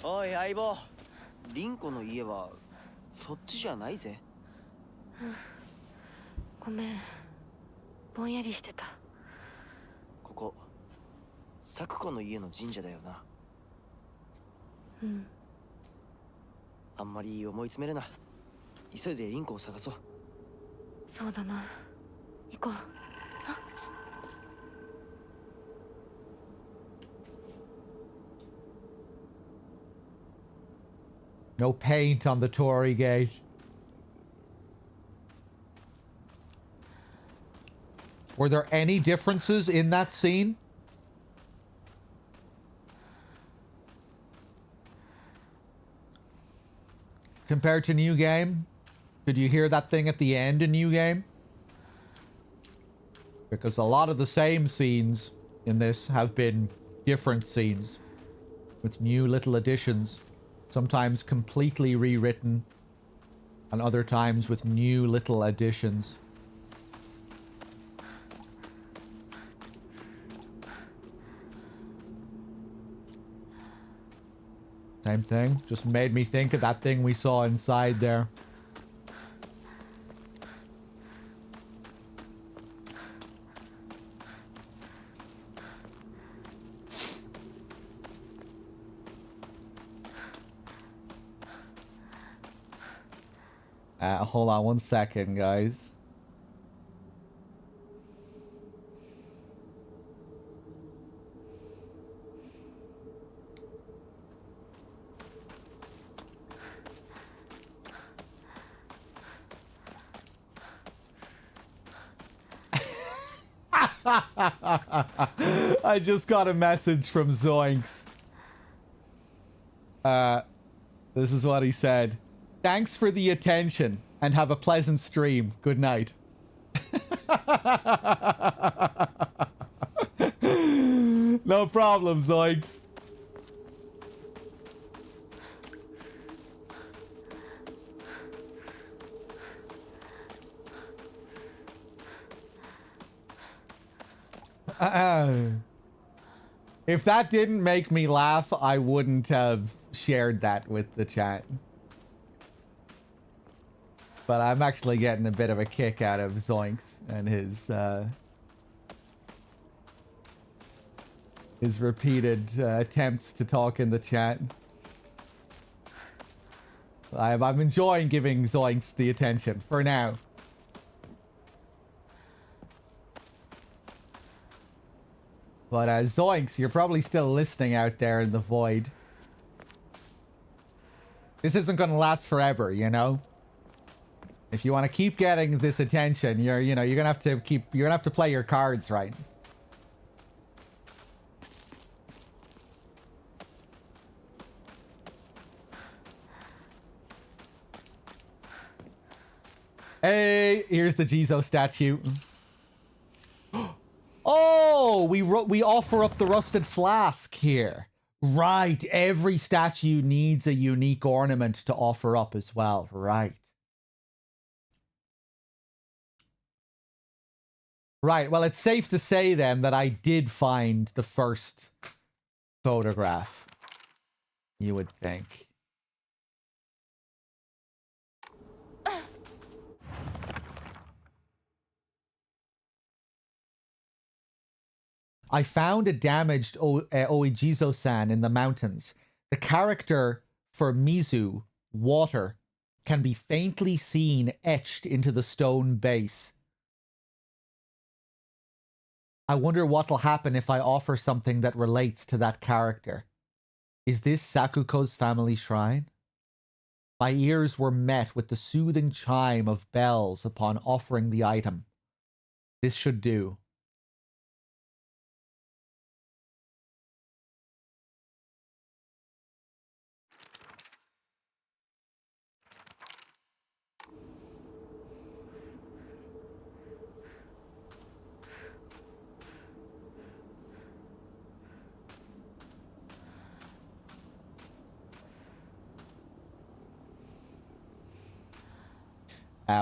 おい相棒、リンコの家はそっちじゃないぜ。ごめん、ぼんやりしてた。ここサクコの家の神社だよな。うん。あんまり思い詰めるな。急いでリンコを探そう。そうだな。行こう。No paint on the Torii gate. Were there any differences in that scene? Compared to New Game? Did you hear that thing at the end in New Game? Because a lot of the same scenes in this have been different scenes with new little additions. Sometimes completely rewritten, and other times with new little additions. Same thing. Just made me think of that thing we saw inside there. Hold on one second, guys. I just got a message from Zoinks. This is what he said. Thanks for the attention and have a pleasant stream. Good night. No problem, Zoinks. If that didn't make me laugh, I wouldn't have shared that with the chat. But I'm actually getting a bit of a kick out of Zoinks and his repeated attempts to talk in the chat. I'm enjoying giving Zoinks the attention for now. But Zoinks, you're probably still listening out there in the void. This isn't going to last forever, you know? If you want to keep getting this attention, you're gonna have to play your cards right. Hey, here's the Jizo statue. Oh, we offer up the rusted flask here. Right, every statue needs a unique ornament to offer up as well. Right. Right, well, it's safe to say then that I did find the first photograph. You would think. I found a damaged Oijizo-san in the mountains. The character for Mizu, water, can be faintly seen etched into the stone base. I wonder what'll happen if I offer something that relates to that character. Is this Sakuko's family shrine? My ears were met with the soothing chime of bells upon offering the item. This should do.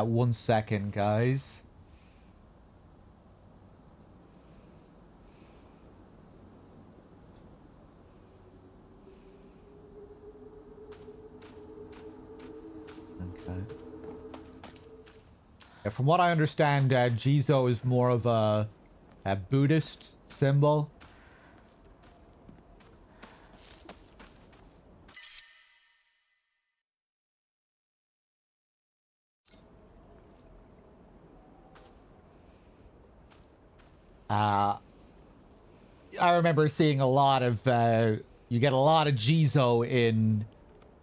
One second, guys. From what I understand, Jizo is more of a Buddhist symbol. I remember seeing a lot of, you get a lot of Jizo in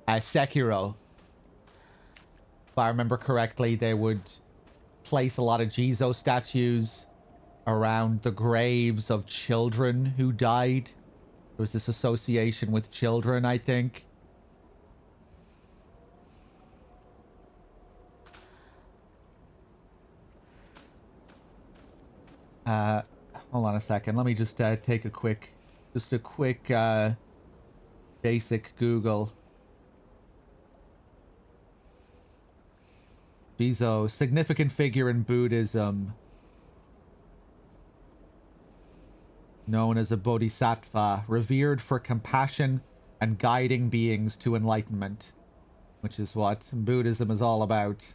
Sekiro. If I remember correctly, they would place a lot of Jizo statues around the graves of children who died. There was this association with children, I think. Hold on a second. Let me just take a quick basic Google. Jizo, significant figure in Buddhism. Known as a bodhisattva, revered for compassion and guiding beings to enlightenment, which is what Buddhism is all about.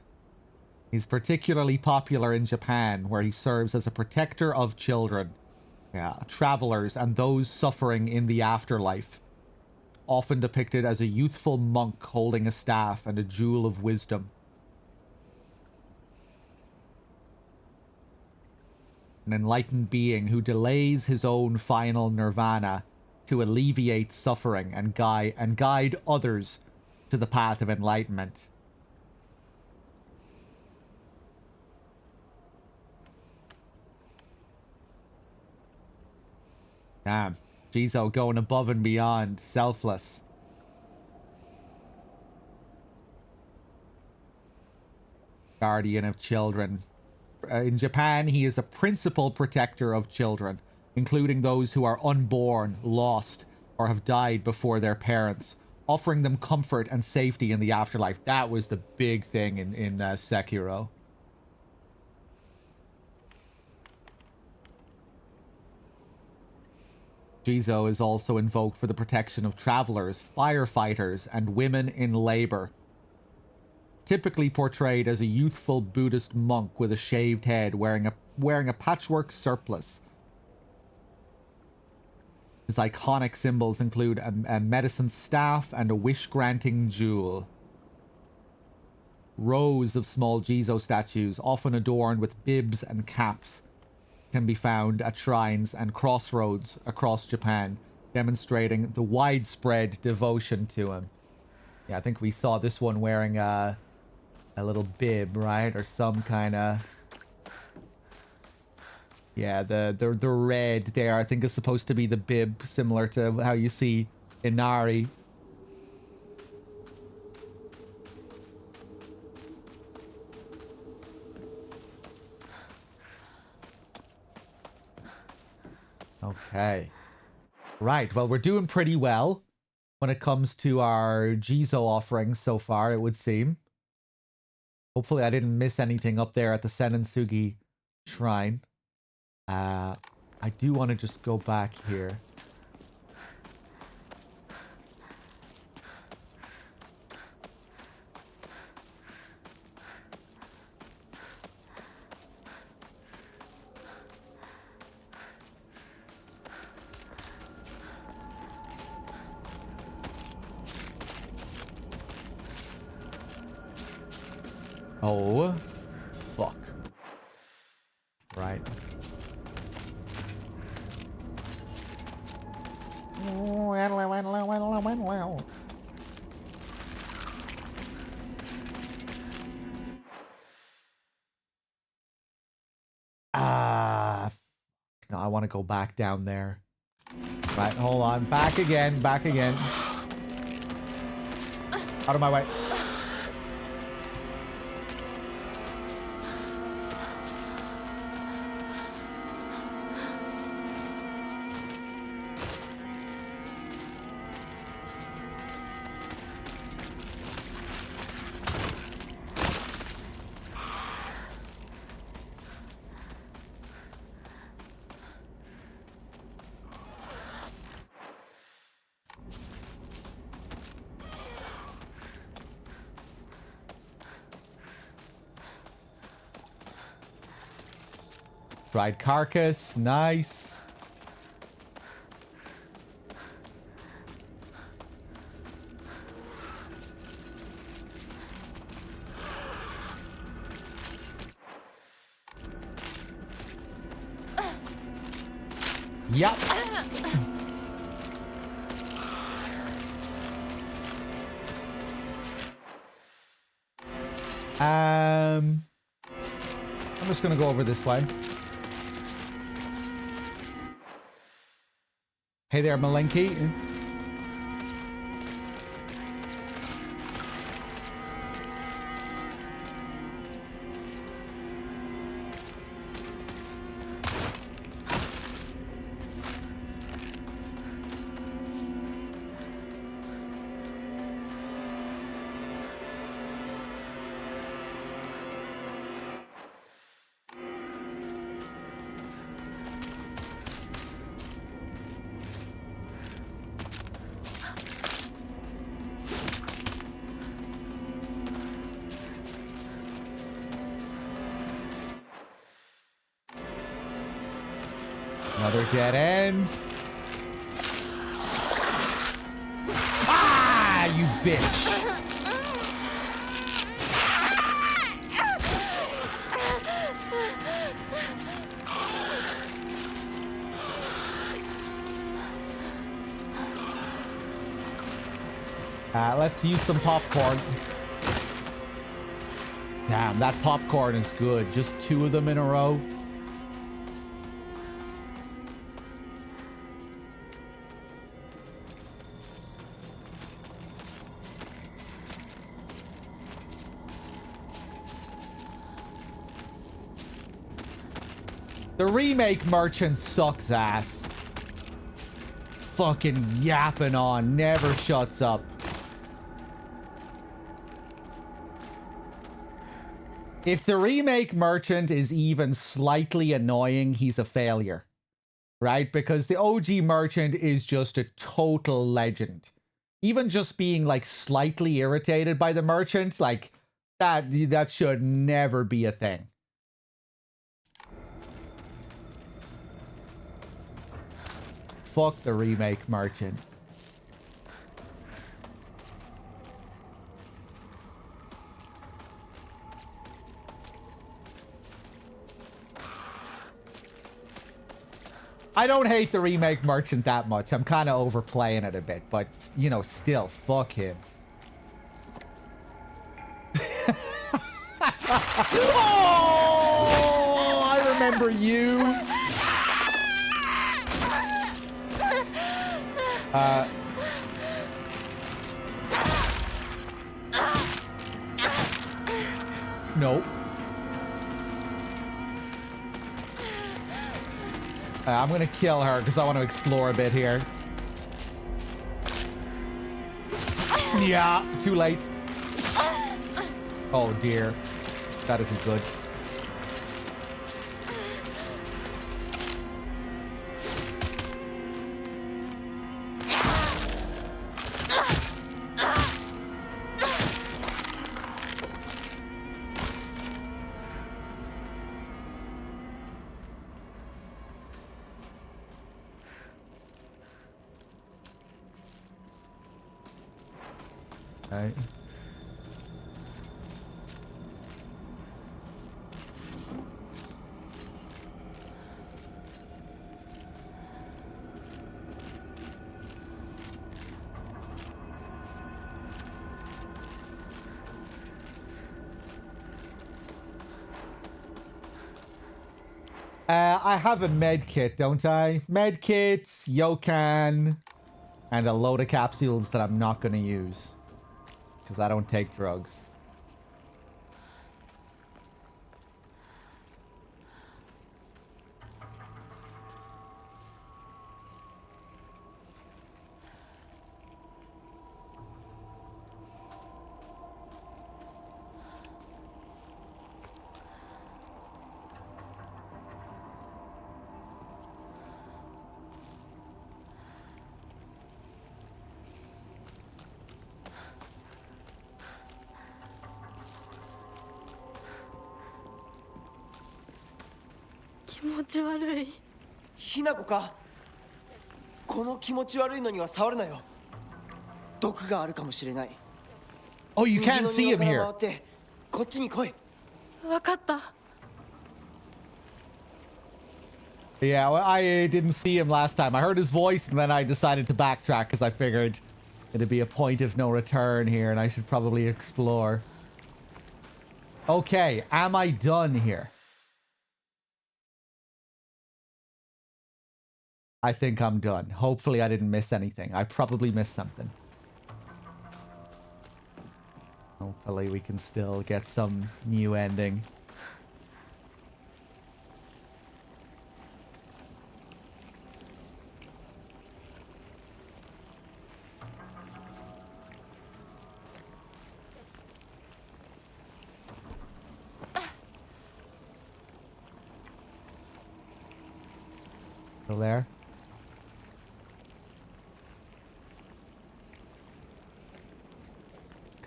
He's particularly popular in Japan, where he serves as a protector of children, travelers, and those suffering in the afterlife. Often depicted as a youthful monk holding a staff and a jewel of wisdom. An enlightened being who delays his own final nirvana to alleviate suffering and guide others to the path of enlightenment. Damn. Jizo going above and beyond. Selfless. Guardian of children. In Japan, he is a principal protector of children, including those who are unborn, lost, or have died before their parents, offering them comfort and safety in the afterlife. That was the big thing in Sekiro. Jizo is also invoked for the protection of travelers, firefighters, and women in labor. Typically portrayed as a youthful Buddhist monk with a shaved head wearing a patchwork surplice. His iconic symbols include a medicine staff and a wish-granting jewel. Rows of small Jizo statues, often adorned with bibs and caps, can be found at shrines and crossroads across Japan, demonstrating the widespread devotion to him. Yeah, I think we saw this one wearing a little bib, right? Or some kind of... Yeah, the red there, I think, is supposed to be the bib, similar to how you see Inari. Okay. Right, well, we're doing pretty well when it comes to our Jizo offerings so far, it would seem. Hopefully I didn't miss anything up there at the Senensugi Shrine. I do want to just go back here. Oh, fuck. Right. No, I want to go back down there. Right, hold on. Back again, back again. Out of my way. Dried carcass. Nice. Yep. I'm just gonna go over this way. Hey there, Malenki. Another dead end. Ah, you bitch. Let's use some popcorn. Damn, that popcorn is good. Just 2 of them in a row. The remake merchant sucks ass. Fucking yapping on, never shuts up. If the remake merchant is even slightly annoying, he's a failure. Right? Because the OG merchant is just a total legend. Even just being like slightly irritated by the merchant, like that should never be a thing. Fuck the remake merchant. I don't hate the remake merchant that much. I'm kind of overplaying it a bit, but, you know, still, fuck him. Oh, I remember you. No. I'm gonna kill her because I want to explore a bit here. Yeah, too late. Oh dear. That isn't good. Right. I have a med kit, don't I? Med kits, Yokan, and a load of capsules that I'm not going to use. Because I don't take drugs. 気持ち悪い。ひなこか。この気持ち悪いのには触るなよ。毒があるかもしれない。 Oh, you 右 can't の see 庭 him から here. 回ってこっちに来い。わかった。 Yeah, well, I didn't see him last time. I heard his voice and then I decided to backtrack because I figured it'd be a point of no return here and I should probably explore. Okay, am I done here? I think I'm done. Hopefully I didn't miss anything. I probably missed something. Hopefully we can still get some new ending. Still there?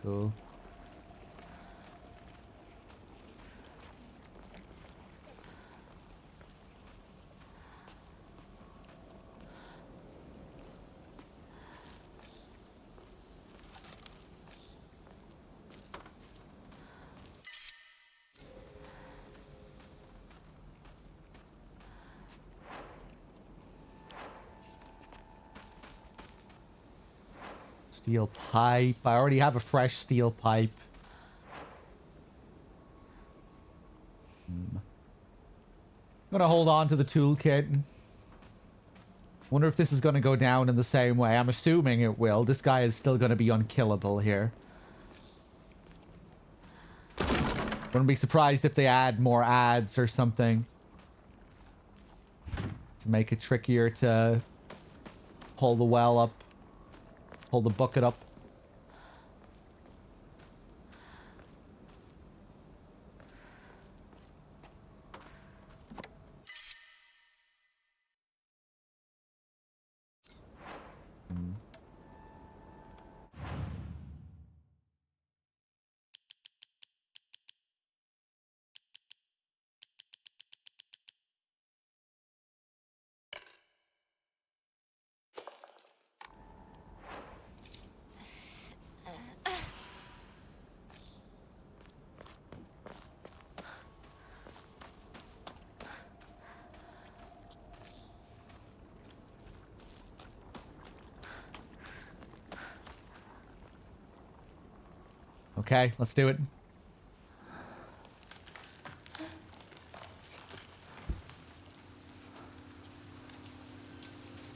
Cool. Steel pipe. I already have a fresh steel pipe. I'm gonna hold on to the toolkit. Wonder if this is gonna go down in the same way. I'm assuming it will. This guy is still gonna be unkillable here. Wouldn't be surprised if they add more ads or something to make it trickier to pull the well up. Pull the bucket up. Okay, let's do it.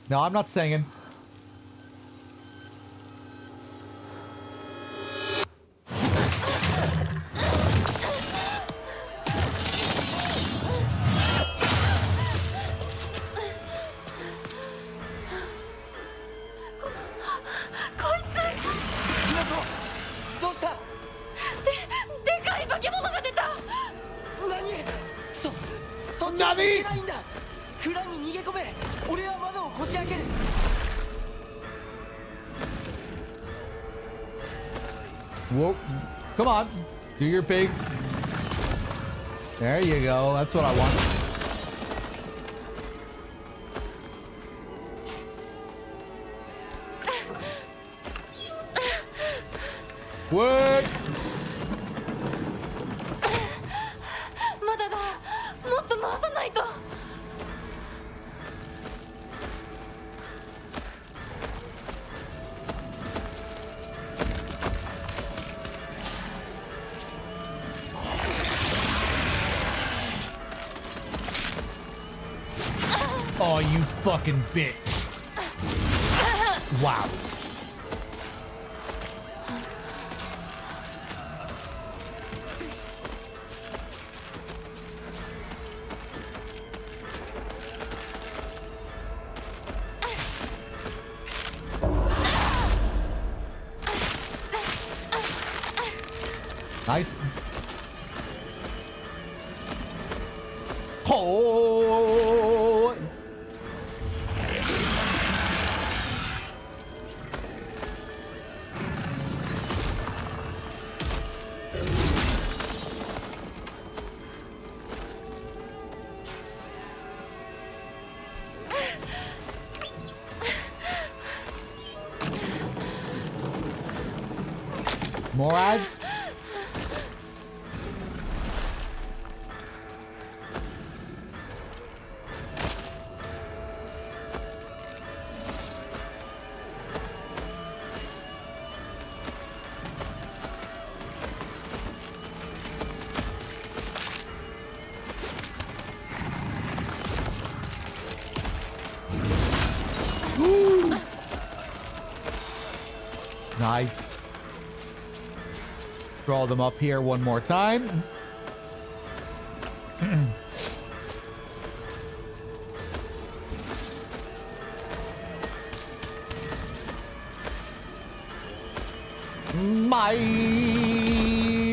No, I'm not singing. Whoa. Come on. Do your big... There you go. That's what I want. What? Oh, you fucking bitch. Wow. Nice. Oh. More ads? Nice. Draw them up here one more time. My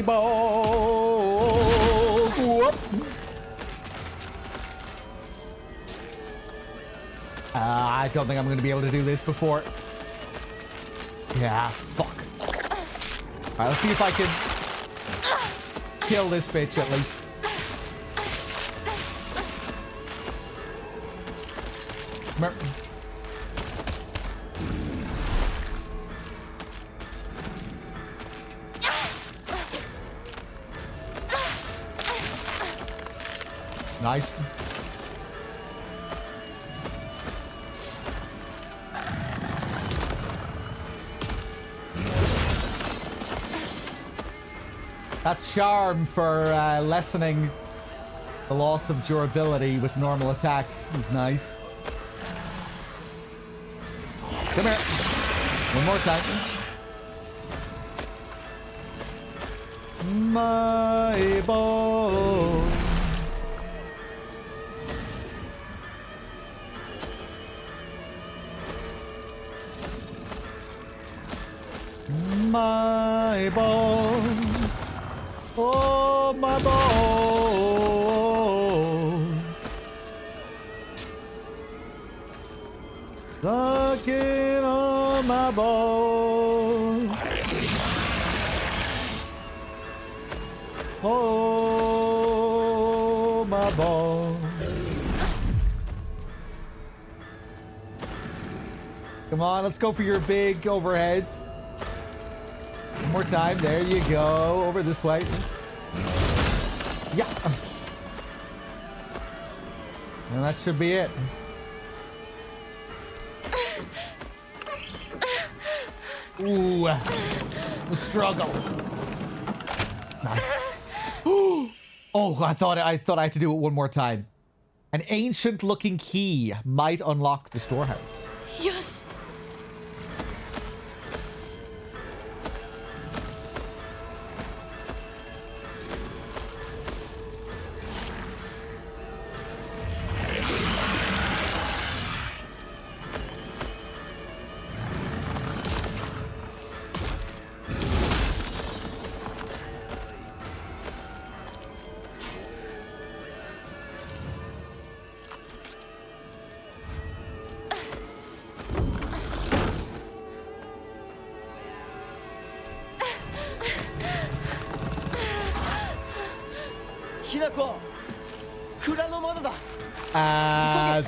bow. Whoop. I don't think I'm going to be able to do this before. Yeah, fuck. Alright, let's see if I can kill this bitch at least. Come here. Nice. That charm for lessening the loss of durability with normal attacks is nice. Come here. One more time. My bow. My bones, oh my bones, sucking on my bones, oh my bones. Come on, let's go for your big overheads. One more time. There you go. Over this way. Yeah. And that should be it. Ooh. The struggle. Nice. Oh, I thought I had to do it one more time. An ancient looking key might unlock the storehouse. よし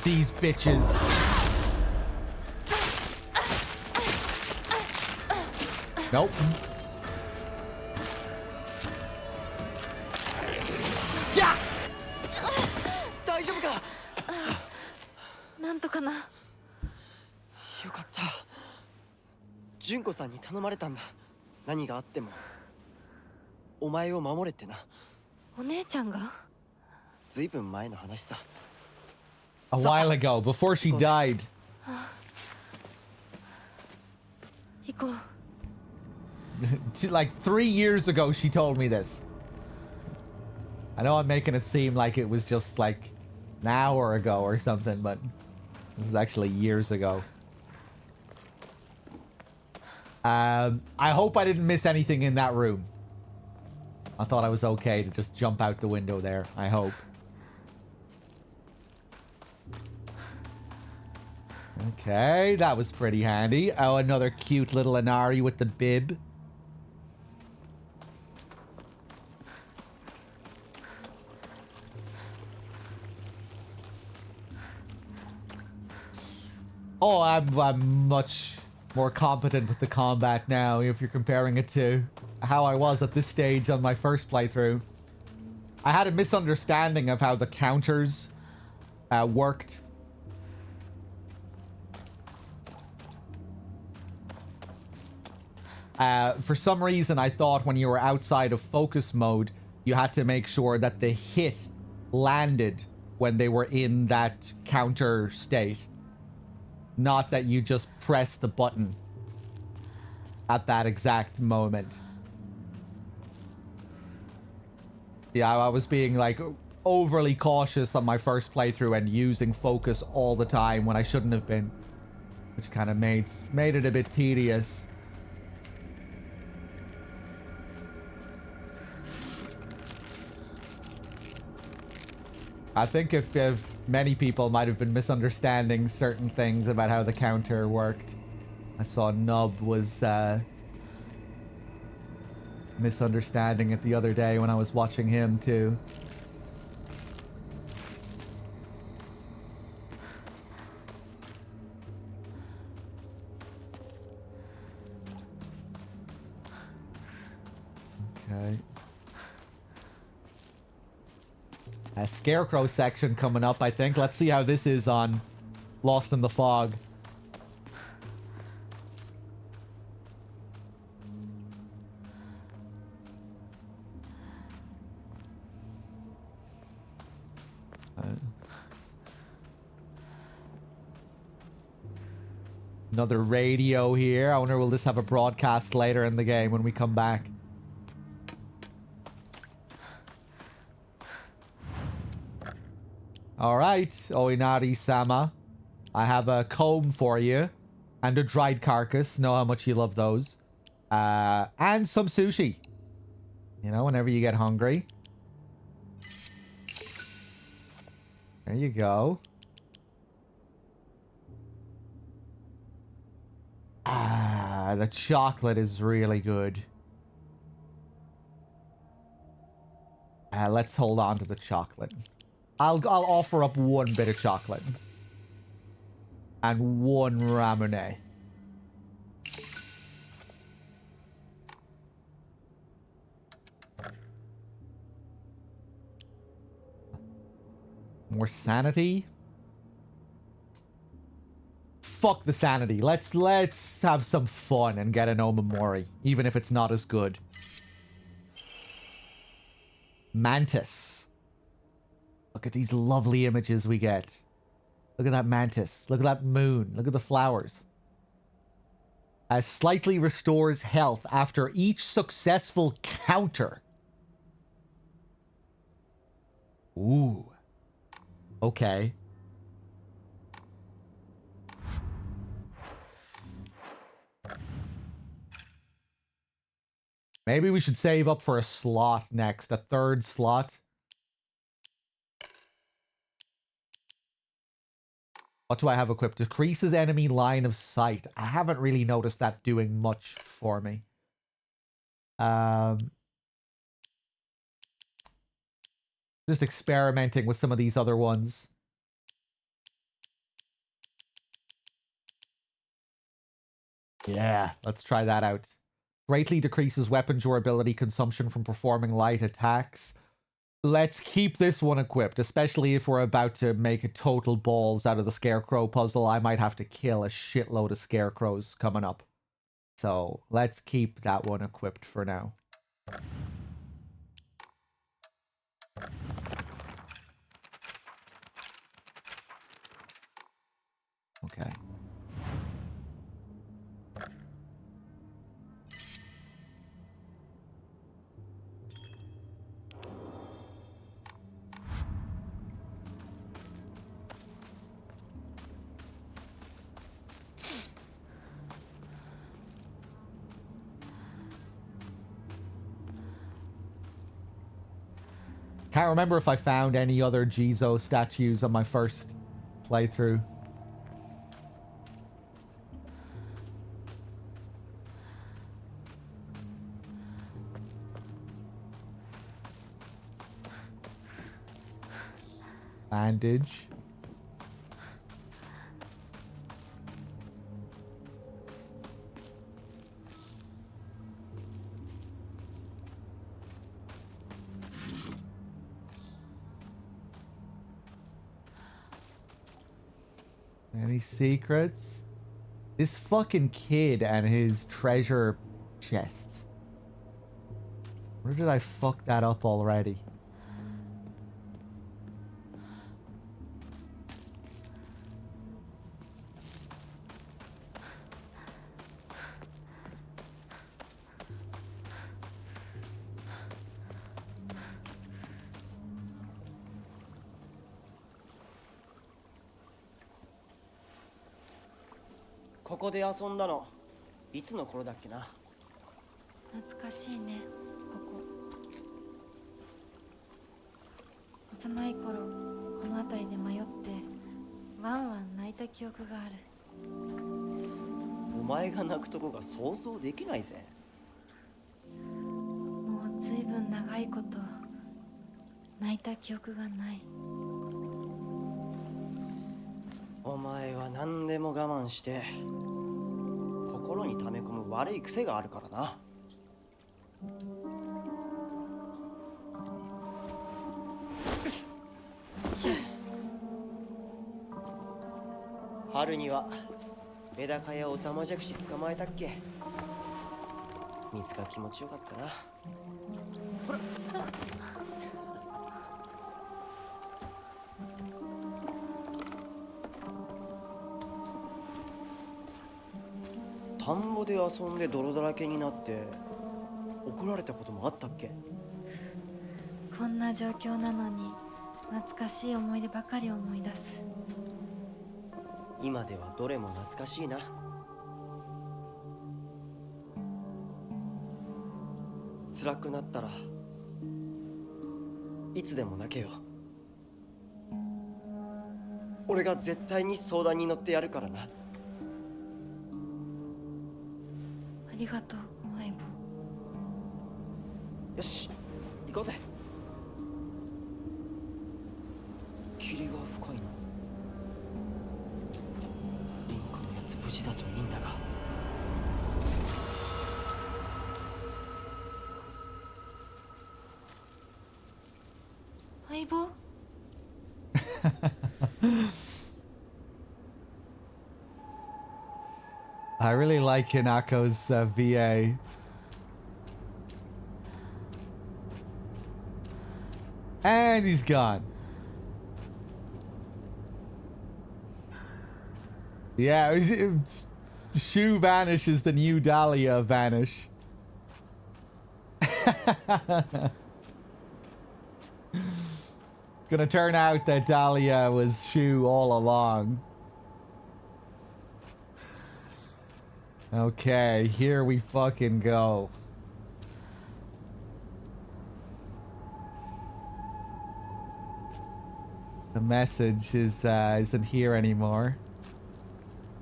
These bitches. Nope. Yeah. 大丈夫か。なんとかな。よかった。純子さんに頼まれたんだ。何があってもお前を守れってな。お姉ちゃんが？ずいぶん前の話さ。 A while ago, before she died. 行こう。 Like 3 years ago, she told me this. I know I'm making it seem like it was just like an hour ago or something, but this is actually years ago. I hope I didn't miss anything in that room. I thought I was okay to just jump out the window there. I hope. Okay, that was pretty handy. Oh, another cute little Inari with the bib. Oh, I'm much more competent with the combat now if you're comparing it to how I was at this stage on my first playthrough. I had a misunderstanding of how the counters worked. For some reason, I thought when you were outside of focus mode, you had to make sure that the hit landed when they were in that counter state. Not that you just press the button at that exact moment. Yeah, I was being like overly cautious on my first playthrough and using focus all the time when I shouldn't have been, which kind of made it a bit tedious. I think if many people might have been misunderstanding certain things about how the counter worked. I saw Nub was misunderstanding it the other day when I was watching him too. Okay. A Scarecrow section coming up, I think. Let's see how this is on Lost in the Fog. Another radio here. I wonder will this have a broadcast later in the game when we come back. Alright, Oinari-sama. I have a comb for you. And a dried carcass. Know how much you love those. And some sushi. You know, whenever you get hungry. There you go. Ah, the chocolate is really good. Let's hold on to the chocolate. I'll offer up one bit of chocolate. And one ramune. More sanity? Fuck the sanity. Let's have some fun and get an Omamori, even if it's not as good. Mantis. Look at these lovely images we get. Look at that mantis. Look at that moon. Look at the flowers. Slightly restores health after each successful counter. Ooh. Okay. Maybe we should save up for a slot next. A third slot. What do I have equipped? Decreases enemy line of sight. I haven't really noticed that doing much for me. Just experimenting with some of these other ones. Yeah, let's try that out. Greatly decreases weapon durability consumption from performing light attacks. Let's keep this one equipped, especially if we're about to make a total balls out of the Scarecrow puzzle. I might have to kill a shitload of Scarecrows coming up. So let's keep that one equipped for now. Okay. Can't remember if I found any other Jizo statues on my first playthrough. Bandage. Any secrets? This fucking kid and his treasure chests. Where did I fuck that up already?ここで遊んだのいつの頃だっけな。懐かしいね、ここ。幼い頃この辺りで迷ってワンワン泣いた記憶がある。お前が泣くとこが想像できないぜ。もうずいぶん長いこと泣いた記憶がない。お前は何でも我慢して心に溜め込む悪い癖があるからな。春にはメダカやオタマジャクシ捕まえたっけ。水が気持ちよかったな。ほら田んぼで遊んで泥だらけになって怒られたこともあったっけ。こんな状況なのに懐かしい思い出ばかり思い出す。今ではどれも懐かしいな。辛くなったらいつでも泣けよ。俺が絶対に相談に乗ってやるからな。ありがとう相棒。よし行こうぜ。霧が深いな。リンコのやつ無事だといいんだが。相棒。I really like Hinako's VA. And he's gone. Yeah, Shu vanishes, the new Dahlia vanish. It's gonna turn out that Dahlia was Shu all along. Okay, here we fucking go. The message isn't here anymore.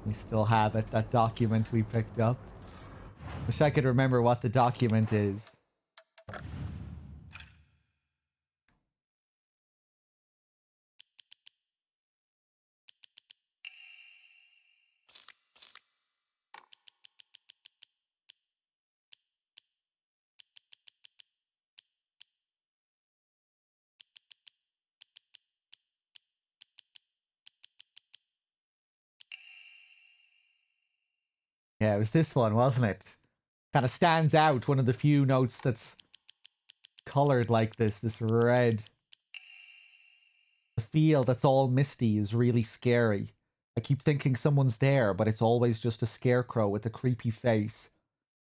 We still have it, that document we picked up. Wish I could remember what the document is. Yeah, it was this one, wasn't it? Kind of stands out, one of the few notes that's colored like this red. The field that's all misty is really scary. I keep thinking someone's there, but it's always just a scarecrow with a creepy face.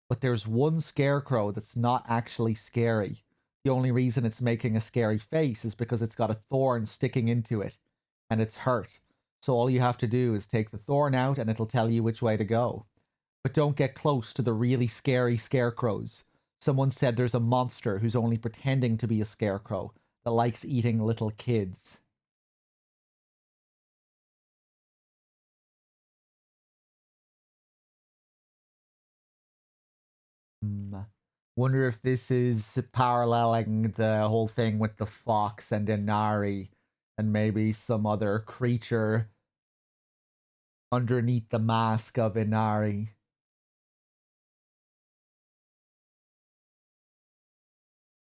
But there's one scarecrow that's not actually scary. The only reason it's making a scary face is because it's got a thorn sticking into it, and it's hurt. So all you have to do is take the thorn out and it'll tell you which way to go. But don't get close to the really scary scarecrows. Someone said there's a monster who's only pretending to be a scarecrow that likes eating little kids. Wonder if this is paralleling the whole thing with the fox and Inari and maybe some other creature underneath the mask of Inari.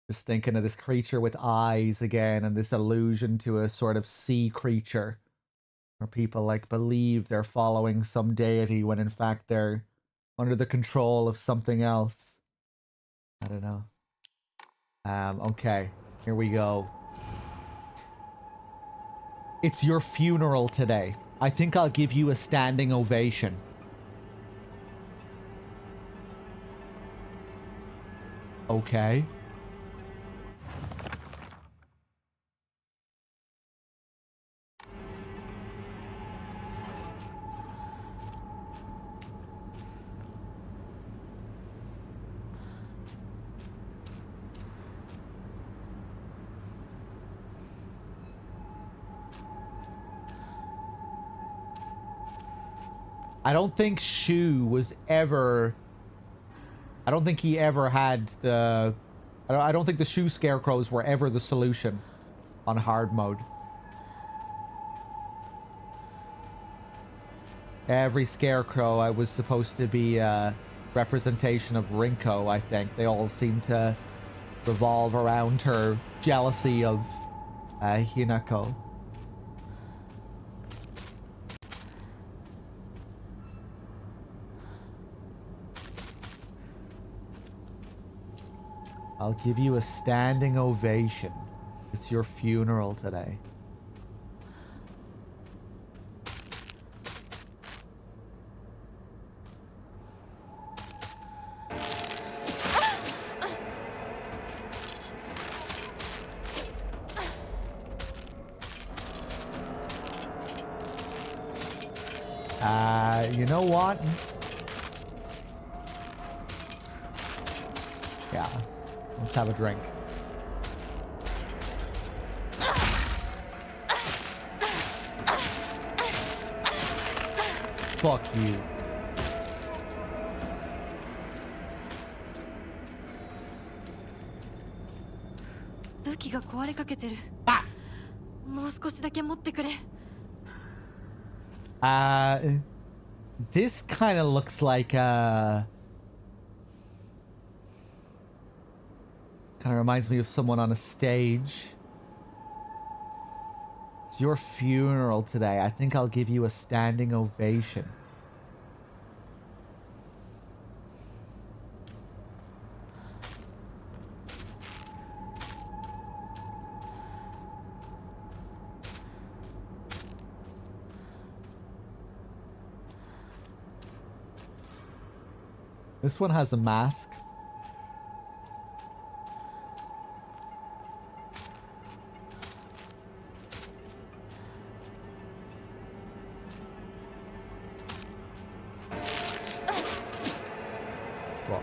Just thinking of this creature with eyes again and this allusion to a sort of sea creature Where people like believe they're following some deity when in fact they're under the control of something else. I don't know. Okay, here we go. It's your funeral today. I think I'll give you a standing ovation. Okay. I don't think Shu was ever... I don't think he ever had the... I don't think the Shu scarecrows were ever the solution on hard mode. Every scarecrow I was supposed to be a representation of Rinko, I think. They all seem to revolve around her jealousy of Hinako. I'll give you a standing ovation. It's your funeral today. You know what? Yeah. Let's have a drink. Fuck you. This kind of looks like kind of reminds me of someone on a stage. It's your funeral today. I think I'll give you a standing ovation. This one has a mask. Fuck.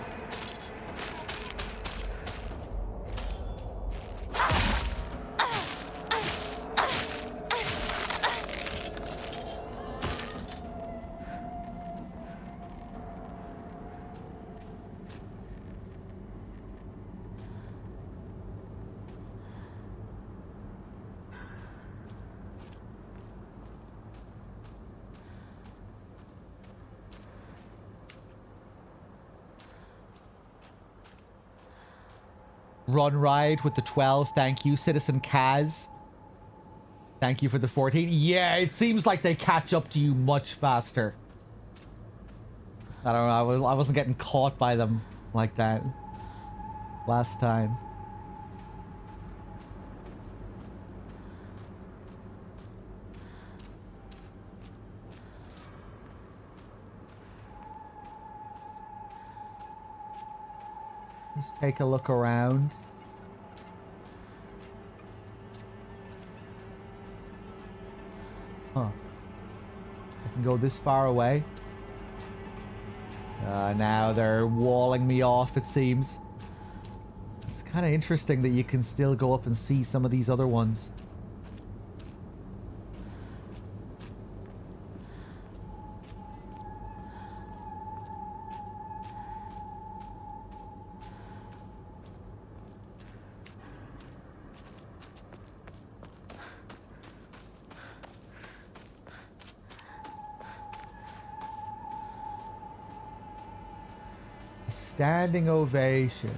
Run Ride with the 12. Thank you, Citizen Kaz. Thank you for the 14. Yeah, it seems like they catch up to you much faster. I don't know. I wasn't getting caught by them like that last time. Just take a look around. Huh. I can go this far away. Now they're walling me off, it seems. It's kind of interesting that you can still go up and see some of these other ones. Standing ovation.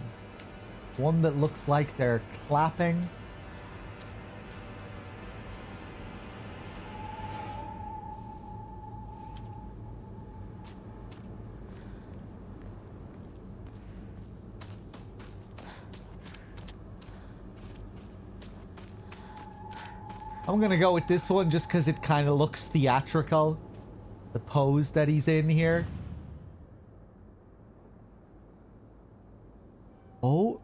One that looks like they're clapping. I'm gonna go with this one just because it kind of looks theatrical. The pose that he's in here. Oh.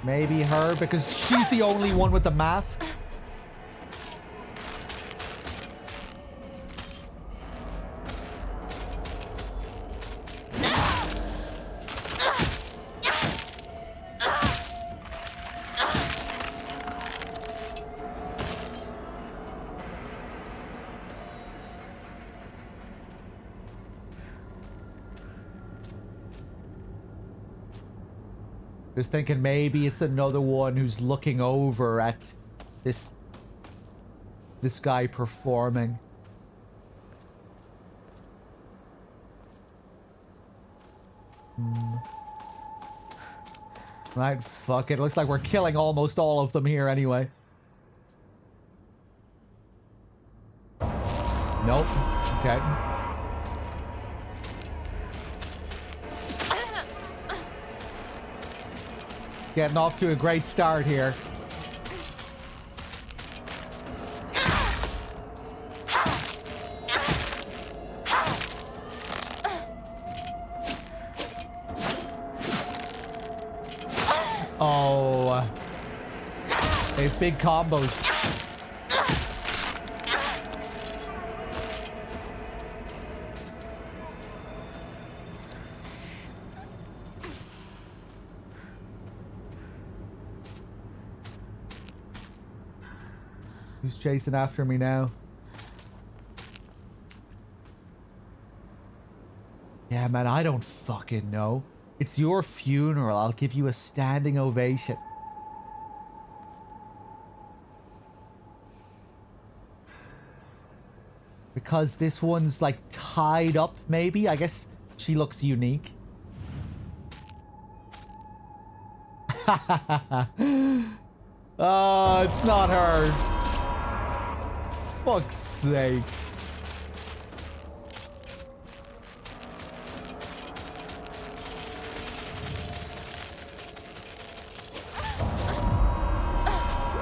Maybe her, because she's the only one with the mask. Just thinking maybe it's another one who's looking over at this guy performing. Right, fuck it. Looks like we're killing almost all of them here anyway. Nope. Okay. Getting off to a great start here. Oh. They have big combos. Who's chasing after me now? Yeah, man, I don't fucking know. It's your funeral. I'll give you a standing ovation. Because this one's like tied up, maybe? I guess she looks unique. Oh, it's not her. Fuck's sake.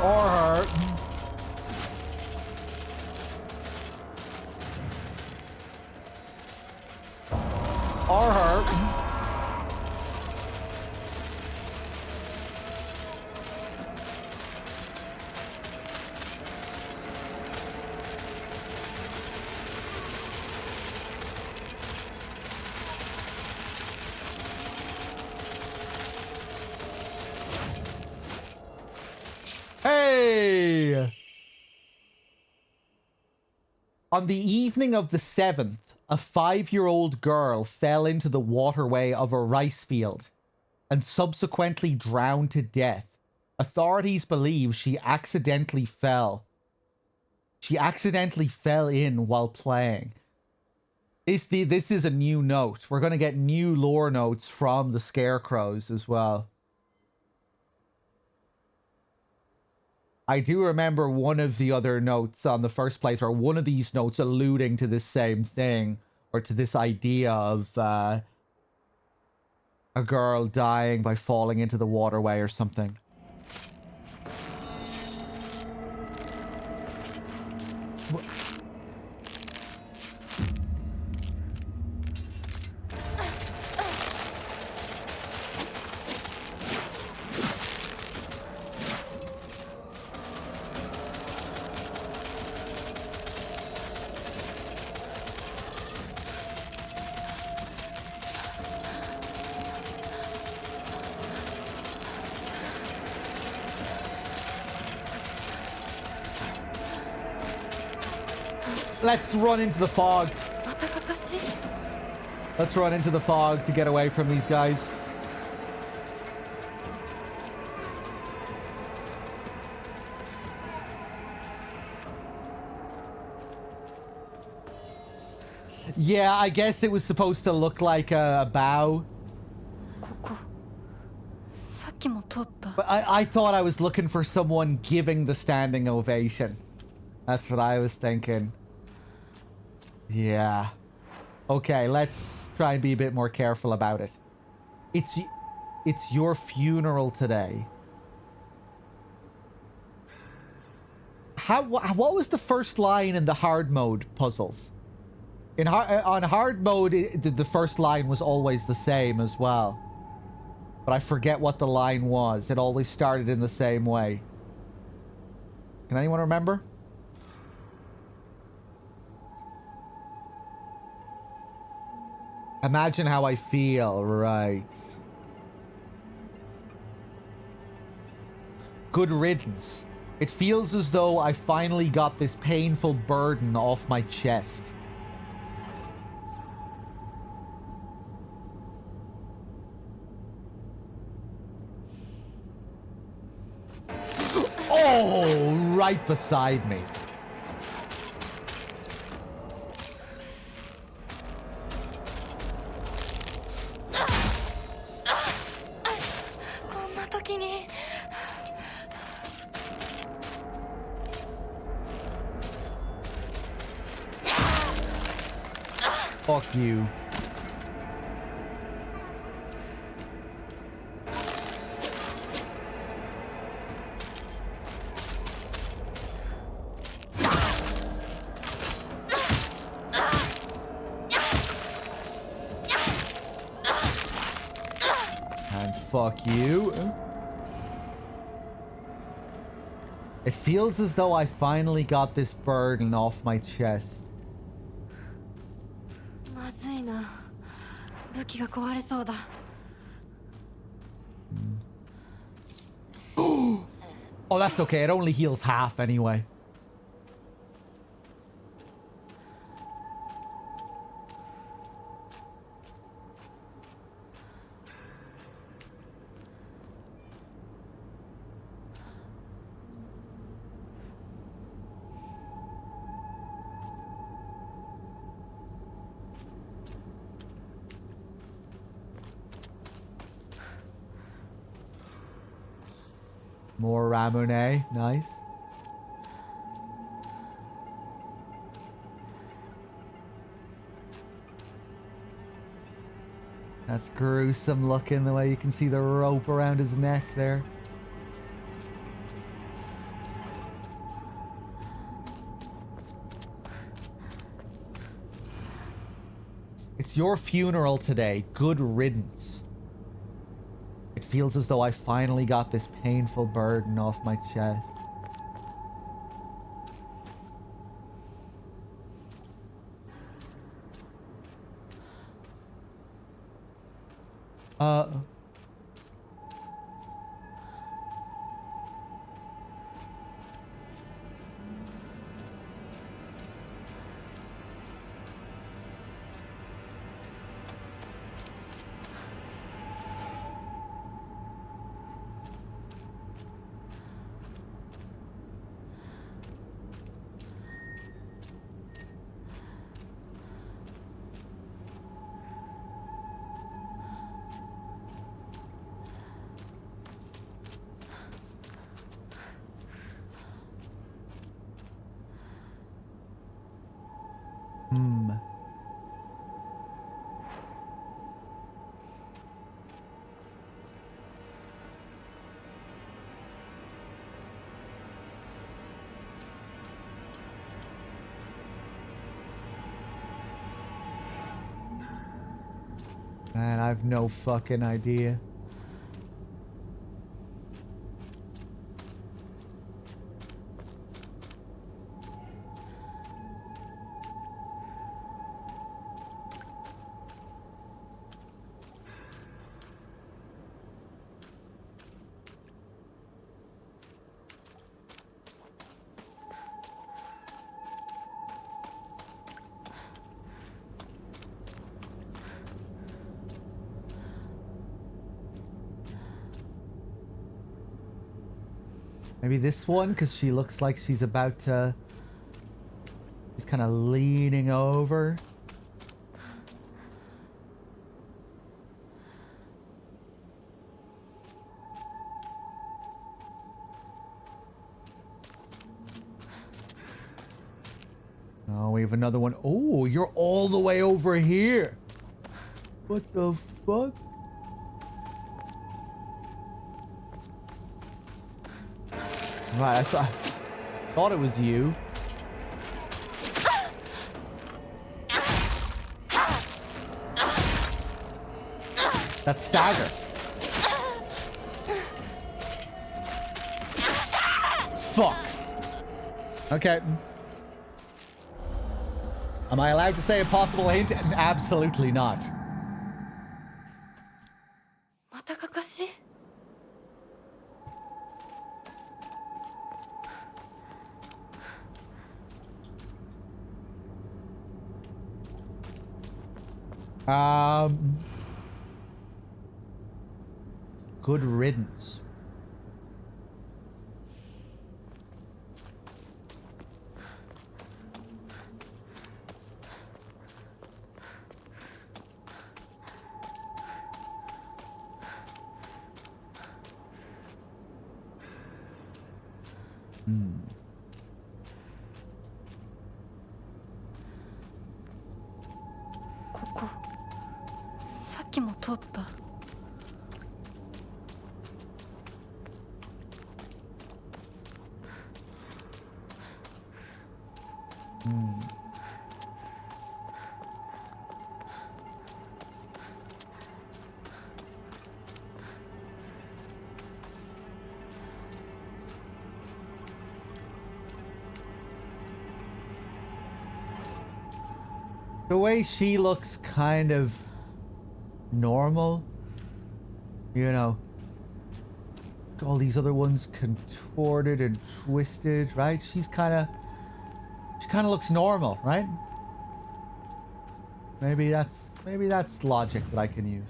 Or her. Or her. Hey! On the evening of the 7th, a 5-year-old girl fell into the waterway of a rice field and subsequently drowned to death. Authorities believe she accidentally fell. She accidentally fell in while playing. This is a new note. We're going to get new lore notes from the scarecrows as well. I do remember one of the other notes on the first playthrough, one of these notes alluding to this same thing, or to this idea of a girl dying by falling into the waterway or something. Let's run into the fog. Let's run into the fog to get away from these guys. Yeah, I guess it was supposed to look like a bow. ここさっきも通った。 But I thought I was looking for someone giving the standing ovation. That's what I was thinking. Yeah. Okay, let's try and be a bit more careful about it. It's your funeral today. What was the first line in the hard mode puzzles? On hard mode, the first line was always the same as well. But I forget what the line was. It always started in the same way. Can anyone remember? Imagine how I feel, right. Good riddance. It feels as though I finally got this painful burden off my chest. Oh, right beside me. Fuck you. And fuck you. It feels as though I finally got this burden off my chest. まずいな。武器が壊れそうだ。Oh, that's okay. It only heals half anyway. More Ramune. Nice. That's gruesome looking, the way you can see the rope around his neck there. It's your funeral today. Good riddance. It feels as though I finally got this painful burden off my chest. Man, I've no fucking idea. Maybe this one, because she looks like she's about to... She's kind of leaning over. we have another one. Oh, you're all the way over here. What the fuck? Right, I thought it was you. That's stagger. Fuck. Okay. Am I allowed to say a possible hint? Absolutely not. またかかし Good riddance. Hmm. ここさっきも通った Hmm. The way she looks kind of normal, you know, all these other ones contorted and twisted, right? She kind of looks normal, right? Maybe that's logic that I can use.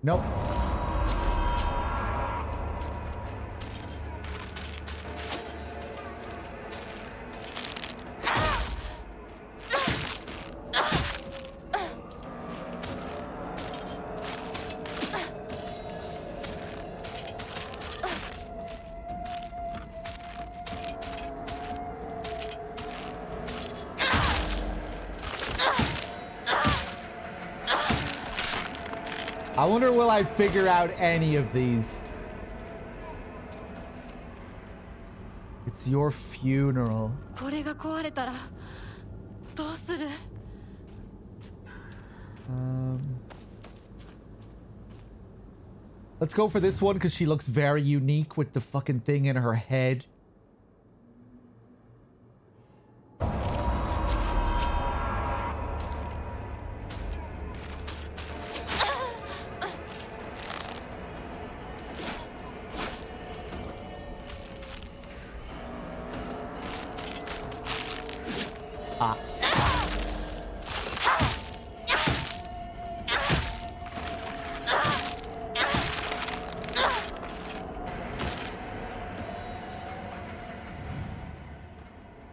Nope. I wonder will I figure out any of these? It's your funeral. これが壊れたらどうする Let's go for this one because she looks very unique with the fucking thing in her head. Ah.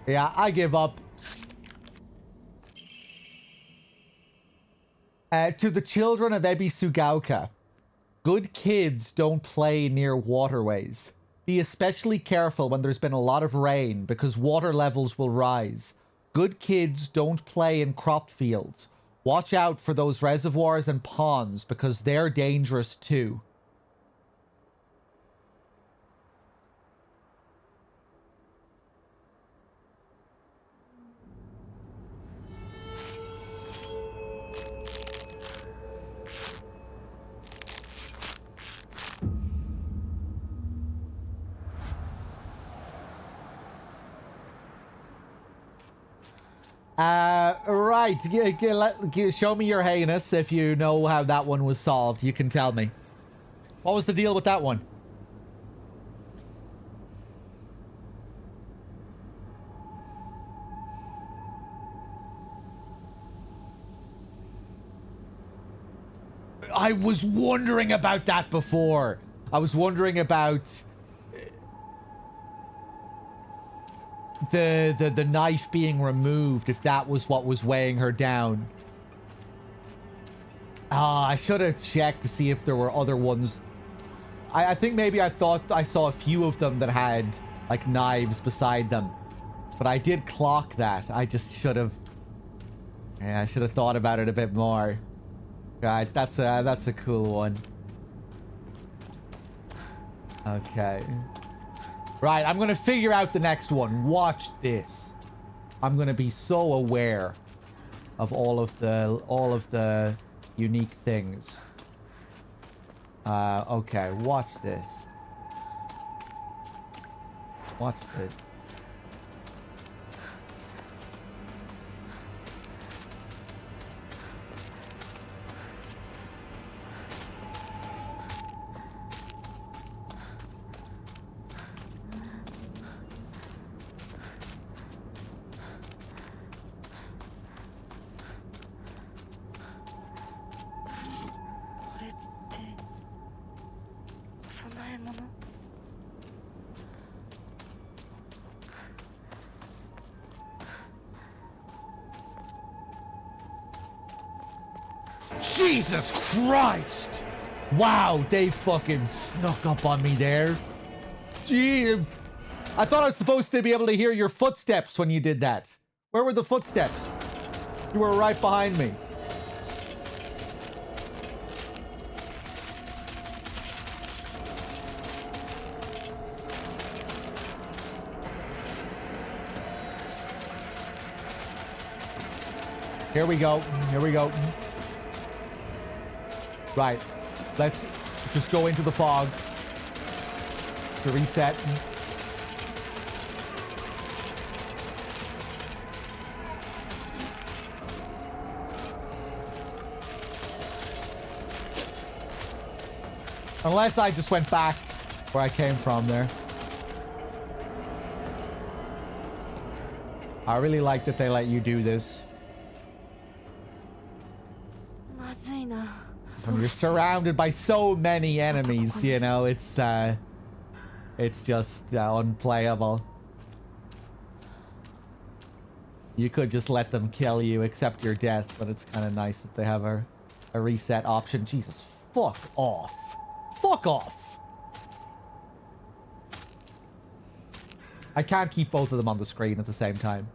Yeah, I give up. To the children of Ebi Sugaoka, good kids don't play near waterways. Be especially careful when there's been a lot of rain because water levels will rise. Good kids don't play in crop fields. Watch out for those reservoirs and ponds because they're dangerous too. Right. Show me your heinous if you know how that one was solved. You can tell me. What was the deal with that one? I was wondering about that before. I was wondering about the knife being removed, if that was what was weighing her down. Ah, I should have checked to see if there were other ones. I think maybe I thought I saw a few of them that had like knives beside them. But I did clock that. I just should have... Yeah, I should have thought about it a bit more. Right, that's a cool one. Okay. Right, I'm gonna figure out the next one. Watch this. I'm gonna be so aware of all of the unique things. Okay, watch this. Watch this. Jesus Christ! Wow, they fucking snuck up on me there. Gee, I thought I was supposed to be able to hear your footsteps when you did that. Where were the footsteps? You were right behind me. Here we go. Here we go. Right. Let's just go into the fog to reset. Unless I just went back where I came from there. I really like that they let you do this. When you're surrounded by so many enemies, you know, it's just unplayable. You could just let them kill you, accept your death, but it's kind of nice that they have a reset option. Jesus, fuck off. Fuck off. I can't keep both of them on the screen at the same time.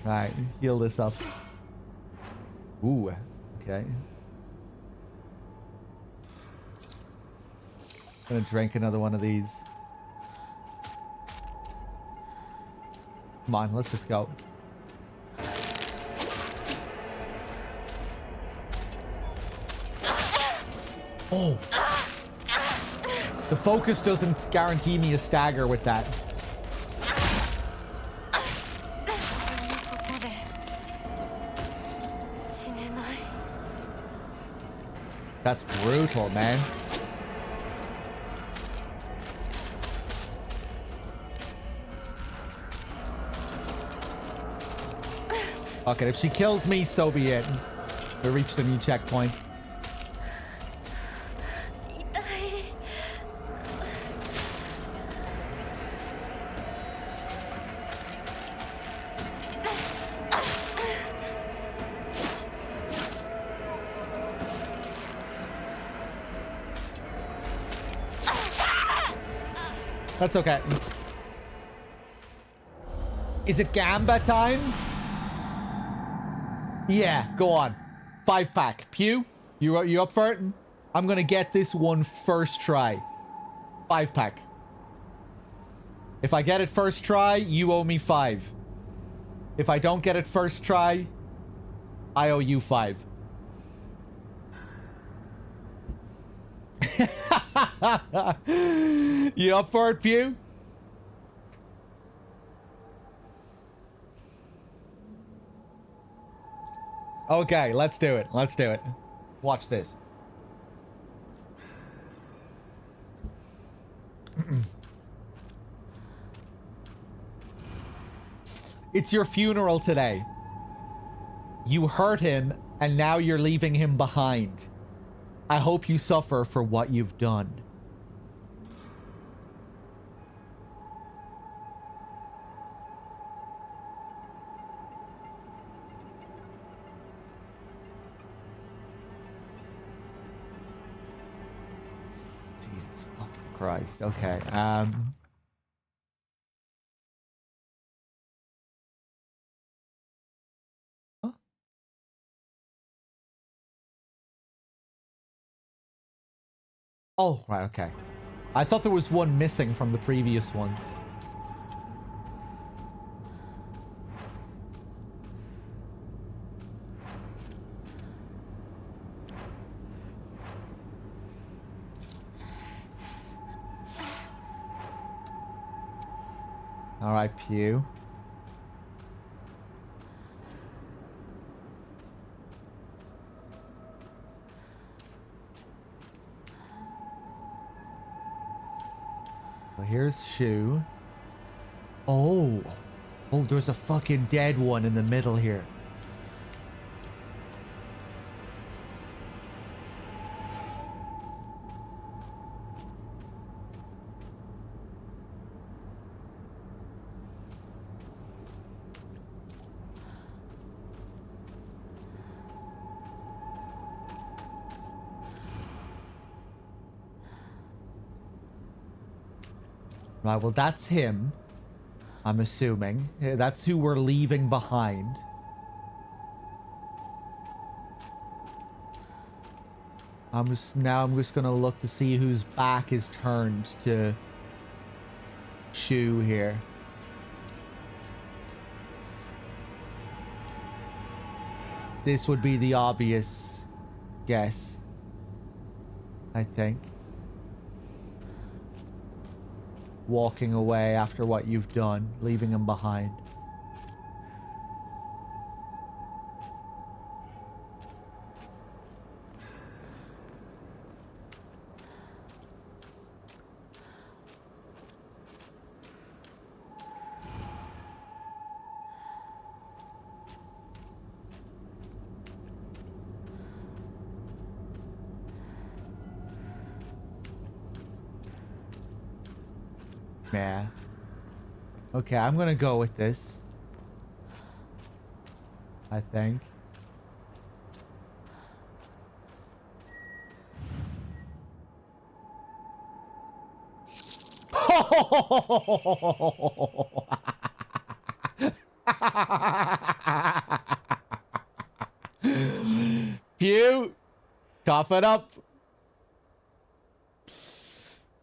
Right, heal this up. Ooh, okay. Gonna drink another one of these. Come on, let's just go. Oh! The focus doesn't guarantee me a stagger with that. That's brutal, man. Okay, if she kills me, so be it. We reached a new checkpoint. That's okay. Is it Gamba time? Yeah, go on. 5-pack. Pew, you up for it? I'm gonna get this one first try. 5-pack. If I get it first try, you owe me 5. If I don't get it first try, I owe you 5. You up for it, Pew? Okay, let's do it. Let's do it. Watch this. It's your funeral today. You hurt him, and now you're leaving him behind. I hope you suffer for what you've done. Christ. Okay. Huh? Oh, right, okay. I thought there was one missing from the previous ones. All right, Pew. So here's Shu. Oh. Oh, there's a fucking dead one in the middle here. Right, well, that's him. I'm assuming. That's who we're leaving behind. I'm just gonna look to see whose back is turned to Shu here. This would be the obvious guess, I think. Walking away after what you've done, leaving him behind. Yeah. Okay, I'm gonna go with this. I think. Pew, cough it up.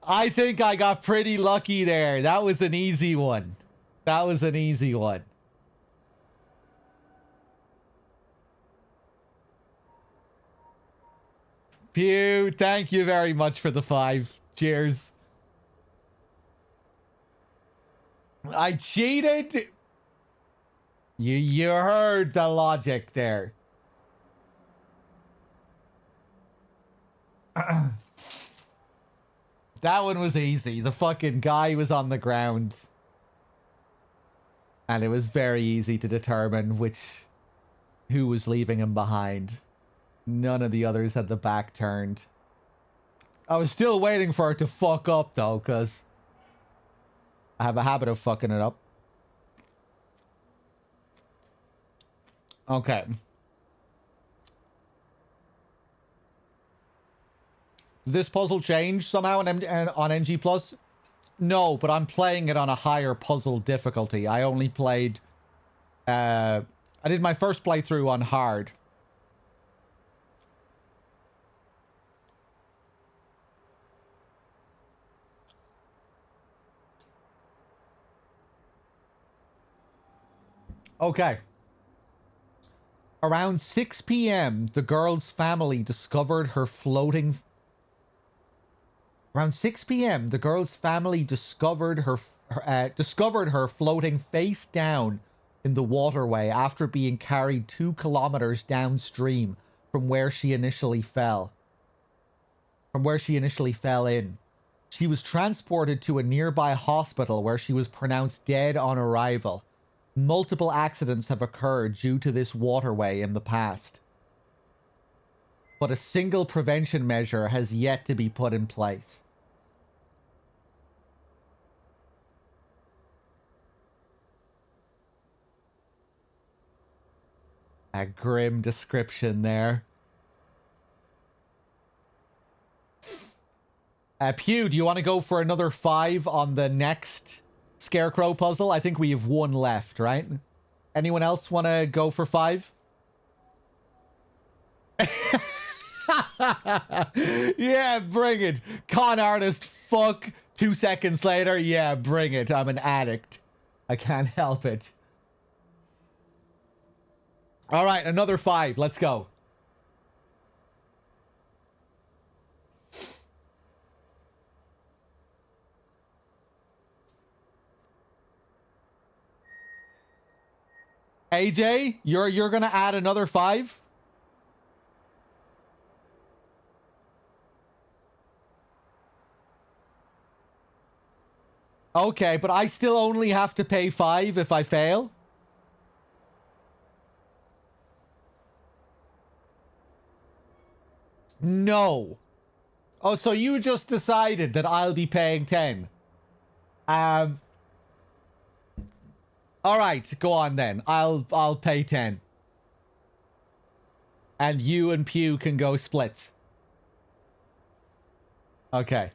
I think I got pretty lucky there. That was an easy one. That was an easy one. Pew, thank you very much for the 5. Cheers. I cheated. You heard the logic there. That one was easy. The fucking guy was on the ground. And it was very easy to determine who was leaving him behind. None of the others had the back turned. I was still waiting for it to fuck up though, because I have a habit of fucking it up. Okay. Did this puzzle change somehow on NG Plus? No, but I'm playing it on a higher puzzle difficulty. I only played... I did my first playthrough on hard. Okay. Around 6 p.m., the girl's family discovered her floating... Around 6 p.m., the girl's family discovered her floating face down in the waterway after being carried 2 kilometers downstream from where she initially fell. From where she initially fell in. She was transported to a nearby hospital where she was pronounced dead on arrival. Multiple accidents have occurred due to this waterway in the past. But a single prevention measure has yet to be put in place. A grim description there. Pew, do you want to go for another 5 on the next Scarecrow puzzle? I think we have 1 left, right? Anyone else want to go for 5? Yeah, bring it. Con artist, fuck. 2 seconds later, yeah, bring it. I'm an addict. I can't help it. All right, another 5. Let's go. AJ, you're gonna add another 5? Okay, but I still only have to pay 5 if I fail? No. Oh, so you just decided that I'll be paying 10. All right, go on then. I'll pay 10. And you and Pew can go splits. Okay.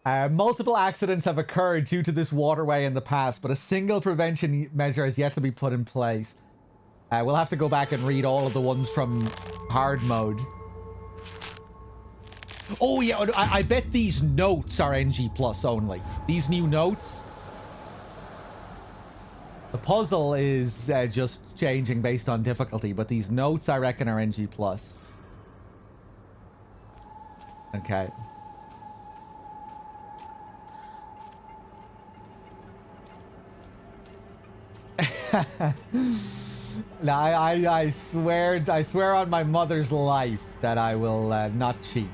Multiple accidents have occurred due to this waterway in the past, but a single prevention measure has yet to be put in place. We'll have to go back and read all of the ones from hard mode. Oh yeah, I bet these notes are NG plus only. These new notes. The puzzle is just changing based on difficulty, but these notes I reckon are NG plus. Okay. No, I swear on my mother's life that I will not cheat.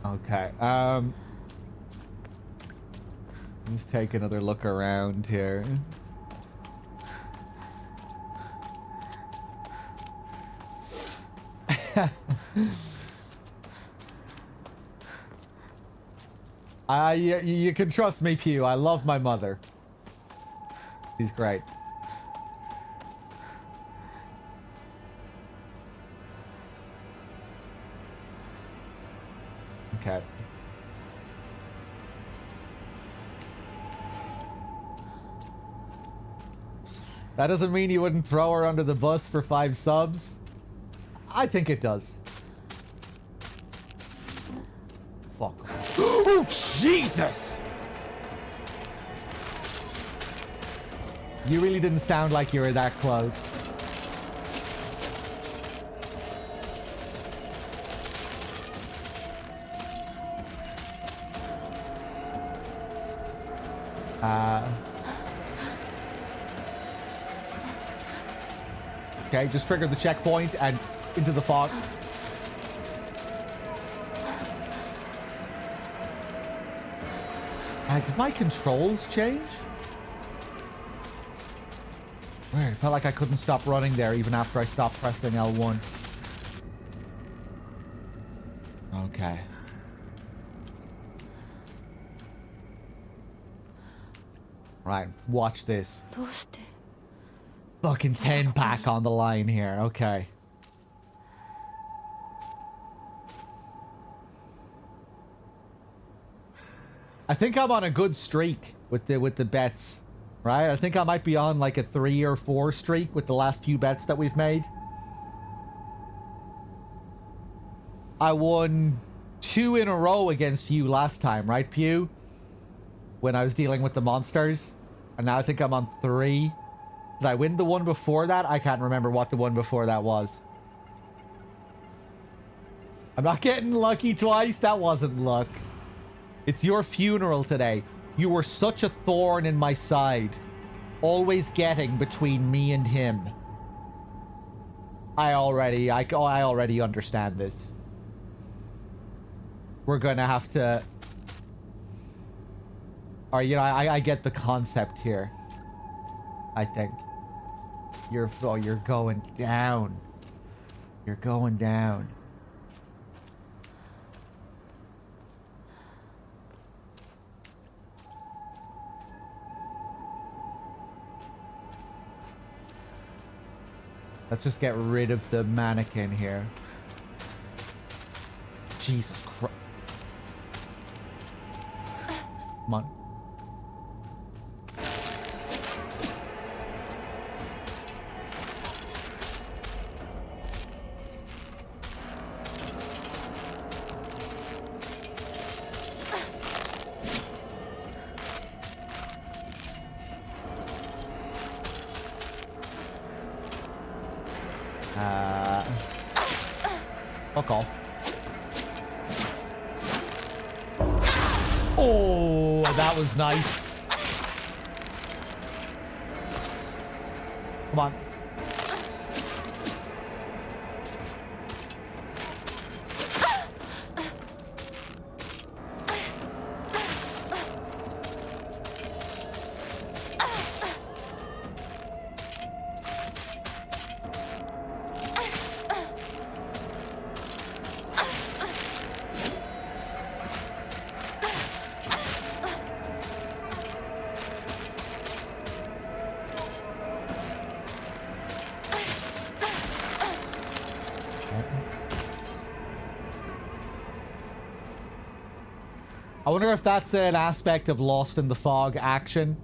Okay. Let's take another look around here. You can trust me, Pew. I love my mother. She's great. Okay. That doesn't mean you wouldn't throw her under the bus for 5 subs. I think it does. Fuck. Oh, Jesus! You really didn't sound like you were that close. Okay, just trigger the checkpoint and into the fog. Did my controls change? Weird. It felt like I couldn't stop running there even after I stopped pressing L1. Okay. Right, watch this. Fucking 10 pack on the line here. Okay. I think I'm on a good streak with the bets, right? I think I might be on like a 3 or 4 streak with the last few bets that we've made. I won 2 in a row against you last time, right, Pew? When I was dealing with the monsters. And now I think I'm on 3. Did I win the one before that? I can't remember what the one before that was. I'm not getting lucky twice. That wasn't luck. It's your funeral today. You were such a thorn in my side. Always getting between me and him. I already understand this. We're gonna have to... Or, you know, I get the concept here. I think. You're going down. You're going down. Let's just get rid of the mannequin here. Jesus Christ. Come on. Fuck off. Oh, that was nice. Come on. I wonder if that's an aspect of Lost in the Fog action.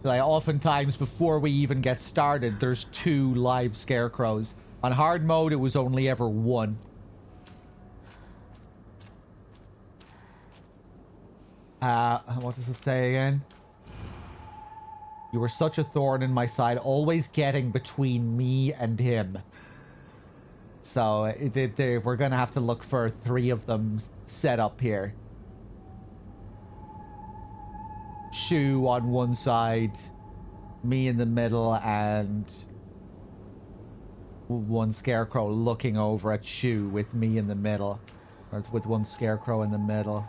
Like, oftentimes before we even get started, there's 2 live scarecrows. On hard mode, it was only ever 1. What does it say again? You were such a thorn in my side, always getting between me and him. So, we're gonna have to look for 3 of them set up here. Shu on one side, me in the middle, and one scarecrow looking over at Shu with me in the middle. Or with one scarecrow in the middle.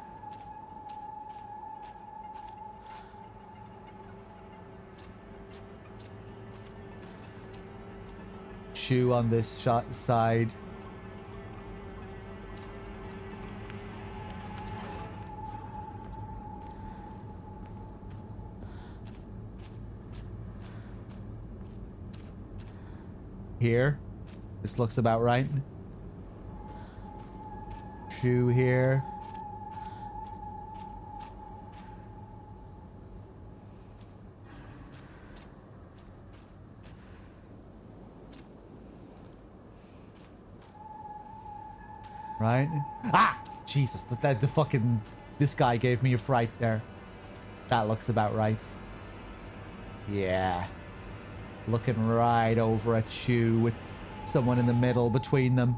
Shu on this side. Here. This looks about right. Shu here. Right? Ah! Jesus, the fucking... This guy gave me a fright there. That looks about right. Yeah. Looking right over at Shu with someone in the middle between them.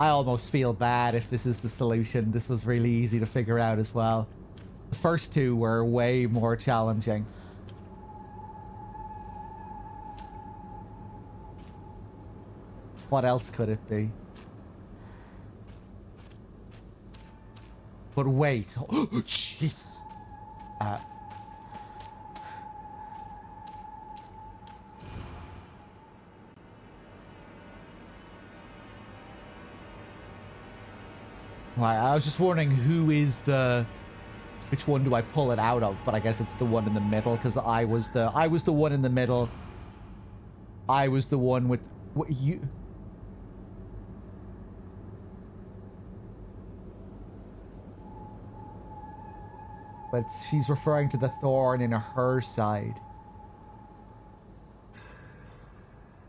I almost feel bad if this is the solution. This was really easy to figure out as well. The first 2 were way more challenging. What else could it be? But wait. Oh, Jesus. Right, I was just wondering who is the... Which one do I pull it out of? But I guess it's the one in the middle, because I was the one in the middle. I was the one with... What, you... But she's referring to the thorn in her side.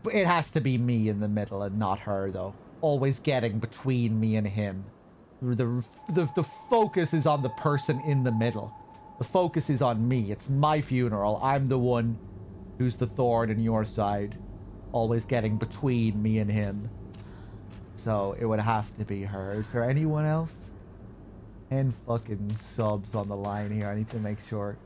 But it has to be me in the middle and not her, though. Always getting between me and him. The focus is on the person in the middle. The focus is on me. It's my funeral. I'm the one who's the thorn in your side. Always getting between me and him. So it would have to be her. Is there anyone else? 10 fucking subs on the line here. I need to make sure.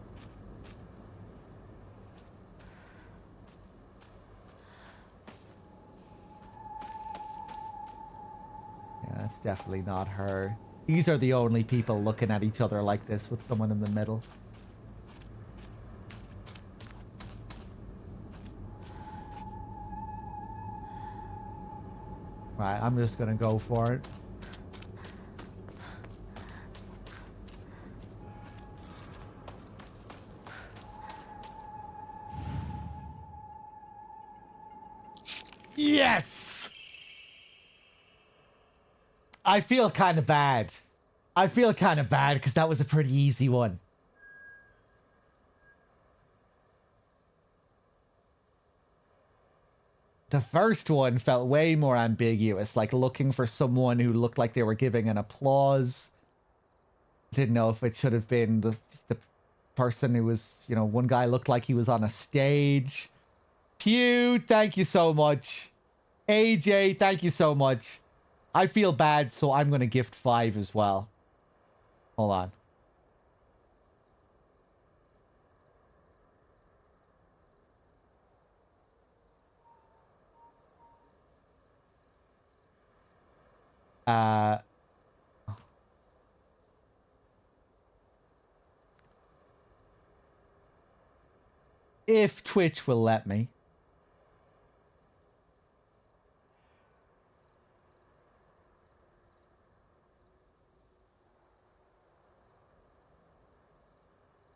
Yeah, that's definitely not her. These are the only people looking at each other like this with someone in the middle. Right, I'm just gonna go for it. Yes! I feel kind of bad. I feel kind of bad because that was a pretty easy one. The first one felt way more ambiguous, like looking for someone who looked like they were giving an applause. Didn't know if it should have been the person who was, you know, one guy looked like he was on a stage. Pew, thank you so much. AJ, thank you so much. I feel bad, so I'm going to gift 5 as well. Hold on. If Twitch will let me.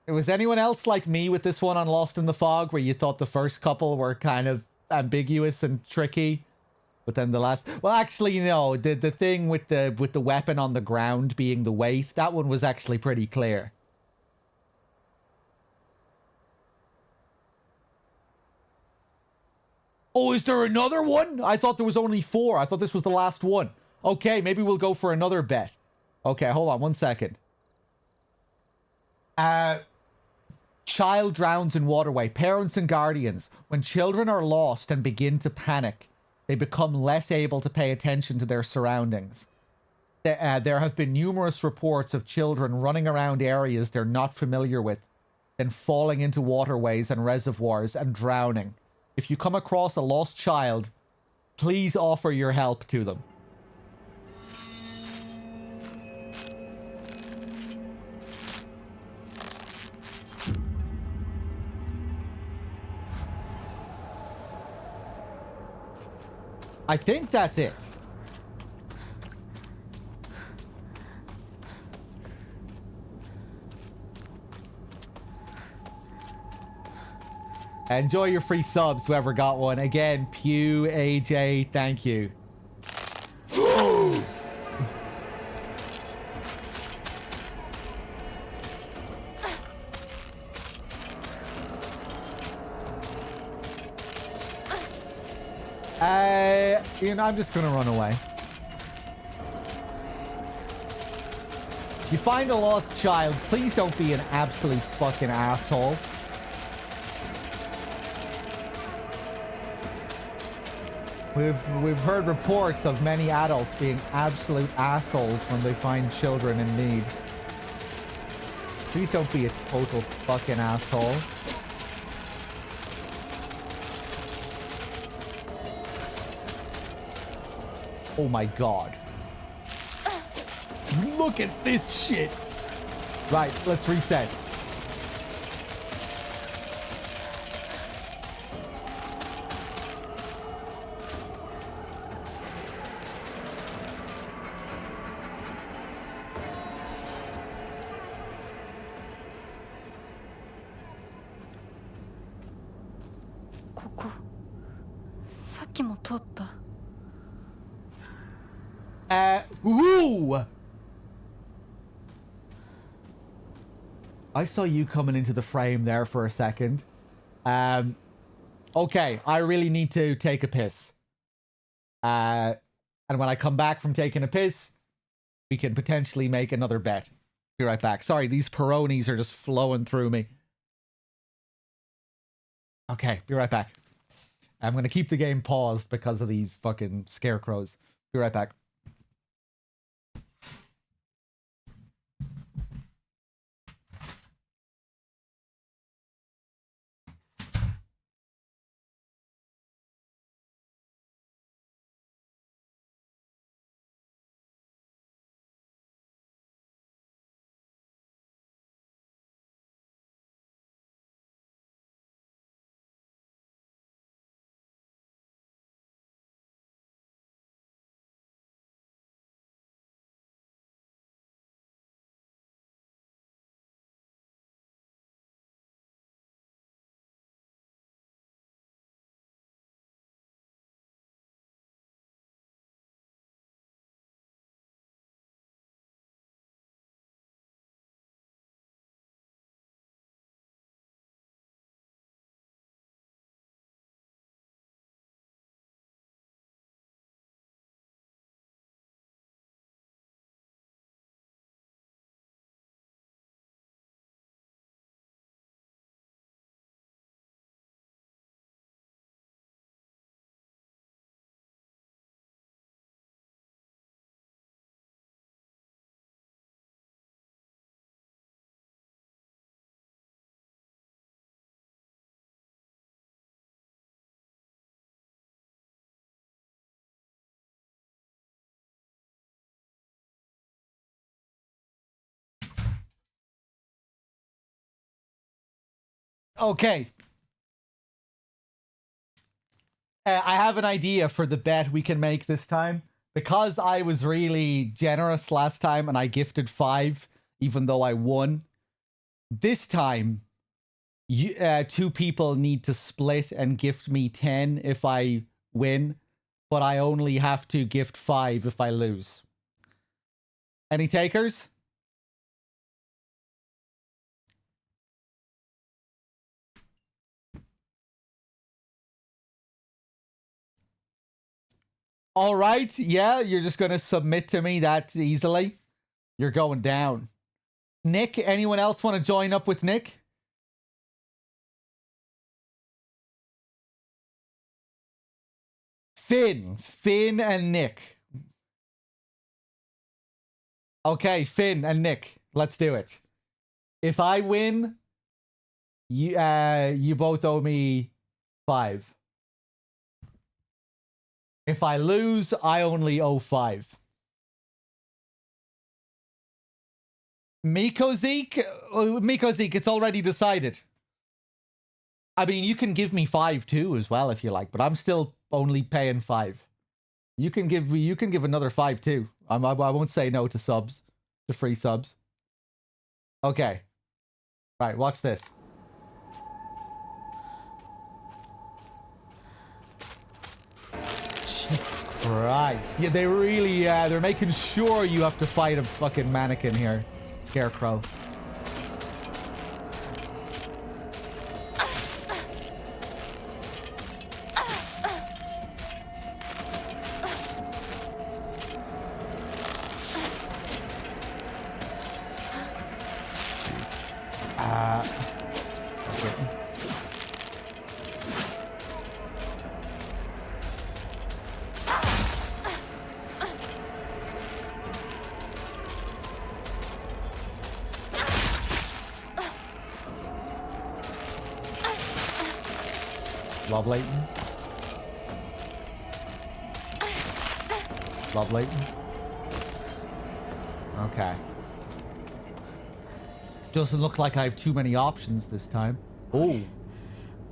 Was anyone else like me with this one on Lost in the Fog, where you thought the first couple were kind of ambiguous and tricky, but then the last? Well, actually, no. The thing with the weapon on the ground being the weight, that one was actually pretty clear. Oh, is there another one? I thought there was only 4. I thought this was the last one. Okay, maybe we'll go for another bet. Okay, hold on 1 second. Child drowns in waterway. Parents and guardians. When children are lost and begin to panic, they become less able to pay attention to their surroundings. There have been numerous reports of children running around areas they're not familiar with, then falling into waterways and reservoirs and drowning. If you come across a lost child, please offer your help to them. I think that's it. Enjoy your free subs, whoever got one. Again, Pew, AJ, thank you. You know, I'm just gonna run away. If you find a lost child, please don't be an absolute fucking asshole. We've heard reports of many adults being absolute assholes when they find children in need. Please don't be a total fucking asshole. Oh my god. Look at this shit. Right, let's reset. Ooh! I saw you coming into the frame there for a second. Okay, I really need to take a piss. And when I come back from taking a piss, we can potentially make another bet. Be right back. Sorry, these Peronis are just flowing through me. Okay, be right back. I'm going to keep the game paused because of these fucking scarecrows. Be right back. Okay. I have an idea for the bet we can make this time. Because I was really generous last time and I gifted 5, even though I won. This time, two people need to split and gift me 10 if I win, but I only have to gift 5 if I lose. Any takers? All right. Yeah, you're just going to submit to me that easily. You're going down. Nick, anyone else want to join up with Nick? Finn and Nick. Okay, Finn and Nick. Let's do it. If I win, you both owe me 5. If I lose, I only owe 5. Miko Zeke, it's already decided. I mean, you can give me 5 too as well if you like, but I'm still only paying 5. You can give another 5 too. I won't say no to subs, to free subs. Okay. Right, watch this. Jesus Christ. Yeah, they really, they're making sure you have to fight a fucking mannequin here. Scarecrow. Love Leighton. Love Leighton. Okay. Doesn't look like I have too many options this time. Oh.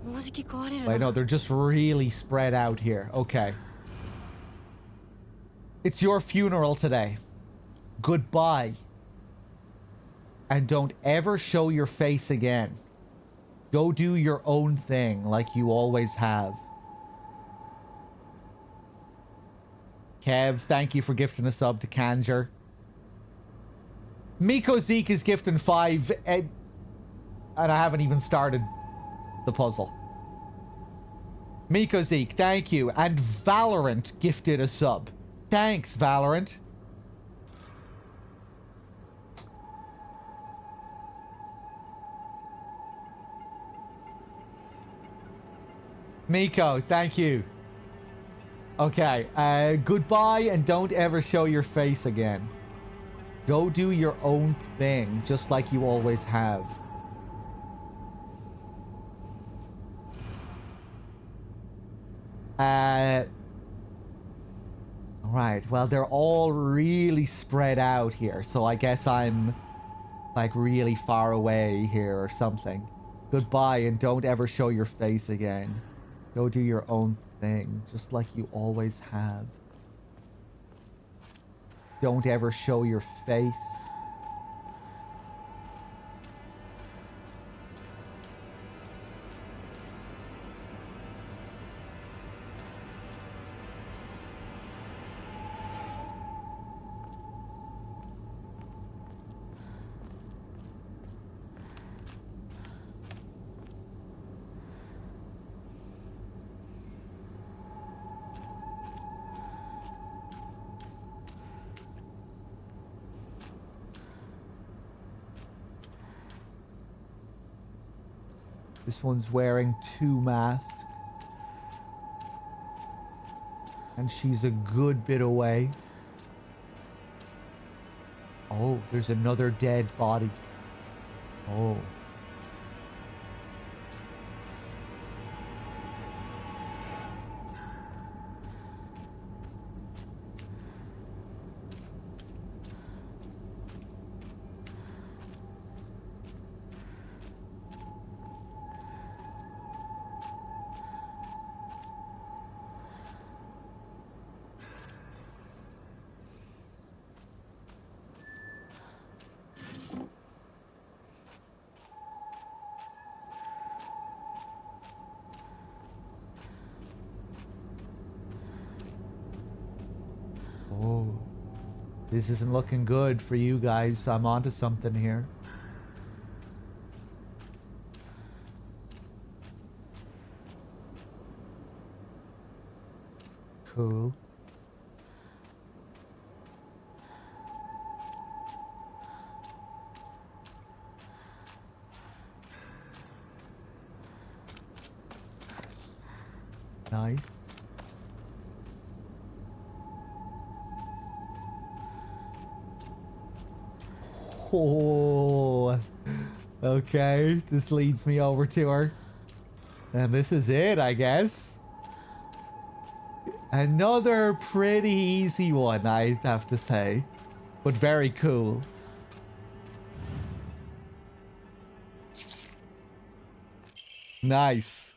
Wait, no, they're just really spread out here. Okay. It's your funeral today. Goodbye. And don't ever show your face again. Go do your own thing like you always have. Kev, thank you for gifting a sub to Kanjer. Miko Zeke is gifting 5, and I haven't even started the puzzle. Miko Zeke, thank you. And Valorant gifted a sub. Thanks, Valorant. Miko, thank you. Okay, goodbye and don't ever show your face again. Go do your own thing, just like you always have. Right, well, they're all really spread out here, so I guess I'm, like, really far away here or something. Goodbye and don't ever show your face again. Go do your own thing, just like you always have. Don't ever show your face. This one's wearing 2 masks. And she's a good bit away. Oh, there's another dead body. Oh. This isn't looking good for you guys. I'm onto something here. Cool. Nice. Oh, okay. This leads me over to her. And this is it, I guess. Another pretty easy one, I have to say. But very cool. Nice.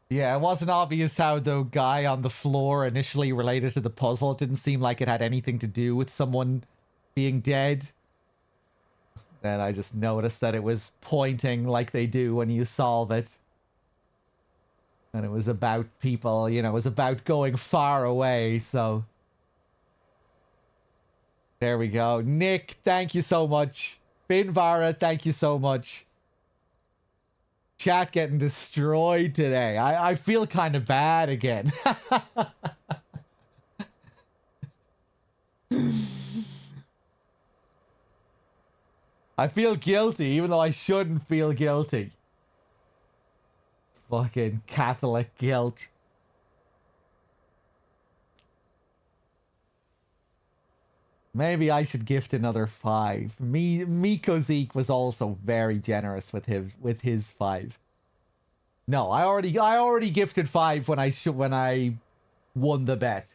Yeah, it wasn't obvious how the guy on the floor initially related to the puzzle. It didn't seem like it had anything to do with someone being dead. Then I just noticed that it was pointing like they do when you solve it. And it was about people, you know, it was about going far away, so... There we go. Nick, thank you so much. Binvara, thank you so much. Chat getting destroyed today. I feel kind of bad again. I feel guilty, even though I shouldn't feel guilty. Fucking Catholic guilt. Maybe I should gift another 5. Miko Zeke was also very generous with his 5. No, I already gifted 5 when I won the bet.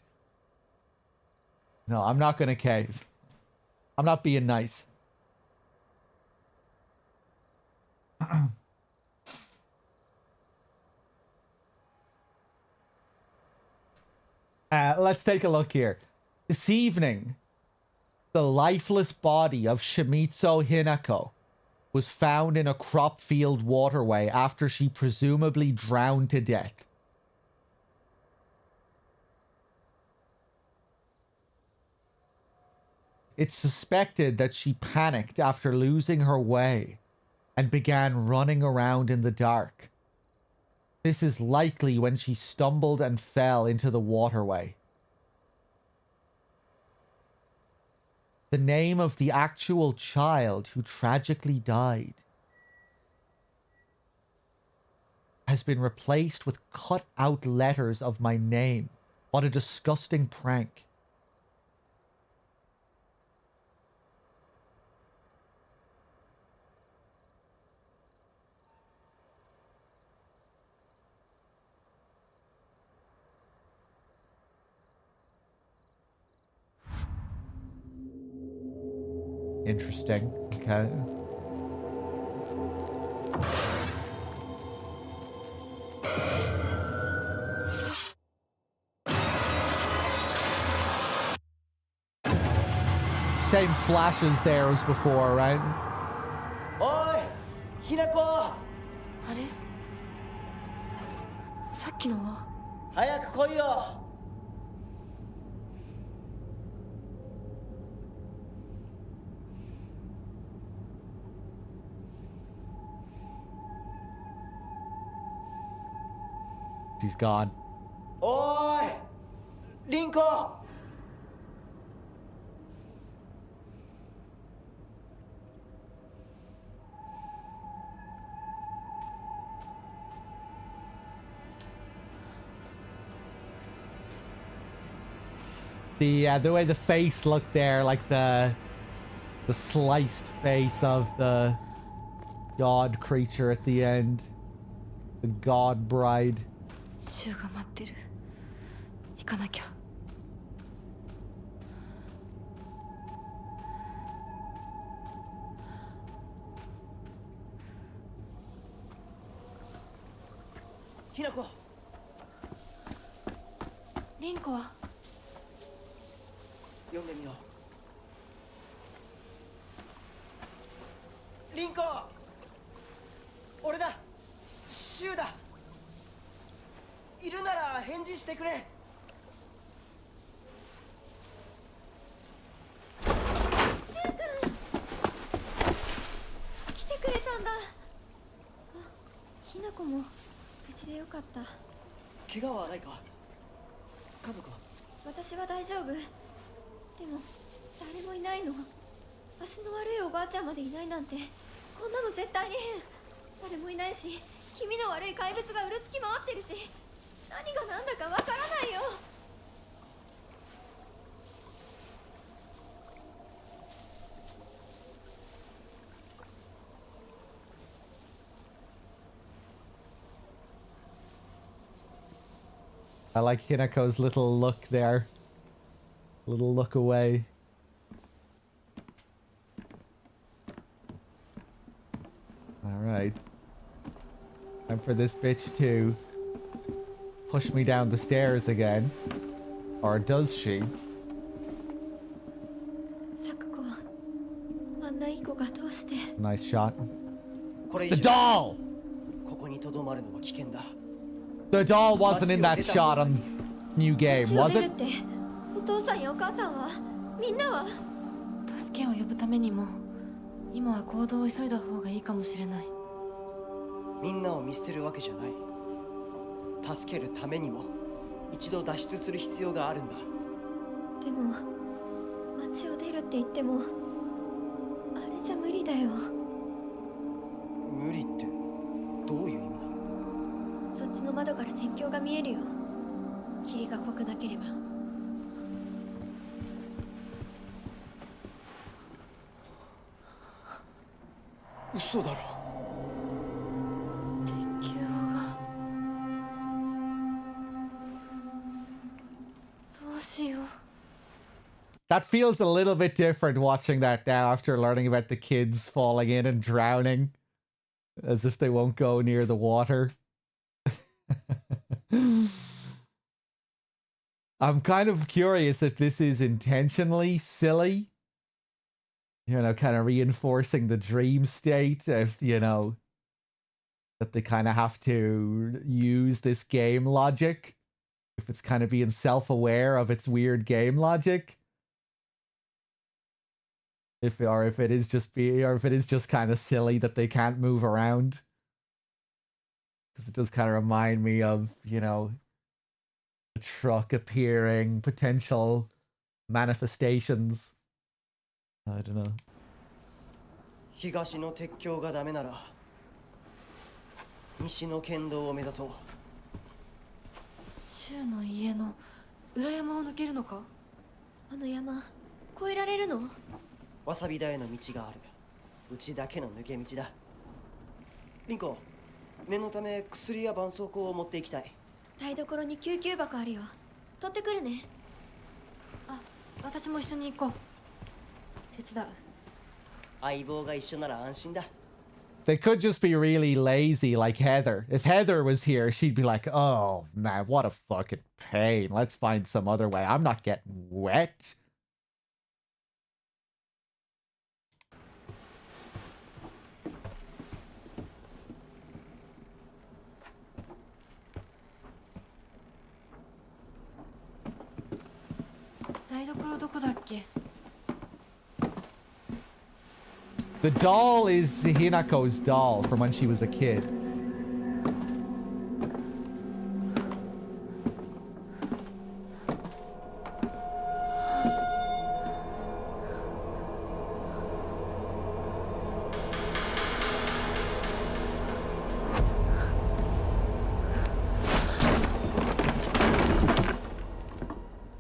No, I'm not gonna cave. I'm not being nice. Let's take a look here. This evening, the lifeless body of Shimizu Hinako was found in a crop field waterway after she presumably drowned to death. It's suspected that she panicked after losing her way and began running around in the dark. This is likely when she stumbled and fell into the waterway. The name of the actual child who tragically died has been replaced with cut-out letters of my name. What a disgusting prank. Interesting. Okay. Same flashes there as before, right? Oi! Hinako! あれさっきのは早く来いよ! She's gone. Oi! Rinko! The way the face looked there, like the sliced face of the god creature at the end. The god bride. シュウが待ってる行かなきゃ Hinako! リンコは読んでみよう。リンコ！俺だ！シシュウだ。いるなら返事してくれ。来てくれたんだ。あ、ひなこも無事でよかった。怪我はないか。家族は？私は大丈夫。でも誰もいないの。足の悪いおばあちゃんまでいないなんて、こんなの絶対に変。誰もいないし、気味の悪い怪物がうろつき回ってるし、何が何だかわからないよ。I like Hinako's little look there. Little look away. Alright. Time for this bitch to push me down the stairs again. Or does she? サクコ、あんないい子がどうして。 Nice shot. これ以 The 上 doll! ここにとどまるのは危険だ。 The doll wasn't in that shot on New Game, 街を was 出る it? って、お父さんやお母さんは、みんなは。助けを呼ぶためにも、今は行動を急いだ方がいいかもしれない。みんなを見捨てるわけじゃない。助けるためにも一度脱出する必要があるんだ。でも街を出るって言ってもあれじゃ無理だよ。無理ってどういう意味だ？そっちの窓から天井が見えるよ。霧が濃くなければ。嘘だろ。鉄橋が。どうしよう。 That feels a little bit different watching that now after learning about the kids falling in and drowning. As if they won't go near the water. I'm kind of curious if this is intentionally silly. You know, kind of reinforcing the dream state. If, you know, that they kind of have to use this game logic. If it's kind of being self-aware of its weird game logic. If it is just kind of silly that they can't move around. Because it does kind of remind me of, you know, the truck appearing, potential manifestations. I don't know. 東の鉄橋がダメなら西の県道を目指そう。柊の家の裏山を抜けるのか？あの山越えられるの？わさび田への道がある。うちだけの抜け道だ。リンコ、念のため薬や絆創膏を持っていきたい。台所に救急箱あるよ。取ってくるね。あ、私も一緒に行こう。手伝う。相棒が一緒なら安心だ。 They could just be really lazy like Heather. If Heather was here, she'd be like, oh man, what a fucking pain. Let's find some other way. I'm not getting wet. The doll is Hinako's doll from when she was a kid.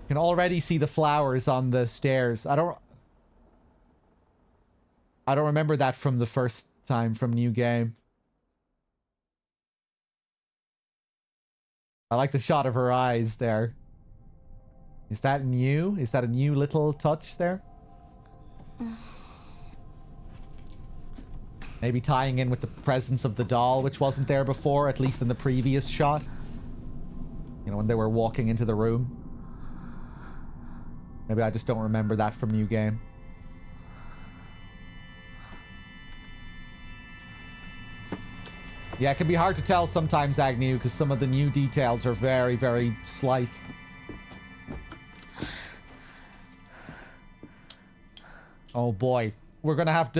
Can already see the flowers on the stairs. I don't remember that from the first time from New Game. I like the shot of her eyes there. Is that new? Is that a new little touch there? Maybe tying in with the presence of the doll, which wasn't there before, at least in the previous shot. You know, when they were walking into the room. Maybe I just don't remember that from New Game. Yeah, it can be hard to tell sometimes, Agnew, because some of the new details are very, very slight. Oh boy. We're gonna have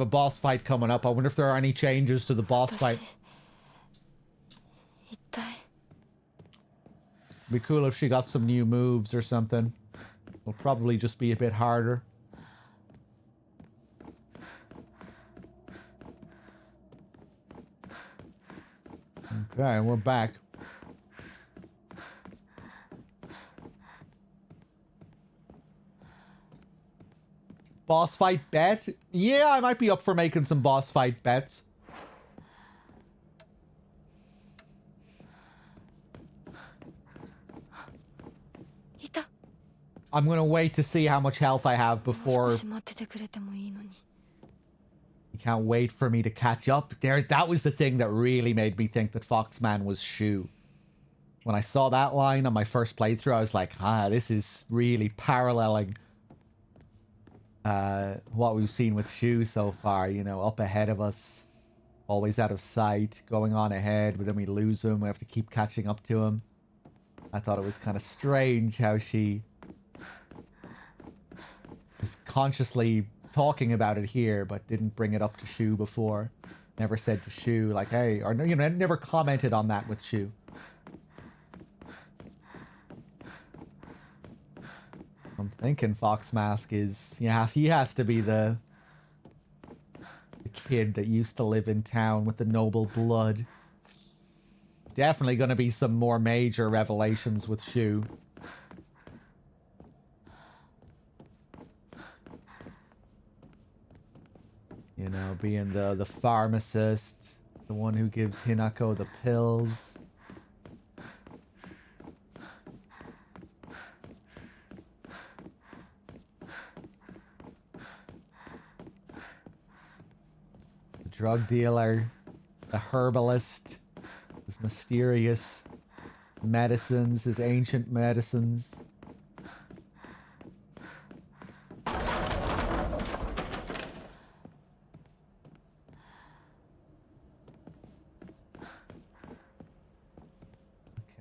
a boss fight coming up. I wonder if there are any changes to the boss fight. 一体 Be cool if she got some new moves or something. It'll probably just be a bit harder. Okay, we're back. Boss fight bet? Yeah, I might be up for making some boss fight bets. I'm gonna wait to see how much health I have before... You can't wait for me to catch up. That was the thing that really made me think that Foxman was Shu. When I saw that line on my first playthrough, I was like, this is really paralleling what we've seen with Shu so far. You know, up ahead of us, always out of sight, going on ahead, but then we lose him. We have to keep catching up to him. I thought it was kind of strange how she is consciously talking about it here, but didn't bring it up to Shu before. Never said to Shu, like, hey, or, you know, never commented on that with Shu. I'm thinking Foxmask is, yeah, he has to be the kid that used to live in town with the noble blood. Definitely going to be some more major revelations with Shu. You know, being the pharmacist, the one who gives Hinako the pills. The drug dealer, the herbalist, his mysterious medicines, his ancient medicines.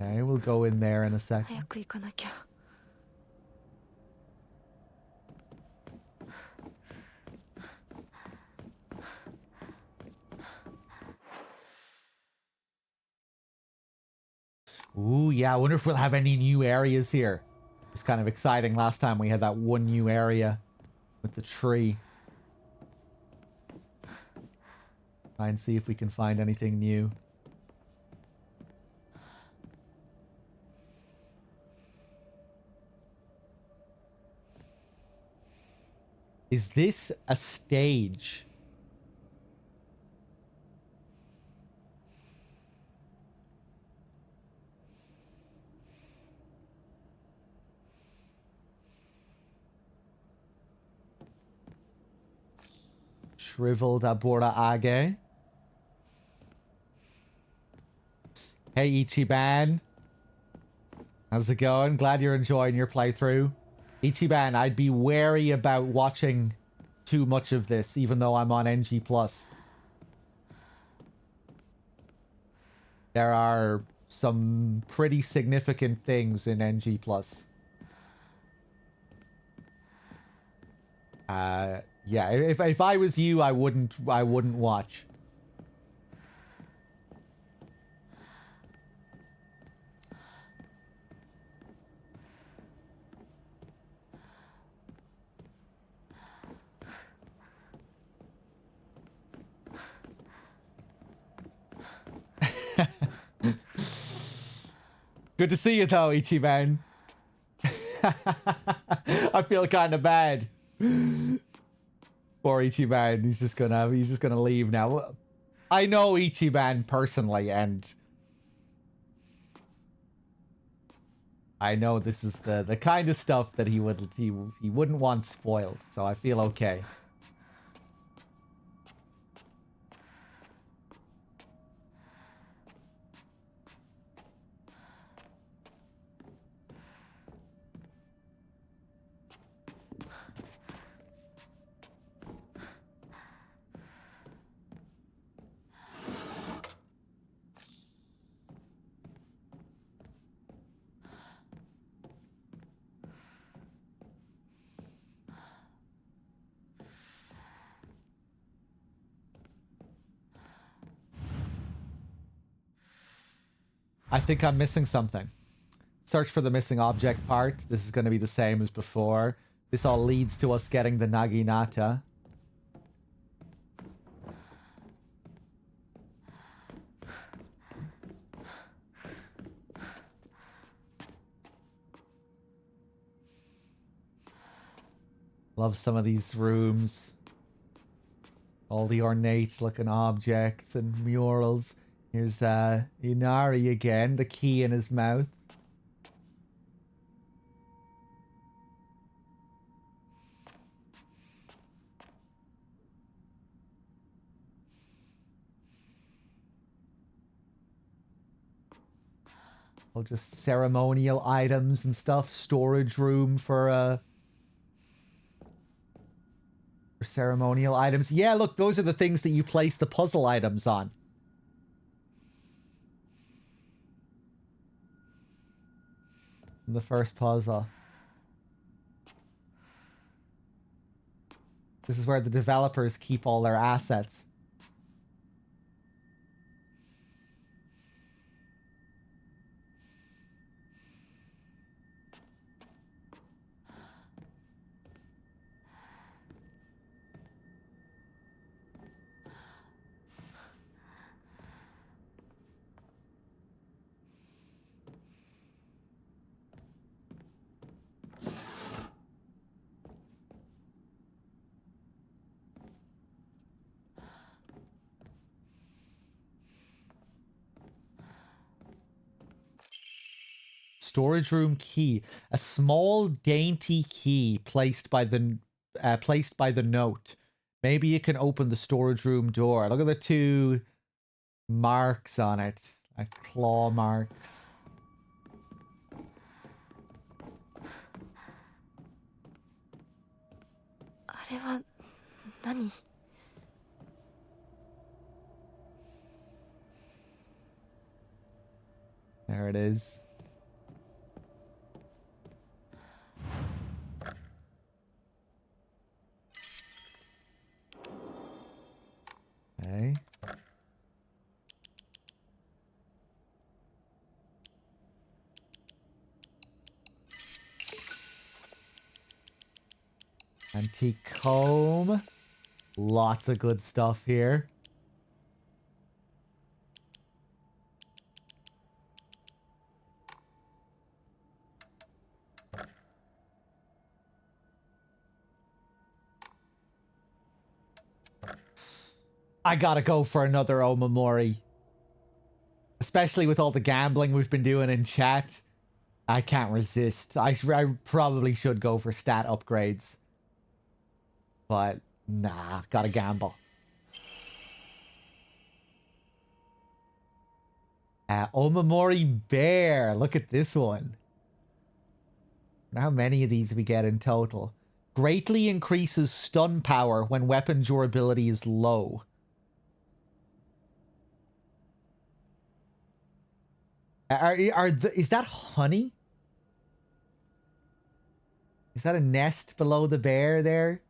Okay, we'll go in there in a second. Ooh, yeah, I wonder if we'll have any new areas here. It was kind of exciting last time we had that one new area with the tree. Try and see if we can find anything new. Is this a stage? Shriveled Abura Age. Hey Ichiban. How's it going? Glad you're enjoying your playthrough. Ichiban, I'd be wary about watching too much of this, even though I'm on NG+. There are some pretty significant things in NG+. Yeah, if I was you, I wouldn't watch. Good to see you though, Ichiban. I feel kind of bad. Poor Ichiban. He's just gonna leave now. I know Ichiban personally, and I know this is the kind of stuff that he wouldn't want spoiled. So I feel okay. I think I'm missing something. Search for the missing object part. This is going to be the same as before. This all leads to us getting the Naginata. Love some of these rooms. All the ornate looking objects and murals. Here's Inari again, the key in his mouth. All just ceremonial items and stuff. Storage room for ceremonial items. Yeah, look, those are the things that you place the puzzle items on. The first puzzle. This is where the developers keep all their assets. Storage room key. A small dainty key placed by the note. Maybe you can open the storage room door. Look at the two marks on it. Like claw marks. There it is. Okay. Antique comb. Lots of good stuff here. I gotta go for another Omamori. Especially with all the gambling we've been doing in chat. I can't resist. I probably should go for stat upgrades. But, nah, gotta gamble. Omamori Bear. Look at this one. How many of these we get in total? Greatly increases stun power when weapon durability is low. Is that honey? Is that a nest below the bear there?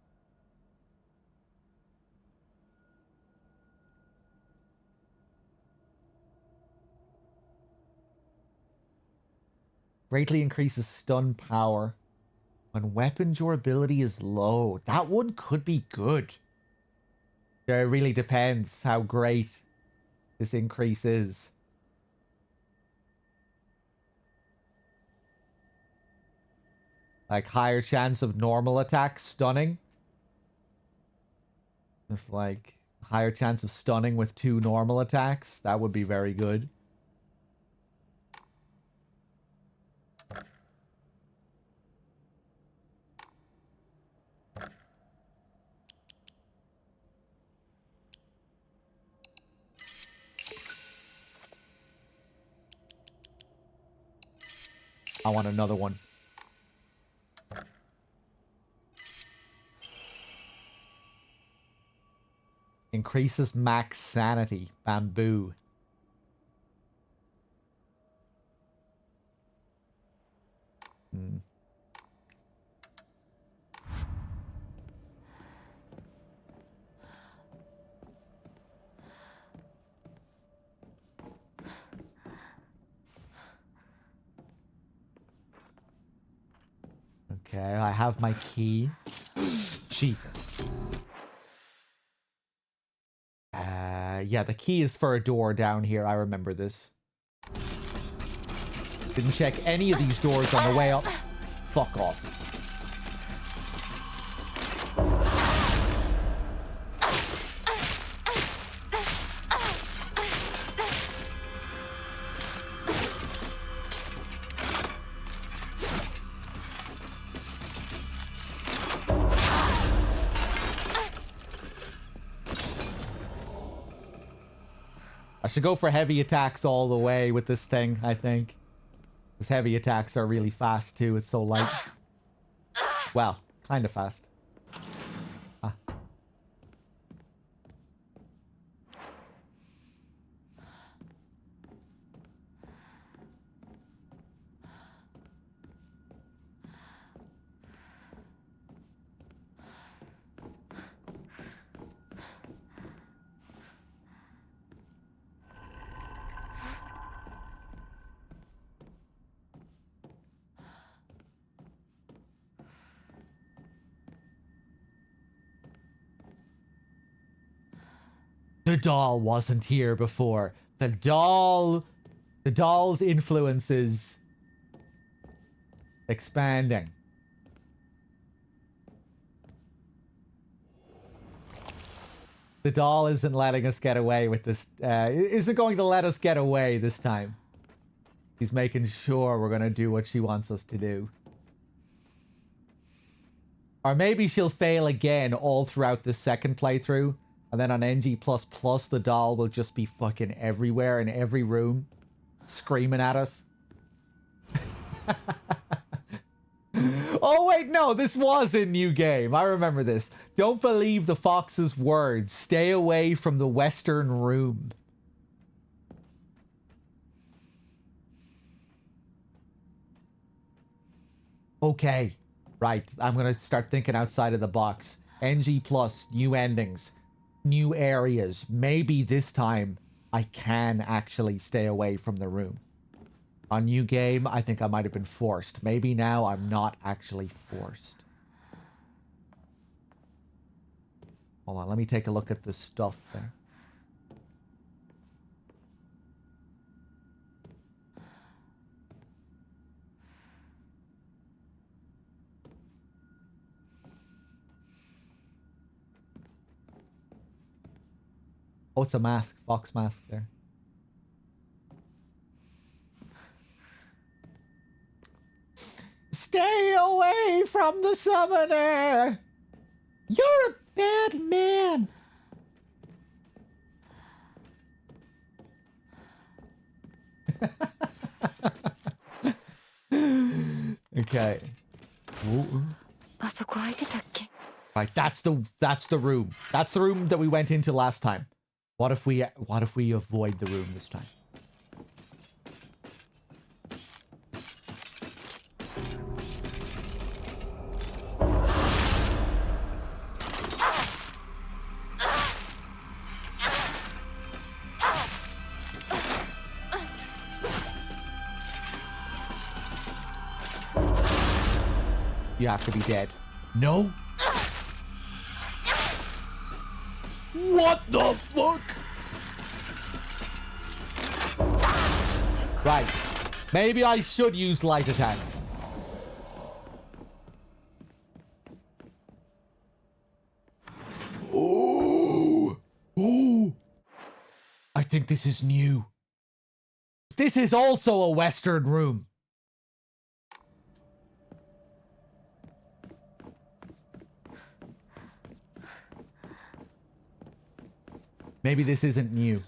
Greatly increases stun power when weapon durability is low. That one could be good. It really depends how great this increase is. Like higher chance of normal attack stunning. If like higher chance of stunning with 2 normal attacks, that would be very good. I want another one. Increases max sanity. Bamboo. Hmm. Okay, I have my key. Jesus. Yeah, the key is for a door down here. I remember this. Didn't check any of these doors on the way up. Fuck off. I should go for heavy attacks all the way with this thing, I think. Because heavy attacks are really fast too. It's so light. Well, kind of fast. Ah. The doll wasn't here before. The doll's influence is expanding. The doll isn't letting us get away with this. Isn't going to let us get away this time. He's making sure we're going to do what she wants us to do. Or maybe she'll fail again all throughout the second playthrough. And then on NG++, the doll will just be fucking everywhere in every room. Screaming at us. Oh, wait, no. This was in New Game. I remember this. Don't believe the fox's words. Stay away from the western room. Okay. Right. I'm going to start thinking outside of the box. NG+, new endings. New areas. Maybe this time I can actually stay away from the room. On New Game, I think I might have been forced. Maybe now I'm not actually forced. Hold on, let me take a look at the stuff there. Oh, it's a mask. Fox mask there. Stay away from the summoner! You're a bad man! Okay. Ooh. Right, that's the room. That's the room that we went into last time. What if we avoid the room this time? You have to be dead. No? What the fuck? Right. Maybe I should use light attacks. Oh! Oh! I think this is new. This is also a Western room. Maybe this isn't new.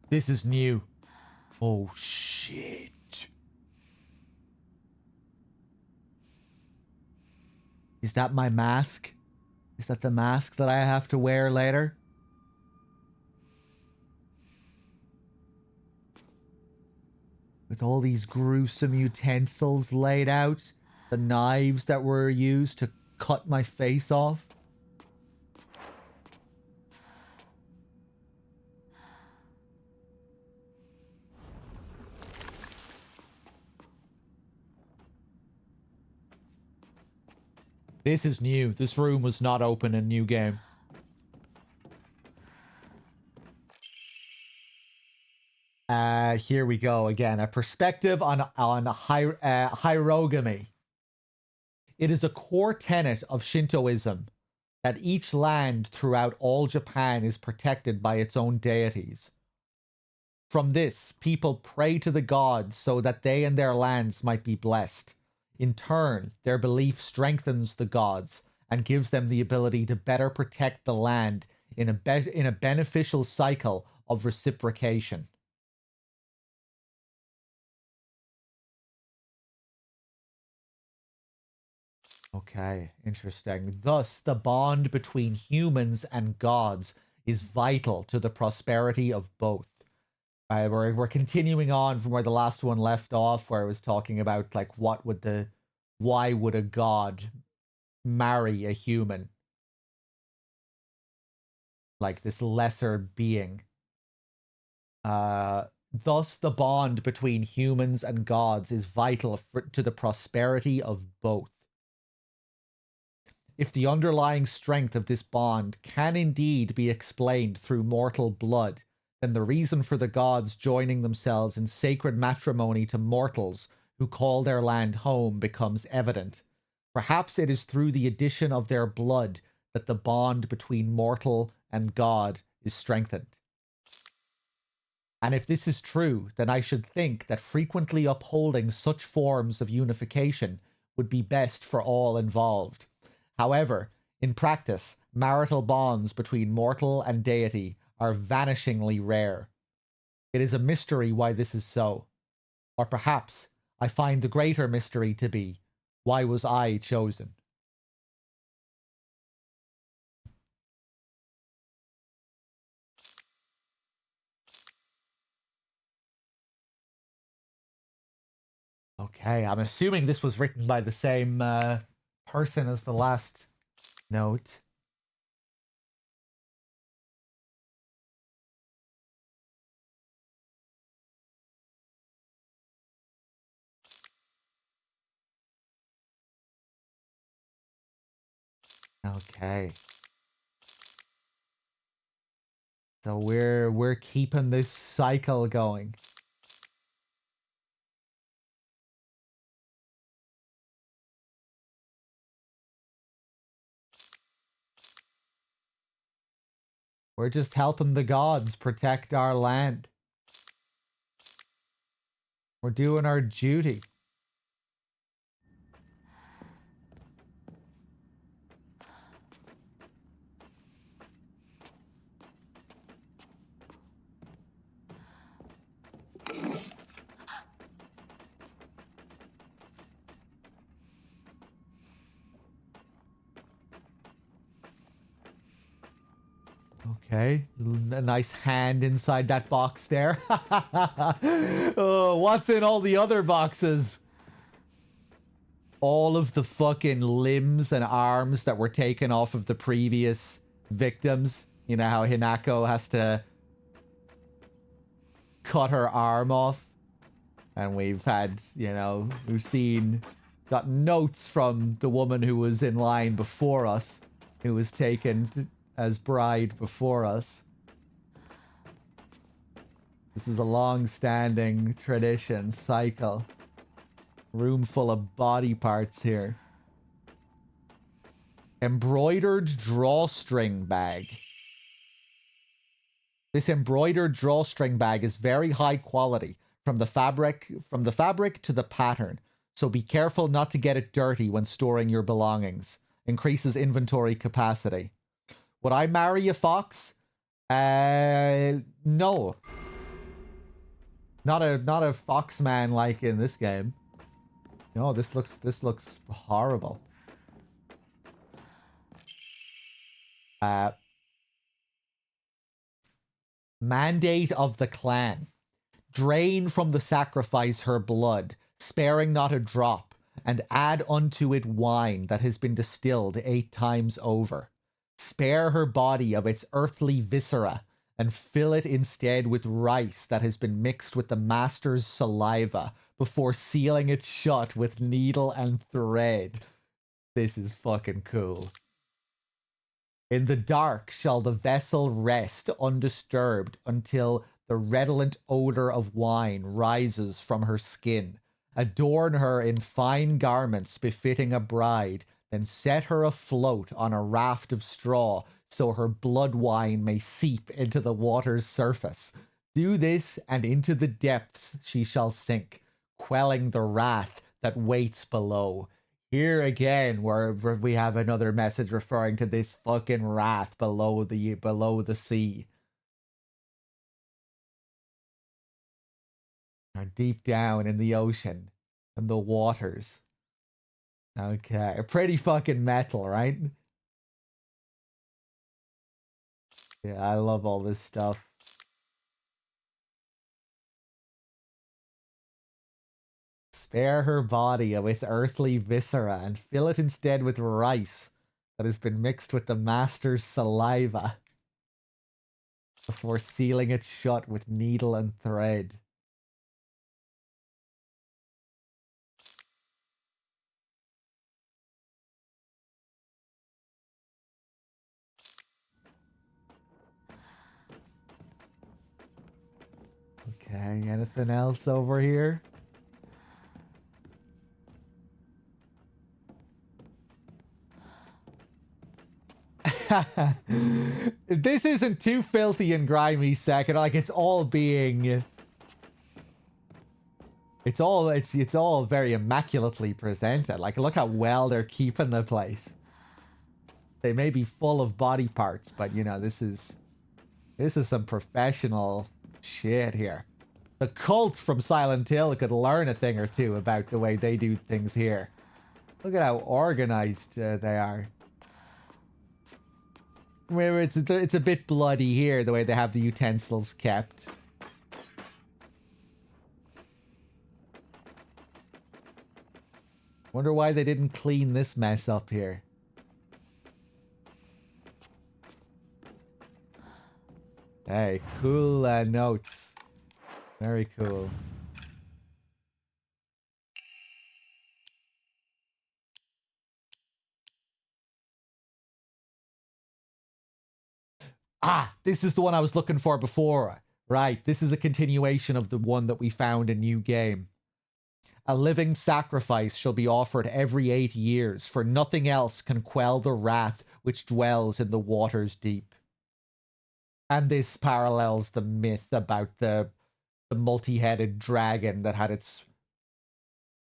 This is new. Oh, shit. Is that my mask? Is that the mask that I have to wear later? With all these gruesome utensils laid out. The knives that were used to cut my face off. This is new. This room was not open in New Game. Here we go again. A perspective on hierogamy. It is a core tenet of Shintoism that each land throughout all Japan is protected by its own deities. From this, people pray to the gods so that they and their lands might be blessed. In turn, their belief strengthens the gods and gives them the ability to better protect the land in a beneficial cycle of reciprocation. Okay, interesting. Thus, the bond between humans and gods is vital to the prosperity of both. We're continuing on from where the last one left off, where it was talking about like why would a god marry a human, like this lesser being. Thus, the bond between humans and gods is vital to the prosperity of both. If the underlying strength of this bond can indeed be explained through mortal blood, then the reason for the gods joining themselves in sacred matrimony to mortals who call their land home becomes evident. Perhaps it is through the addition of their blood that the bond between mortal and god is strengthened. And if this is true, then I should think that frequently upholding such forms of unification would be best for all involved. However, in practice, marital bonds between mortal and deity are vanishingly rare. It is a mystery why this is so. Or perhaps I find the greater mystery to be, why was I chosen? Okay, I'm assuming this was written by the same person as the last note. Okay. So we're keeping this cycle going. We're just helping the gods protect our land. We're doing our duty. Okay, a nice hand inside that box there. Oh, what's in all the other boxes? All of the fucking limbs and arms that were taken off of the previous victims. You know how Hinako has to cut her arm off? And we've had, got notes from the woman who was in line before us, who was taken as bride before us. This is a long-standing tradition, cycle. Room full of body parts here. Embroidered drawstring bag. This embroidered drawstring bag is very high quality, from the fabric to the pattern. So be careful not to get it dirty when storing your belongings. Increases inventory capacity. Would I marry a fox? No. Not a fox man like in this game. No, this looks horrible. Mandate of the clan. Drain from the sacrifice her blood, sparing not a drop, and add unto it wine that has been distilled 8 times over. Spare her body of its earthly viscera, and fill it instead with rice that has been mixed with the master's saliva before sealing it shut with needle and thread. This is fucking cool. In the dark shall the vessel rest undisturbed until the redolent odor of wine rises from her skin. Adorn her in fine garments befitting a bride, then set her afloat on a raft of straw so her blood wine may seep into the water's surface. Do this, and into the depths she shall sink, quelling the wrath that waits below. Here again, where we have another message referring to this fucking wrath below the sea. Or deep down in the ocean and the waters. Okay, pretty fucking metal, right? Yeah, I love all this stuff. Spare her body of its earthly viscera and fill it instead with rice that has been mixed with the master's saliva before sealing it shut with needle and thread. Okay, anything else over here? This isn't too filthy and grimy, second. Like, it's all being... It's all very immaculately presented. Like, look how well they're keeping the place. They may be full of body parts, but, you know, this is some professional shit here. The cult from Silent Hill could learn a thing or two about the way they do things here. Look at how organized they are. Where it's a bit bloody here, the way they have the utensils kept. Wonder why they didn't clean this mess up here. Hey, cool notes. Very cool. Ah, this is the one I was looking for before. Right, this is a continuation of the one that we found in New Game. A living sacrifice shall be offered every 8 years, for nothing else can quell the wrath which dwells in the waters deep. And this parallels the myth about the multi-headed dragon that had its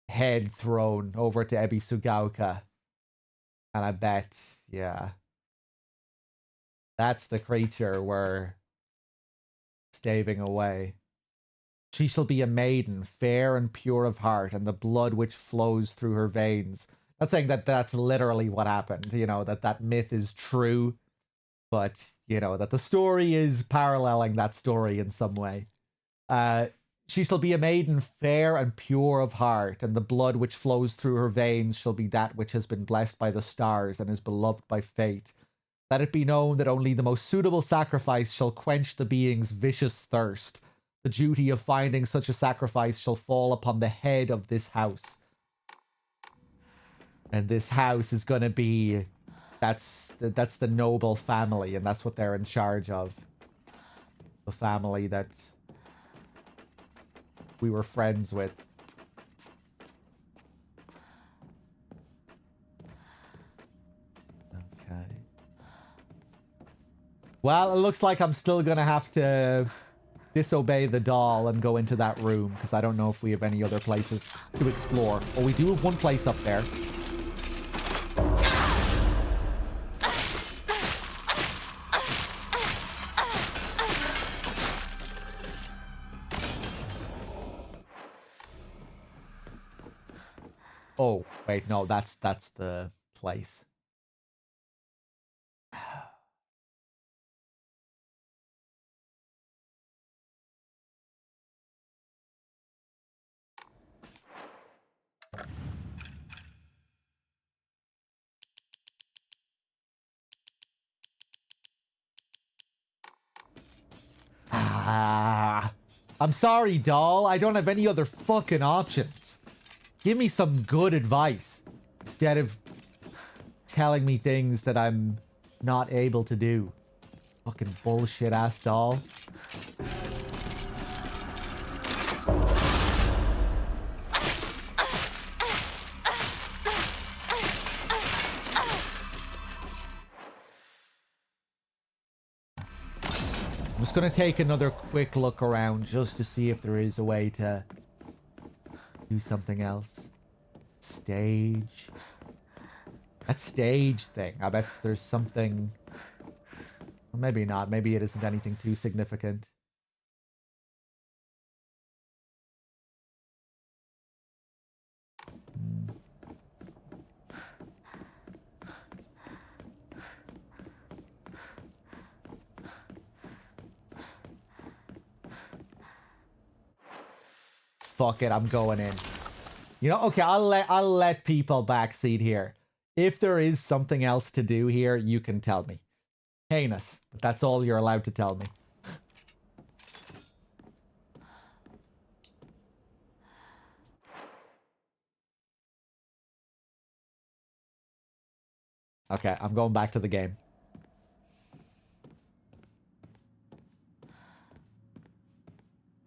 head thrown over to Ebisugaoka. And I bet, yeah, that's the creature we're staving away. She shall be a maiden, fair and pure of heart, and the blood which flows through her veins. Not saying that that's literally what happened, you know, that myth is true, but, you know, that the story is paralleling that story in some way. She shall be a maiden fair and pure of heart, and the blood which flows through her veins shall be that which has been blessed by the stars and is beloved by fate. Let it be known that only the most suitable sacrifice shall quench the being's vicious thirst. The duty of finding such a sacrifice shall fall upon the head of this house. And this house is gonna be... That's the noble family, and that's what they're in charge of. The family that we were friends with. Okay. Well, it looks like I'm still gonna have to disobey the doll and go into that room, because I don't know if we have any other places to explore. Well, we do have one place up there. Oh, wait, no, that's the place. I'm sorry, doll. I don't have any other fucking options. Give me some good advice instead of telling me things that I'm not able to do. Fucking bullshit ass doll. I'm just gonna take another quick look around just to see if there is a way to do something else. Stage. That stage thing. I bet there's something... Well, maybe not. Maybe it isn't anything too significant. Fuck it, I'm going in. You know, okay, I'll let people backseat here. If there is something else to do here, you can tell me. Heinous, but that's all you're allowed to tell me. Okay, I'm going back to the game.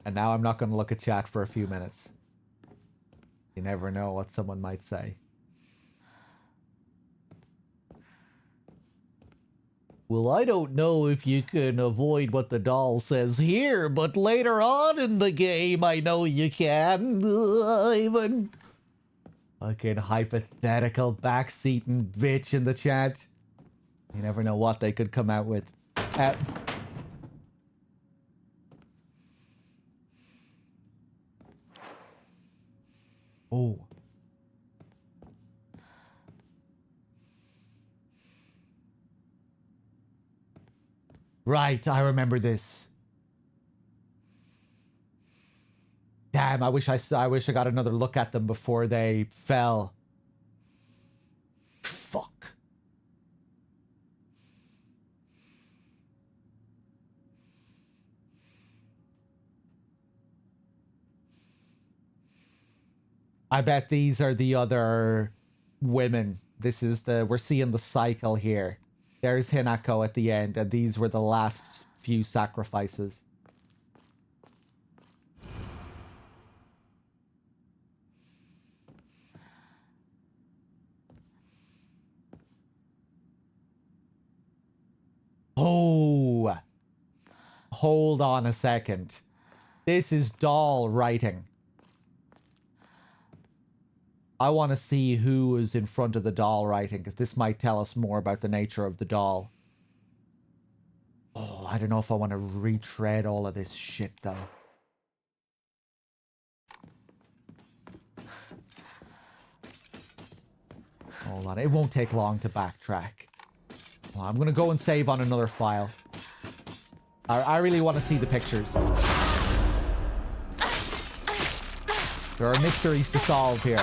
And now I'm not going to look at chat for a few minutes. You never know what someone might say. Well, I don't know if you can avoid what the doll says here, but later on in the game, I know you can. Even fucking hypothetical backseating bitch in the chat. You never know what they could come out with. Oh. Right, I remember this. Damn, I wish I got another look at them before they fell. Fuck. I bet these are the other women. This is we're seeing the cycle here. There's Hinako at the end, and these were the last few sacrifices. Oh! Hold on a second. This is doll writing. I want to see who is in front of the doll writing, because this might tell us more about the nature of the doll. Oh, I don't know if I want to retread all of this shit, though. Hold on, it won't take long to backtrack. Oh, I'm going to go and save on another file. I really want to see the pictures. There are mysteries to solve here.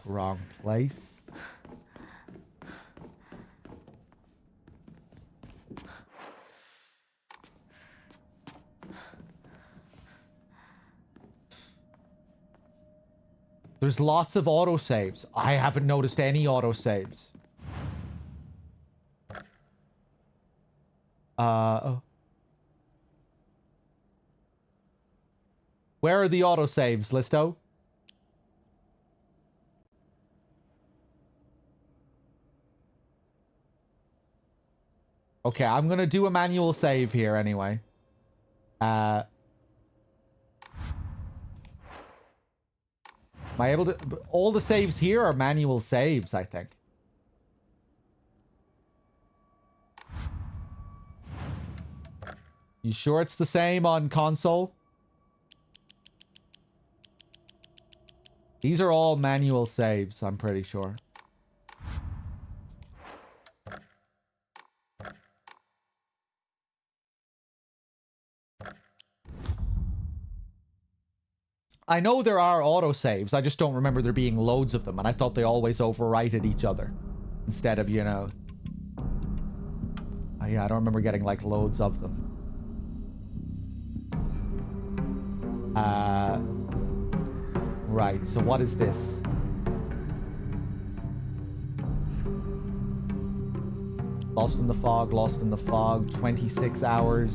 Wrong place. There's lots of autosaves. I haven't noticed any autosaves. Oh. Where are the autosaves, Listo? Okay, I'm gonna do a manual save here anyway. Am I able to... All the saves here are manual saves, I think. You sure it's the same on console? These are all manual saves, I'm pretty sure. I know there are autosaves, I just don't remember there being loads of them, and I thought they always overwrited each other. Instead of, you know... Oh, yeah, I don't remember getting like loads of them. Right, so what is this? Lost in the fog, lost in the fog, 26 hours.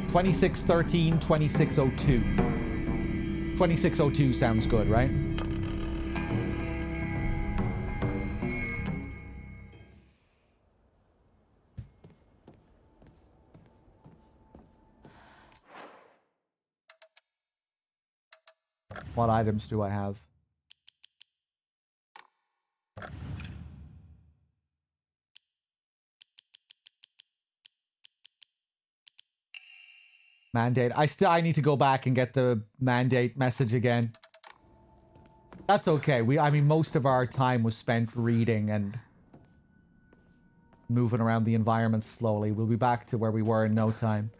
2613, 2602. 2602 sounds good, right? What items do I have? Mandate. I need to go back and get the mandate message again. That's okay. I mean, most of our time was spent reading and moving around the environment slowly. We'll be back to where we were in no time.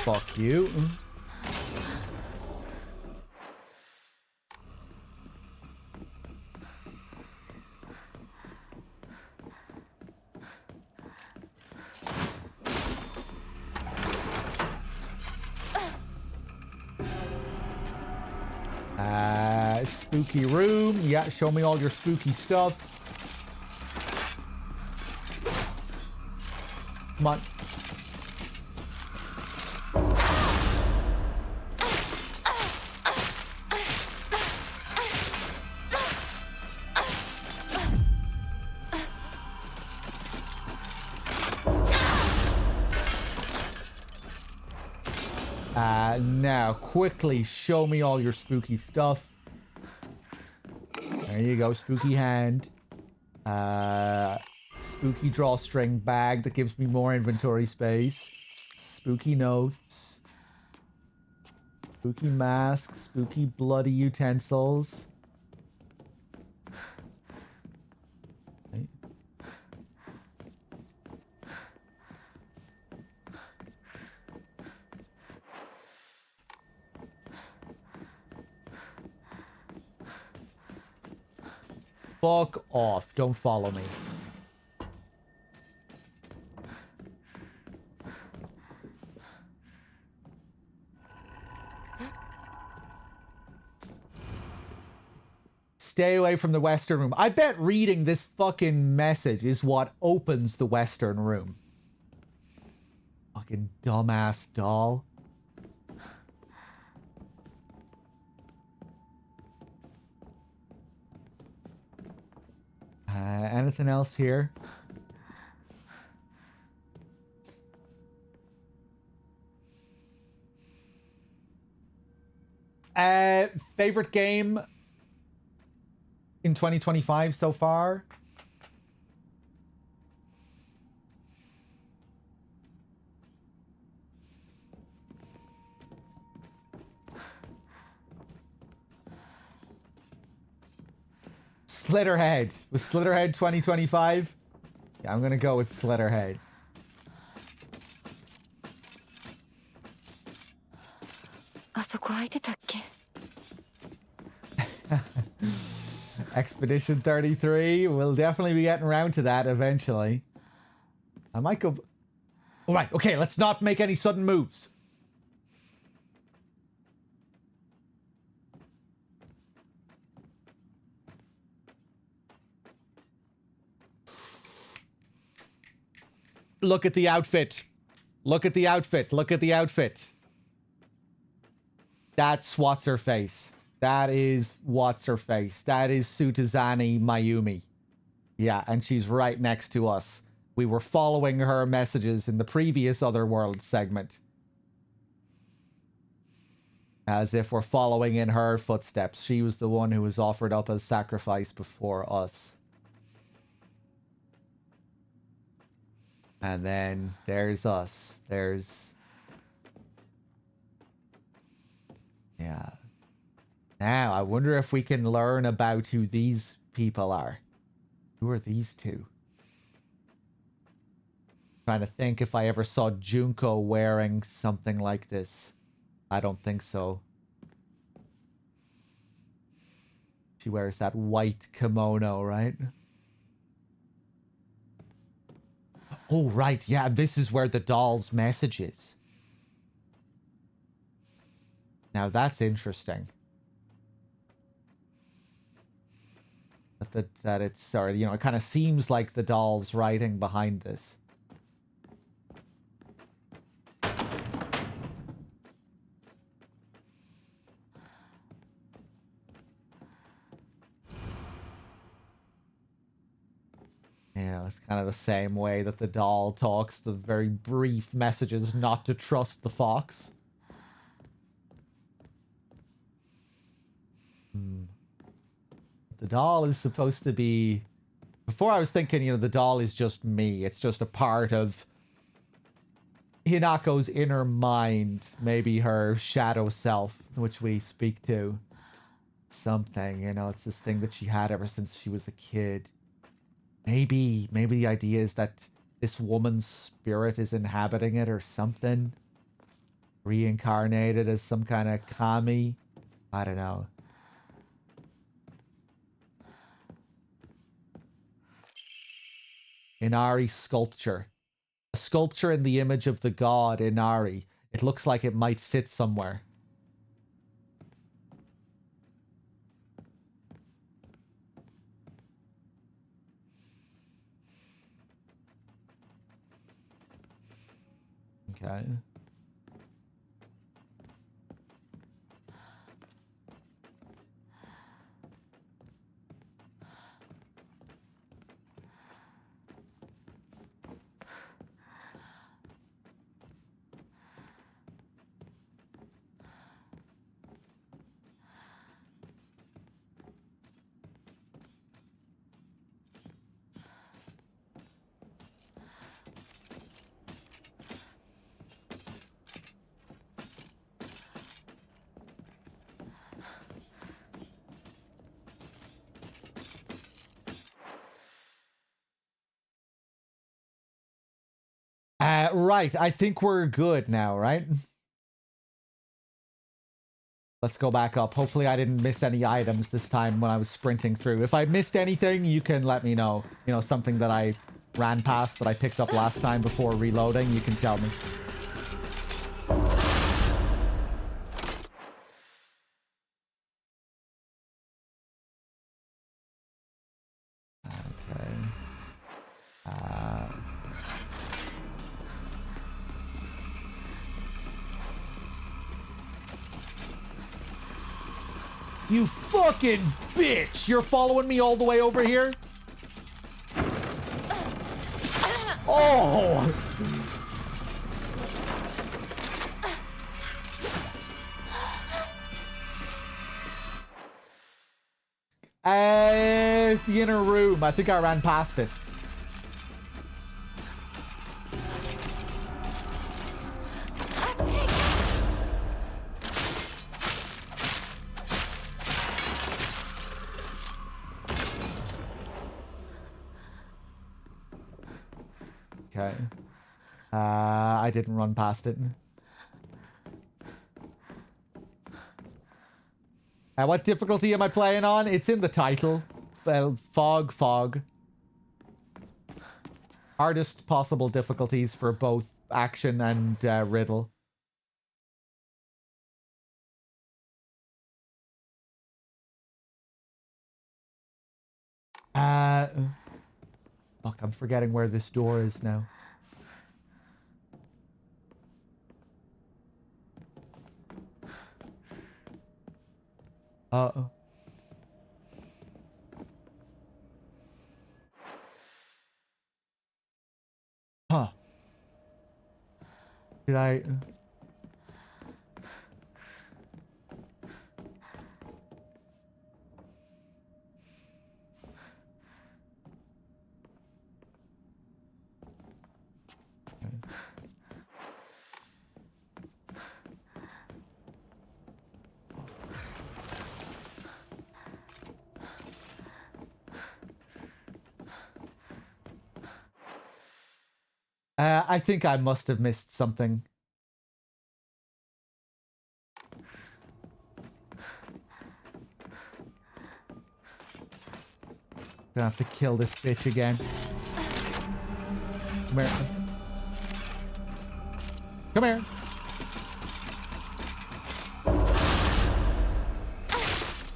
Fuck you. Spooky room. Yeah, show me all your spooky stuff. Come on. Now, quickly show me all your spooky stuff. There you go, spooky hand. Spooky drawstring bag that gives me more inventory space. Spooky notes. Spooky mask. Spooky bloody utensils. Okay. Fuck off. Don't follow me. Stay away from the Western room. I bet reading this fucking message is what opens the Western room. Fucking dumbass doll. Anything else here? Favorite game in 2025 so far? Slitterhead. Was Slitterhead 2025? Yeah, I'm gonna go with Slitterhead. Expedition 33. We'll definitely be getting around to that eventually. I might go... Alright, okay, let's not make any sudden moves. Look at the outfit. Look at the outfit. Look at the outfit. That's what's her face. That is what's her face. That is Sutazani Mayumi. Yeah, and she's right next to us. We were following her messages in the previous Otherworld segment. As if we're following in her footsteps. She was the one who was offered up as sacrifice before us. And then there's us. There's... Yeah. Now, I wonder if we can learn about who these people are. Who are these two? Trying to think if I ever saw Junko wearing something like this. I don't think so. She wears that white kimono, right? Oh, right. Yeah, this is where the doll's message is. Now, that's interesting. That it's... Sorry, you know, it kind of seems like the doll's writing behind this. You know, it's kind of the same way that the doll talks, the very brief messages not to trust the fox. The doll is supposed to be... Before I was thinking, you know, the doll is just me. It's just a part of Hinako's inner mind. Maybe her shadow self, which we speak to. Something, you know, it's this thing that she had ever since she was a kid. Maybe the idea is that this woman's spirit is inhabiting it or something. Reincarnated as some kind of kami. I don't know. Inari sculpture. A sculpture in the image of the god Inari. It looks like it might fit somewhere. Okay. Right. I think we're good now, right? Let's go back up. Hopefully I didn't miss any items this time when I was sprinting through. If I missed anything, you can let me know. You know, something that I ran past that I picked up last time before reloading, you can tell me. Okay. You fucking bitch! You're following me all the way over here? Oh! The inner room. I think I ran past it. Okay. I didn't run past it. What difficulty am I playing on? It's in the title. Fog. Hardest possible difficulties for both action and riddle. Fuck, I'm forgetting where this door is now. Uh-oh. Huh. Did I... I think I must have missed something. Gonna have to kill this bitch again. Come here. Come here.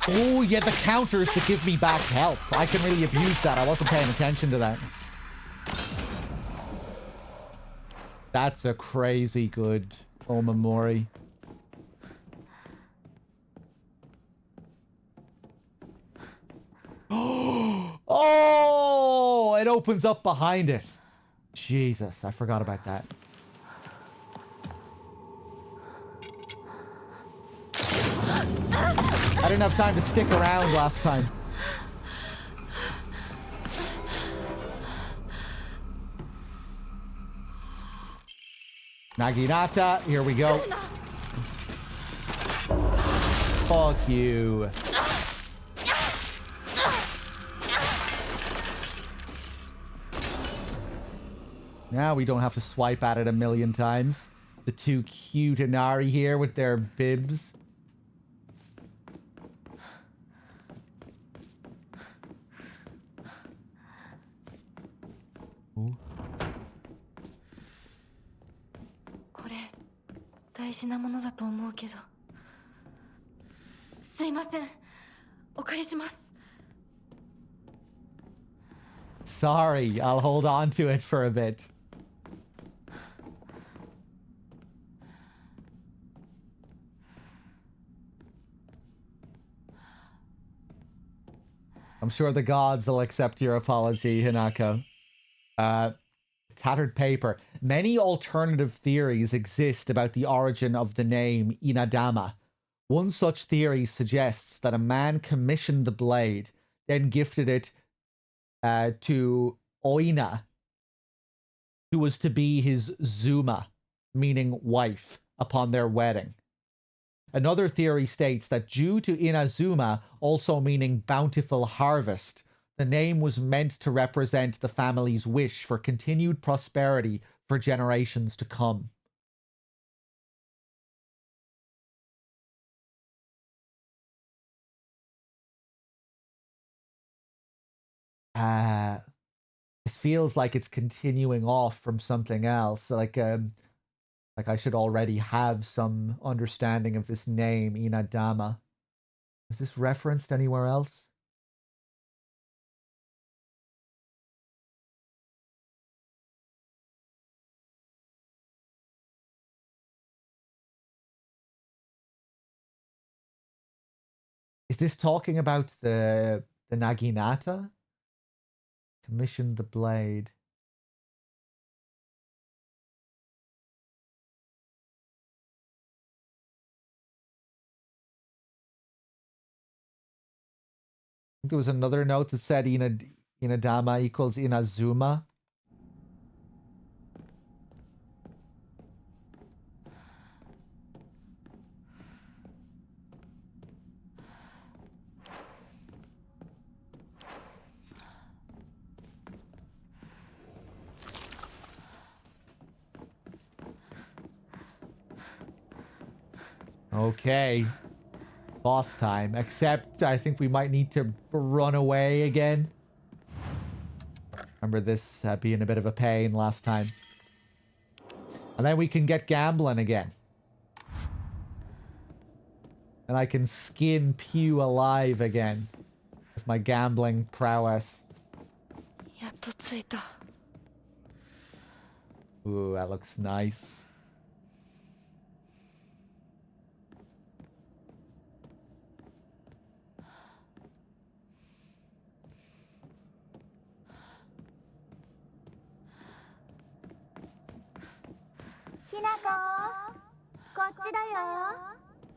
Oh, yeah, the counters to give me back health. I can really abuse that. I wasn't paying attention to that. That's a crazy good Omamori. Oh, it opens up behind it. Jesus, I forgot about that. I didn't have time to stick around last time. Naginata, here we go. Fuck you. Now we don't have to swipe at it a million times. The two cute Inari here with their bibs. Ooh. これ大事なものだと思うけど。すいません。お借りします。 Sorry, I'll hold on to it for a bit. I'm sure the gods will accept your apology, Hinako. Tattered paper. Many alternative theories exist about the origin of the name Inadama. One such theory suggests that a man commissioned the blade, then gifted it to Oina, who was to be his Zuma, meaning wife, upon their wedding. Another theory states that due to Inazuma also meaning bountiful harvest, the name was meant to represent the family's wish for continued prosperity for generations to come. This feels like it's continuing off from something else. Like I should already have some understanding of this name, Inadama. Is this referenced anywhere else? Is this talking about the Naginata? Commissioned the blade. I think there was another note that said Inadama equals Inazuma. Okay. Boss time. Except I think we might need to run away again. Remember this being a bit of a pain last time. And then we can get gambling again. And I can skin Pew alive again. With my gambling prowess. Ooh, that looks nice.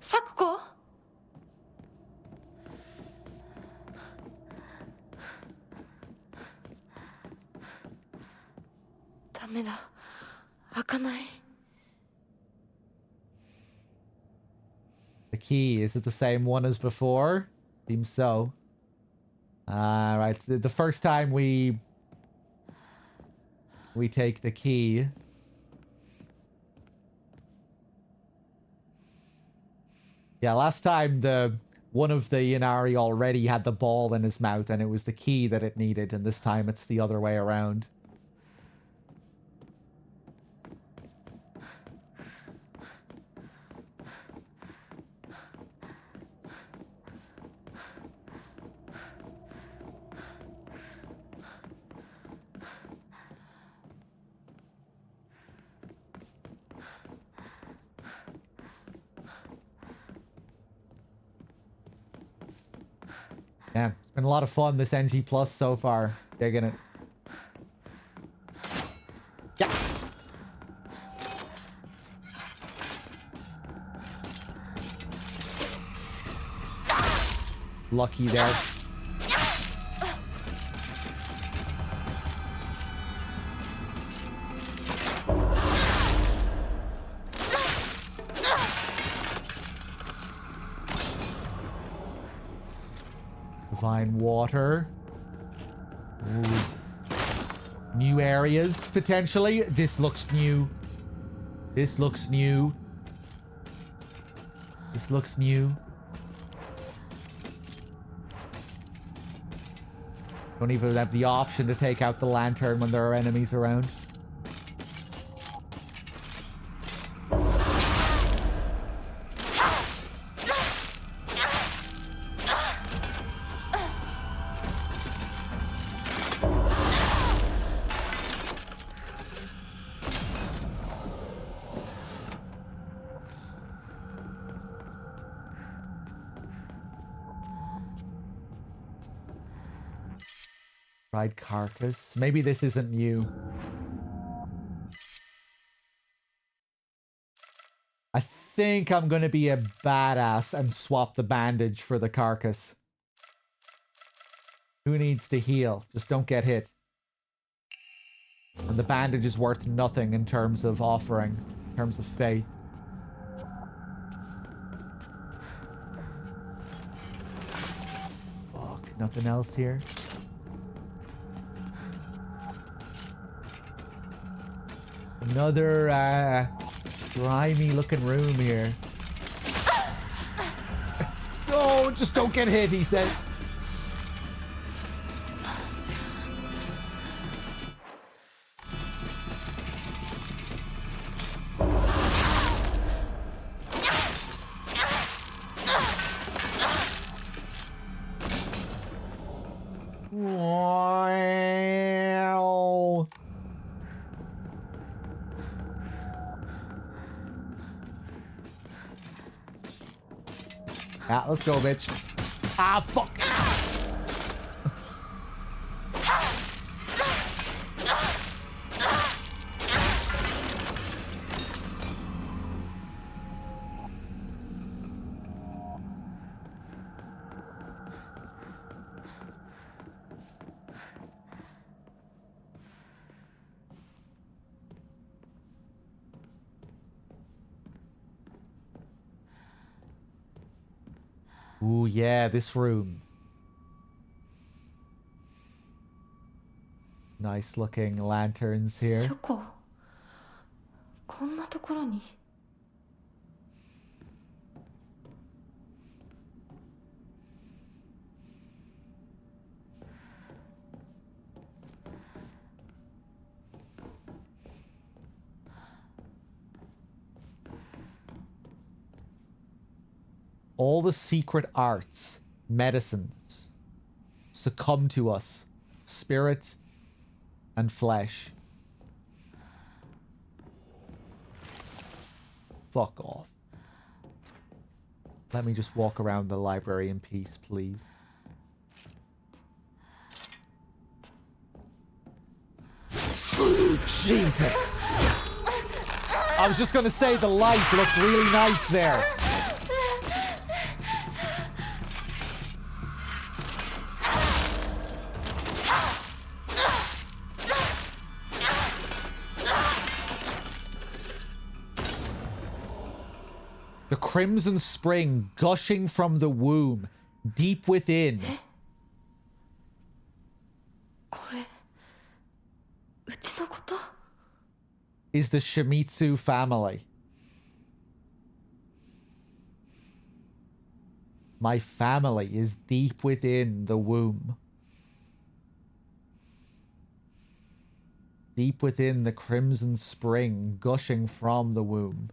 Sakuko? ダメだ。開かない。 The key, is it the same one as before? Seems so. Right, the first time we We take the key. Yeah, last time one of the Inari already had the ball in his mouth and it was the key that it needed, and this time it's the other way around. Yeah, it's been a lot of fun, this NG Plus so far. Digging it. Yeah. Lucky there. Divine water. Ooh. New areas, potentially. This looks new. This looks new. This looks new. Don't even have the option to take out the lantern when there are enemies around. Fried carcass. Maybe this isn't new. I think I'm gonna be a badass and swap the bandage for the carcass. Who needs to heal? Just don't get hit. And the bandage is worth nothing in terms of offering, in terms of faith. Fuck, nothing else here. Another grimy looking room here. No, just don't get hit, he says. Wow. Yeah, let's go, bitch. Ah, fuck. Ooh, yeah, this room. Nice looking lanterns here. 書庫こんなところに All the secret arts, medicines, succumb to us, spirit and flesh. Fuck off. Let me just walk around the library in peace, please. Jesus! I was just gonna say the light looked really nice there. The crimson spring gushing from the womb, deep within. これうちのこと is the Shimizu family. My family is deep within the womb. Deep within the crimson spring gushing from the womb.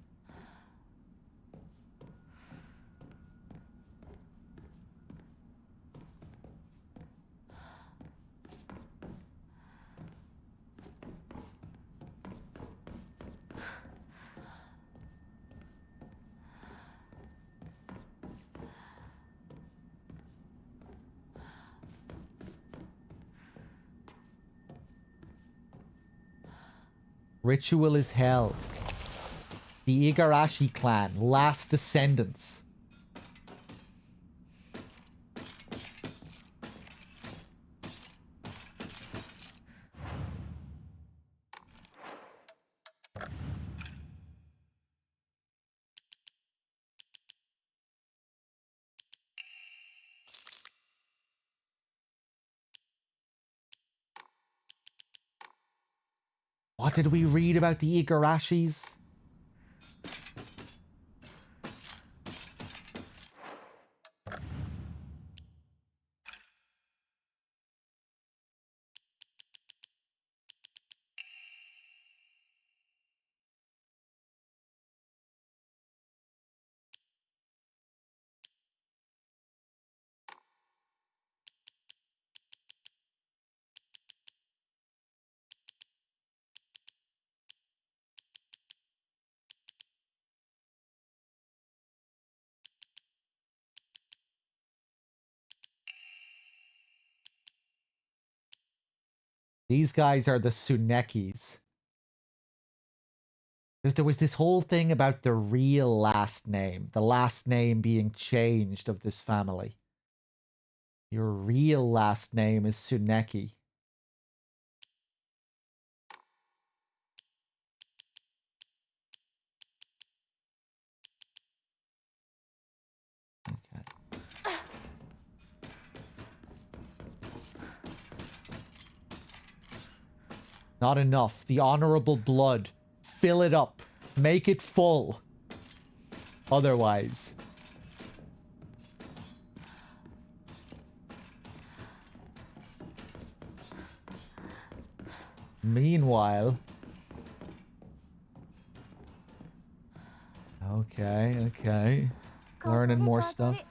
Ritual is held. The Igarashi clan, last descendants. What did we read about the Igarashis? These guys are the Tsunekis. There was this whole thing about the real last name. The last name being changed of this family. Your real last name is Tsuneki. Okay. Not enough. The honorable blood. Fill it up. Make it full. Otherwise. Meanwhile. Okay. Learning more stuff.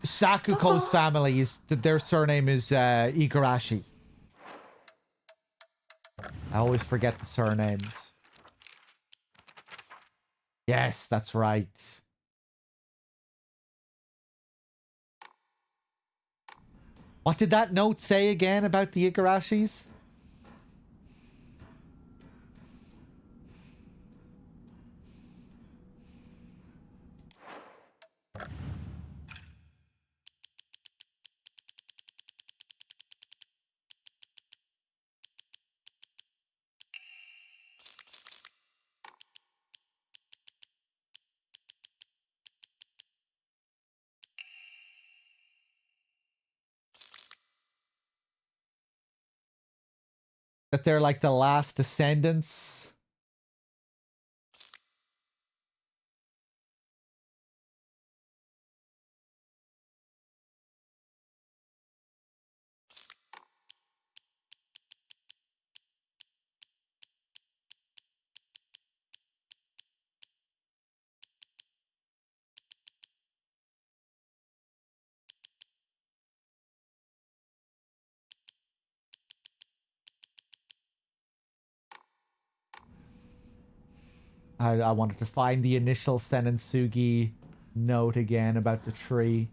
Sakuko's family is their surname is Igarashi. I always forget the surnames. Yes, that's right. What did that note say again about the Igarashis? That they're like the last descendants. I wanted to find the initial Senensugi note again about the tree.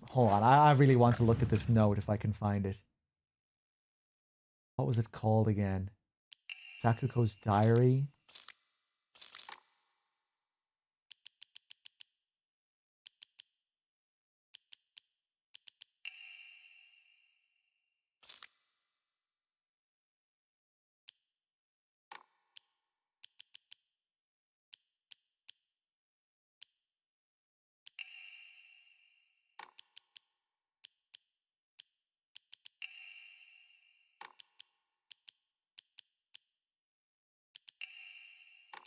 Hold on, I really want to look at this note if I can find it. What was it called again? Sakuko's diary?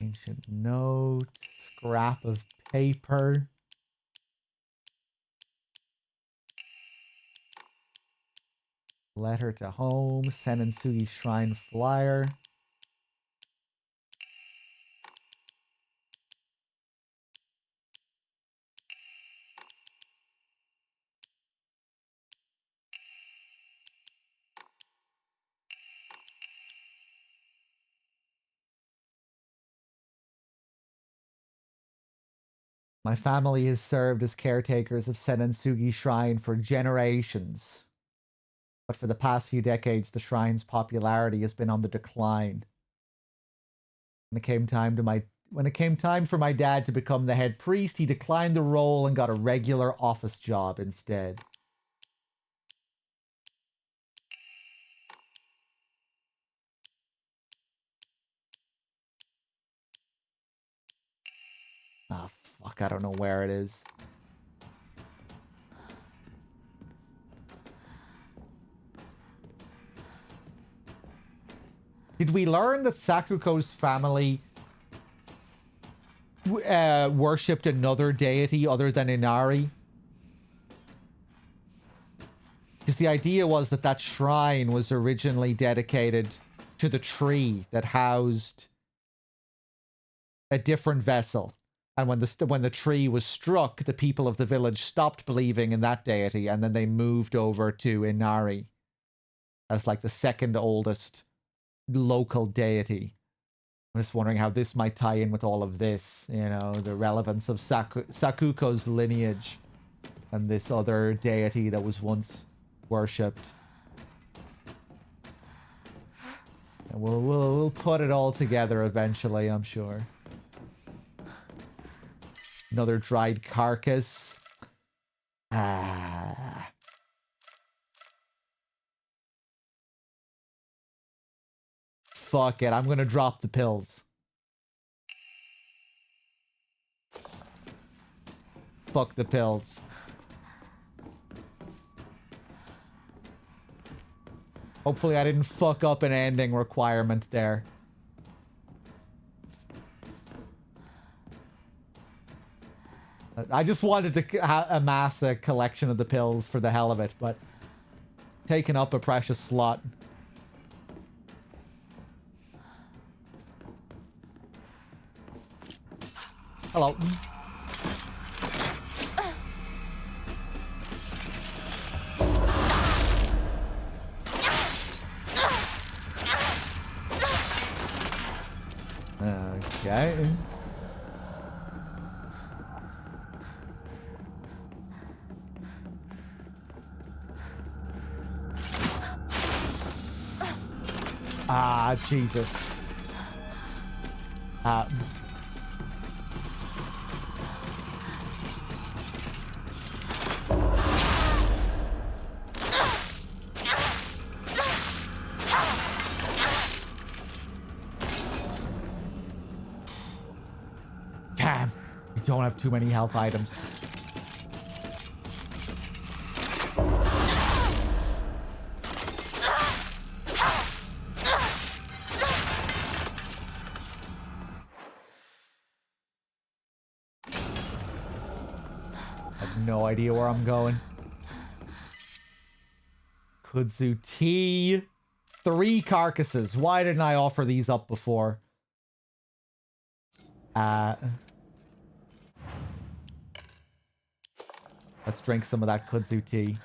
Ancient notes, scrap of paper. Letter to home, Senensugi Shrine flyer. My family has served as caretakers of Senensugi Shrine for generations. But for the past few decades, the shrine's popularity has been on the decline. When it came time for my dad to become the head priest, he declined the role and got a regular office job instead. Ah, fuck, I don't know where it is. Did we learn that Sakuko's family worshipped another deity other than Inari? Because the idea was that that shrine was originally dedicated to the tree that housed a different vessel. And when the tree was struck, the people of the village stopped believing in that deity, and then they moved over to Inari as like the second oldest local deity. I'm just wondering how this might tie in with all of this, you know, the relevance of Sakuko's lineage and this other deity that was once worshipped. And we'll put it all together eventually, I'm sure. Another dried carcass. Ah. Fuck it, I'm gonna drop the pills. Fuck the pills. Hopefully I didn't fuck up an ending requirement there. I just wanted to amass a collection of the pills for the hell of it, but taking up a precious slot. Hello. Okay. Ah, Jesus. Damn, we don't have too many health items. No idea where I'm going. Kudzu tea. 3 carcasses. Why didn't I offer these up before? Let's drink some of that kudzu tea.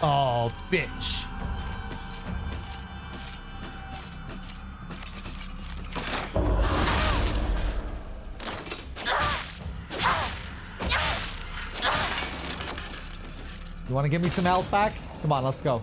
Oh, bitch. You want to give me some health back? Come on, let's go.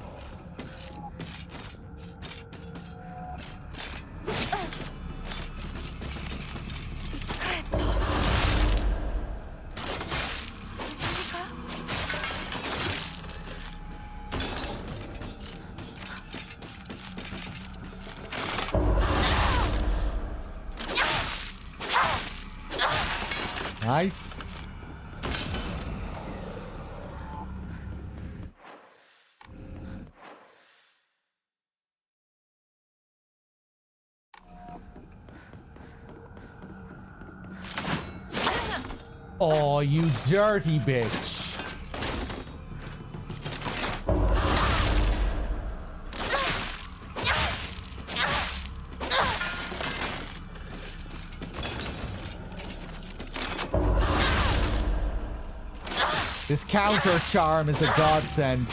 Nice. Oh, you dirty bitch. This counter charm is a godsend.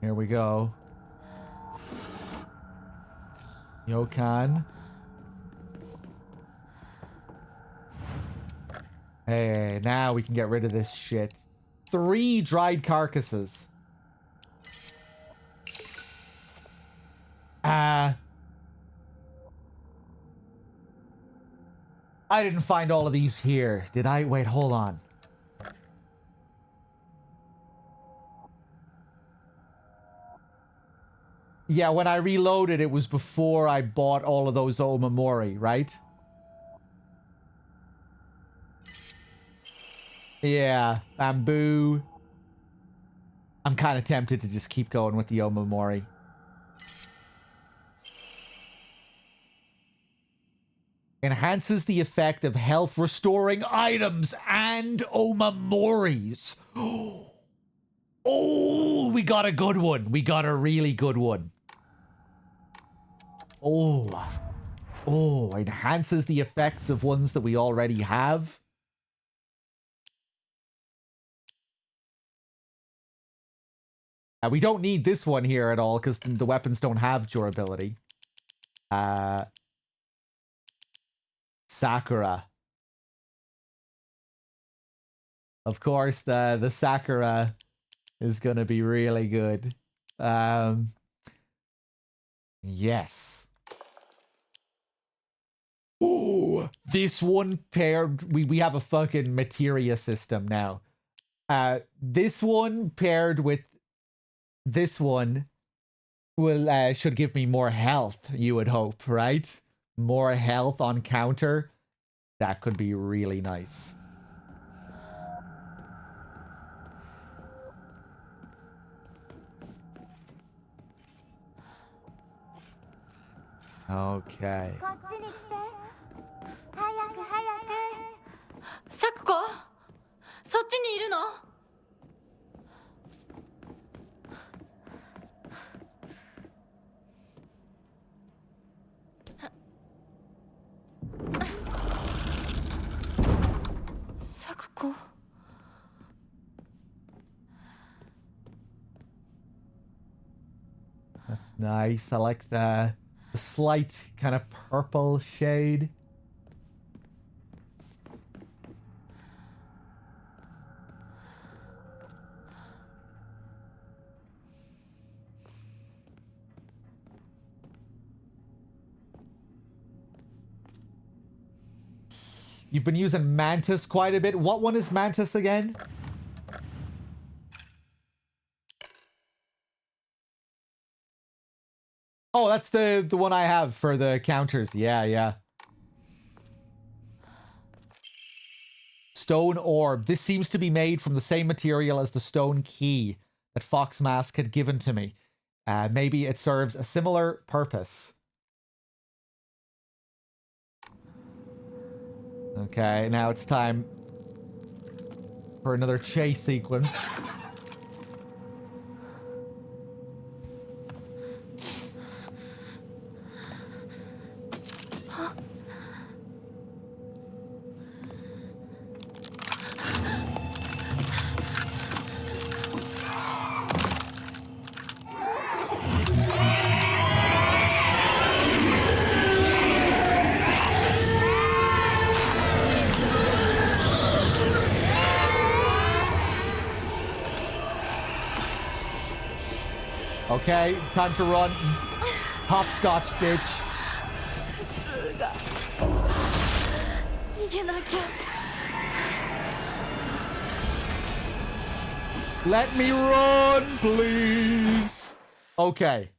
Here we go. Yokan. Hey, now we can get rid of this shit. 3 dried carcasses. I didn't find all of these here. Did I? Wait, hold on. Yeah, when I reloaded, it was before I bought all of those Omamori, right? Yeah, bamboo. I'm kind of tempted to just keep going with the Omamori. Enhances the effect of health restoring items and Omamoris. Oh, we got a good one. We got a really good one. Oh, enhances the effects of ones that we already have. We don't need this one here at all because the weapons don't have durability. Sakura. Of course, the Sakura is going to be really good. Yes. Oh, this one paired... We have a fucking materia system now. This one paired with this one will should give me more health, you would hope, right? More health on counter. That could be really nice. Okay. サクコ、そっちにいるの？サクコ。That's nice. I like the slight kind of purple shade. You've been using Mantis quite a bit. What one is Mantis again? Oh, that's the one I have for the counters. Yeah, yeah. Stone orb. This seems to be made from the same material as the stone key that Fox Mask had given to me. Maybe it serves a similar purpose. Okay, now it's time for another chase sequence. Okay, time to run. Hopscotch, bitch. 頭痛が逃げなきゃ Let me run, please. Okay.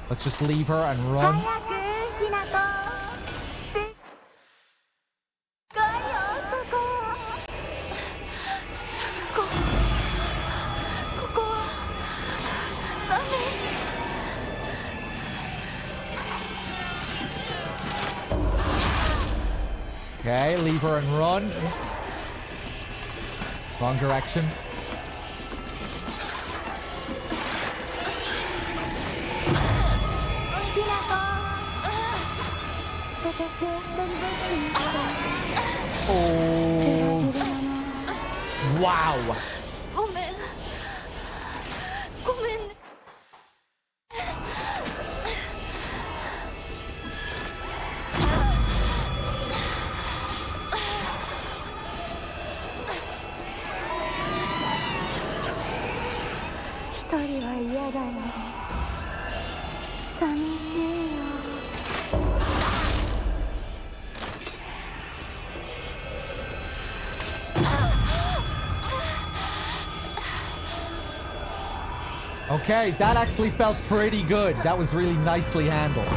Let's just leave her and run. 早くひなとでっかい男サムコここはダメ Okay, leave her and run. Wrong direction. Oh. Wow. ごめんごめんね 一人は嫌だね寂しいよ Okay, that actually felt pretty good. That was really nicely handled.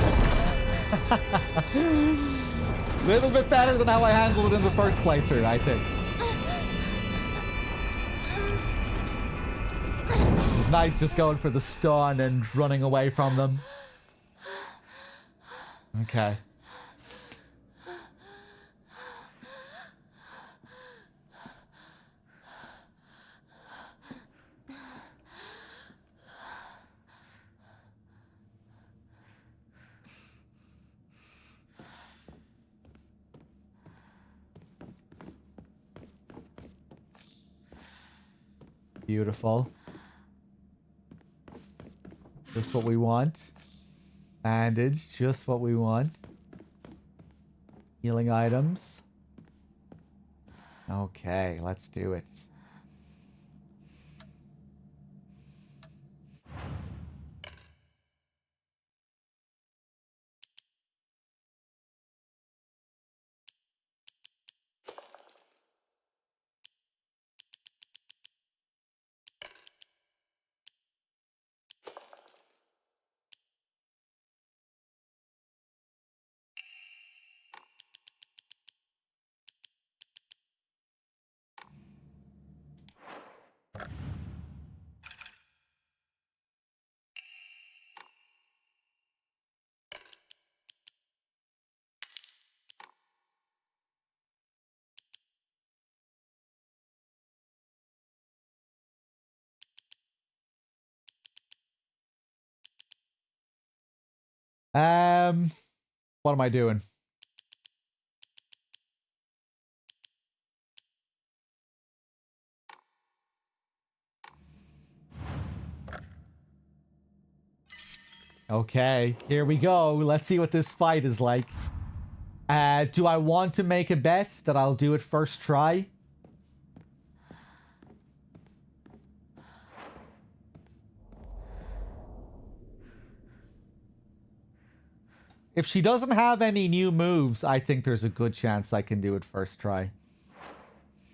Little bit better than how I handled it in the first playthrough, I think. It was nice just going for the stun and running away from them. Okay. Beautiful. Just what we want. Bandage, just what we want. Healing items. Okay, let's do it. What am I doing? Okay, here we go. Let's see what this fight is like. Do I want to make a bet that I'll do it first try? If she doesn't have any new moves, I think there's a good chance I can do it first try.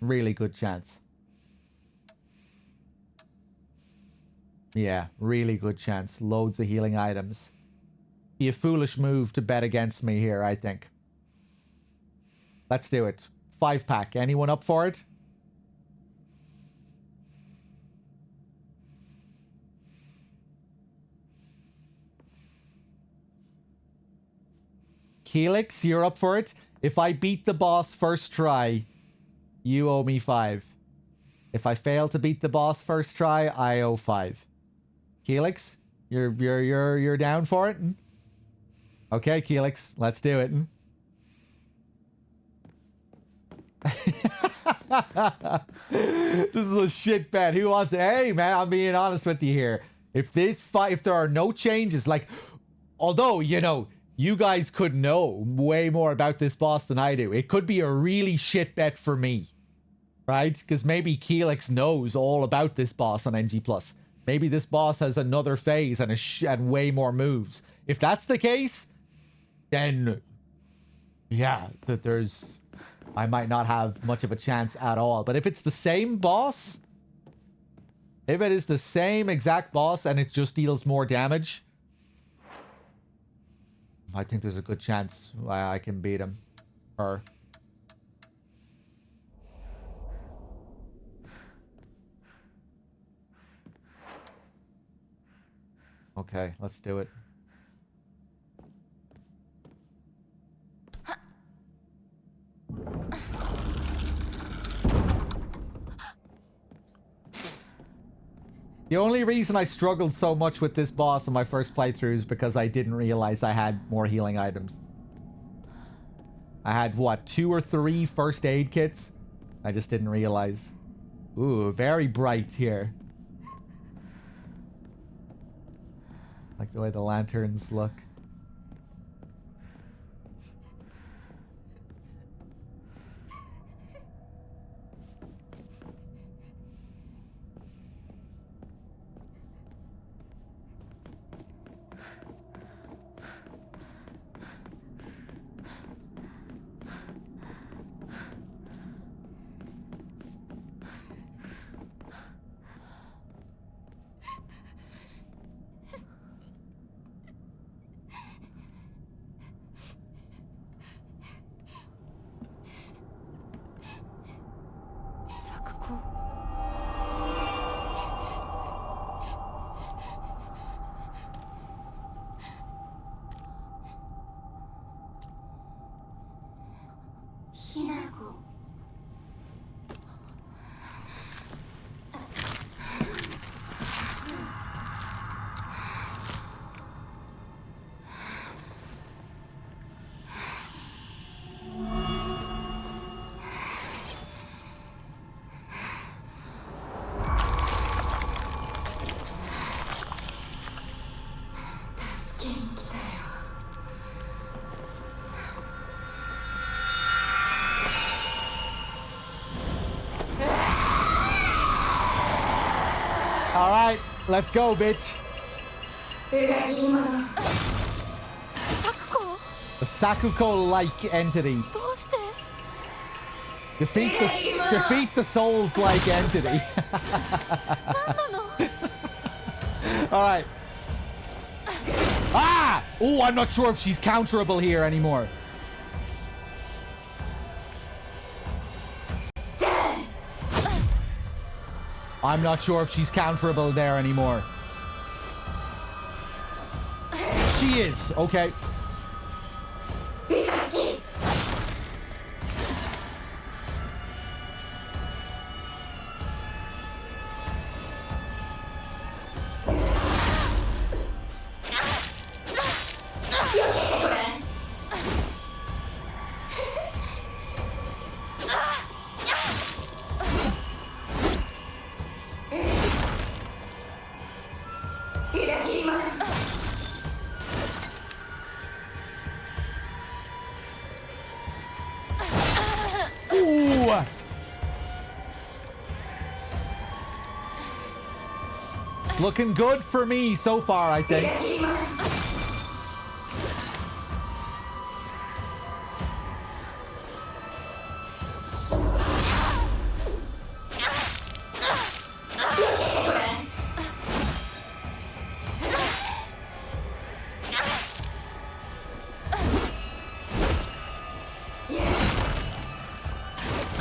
Really good chance. Yeah, really good chance. Loads of healing items. Be a foolish move to bet against me here, I think. Let's do it. 5-pack. Anyone up for it? Helix, you're up for it? If I beat the boss first try, you owe me 5. If I fail to beat the boss first try, I owe 5. Helix, you're down for it? Okay, Helix, let's do it. This is a shit bet. Who wants it? Hey, man, I'm being honest with you here. If this fight, if there are no changes, like, although, you know, you guys could know way more about this boss than I do. It could be a really shit bet for me, right? Because maybe Keelix knows all about this boss on NG+. Maybe this boss has another phase and and way more moves. If that's the case, then yeah, that I might not have much of a chance at all. But if it's the same boss, if it is the same exact boss and it just deals more damage, I think there's a good chance I can beat him. Her. Okay, let's do it. The only reason I struggled so much with this boss in my first playthrough is because I didn't realize I had more healing items. I had, what, 2 or 3 first aid kits? I just didn't realize. Ooh, very bright here. Like the way the lanterns look. All right, let's go, bitch. A Sakuko-like entity. Defeat the souls-like entity. All right. Ah! Oh, I'm not sure if she's counterable here anymore. I'm not sure if she's counterable there anymore. She is. Okay. Looking good for me so far, I think.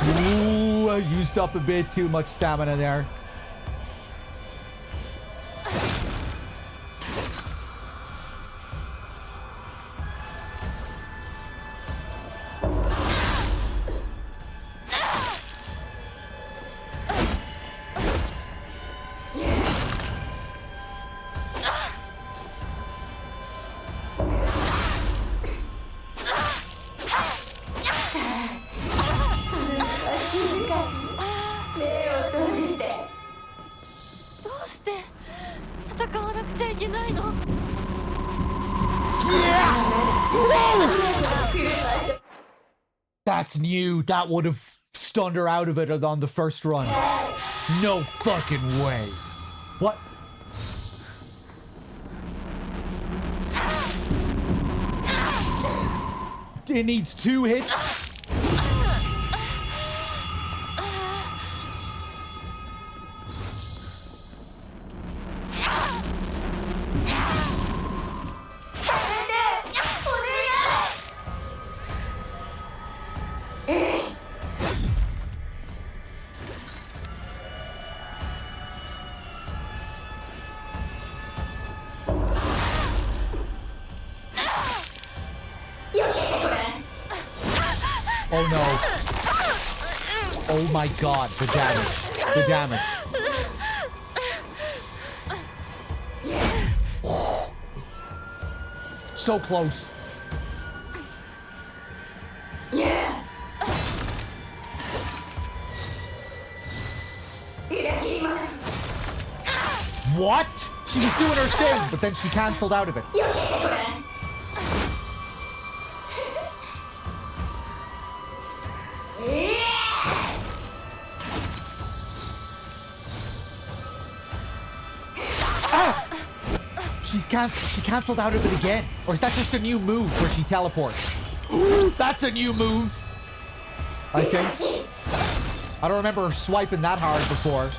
Ooh, I used up a bit too much stamina there. That's new. That would have stunned her out of it on the first run. No fucking way. What? It needs 2 hits. Oh no. Oh my god, the damage. The damage. So close. What? She was doing her thing, but then she cancelled out of it. She cancelled out of it again. Or is that just a new move where she teleports? Ooh, that's a new move. I think. I don't remember her swiping that hard before.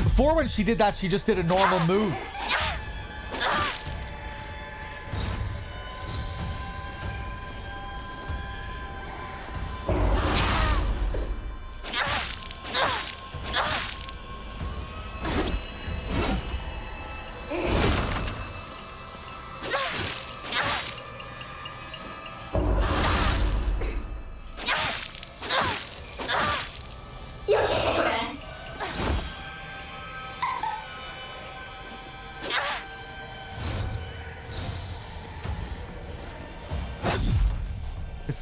Before when she did that, she just did a normal move.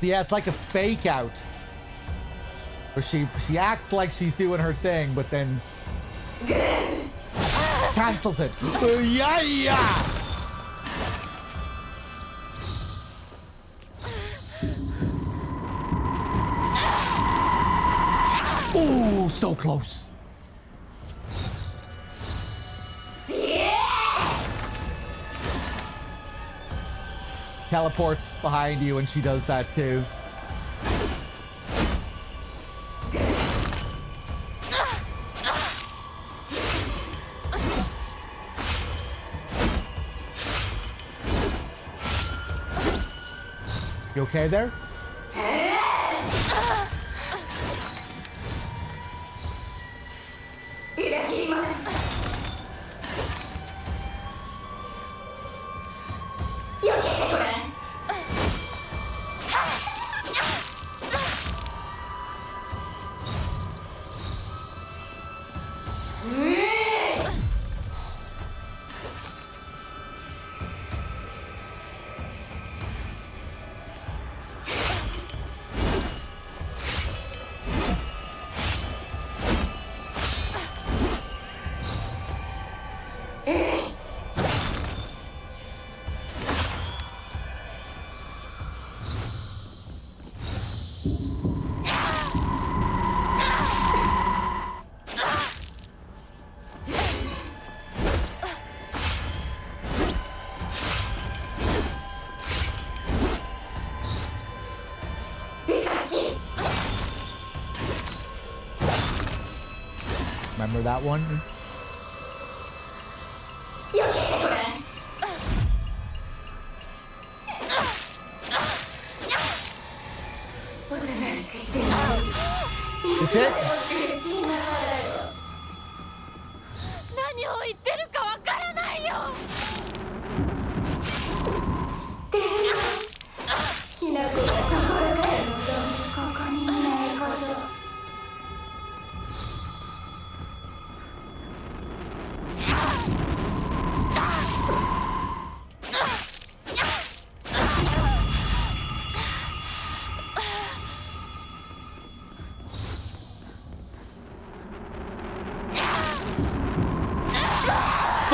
Yeah, it's like a fake out. Where she acts like she's doing her thing, but then cancels it. Yeah, yeah. Ooh, so close. Teleports behind you and she does that too. You okay there? Remember that one? Is it? 何を言ってるかわからないよ。知ってるよ。ひな子が心から望むここにいないこと。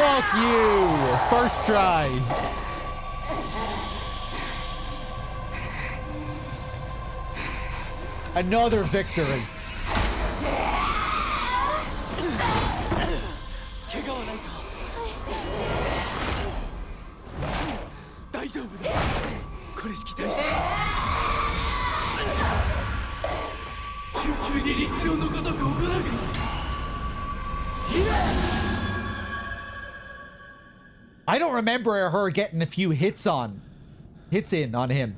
Fuck you! First try. Another victory. 怪我はないか。大丈夫だ。これしき大した。救急に律令のごとく行うが。I don't remember her getting a few hits in on him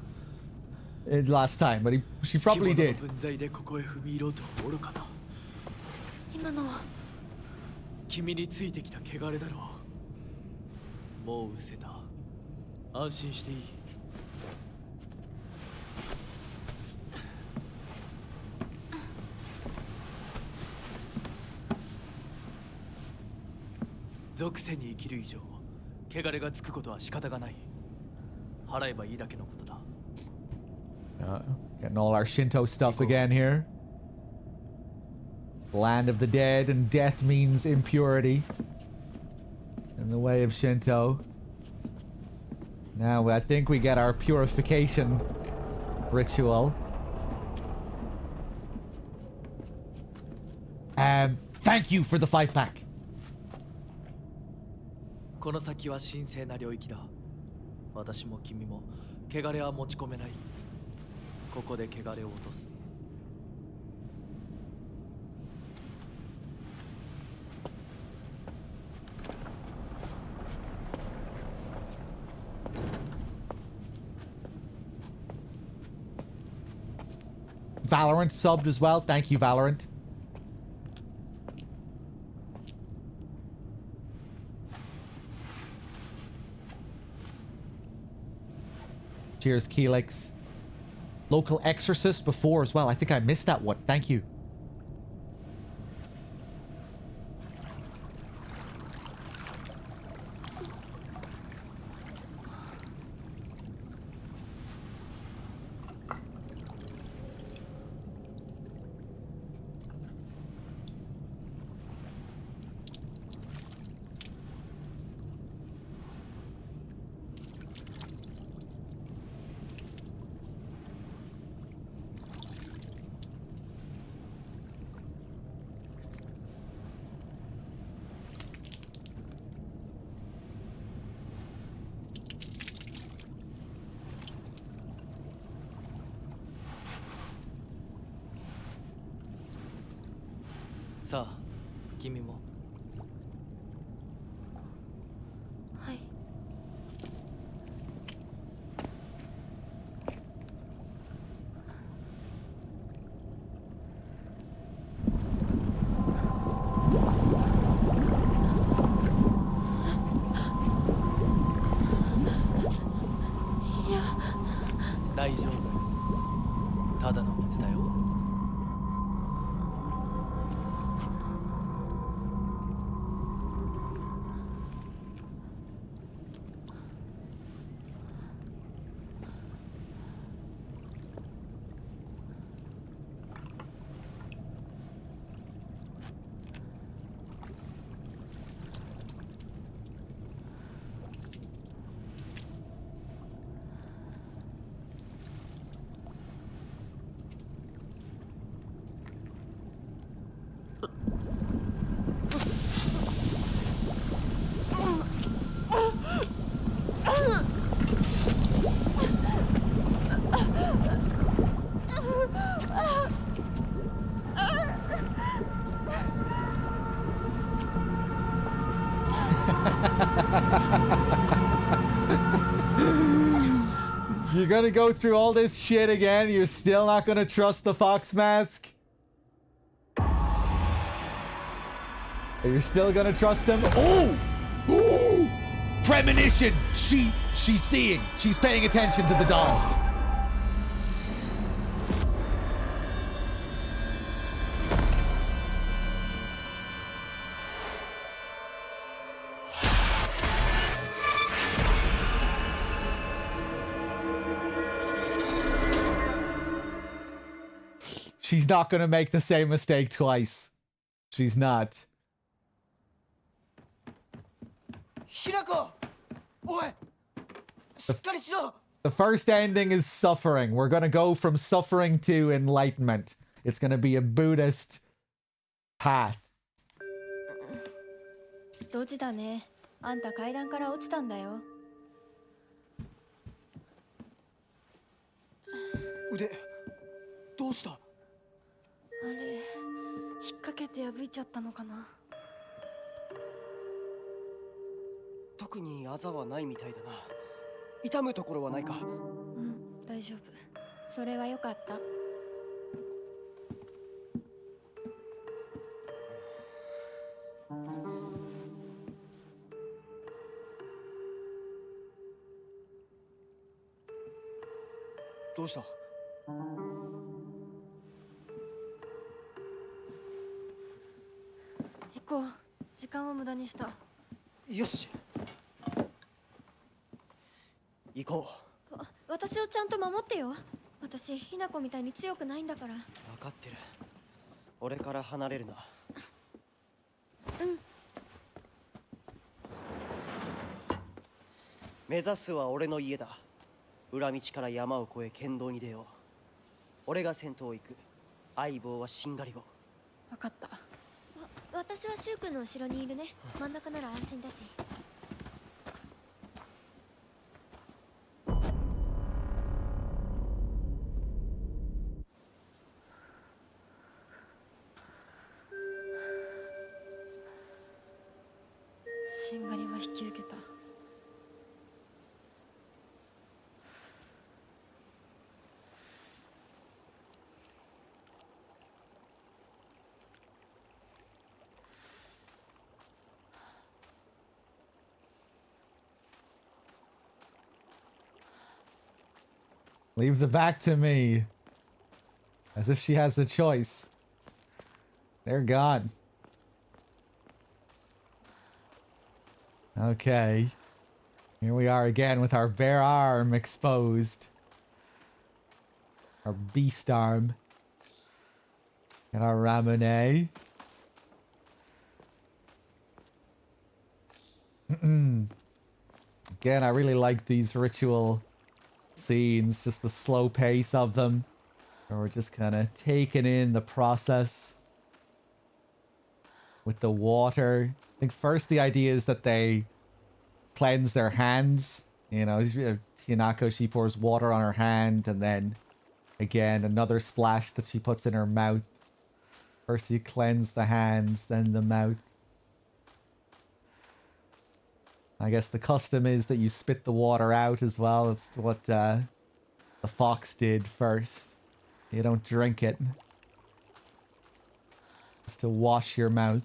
last time, but she probably did. 今のは君についてきた汚れだろう。もう失せた。安心していい。属性に生きる以上、汚れがつくことは仕方がない。払えばいいだけのことだ。Getting all our Shinto stuff again here. Land of the dead, and death means impurity. In the way of Shinto. Now I think we get our purification ritual. Thank you for the 5-pack. この先は神聖な領域だ。私も君も汚れは持ち込めない。ここで汚れを落とす。Valorant subbed as well. Thank you, Valorant. Cheers, Keelix. Local Exorcist before as well. I think I missed that one. Thank you.さあ、君も。はい。いや、大丈夫。ただの水だよ。You're gonna go through all this shit again? You're still not gonna trust the fox mask? You're still gonna trust him? Oh! Ooh! Premonition! She's seeing. She's paying attention to the doll. She's not gonna make the same mistake twice. She's not. ひなこ、おい、しっかりしろ。 The first ending is suffering. We're gonna go from suffering to enlightenment. It's gonna be a Buddhist path. ドジだね。あんた階段から落ちたんだよ。腕、どうした？あれ、引っ掛けて破いちゃったのかな。特にあざはないみたいだな。痛むところはないか？うん、大丈夫。それはよかった。どうした？行こう。時間を無駄にした。よし、行こう。私をちゃんと守ってよ。私、ひなこみたいに強くないんだから。分かってる。俺から離れるな。うん。目指すは俺の家だ。裏道から山を越え県道に出よう。俺が先頭を行く。相棒はしんがりを。分かった。私はシュウ君の後ろにいるね。真ん中なら安心だし。しんがりは引き受けた。Leave the back to me. As if she has a choice. They're gone. Okay. Here we are again with our bare arm exposed. Our beast arm. And our Ramune. Again, I really like these ritual scenes, just the slow pace of them, where we're just kind of taking in the process with the water. I think first the idea is that they cleanse their hands. You know, Hinako, she pours water on her hand, and then again another splash that she puts in her mouth. First you cleanse the hands, then the mouth. I guess the custom is that you spit the water out as well. It's what the fox did first. You don't drink it. Just to wash your mouth.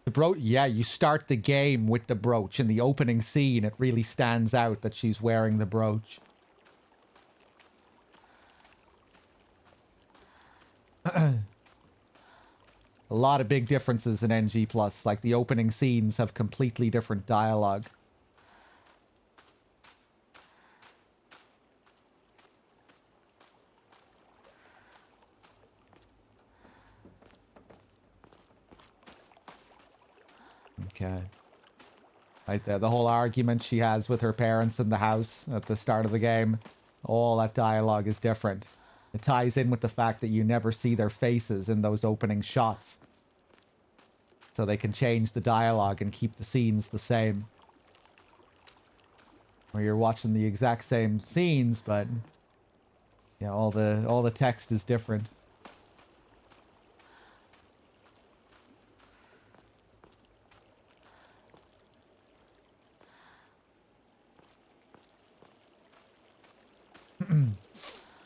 The brooch, yeah, you start the game with the brooch. In the opening scene, it really stands out that she's wearing the brooch. A lot of big differences in NG+. Like, the opening scenes have completely different dialogue. Okay. Right there, the whole argument she has with her parents in the house at the start of the game. All that dialogue is different. It ties in with the fact that you never see their faces in those opening shots. So they can change the dialogue and keep the scenes the same. Where you're watching the exact same scenes, but yeah, all the text is different.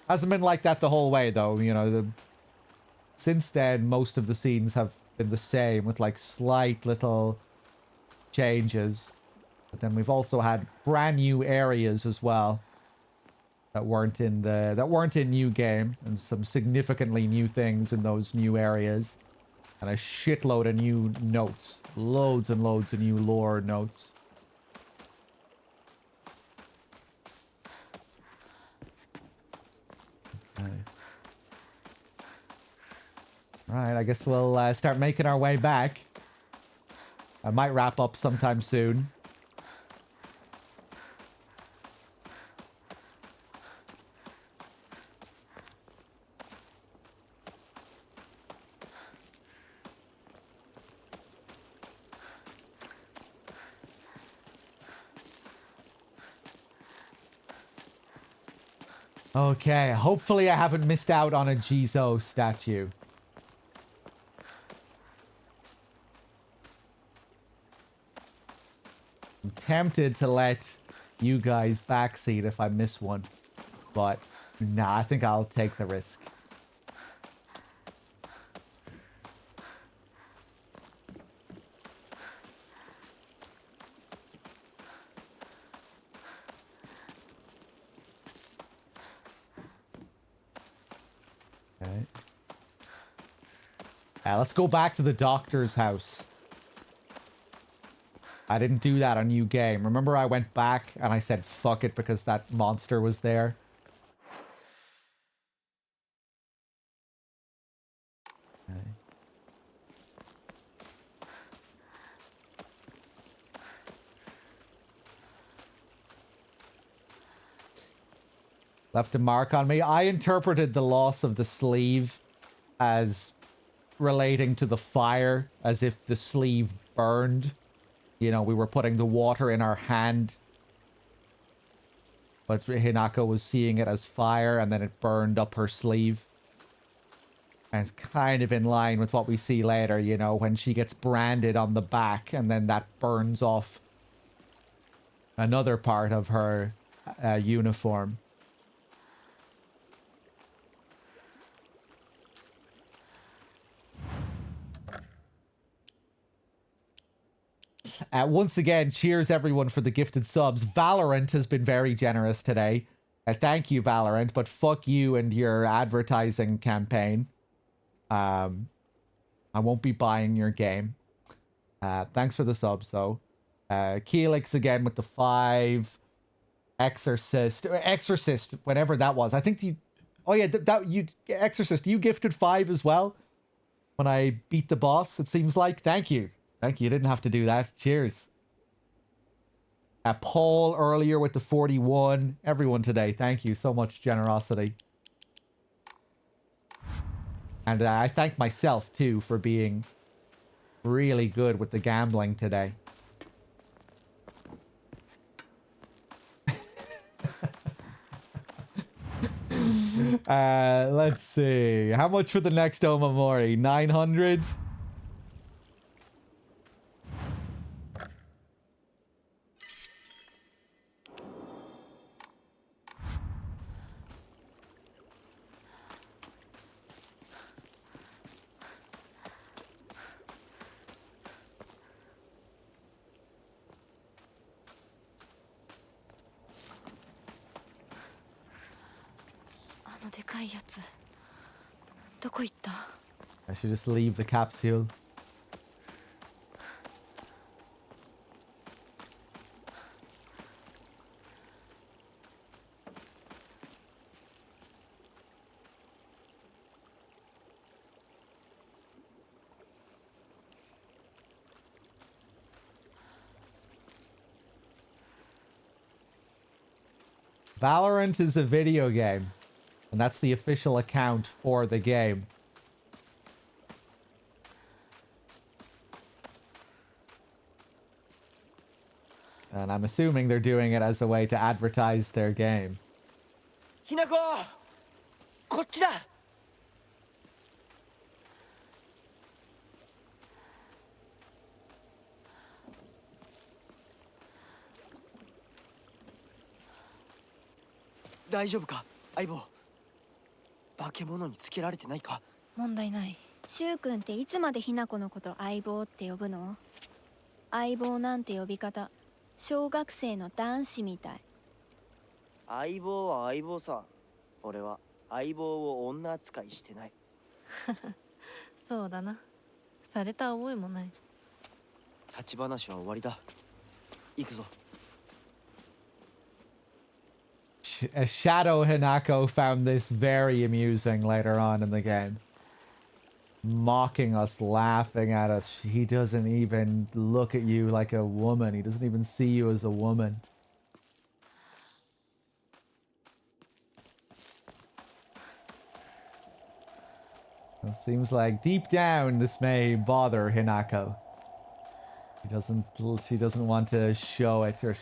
Hasn't been like that the whole way, though. You know, since then, most of the scenes have been the same with like slight little changes. But then we've also had brand new areas as well that weren't in New Game, and some significantly new things in those new areas, and a shitload of new notes, loads and loads of new lore notes. Okay. Alright, I guess we'll start making our way back. I might wrap up sometime soon. Okay, hopefully I haven't missed out on a Jizo statue. I'm tempted to let you guys backseat if I miss one. But, nah, I think I'll take the risk. Okay. Let's go back to the doctor's house. I didn't do that on New Game. Remember I went back and I said fuck it because that monster was there? Okay. Left a mark on me. I interpreted the loss of the sleeve as relating to the fire, as if the sleeve burned. You know, we were putting the water in our hand. But Hinako was seeing it as fire, and then it burned up her sleeve. And it's kind of in line with what we see later, you know, when she gets branded on the back, and then that burns off another part of her uniform. Once again, cheers everyone for the gifted subs. Valorant has been very generous today. Thank you, Valorant, but fuck you and your advertising campaign. I won't be buying your game. Thanks for the subs, though. Keelix again with the 5. Exorcist, whenever that was. I think you... Oh, yeah, Exorcist, you gifted 5 as well? When I beat the boss, it seems like. Thank you. Thank you. You didn't have to do that. Cheers. Paul earlier with the 41. Everyone today. Thank you. So much generosity. And I thank myself, too, for being really good with the gambling today. Let's see. How much for the next Omamori? 900? I should just leave the capsule. Valorant is a video game, and that's the official account for the game. And I'm assuming they're doing it as a way to advertise their game. Hinako! こっちだ! Daijoubu 相棒化け物につけられてないか問題ない。柊君っていつまでひな子のこと相棒って呼ぶの？相棒なんて呼び方小学生の男子みたい。相棒は相棒さ。俺は相棒を女扱いしてない。そうだな。された覚えもない。立ち話は終わりだ。行くぞ。Shadow Hinako found this very amusing later on in the game. mocking us, laughing at us. He doesn't even look at you like a woman. He doesn't even see you as a woman. It seems like deep down this may bother Hinako. She doesn't want to show it, or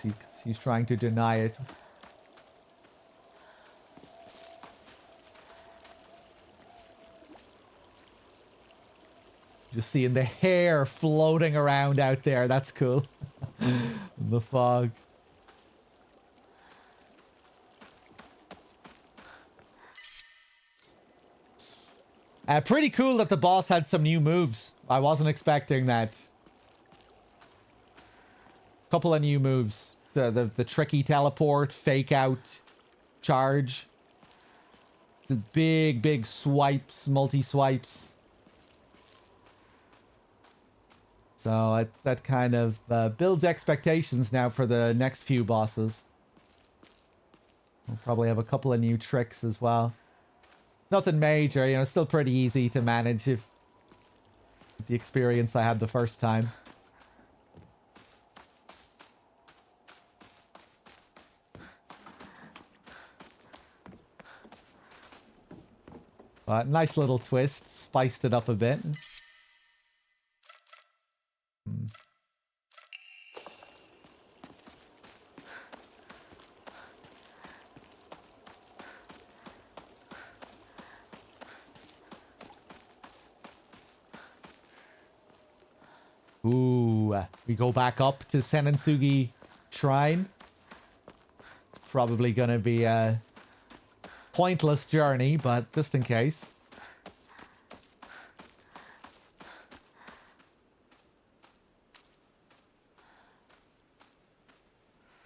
she's trying to deny it. Just seeing the hair floating around out there. That's cool. In the fog. Pretty cool that the boss had some new moves. I wasn't expecting that. Couple of new moves. The tricky teleport, fake out, charge. The big swipes, multi-swipes. So that kind of builds expectations now for the next few bosses. We'll probably have a couple of new tricks as well. Nothing major, you know, still pretty easy to manage if with the experience I had the first time. But nice little twist, spiced it up a bit. Ooh, we go back up to Senentsugi Shrine. It's probably gonna be a pointless journey, but just in case.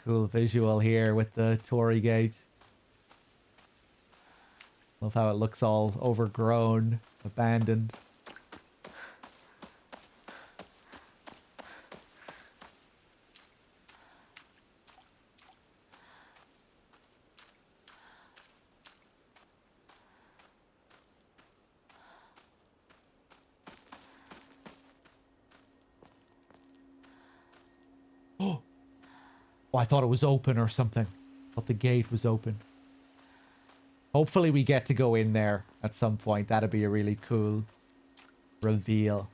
Cool visual here with the Torii Gate. Love how it looks all overgrown, abandoned. Oh, I thought it was open or something. I thought the gate was open. Hopefully we get to go in there at some point. That'd be a really cool reveal.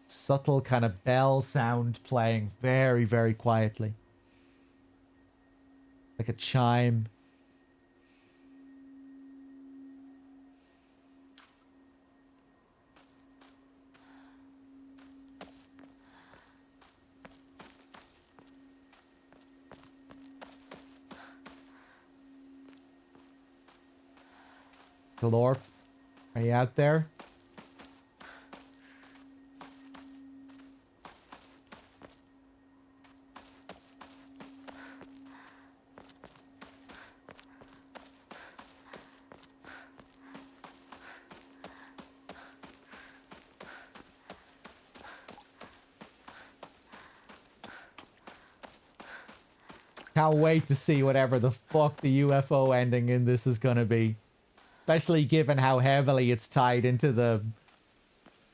Subtle kind of bell sound playing very, very quietly. Like a chime. Galore, are you out there? Can't wait to see whatever the fuck the UFO ending in this is gonna be. Especially given how heavily it's tied into the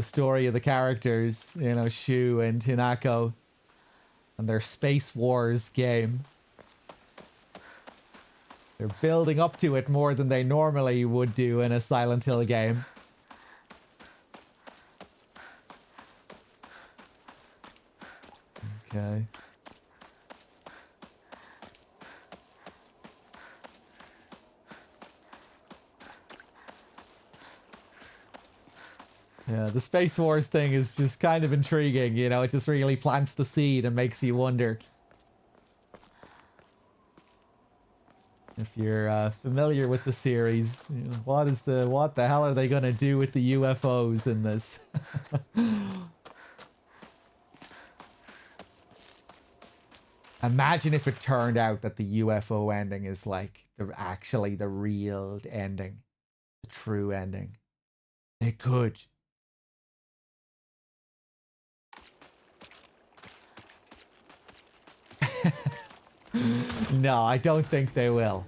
story of the characters. You know, Shu and Hinako. And their Space Wars game. They're building up to it more than they normally would do in a Silent Hill game. Okay. Yeah, the Space Wars thing is just kind of intriguing, you know, it just really plants the seed and makes you wonder. If you're familiar with the series, you know, what the hell are they gonna do with the UFOs in this? Imagine if it turned out that the UFO ending is like actually the real ending, the true ending. They could. No, I don't think they will.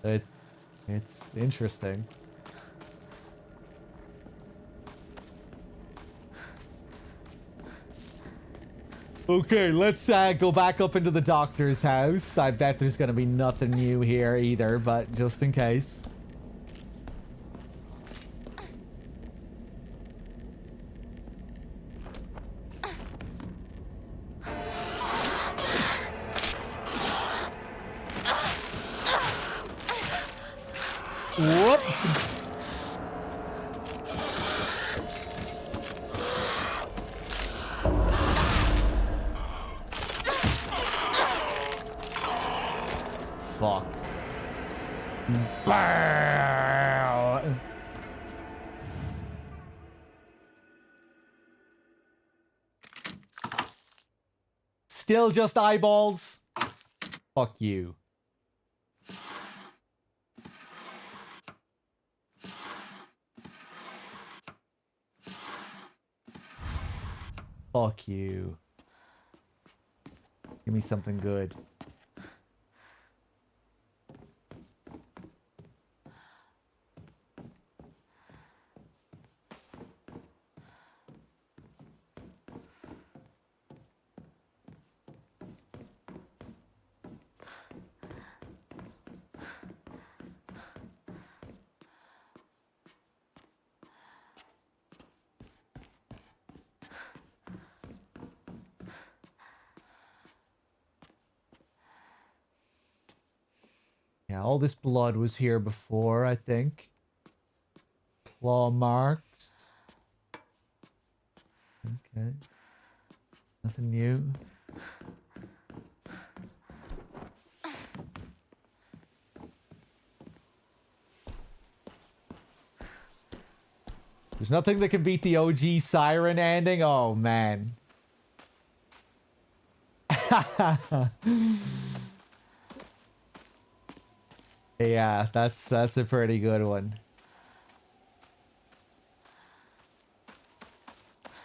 It's interesting. Okay, let's go back up into the doctor's house. I bet there's gonna be nothing new here either, but just in case. Whoop! Fuck. Bow. Still just eyeballs. Fuck you. Fuck you. Give me something good. Yeah, all this blood was here before, I think. Claw marks. Okay. Nothing new. There's nothing that can beat the OG Siren ending. Oh, man. Yeah, that's a pretty good one.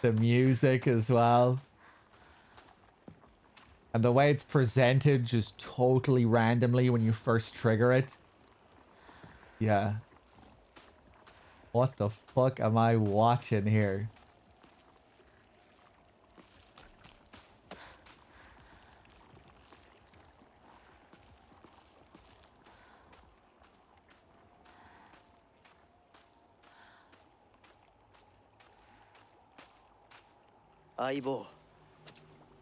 The music as well. And the way it's presented just totally randomly when you first trigger it. Yeah. What the fuck am I watching here? Aibo.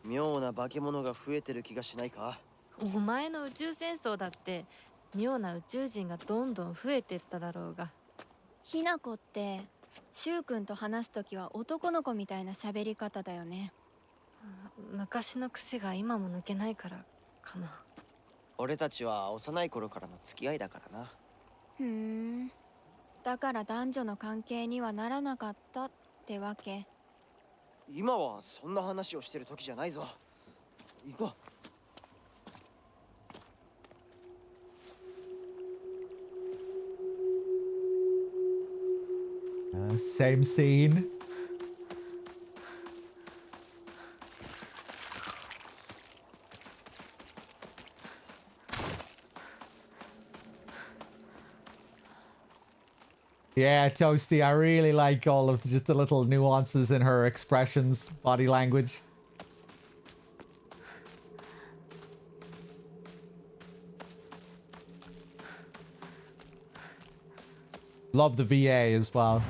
妙な化け物が増えてる気がしないか？お前の宇宙戦争だって妙な宇宙人がどんどん増えてっただろうが。ひなこってシュウ君と話すときは男の子みたいな喋り方だよね。昔の癖が今も抜けないからかな。俺たちは幼い頃からの付き合いだからな。ふーん。だから男女の関係にはならなかったってわけ。今はそんな話をしてる時じゃないぞ。行こう。Same scene. Yeah, Toasty, I really like all of just the little nuances in her expressions, body language. Love the VA as well.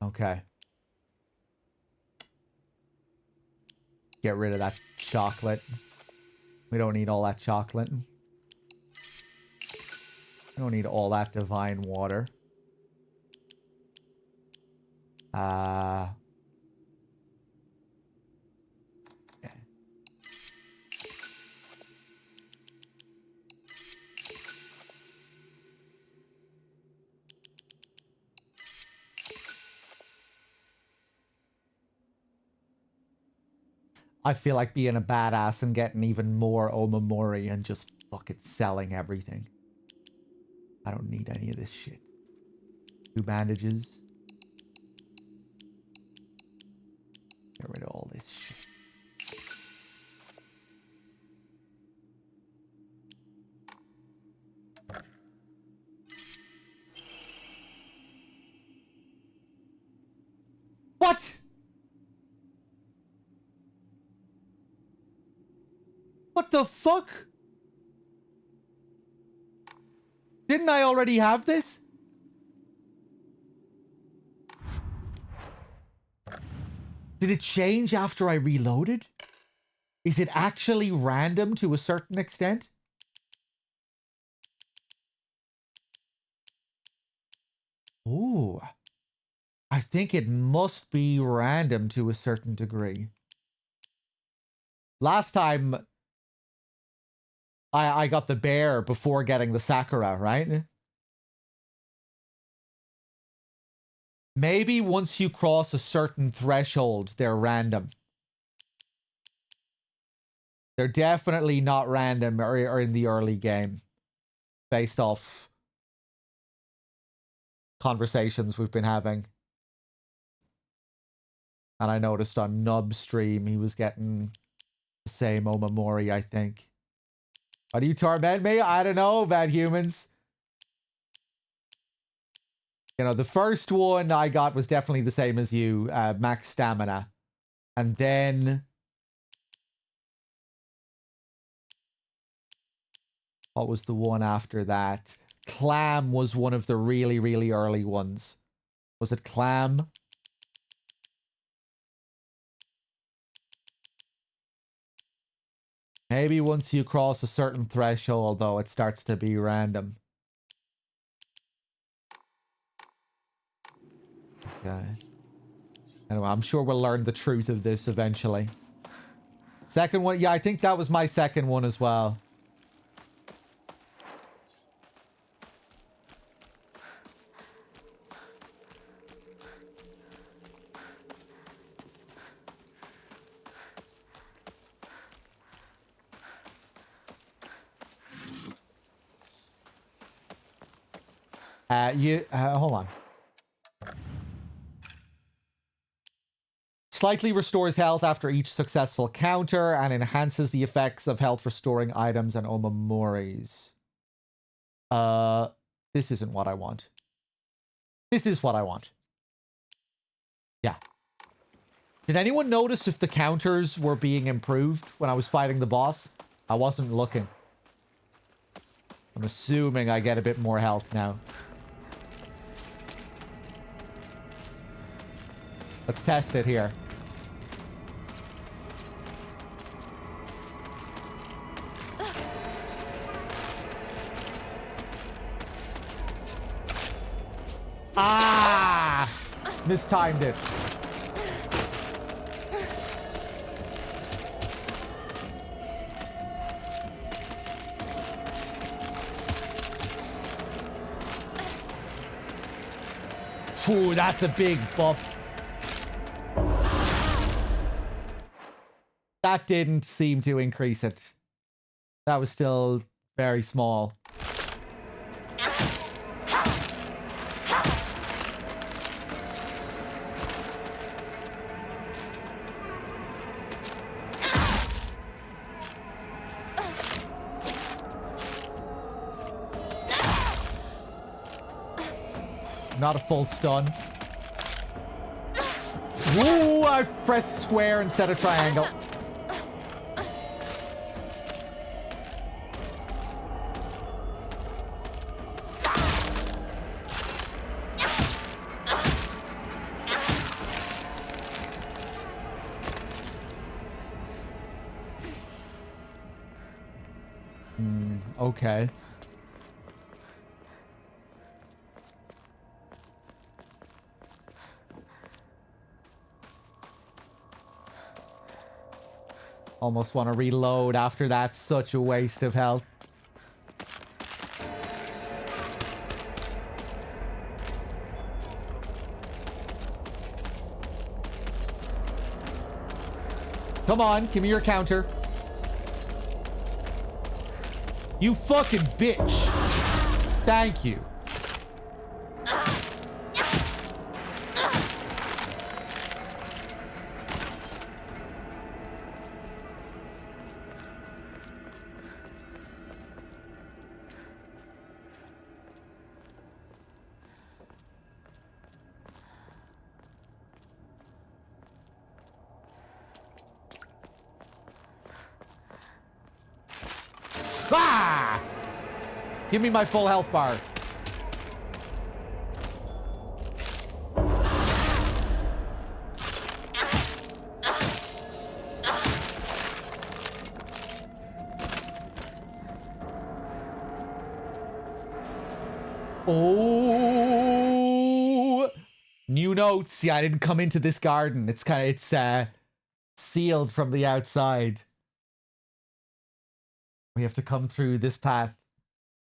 Okay. Get rid of that chocolate. We don't need all that chocolate. We don't need all that divine water. Okay. I feel like being a badass and getting even more Omamori and just fucking selling everything. I don't need any of this shit. 2 bandages. Get rid of all this shit. What? What the fuck? Didn't I already have this? Did it change after I reloaded? Is it actually random to a certain extent? Ooh. I think it must be random to a certain degree. Last time, I got the bear before getting the Sakura, right? Maybe once you cross a certain threshold, they're random. They're definitely not random or in the early game. Based off conversations we've been having. And I noticed on Nub's stream, he was getting the same Omamori, I think. How do you torment me? I don't know, bad humans. You know, the first one I got was definitely the same as you, max stamina. And then... what was the one after that? Clam was one of the really, really early ones. Was it Clam? Maybe once you cross a certain threshold, though, it starts to be random. Okay. Anyway, I'm sure we'll learn the truth of this eventually. Second one, yeah, I think that was my second one as well. Hold on. Slightly restores health after each successful counter and enhances the effects of health restoring items and Omamoris. This isn't what I want. This is what I want. Yeah. Did anyone notice if the counters were being improved when I was fighting the boss? I wasn't looking. I'm assuming I get a bit more health now. Let's test it here. Ah! Mistimed it. Phew, that's a big buff. That didn't seem to increase it. That was still very small. Not a full stun. Ooh, I pressed square instead of triangle. Okay. Almost want to reload after that. Such a waste of health. Come on, give me your counter. You fucking bitch. Thank you. Ah! Give me my full health bar. Oh, new notes. Yeah, I didn't come into this garden. It's sealed from the outside. We have to come through this path.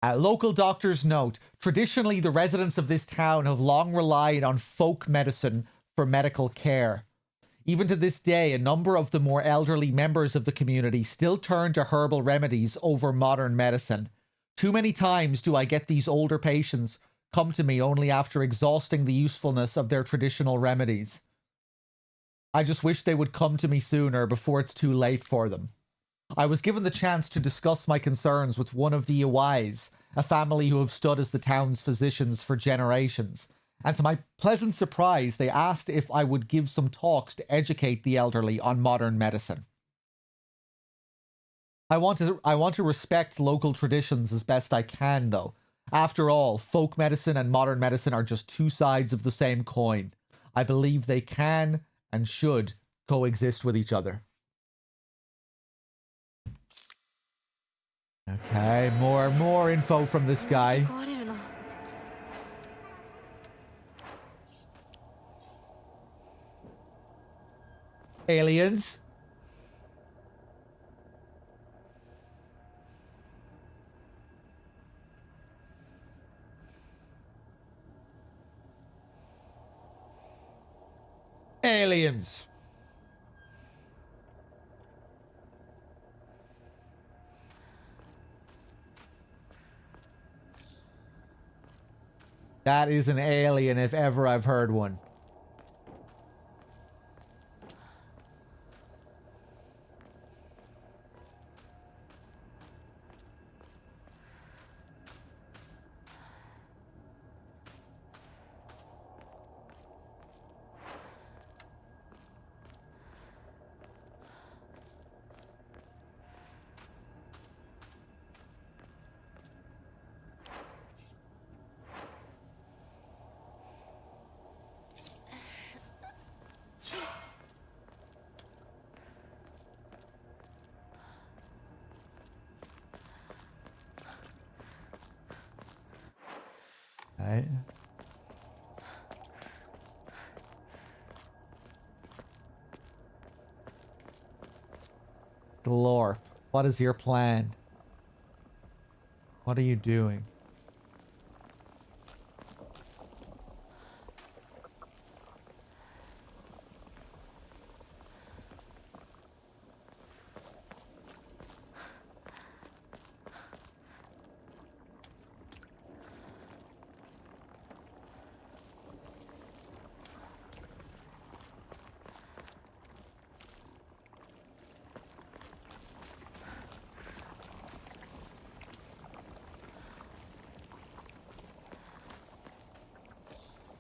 Local doctor's note. Traditionally, the residents of this town have long relied on folk medicine for medical care. Even to this day, a number of the more elderly members of the community still turn to herbal remedies over modern medicine. Too many times do I get these older patients come to me only after exhausting the usefulness of their traditional remedies. I just wish they would come to me sooner before it's too late for them. I was given the chance to discuss my concerns with one of the Iwais, a family who have stood as the town's physicians for generations, and to my pleasant surprise, they asked if I would give some talks to educate the elderly on modern medicine. I want to respect local traditions as best I can, though. After all, folk medicine and modern medicine are just two sides of the same coin. I believe they can and should coexist with each other. Okay, more info from this guy. Aliens. Aliens. That is an alien if ever I've heard one. Right. Glorp, what is your plan? What are you doing?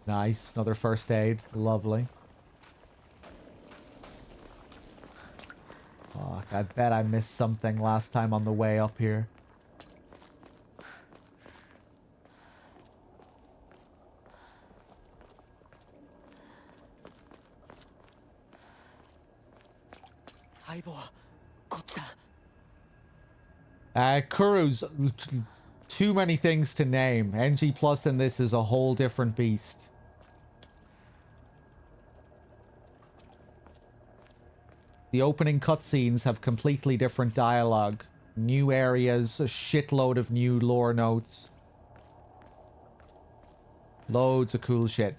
Nice. Another first aid. Lovely. Fuck, I bet I missed something last time on the way up here. Kuru's too many things to name. NG Plus in this is a whole different beast. The opening cutscenes have completely different dialogue. New areas, a shitload of new lore notes. Loads of cool shit.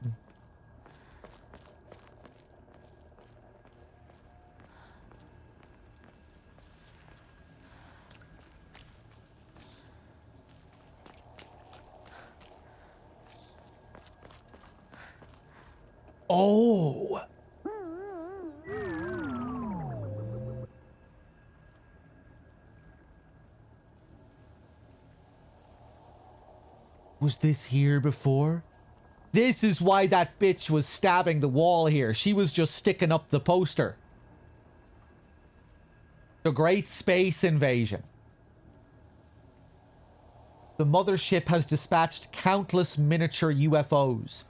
Was this here before? This is why that bitch was stabbing the wall here. She was just sticking up the poster. The Great Space Invasion. The mothership has dispatched countless miniature UFOs.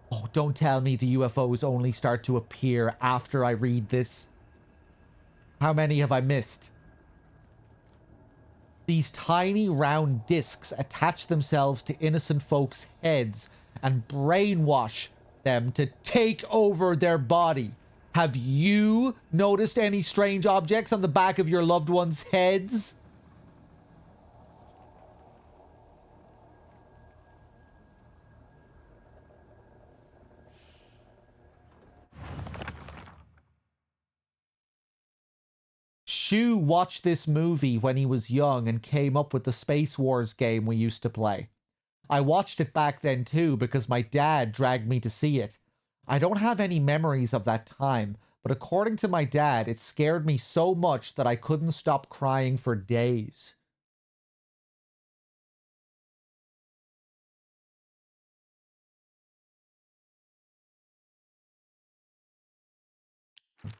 Oh, don't tell me the UFOs only start to appear after I read this. How many have I missed? These tiny round discs attach themselves to innocent folks' heads and brainwash them to take over their body. Have you noticed any strange objects on the back of your loved ones' heads? Shu watched this movie when he was young and came up with the Space Wars game we used to play. I watched it back then too because my dad dragged me to see it. I don't have any memories of that time, but according to my dad, it scared me so much that I couldn't stop crying for days.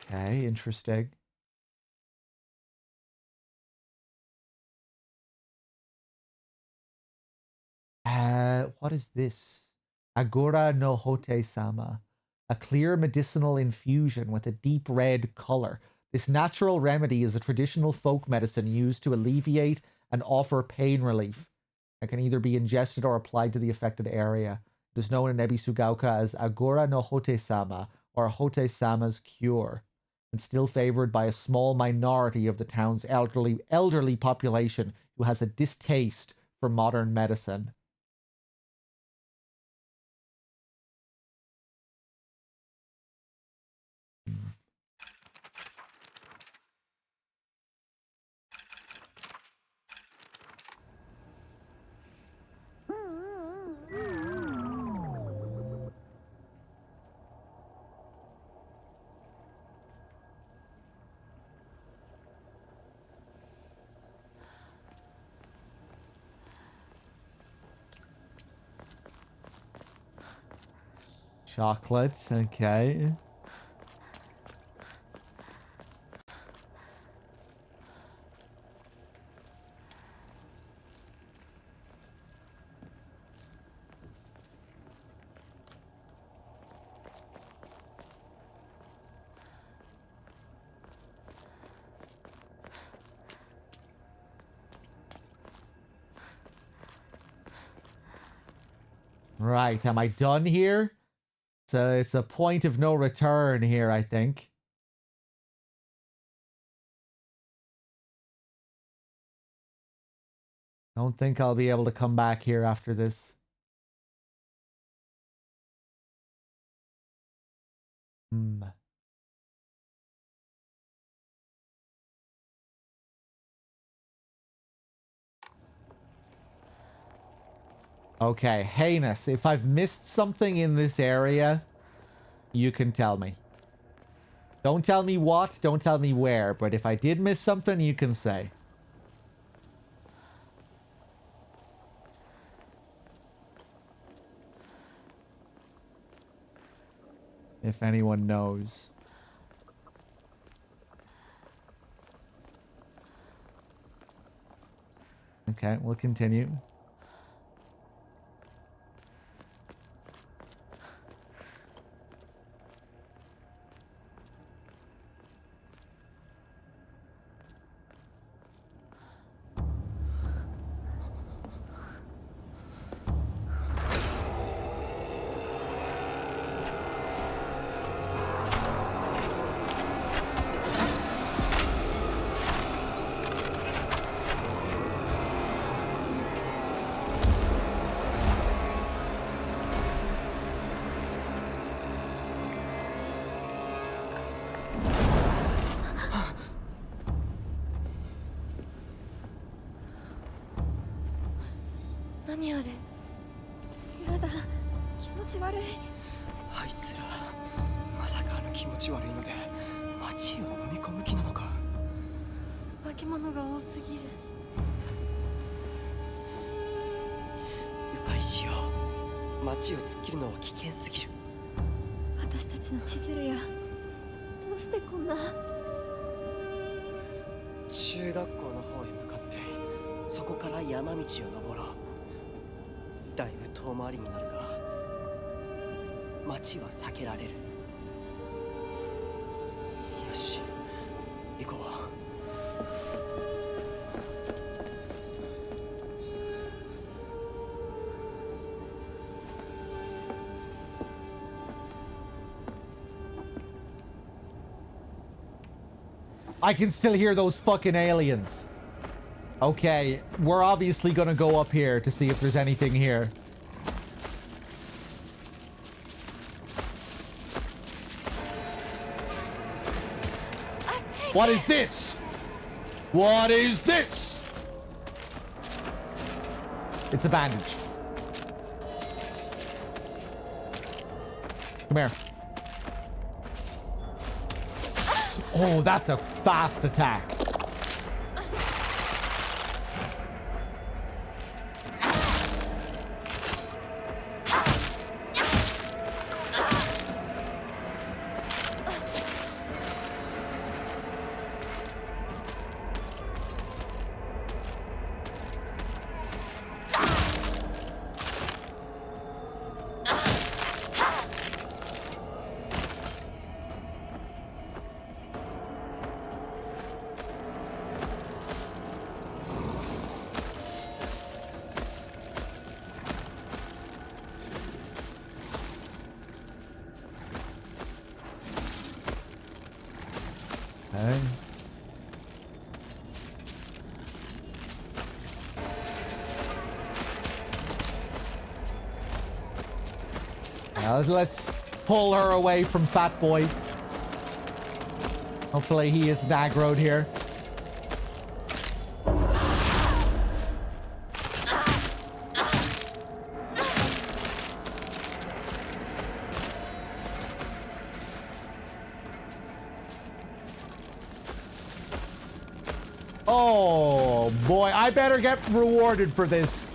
Okay, interesting. What is this? Agora no Hote-sama. A clear medicinal infusion with a deep red color. This natural remedy is a traditional folk medicine used to alleviate and offer pain relief. It can either be ingested or applied to the affected area. It is known in Ebisugaoka as Agora no Hote-sama, or Hote-sama's cure, and still favored by a small minority of the town's elderly population who has a distaste for modern medicine. Chocolate, okay. Right, am I done here? So it's a point of no return here, I think. Don't think I'll be able to come back here after this. Okay, heinous. If I've missed something in this area, you can tell me. Don't tell me what, don't tell me where, but if I did miss something, you can say. If anyone knows. Okay, we'll continue. 町を突っ切るのは危険すぎる。私たちの千鶴や、どうしてこんな。中学校の方へ向かってそこから山道を登ろう。だいぶ遠回りになるが町は避けられる。よし、行こう。I can still hear those fucking aliens. Okay, we're obviously gonna go up here to see if there's anything here. What is this? What is this? It's a bandage. Come here. Oh, that's a fast attack. Okay. Now let's pull her away from Fat Boy. Hopefully he isn't aggroed here. Oh boy, I better get rewarded for this.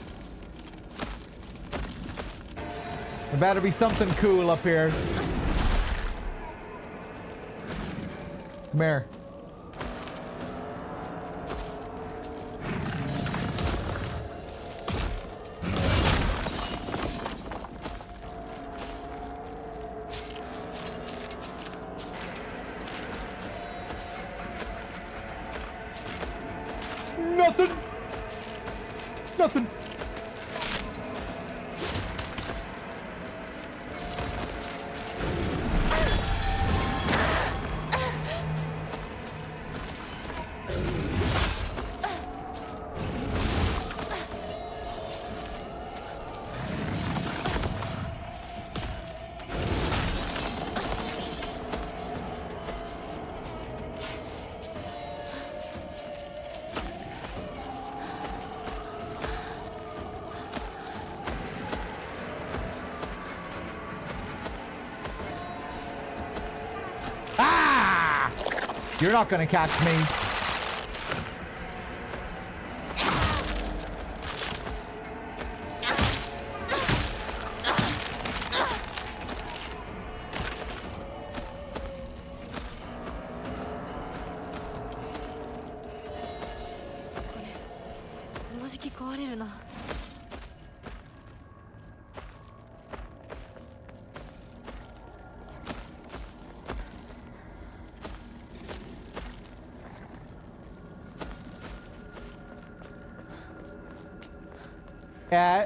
There better be something cool up here. Come here. Nothing. Nothing. You're not gonna catch me.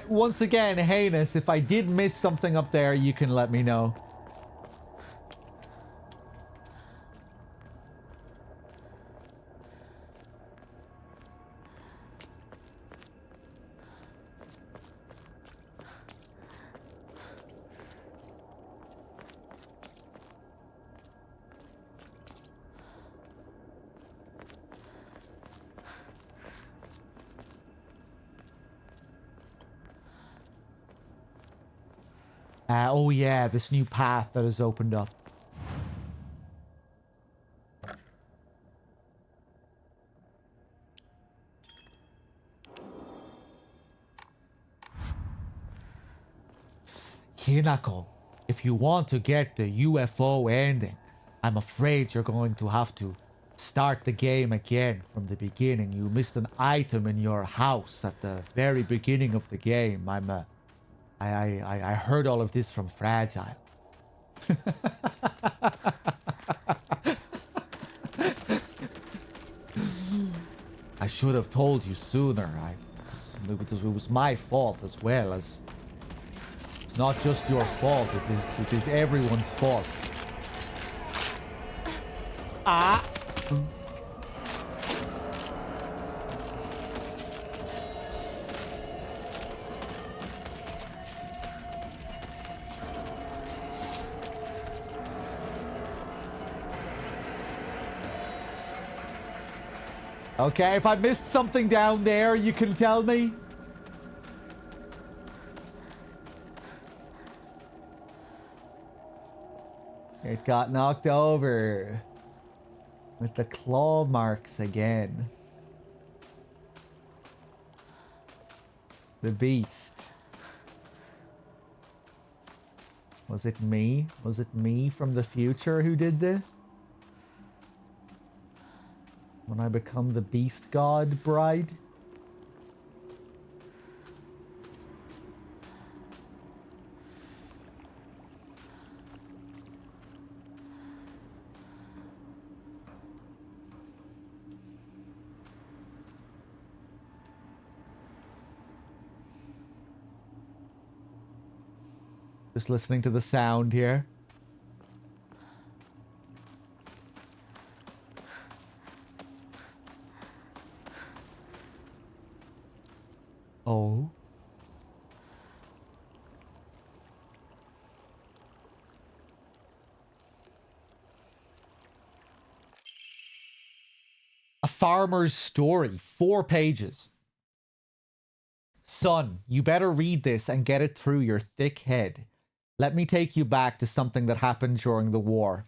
Once again, heinous, if I did miss something up there, you can let me know. Oh yeah, this new path that has opened up. Kinako, if you want to get the UFO ending, I'm afraid you're going to have to start the game again from the beginning. You missed an item in your house at the very beginning of the game. I heard all of this from Fragile. I should have told you sooner. It was my fault as well. As it's not just your fault. It is everyone's fault. Ah. Okay, if I missed something down there, you can tell me. It got knocked over. With the claw marks again. The beast. Was it me? Was it me from the future who did this? When I become the beast god bride? Just listening to the sound here. Oh. A farmer's story, 4 pages. Son, you better read this and get it through your thick head. Let me take you back to something that happened during the war.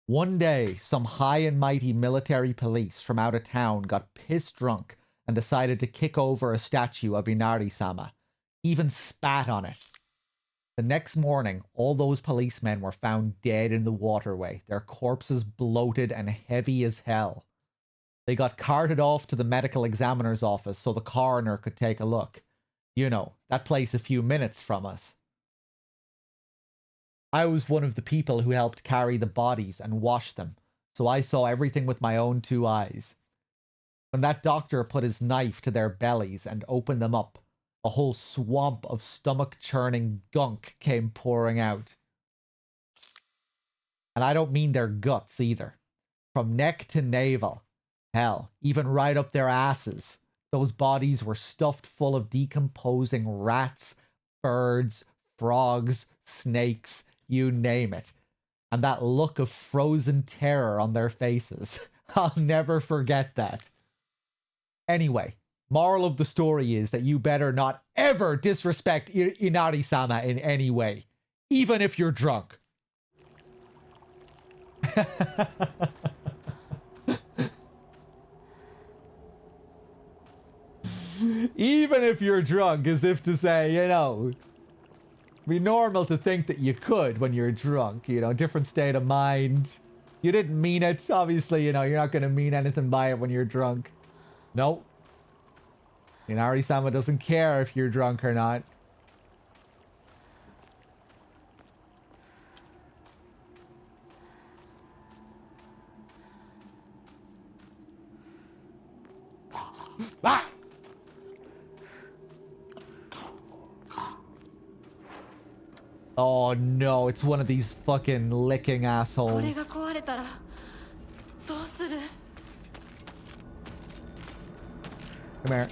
One day, some high and mighty military police from out of town got pissed drunk and decided to kick over a statue of Inari-sama. Even spat on it. The next morning, all those policemen were found dead in the waterway, their corpses bloated and heavy as hell. They got carted off to the medical examiner's office so the coroner could take a look. You know, that place a few minutes from us. I was one of the people who helped carry the bodies and wash them, so I saw everything with my own 2 eyes. When that doctor put his knife to their bellies and opened them up, a whole swamp of stomach-churning gunk came pouring out. And I don't mean their guts either. From neck to navel. Hell, even right up their asses. Those bodies were stuffed full of decomposing rats, birds, frogs, snakes, you name it. And that look of frozen terror on their faces. I'll never forget that. Anyway, moral of the story is that you better not ever disrespect Inari-sama in any way. Even if you're drunk. Even if you're drunk, as if to say, you know, be normal to think that you could when you're drunk, you know, different state of mind. You didn't mean it. Obviously, you know, you're not going to mean anything by it when you're drunk. Nope. Inari-sama doesn't care if you're drunk or not. Ah! Oh no, it's one of these fucking licking assholes. Come here.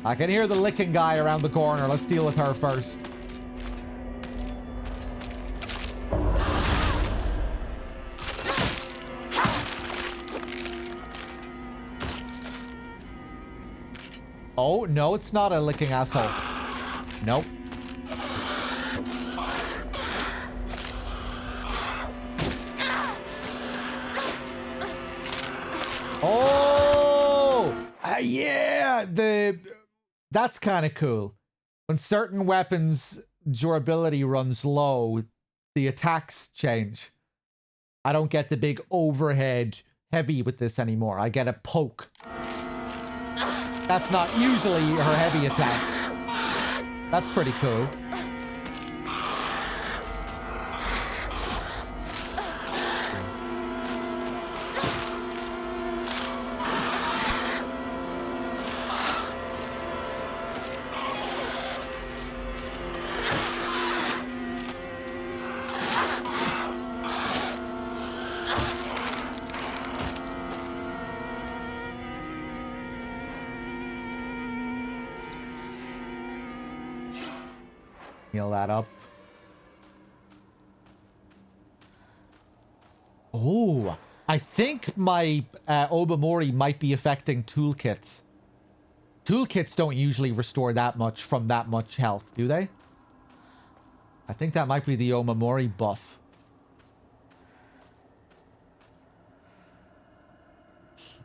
I can hear the licking guy around the corner. Let's deal with her first. Oh, no, it's not a licking asshole. Nope. Oh! Yeah! That's kind of cool. When certain weapons' durability runs low, the attacks change. I don't get the big overhead heavy with this anymore. I get a poke. That's not usually her heavy attack. That's pretty cool. Heal that up. Oh, I think my Obamori might be affecting toolkits. Toolkits don't usually restore that much from that much health, do they? I think that might be the Omamori buff.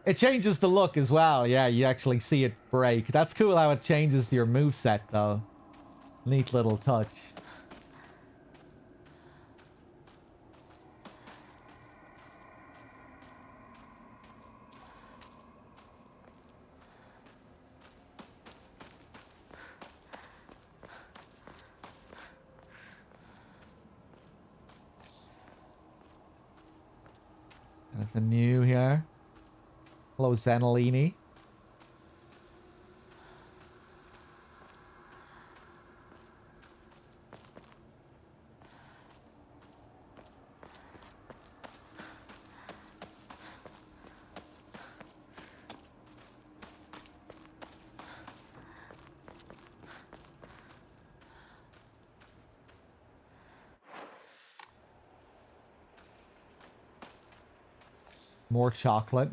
It changes the look as well. Yeah, you actually see it break. That's cool how it changes your moveset, though. Neat little touch. Anything new here? Hello, Zenolini. More chocolate.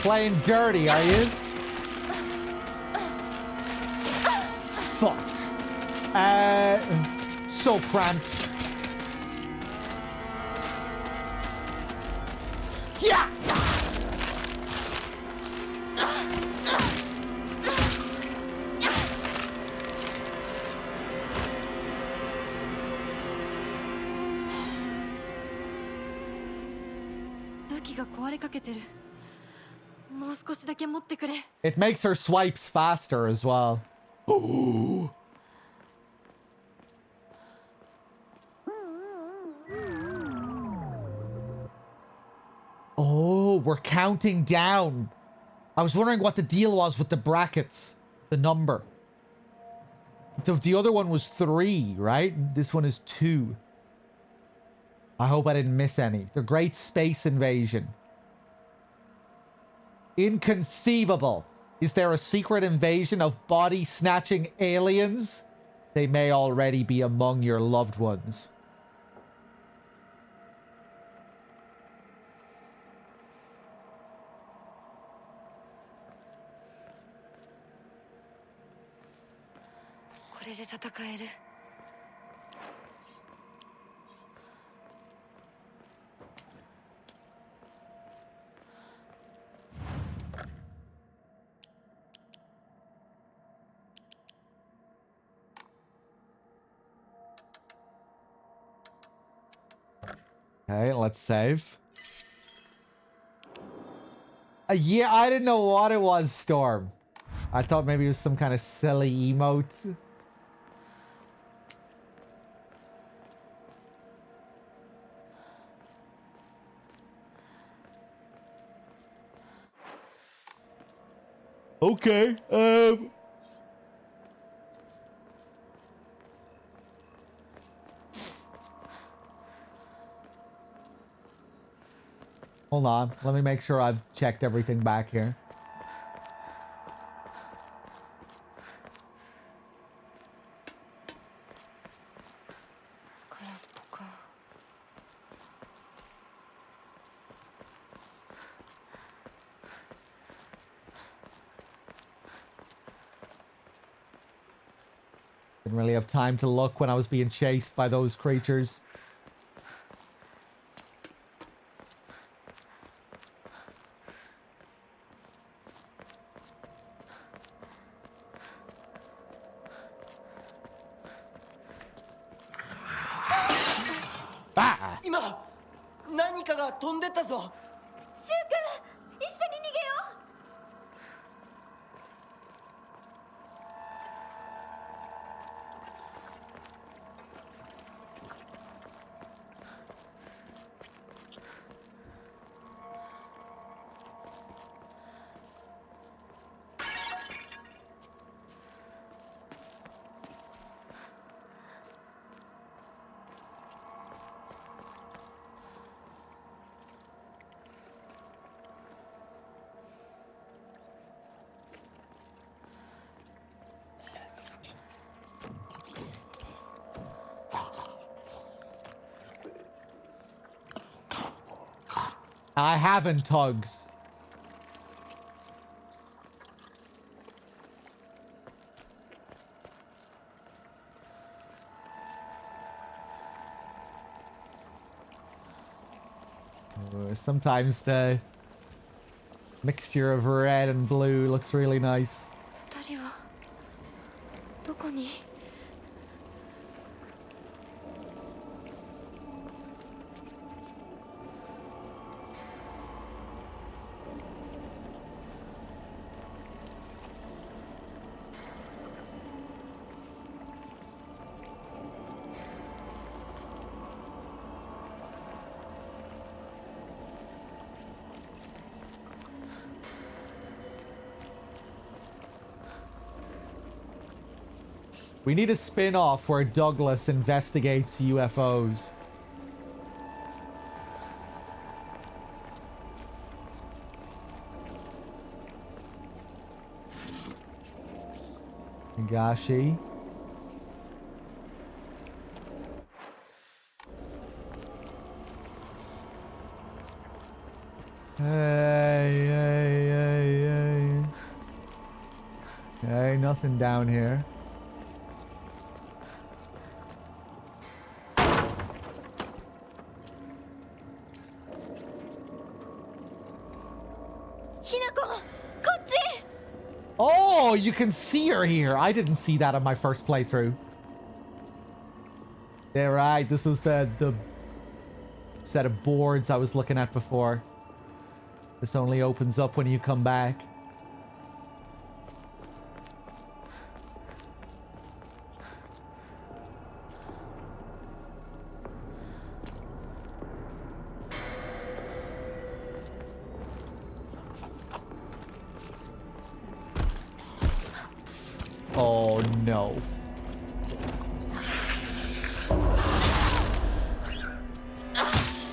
Playing dirty, are you? Fuck. So cramped. Yeah! It makes her swipes faster as well. Oh, we're counting down. I was wondering what the deal was with the brackets. The number. The other one was 3, right? This one is 2. I hope I didn't miss any. The Great Space Invasion. Inconceivable. Is there a secret invasion of body-snatching aliens? They may already be among your loved ones. Okay, let's save. Yeah, I didn't know what it was, Storm. I thought maybe it was some kind of silly emote. Okay, hold on. Let me make sure I've checked everything back here. Didn't really have time to look when I was being chased by those creatures. Ah! 今何かが飛んでったぞ。シュウ君、一緒に逃げよう。I haven't, Tugs. Sometimes the mixture of red and blue looks really nice. 二人はどこに？ We need a spin-off where Douglas investigates UFOs. Higashi. Hey. Okay, nothing down here. Oh, you can see her here. I didn't see that on my first playthrough. Yeah, right. This was the set of boards I was looking at before. This only opens up when you come back. Oh no.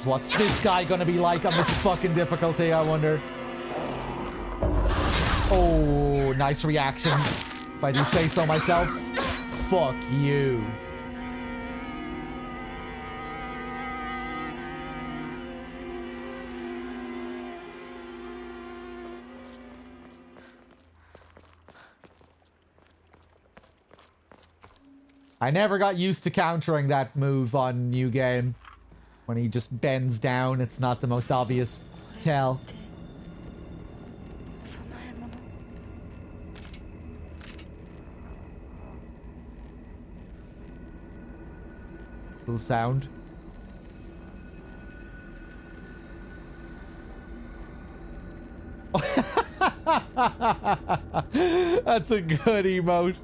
What's this guy gonna be like on this fucking difficulty, I wonder? Oh, nice reactions. If I do say so myself. Fuck you. I never got used to countering that move on New Game. When he just bends down, it's not the most obvious tell. Little sound. That's a good emote.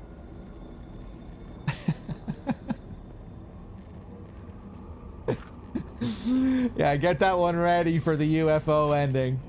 Yeah, get that one ready for the UFO ending.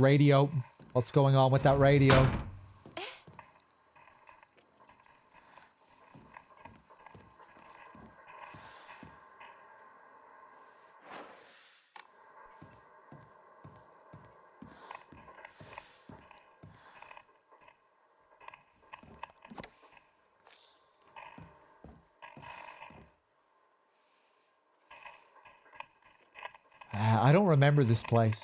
Radio. What's going on with that radio? I don't remember this place.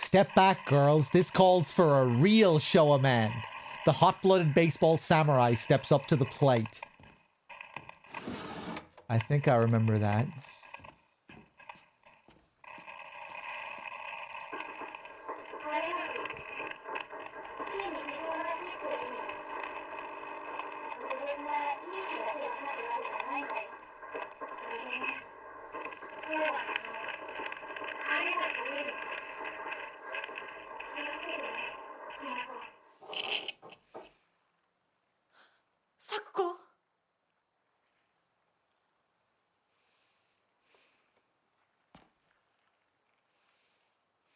Step back, girls. This calls for a real show of man. The hot-blooded baseball samurai steps up to the plate. I think I remember that.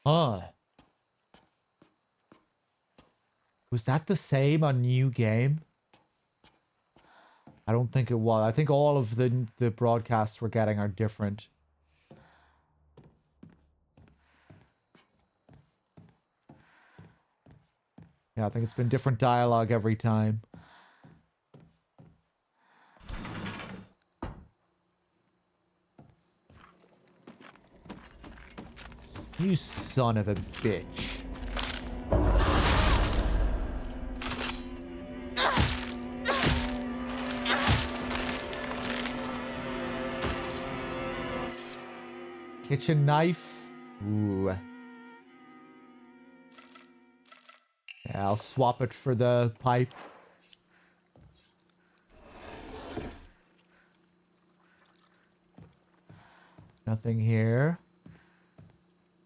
Huh. Was that the same on New Game? I don't think it was. I think all of the broadcasts we're getting are different. Yeah, I think it's been different dialogue every time. You son of a bitch. Kitchen knife. Ooh. Yeah, I'll swap it for the pipe. Nothing here.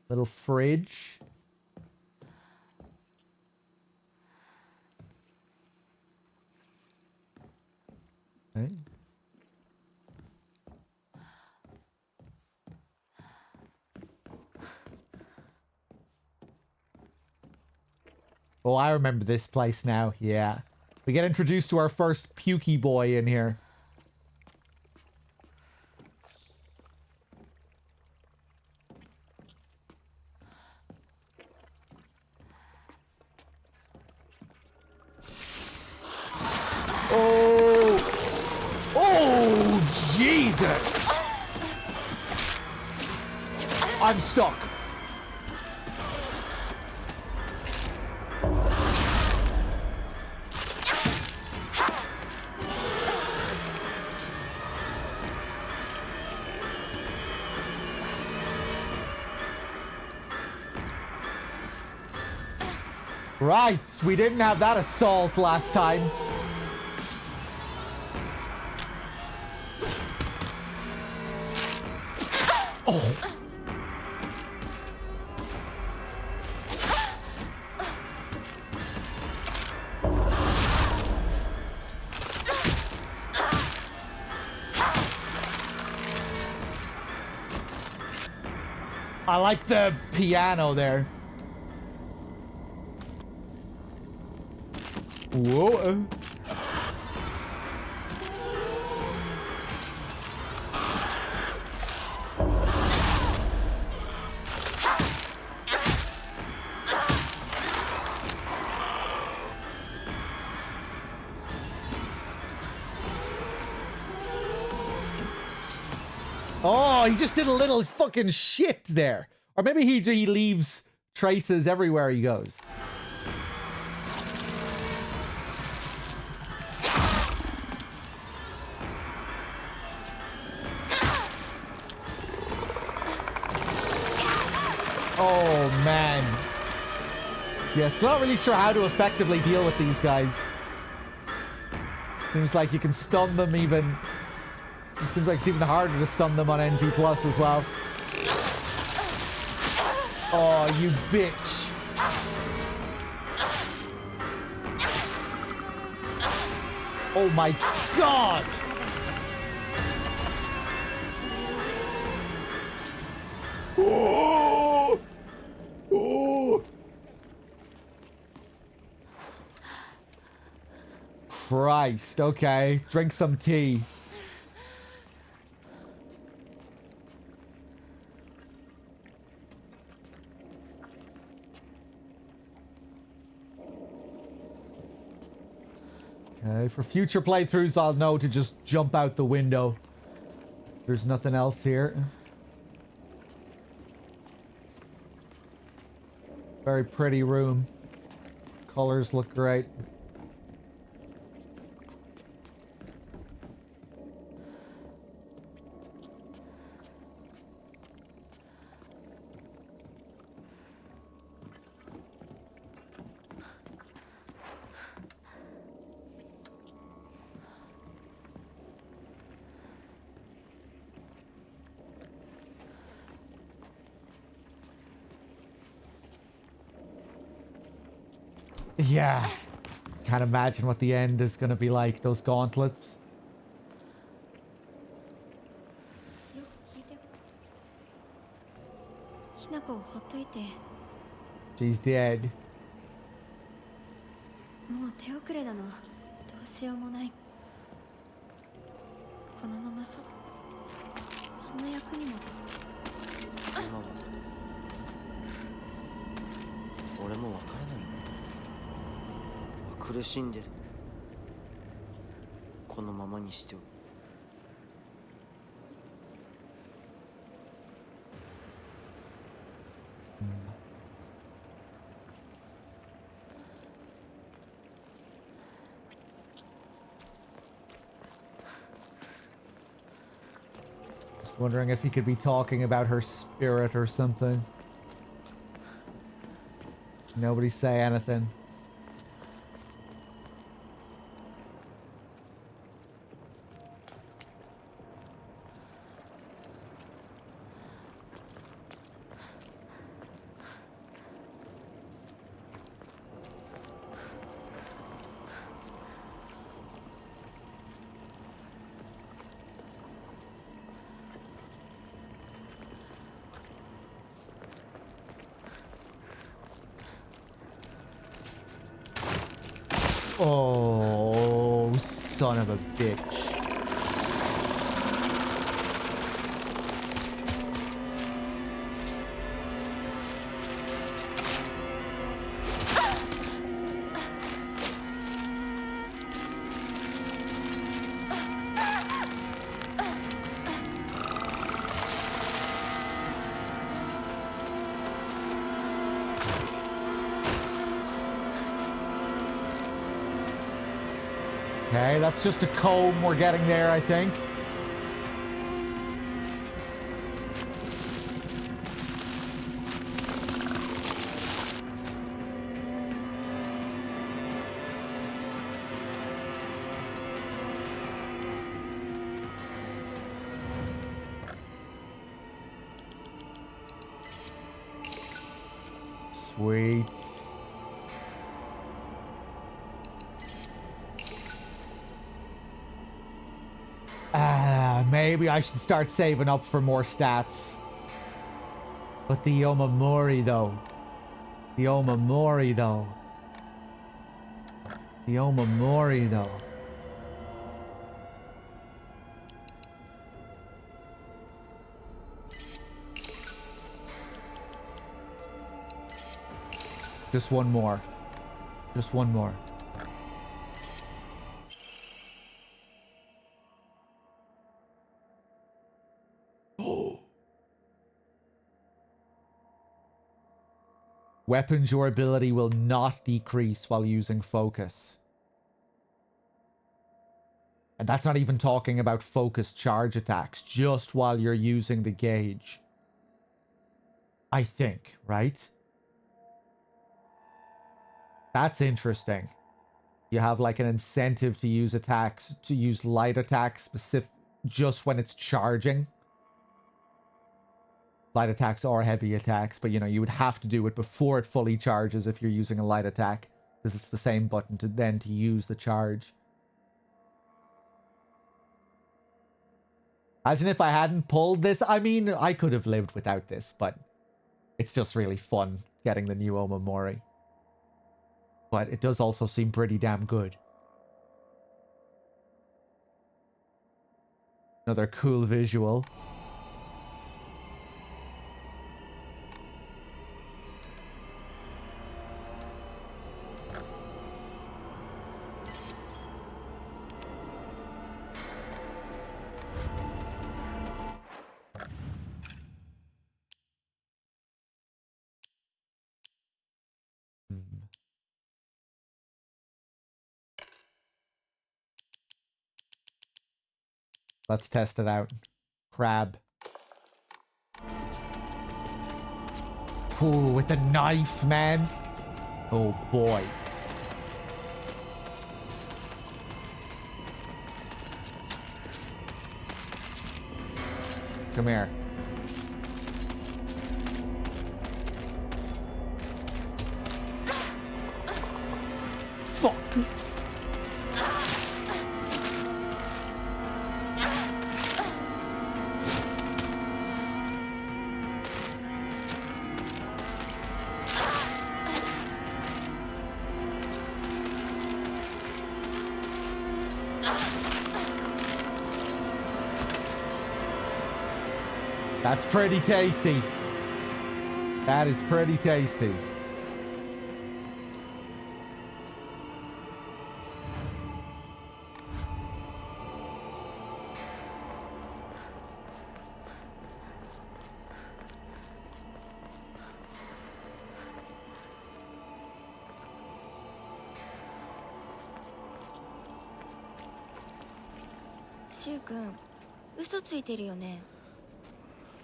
Little fridge. Okay. Oh, I remember this place now. Yeah. We get introduced to our first pukey boy in here. Oh! Oh, Jesus! I'm stuck. Right, we didn't have that assault last time. Oh. I like the piano there. Whoa. Oh, he just did a little fucking shit there. Or maybe he leaves traces everywhere he goes. Oh, man. Yes, not really sure how to effectively deal with these guys. Seems like you can stun them even It seems like it's even harder to stun them on NG Plus as well. Oh, you bitch. Oh my god! Oh! Oh! Christ, okay. Drink some tea. Okay, for future playthroughs, I'll know to just jump out the window. There's nothing else here. Very pretty room. Colors look great. Yeah. Can't imagine what the end is going to be like, those gauntlets. よく聞いて。ひなこをほっといて、 She's dead. もう手遅れなの。どうしようもない。このまま何の役にも。今は俺もわからないんだ。苦しんでる。このままにしておく。Wondering if he could be talking about her spirit or something. Nobody say anything. Oh, son of a bitch. Okay, that's just a comb. We're getting there, I think. Sweet. Maybe I should start saving up for more stats. But the Omamori though. The Omamori though. The Omamori though. Just one more. Just one more. Weapon durability will not decrease while using focus. And that's not even talking about focus charge attacks, just while you're using the gauge. I think, right? That's interesting. You have like an incentive to use attacks, to use light attacks just when it's charging. Light attacks or heavy attacks, but you know, you would have to do it before it fully charges if you're using a light attack, because it's the same button to use the charge. Imagine if I hadn't pulled this. I mean, I could have lived without this, but it's just really fun getting the new Omamori. But it does also seem pretty damn good. Another cool visual. Let's test it out. Crab. Ooh, with the knife, man. Oh boy. Come here. Fuck. That's pretty tasty. That is pretty tasty.シュウ君、嘘ついてるよね。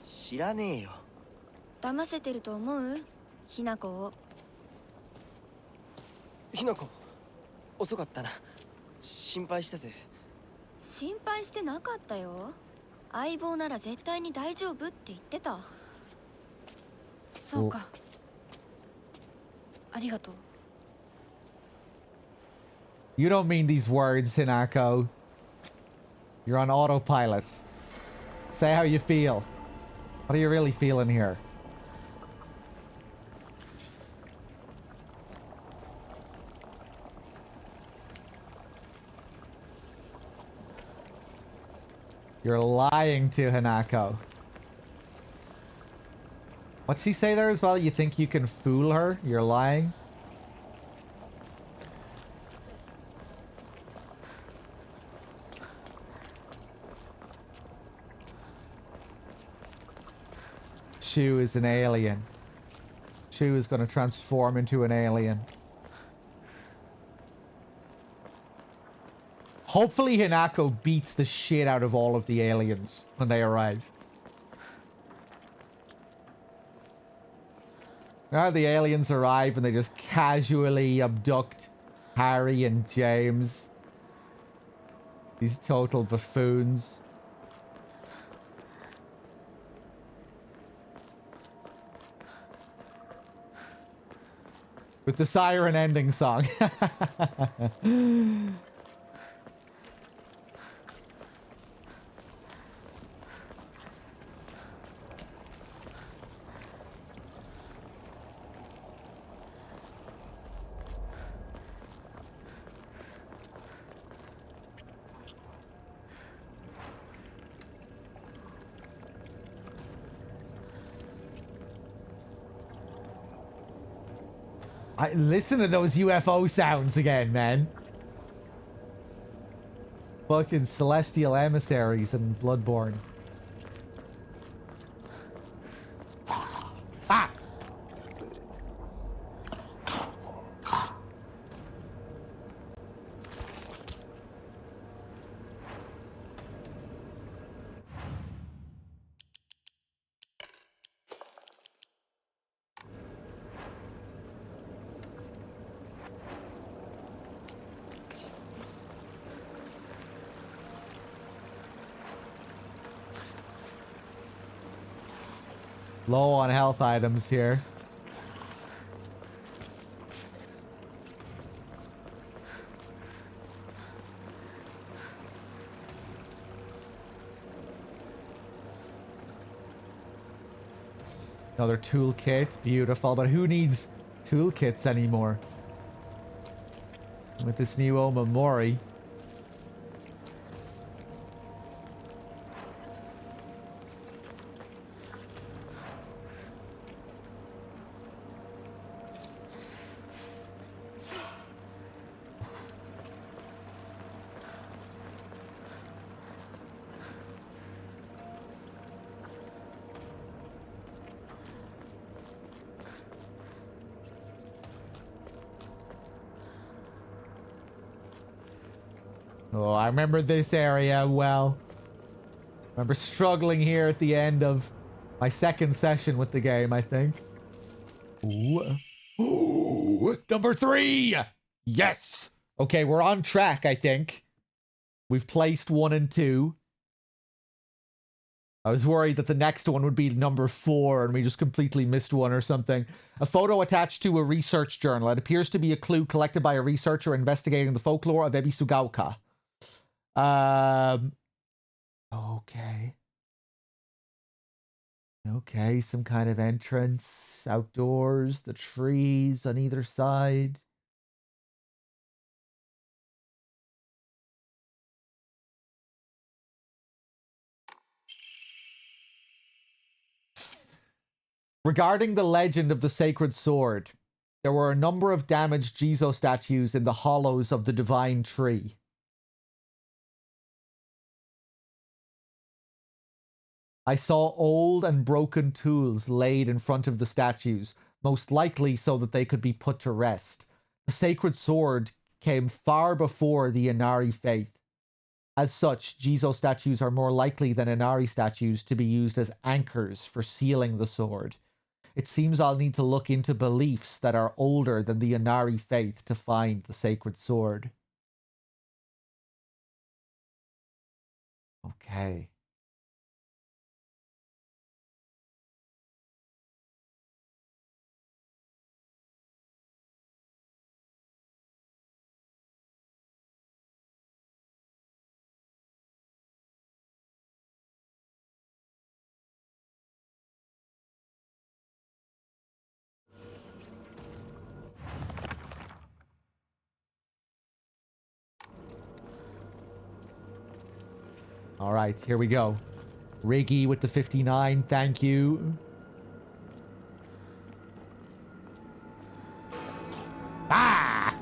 知らねえよ。騙せてると思う？ひなこを。ひなこ、遅かったな。心配したぜ。心配してなかったよ。相棒なら絶対に大丈夫って言ってた。そうか。ありがとう。You don't mean these words, Hinako. You're on autopilot. Say how you feel. What are you really feeling here? You're lying to Hinako. What'd she say there as well? You think you can fool her? You're lying? Shu is an alien. Shu is going to transform into an alien. Hopefully Hinako beats the shit out of all of the aliens when they arrive. Now the aliens arrive and they just casually abduct Harry and James. These total buffoons. With the siren ending song. Listen to those UFO sounds again, man. Fucking celestial emissaries and Bloodborne. Ah! Low on health items here. Another toolkit. Beautiful. But who needs toolkits anymore? With this new Omamori. Oh, I remember this area well. I remember struggling here at the end of my second session with the game, I think. Ooh. Ooh, number 3! Yes! Okay, we're on track, I think. We've placed 1 and 2. I was worried that the next one would be number 4 and we just completely missed one or something. A photo attached to a research journal. It appears to be a clue collected by a researcher investigating the folklore of Ebisugaoka. Okay. Okay, some kind of entrance outdoors, the trees on either side. Regarding the legend of the sacred sword, there were a number of damaged Jizo statues in the hollows of the divine tree. I saw old and broken tools laid in front of the statues, most likely so that they could be put to rest. The sacred sword came far before the Inari faith. As such, Jizo statues are more likely than Inari statues to be used as anchors for sealing the sword. It seems I'll need to look into beliefs that are older than the Inari faith to find the sacred sword. Okay. All right, here we go. Riggy with the 59, thank you. Ah!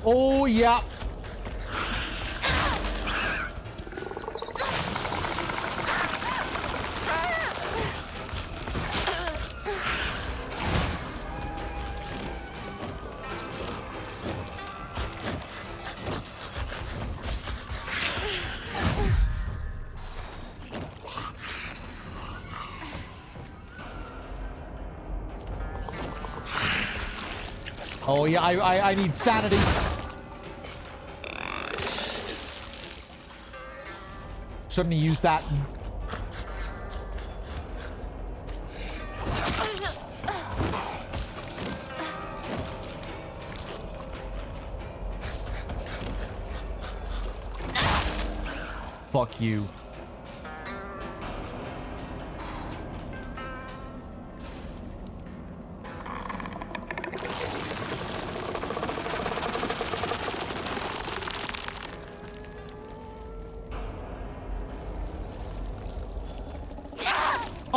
Oh, yeah. Oh, yeah, I need sanity. Shouldn't have used that. Fuck you.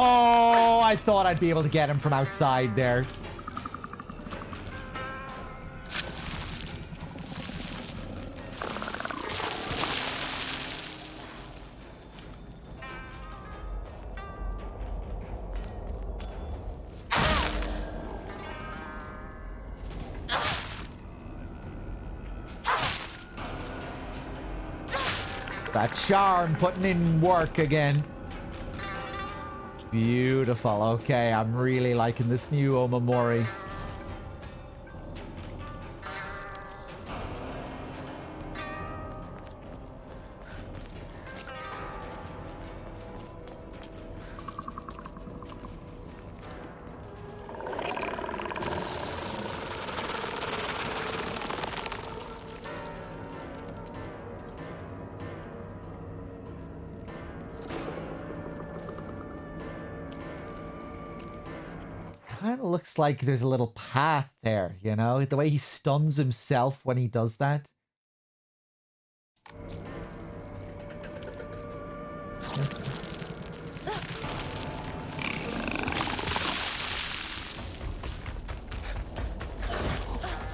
Oh, I thought I'd be able to get him from outside there. That charm putting in work again. Beautiful. Okay, I'm really liking this new Omamori. Kind of looks like there's a little path there, you know? The way he stuns himself when he does that.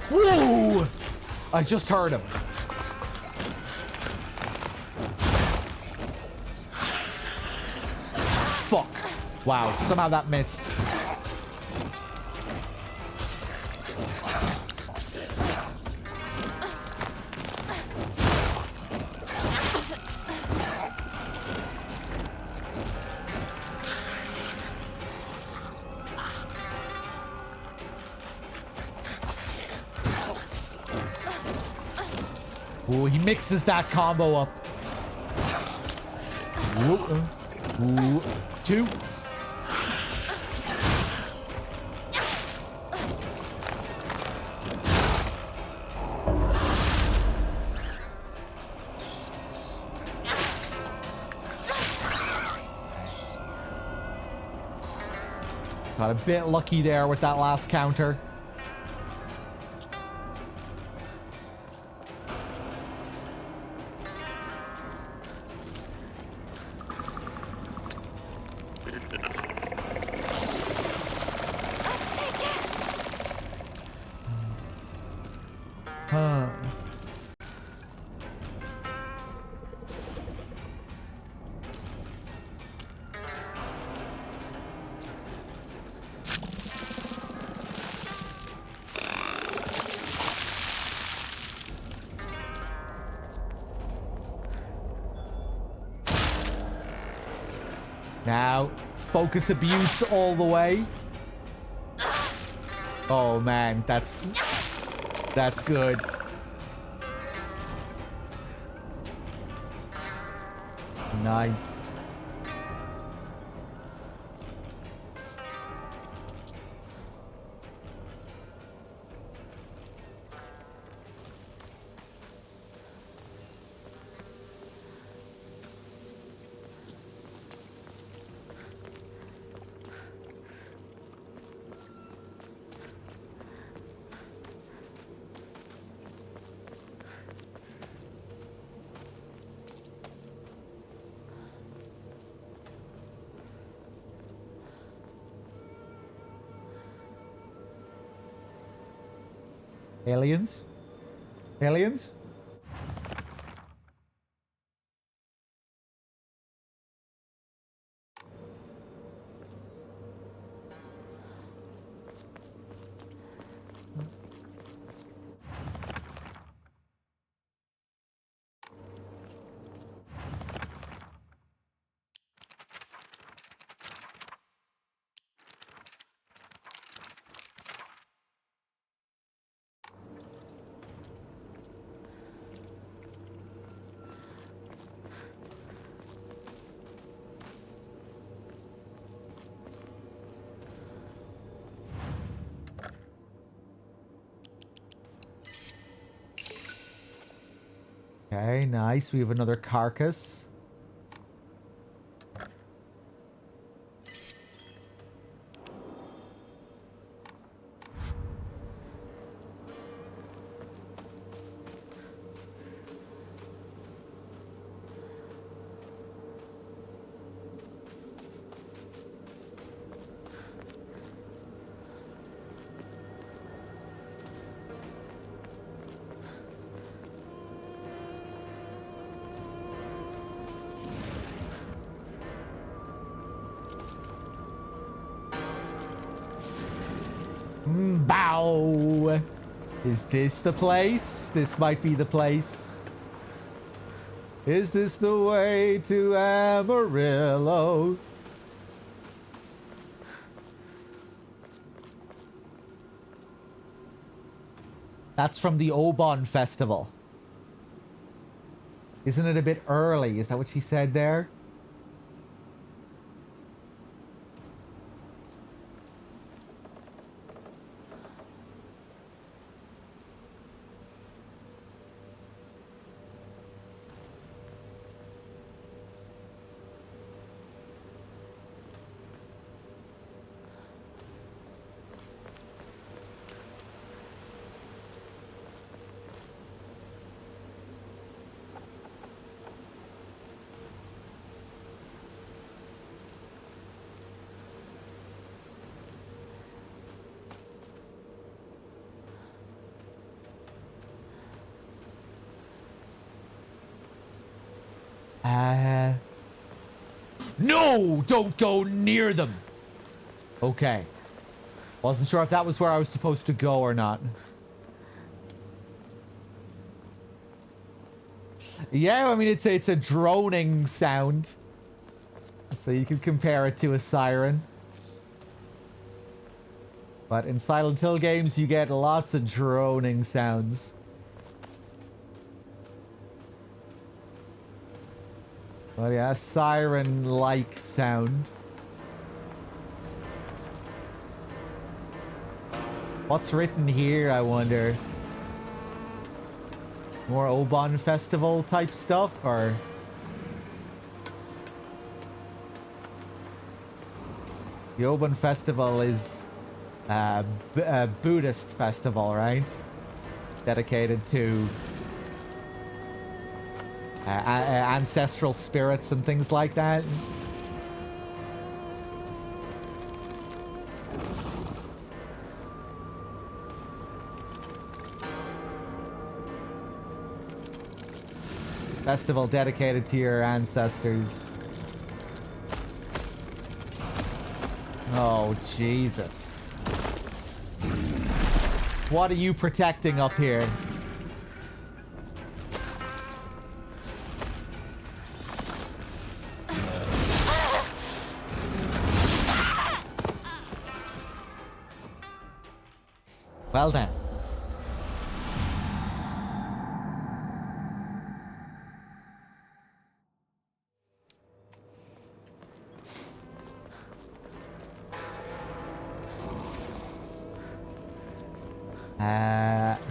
Whoa! I just heard him. Fuck. Wow, somehow that missed. Ooh, he mixes that combo up. Ooh, two. Got a bit lucky there with that last counter. Now, focus abuse all the way. Oh man, that's good. Nice. Aliens? Aliens? Okay, nice. We have another carcass. Bow! Is this the place? This might be the place. Is this the way to Amarillo? That's from the Obon Festival. Isn't it a bit early? Is that what she said there? No! Don't go near them! Okay. Wasn't sure if that was where I was supposed to go or not. Yeah, I mean, it's a droning sound. So you can compare it to a siren. But in Silent Hill games, you get lots of droning sounds. But yeah, siren-like sound. What's written here, I wonder? More Obon Festival type stuff, or? The Obon Festival is a Buddhist festival, right? Dedicated to ancestral spirits and things like that. Festival dedicated to your ancestors. Oh, Jesus. What are you protecting up here? Well then.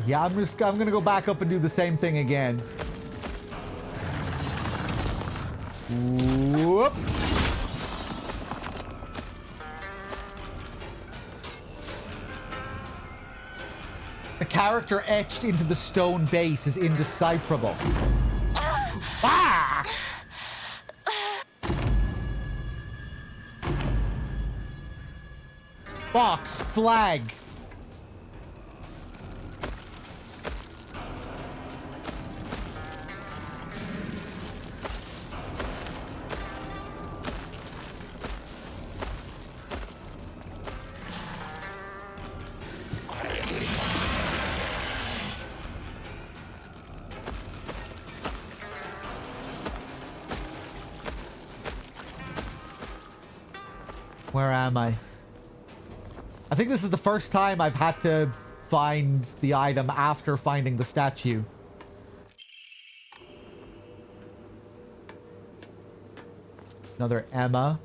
Yeah, I'm gonna go back up and do the same thing again. Whoop. The character etched into the stone base is indecipherable. Ah! Box flag. Where am I? I think this is the first time I've had to find the item after finding the statue. Another Emma.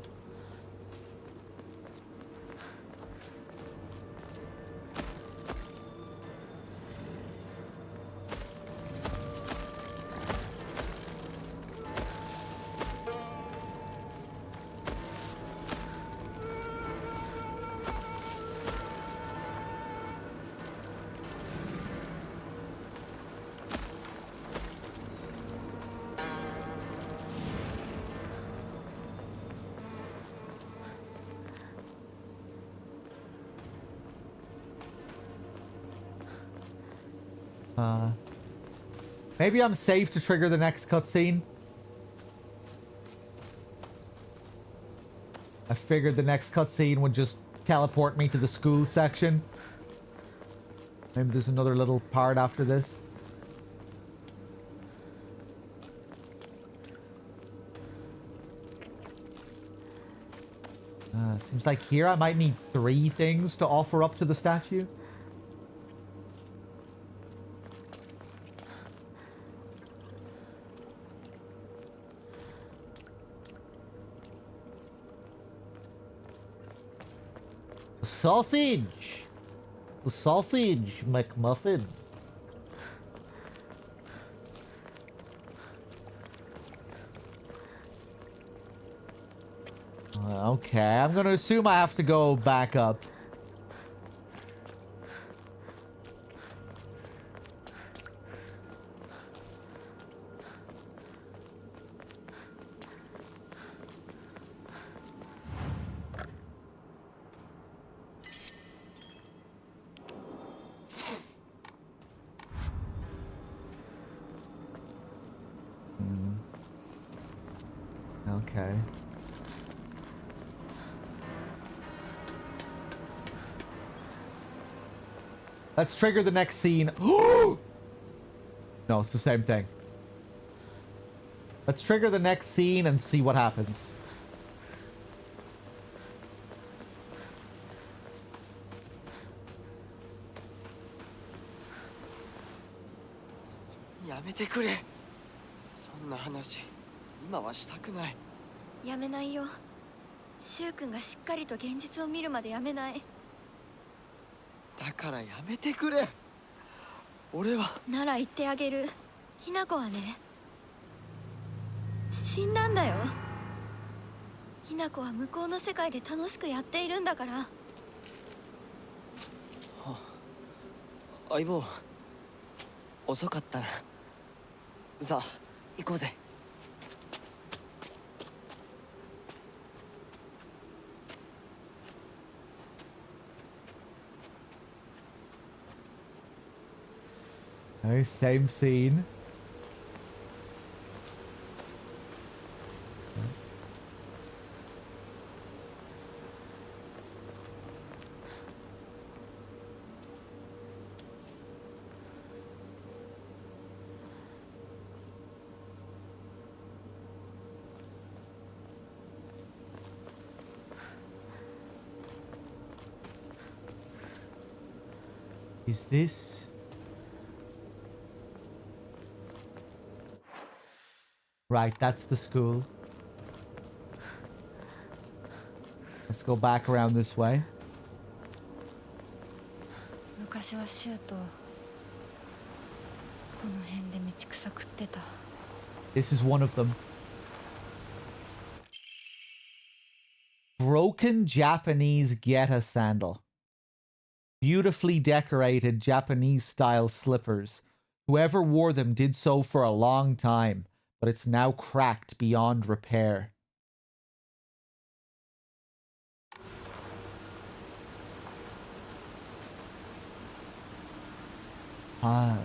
Maybe I'm safe to trigger the next cutscene. I figured the next cutscene would just teleport me to the school section. Maybe there's another little part after this. Seems like here I might need 3 things to offer up to the statue. sausage. The sausage McMuffin. Okay, I'm gonna assume I have to go back up. Okay. Let's trigger the next scene. No, it's the same thing. Let's trigger the next scene and see what happens.やめてくれ。そんな話今はしたくない。やめないよ。柊君がしっかりと現実を見るまでやめない。だからやめてくれ。俺は。なら言ってあげる。ひな子はね、死んだんだよ。ひな子は向こうの世界で楽しくやっているんだから。相棒、遅かったな。さあ行こうぜ。Okay, same scene. Is this... Right, that's the school. Let's go back around this way. 昔はシューとこの辺で道草食ってた。 This is one of them. Broken Japanese Geta sandal. Beautifully decorated Japanese-style slippers. Whoever wore them did so for a long time, but it's now cracked beyond repair. Ah.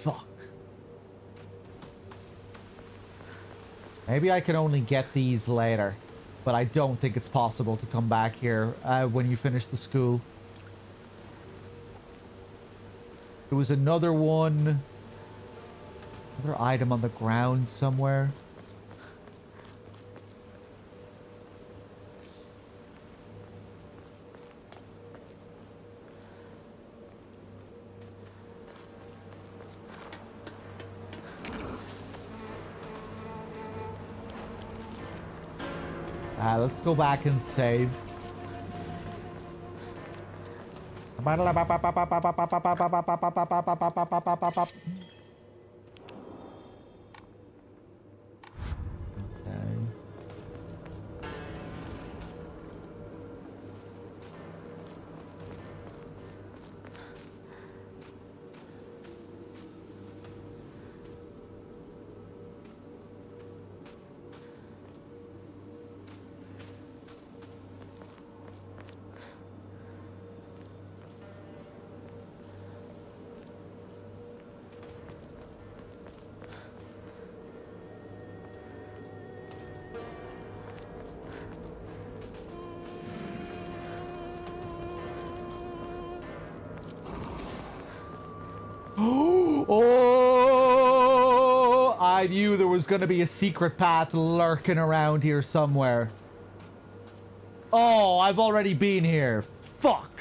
Fuck. Maybe I can only get these later, but I don't think it's possible to come back here when you finish the school. There was another one. Another item on the ground somewhere. Let's go back and save. I knew there was going to be a secret path lurking around here somewhere. Oh, I've already been here. Fuck.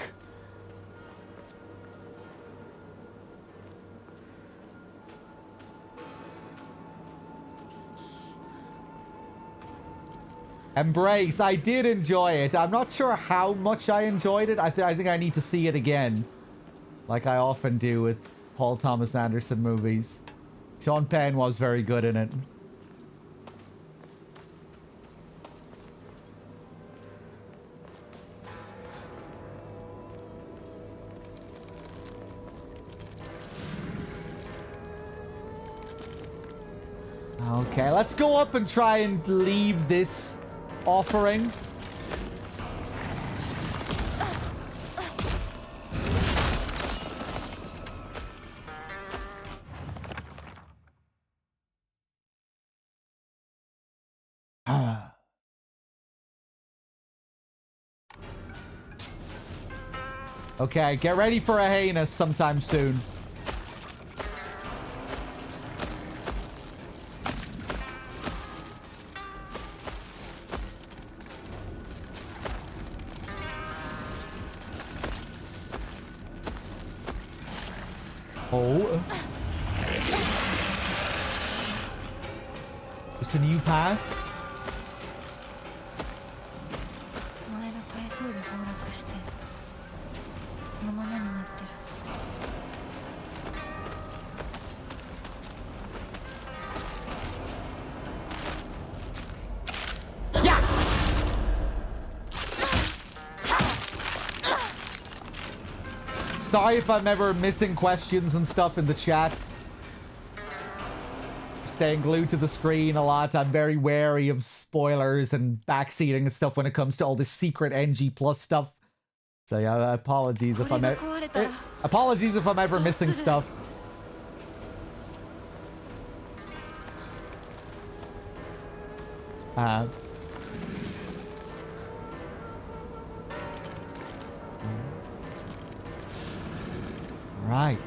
Embrace. I did enjoy it. I'm not sure how much I enjoyed it. I think I need to see it again. Like I often do with Paul Thomas Anderson movies. Sean Penn was very good in it. Okay, let's go up and try and leave this offering. Okay, get ready for a heinous sometime soon. Oh. It's a new path. 前の台風で崩落してそのままになってる。 Sorry if I'm ever missing questions and stuff in the chat. Staying glued to the screen a lot. I'm very wary of spoilers and backseating and stuff when it comes to all this secret NG Plus stuff. So yeah, apologies if I'm ever missing stuff. Right.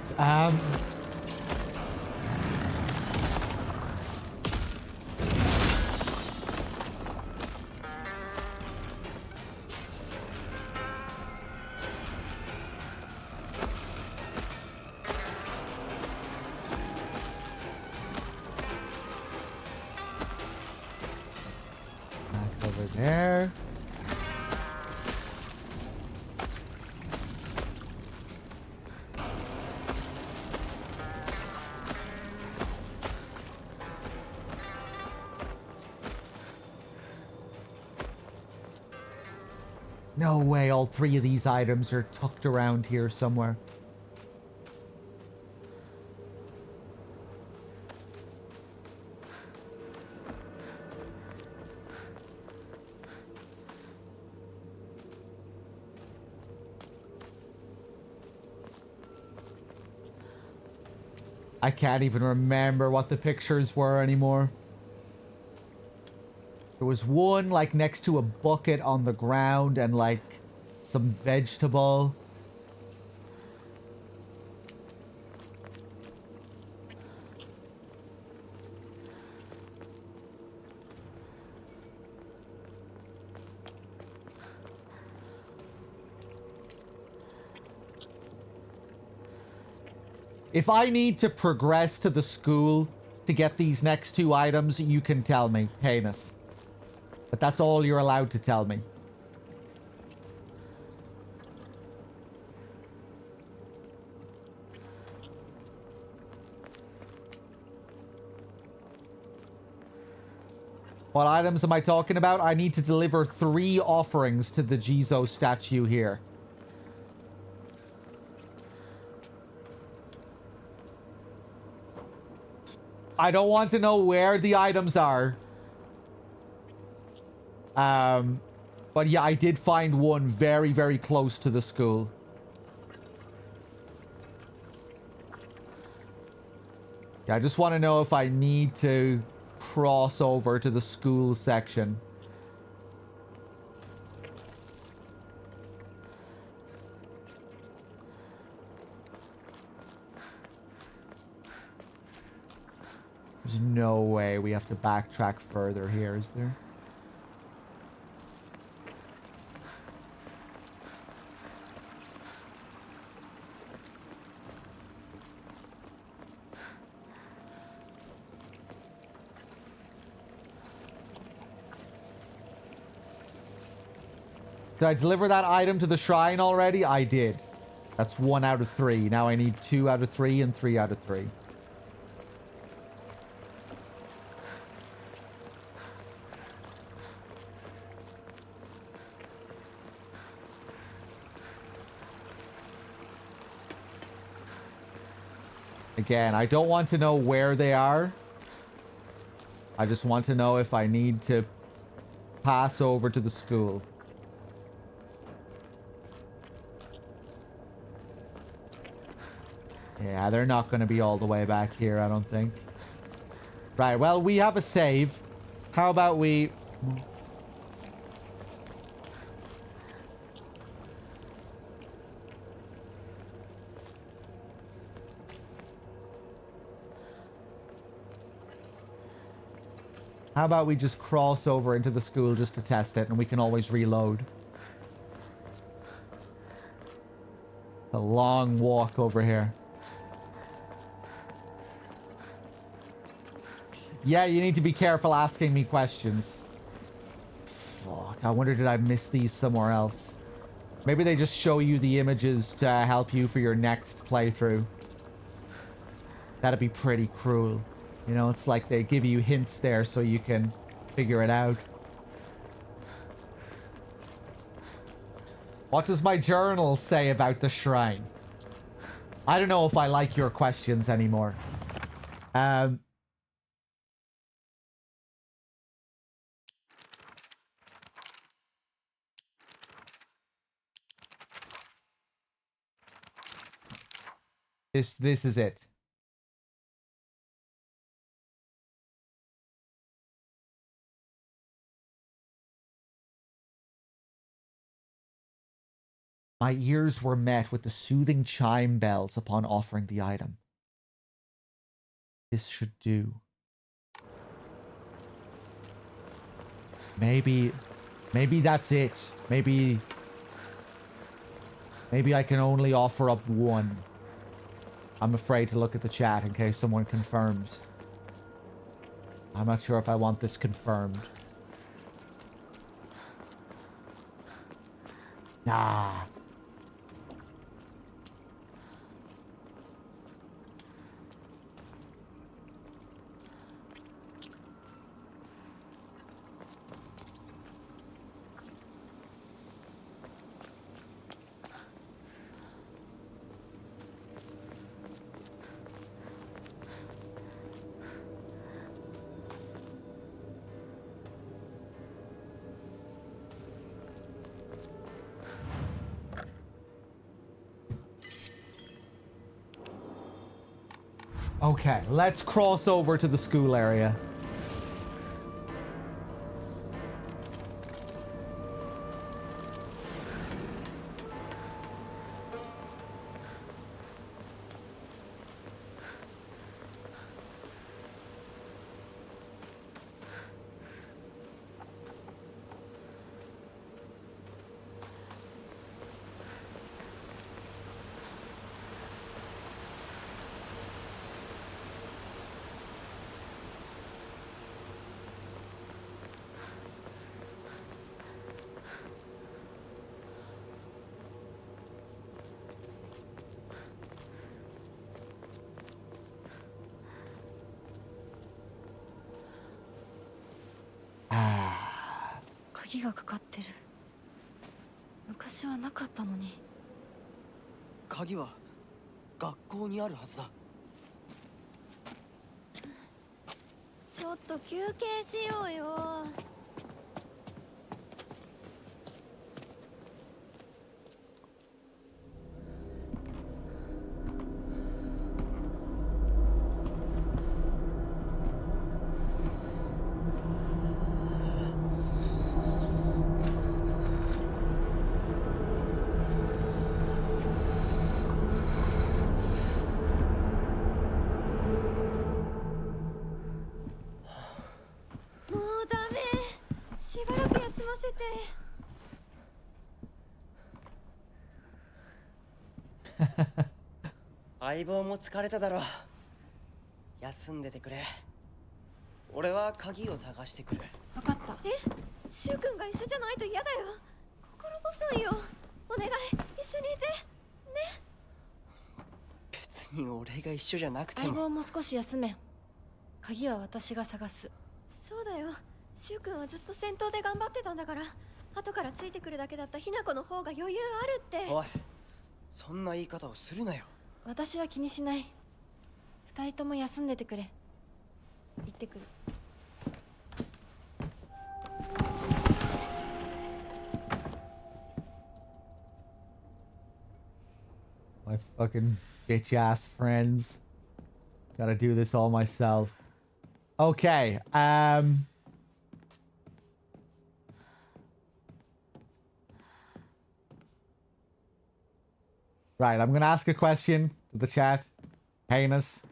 Back over there. No way all three of these items are tucked around here somewhere. I can't even remember what the pictures were anymore. There was one like next to a bucket on the ground and like some vegetable. If I need to progress to the school to get these next two items, you can tell me, Heinous. But that's all you're allowed to tell me. What items am I talking about? I need to deliver 3 offerings to the Jizo statue here. I don't want to know where the items are. But yeah, I did find one very, very close to the school. Yeah, I just want to know if I need to cross over to the school section. There's no way we have to backtrack further here, is there? Did I deliver that item to the shrine already? I did. That's 1 out of 3. Now I need 2 out of 3 and 3 out of 3. Again, I don't want to know where they are. I just want to know if I need to pass over to the school. Yeah, they're not going to be all the way back here, I don't think. Right, well, we have a save. How about we... How about we just cross over into the school just to test it, and we can always reload. A long walk over here. Yeah, you need to be careful asking me questions. Fuck, I wonder did I miss these somewhere else? Maybe they just show you the images to help you for your next playthrough. That'd be pretty cruel. You know, it's like they give you hints there so you can figure it out. What does my journal say about the shrine? I don't know if I like your questions anymore. This is it. My ears were met with the soothing chime bells upon offering the item. This should do. Maybe that's it. Maybe I can only offer up one. I'm afraid to look at the chat in case someone confirms. I'm not sure if I want this confirmed. Nah. Okay, let's cross over to the school area. Ah. 鍵がかかってる。昔はなかったのに。鍵は学校にあるはずだ。ちょっと休憩しようよ。相棒も疲れただろう。休んでてくれ。俺は鍵を探してくる。分かった。シュウ君が一緒じゃないと嫌だよ。心細いよ。お願い、一緒にいてね。別に俺が一緒じゃなくて相も。棒も少し休め。鍵は私が探す。そうだよ。シュウ君はずっと戦闘で頑張ってたんだから、後からついてくるだけだったヒナコの方が余裕あるって。おい、そんな言い方をするなよ。私は気にしない。二人とも休んでてくれ。行ってくる。My fucking bitch ass friends. Gotta do this all myself. Okay, right, I'm gonna ask a question to the chat. Heinous.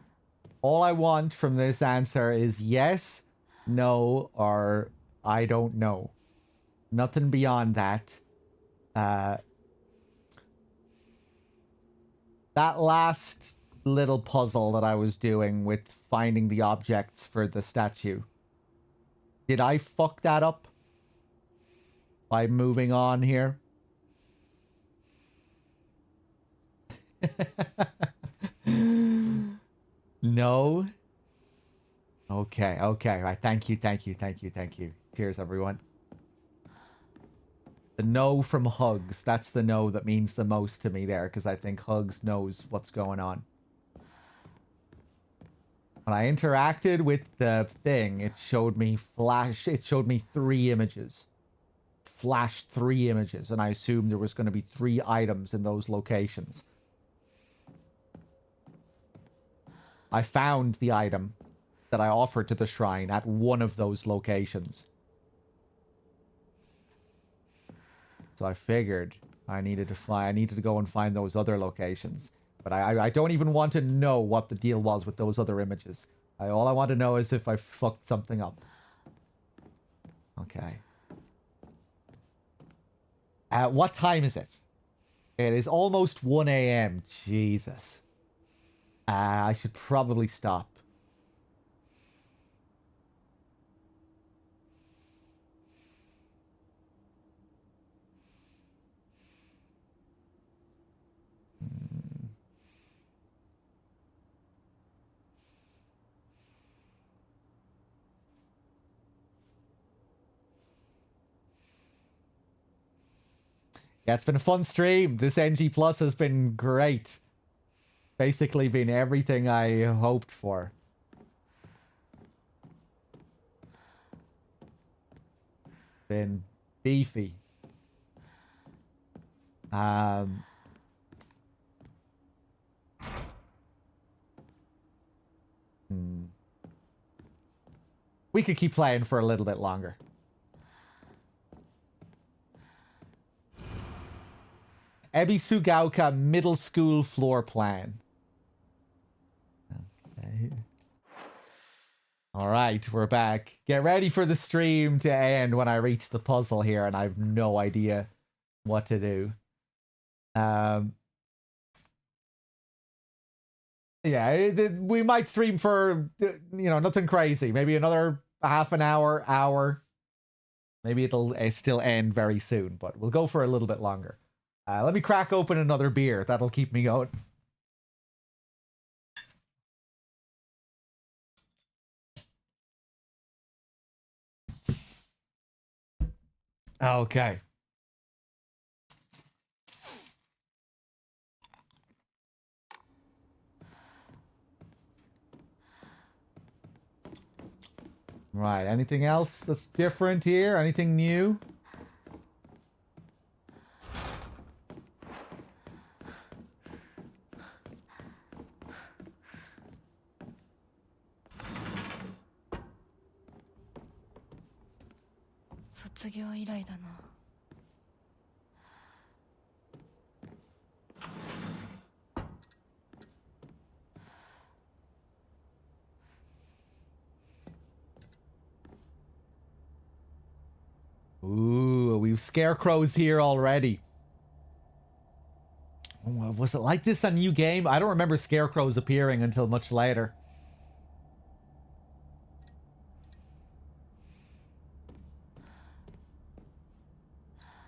All I want from this answer is yes, no, or I don't know. Nothing beyond that. That last little puzzle that I was doing with finding the objects for the statue. Did I fuck that up by moving on here? No? Okay, okay. Right. Thank you. Cheers, everyone. The no from Hugs. That's the no that means the most to me there, because I think Hugs knows what's going on. When I interacted with the thing, it showed me it showed me 3 images. Flashed 3 images, and I assumed there was going to be 3 items in those locations. I found the item that I offered to the shrine at one of those locations. So I figured I needed to go and find those other locations. But I don't even want to know what the deal was with those other images. All I want to know is if I fucked something up. Okay. What time is it? It is almost 1 a.m. Jesus. I should probably stop. Yeah, it's been a fun stream. This NG Plus has been great. Basically been everything I hoped for. Been beefy. We could keep playing for a little bit longer. Ebisugaoka Middle School floor plan. Okay. All right, we're back. Get ready for the stream to end when I reach the puzzle here, and I have no idea what to do. Yeah, we might stream for, nothing crazy. Maybe another half an hour. Maybe it'll still end very soon, but we'll go for a little bit longer. Let me crack open another beer. That'll keep me going. Okay. Right, anything else that's different here? Anything new? Ooh, we've scarecrows here already. Oh, Was it like this on New Game? I don't remember scarecrows appearing until much later.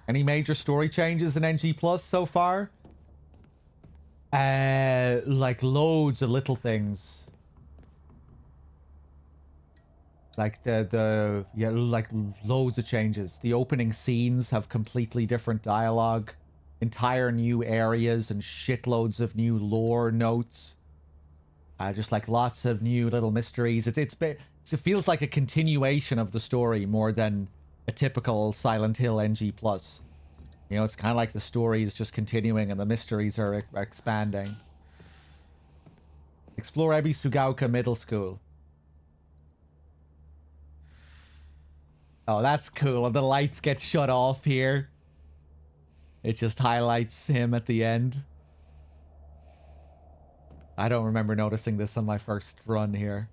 Any major story changes in NG Plus so far? Like loads of little things. Like like loads of changes. The opening scenes have completely different dialogue, entire new areas, and shitloads of new lore notes. Just like lots of new little mysteries. It feels like a continuation of the story more than a typical Silent Hill NG Plus. You know, it's kind of like the story is just continuing and the mysteries are expanding. Explore Ebi Sugaoka Middle School. Oh, that's cool. The lights get shut off here. It just highlights him at the end. I don't remember noticing this on my first run here.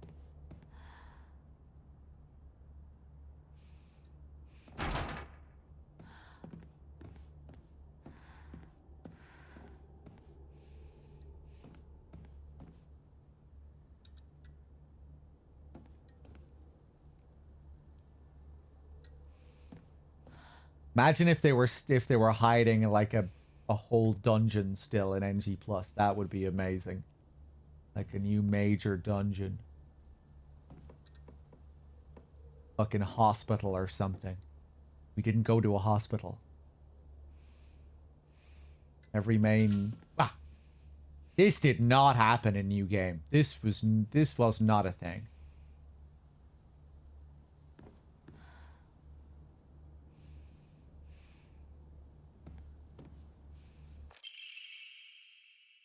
Imagine if they were hiding like a whole dungeon still in NG Plus. That would be amazing. Like a new major dungeon. Fucking hospital or something. We didn't go to a hospital. Every main... Ah! This did not happen in New Game. This was not a thing.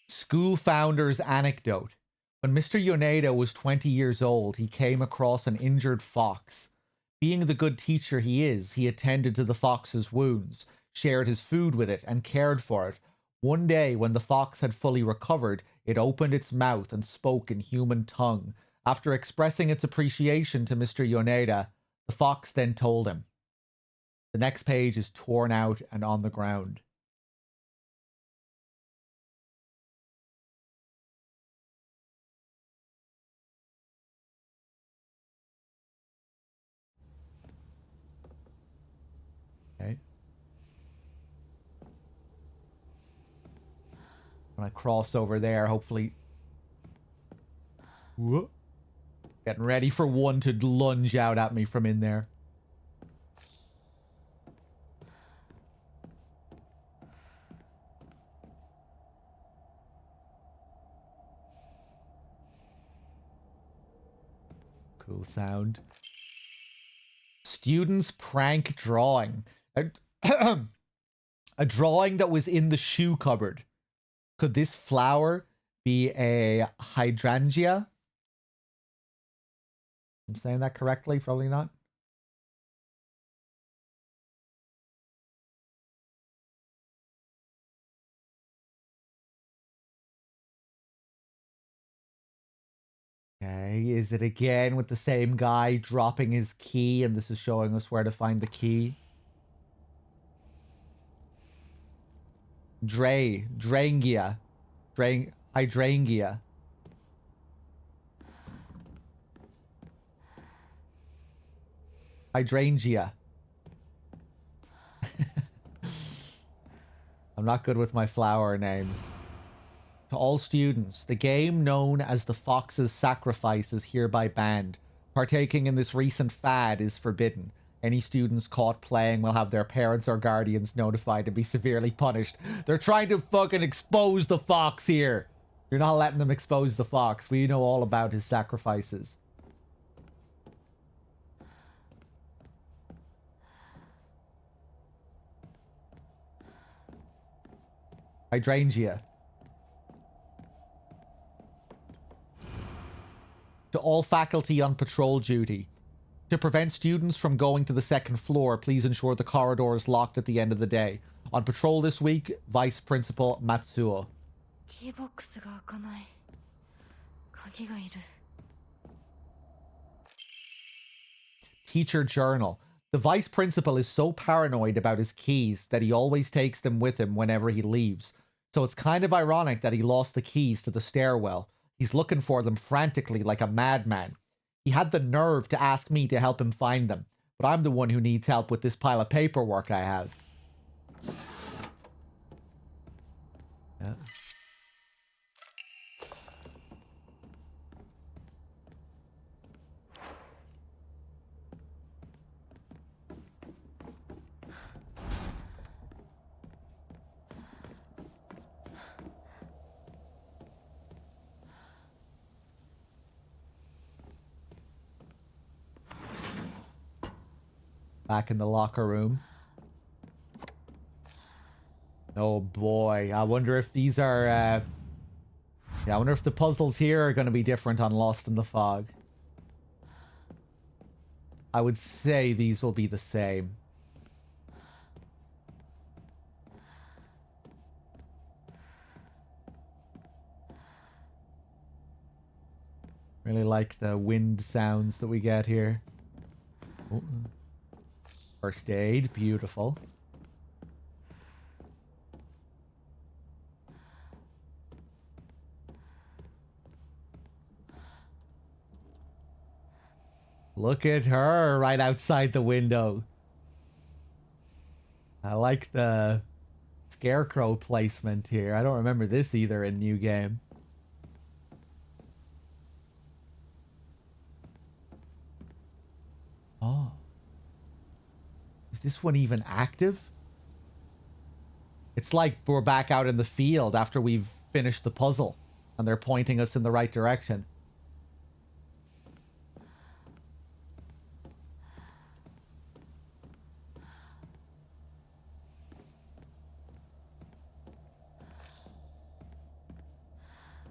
School founder's anecdote. When Mr. Yoneda was 20 years old, he came across an injured fox. Being the good teacher he is, he attended to the fox's wounds, shared his food with it, and cared for it. One day, when the fox had fully recovered, it opened its mouth and spoke in human tongue. After expressing its appreciation to Mr. Yoneda, the fox then told him. The next page is torn out and on the ground. Okay. When I cross over there, hopefully... Whoa. Getting ready for one to lunge out at me from in there. Cool sound. Students prank drawing. A drawing that was in the shoe cupboard. Could this flower be a hydrangea? I'm saying that correctly? Probably not. Okay, is it again with the same guy dropping his key and this is showing us where to find the key? Hydrangea. Hydrangea. I'm not good with my flower names. To all students, the game known as the Fox's Sacrifice is hereby banned. Partaking in this recent fad is forbidden. Any students caught playing will have their parents or guardians notified and be severely punished. They're trying to fucking expose the fox here. You're not letting them expose the fox. We know all about his sacrifices. Hydrangea. To all faculty on patrol duty. To prevent students from going to the second floor, please ensure the corridor is locked at the end of the day. On patrol this week, Vice Principal Matsuo. Teacher journal. The vice principal is so paranoid about his keys that he always takes them with him whenever he leaves. So it's kind of ironic that he lost the keys to the stairwell. He's looking for them frantically like a madman. He had the nerve to ask me to help him find them, but I'm the one who needs help with this pile of paperwork I have. Yeah. Back in the locker room. Oh boy, I wonder if these are, yeah, I wonder if the puzzles here are going to be different on Lost in the Fog. I would say these will be the same. Really like the wind sounds that we get here. Oh. First aid, beautiful. Look at her right outside the window. I like the scarecrow placement here. I don't remember this either in New Game. Oh. Is this one even active? It's like we're back out in the field after we've finished the puzzle and they're pointing us in the right direction.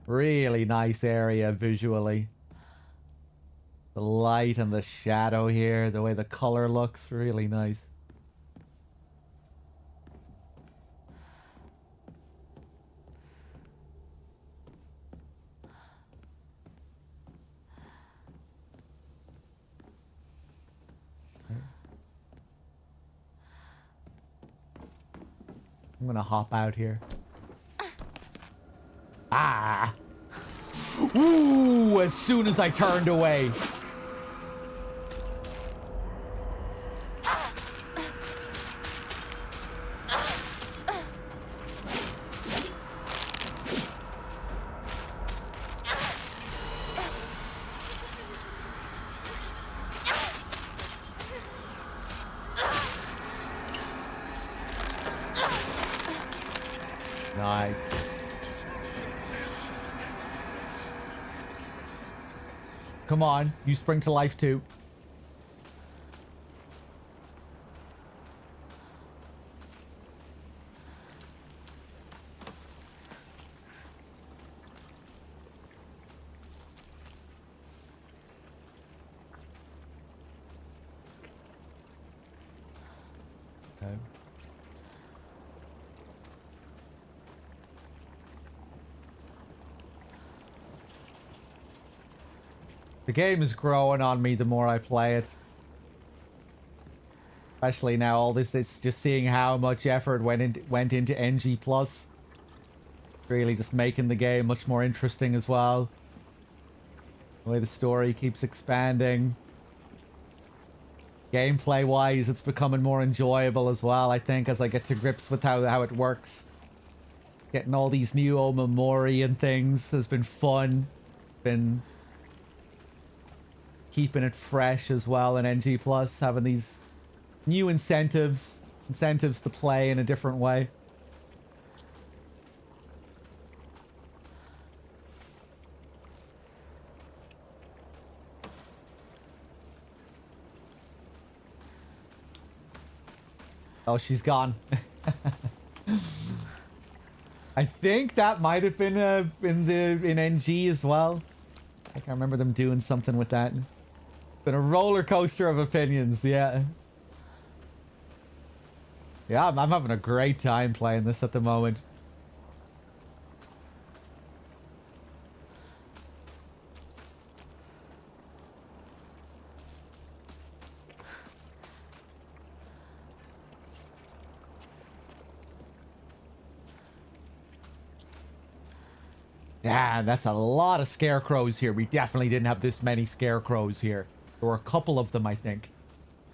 Really nice area visually. The light and the shadow here, the way the color looks, really nice. I'm gonna hop out here. Ah! Ooh! As soon as I turned away. Nice. Come on, you spring to life too. Okay. The game is growing on me the more I play it. Especially now, all this is just seeing how much effort went into NG Plus. Really just making the game much more interesting as well. The way the story keeps expanding. Gameplay wise, it's becoming more enjoyable as well, I think, as I get to grips with how it works. Getting all these new Omamori and things has been fun. Been keeping it fresh as well in NG Plus, having these new incentives to play in a different way. Oh, she's gone. I think that might have been in NG as well. I can't remember them doing something with that. Been a roller coaster of opinions, yeah. Yeah, I'm having a great time playing this at the moment. Yeah, that's a lot of scarecrows here. We definitely didn't have this many scarecrows here. There were a couple of them, I think.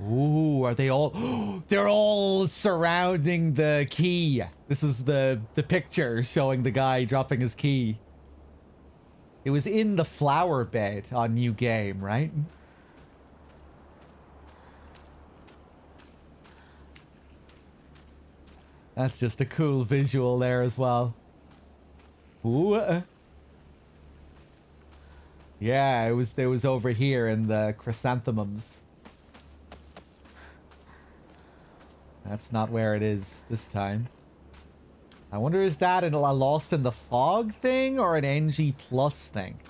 Ooh, are they all... They're all surrounding the key. This is the picture showing the guy dropping his key. It was in the flower bed on New Game, right? That's just a cool visual there as well. Ooh. Yeah, it was over here in the chrysanthemums. That's not where it is this time. I wonder, is that a Lost in the Fog thing or an NG Plus thing?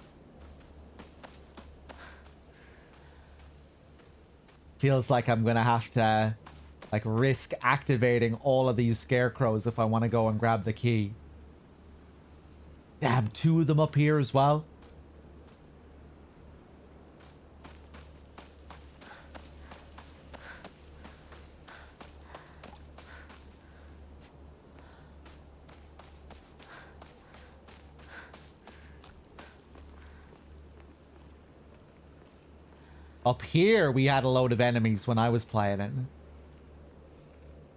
Feels like I'm gonna have to like risk activating all of these scarecrows if I want to go and grab the key. Damn, 2 of them up here as well. Up here, we had a load of enemies when I was playing it.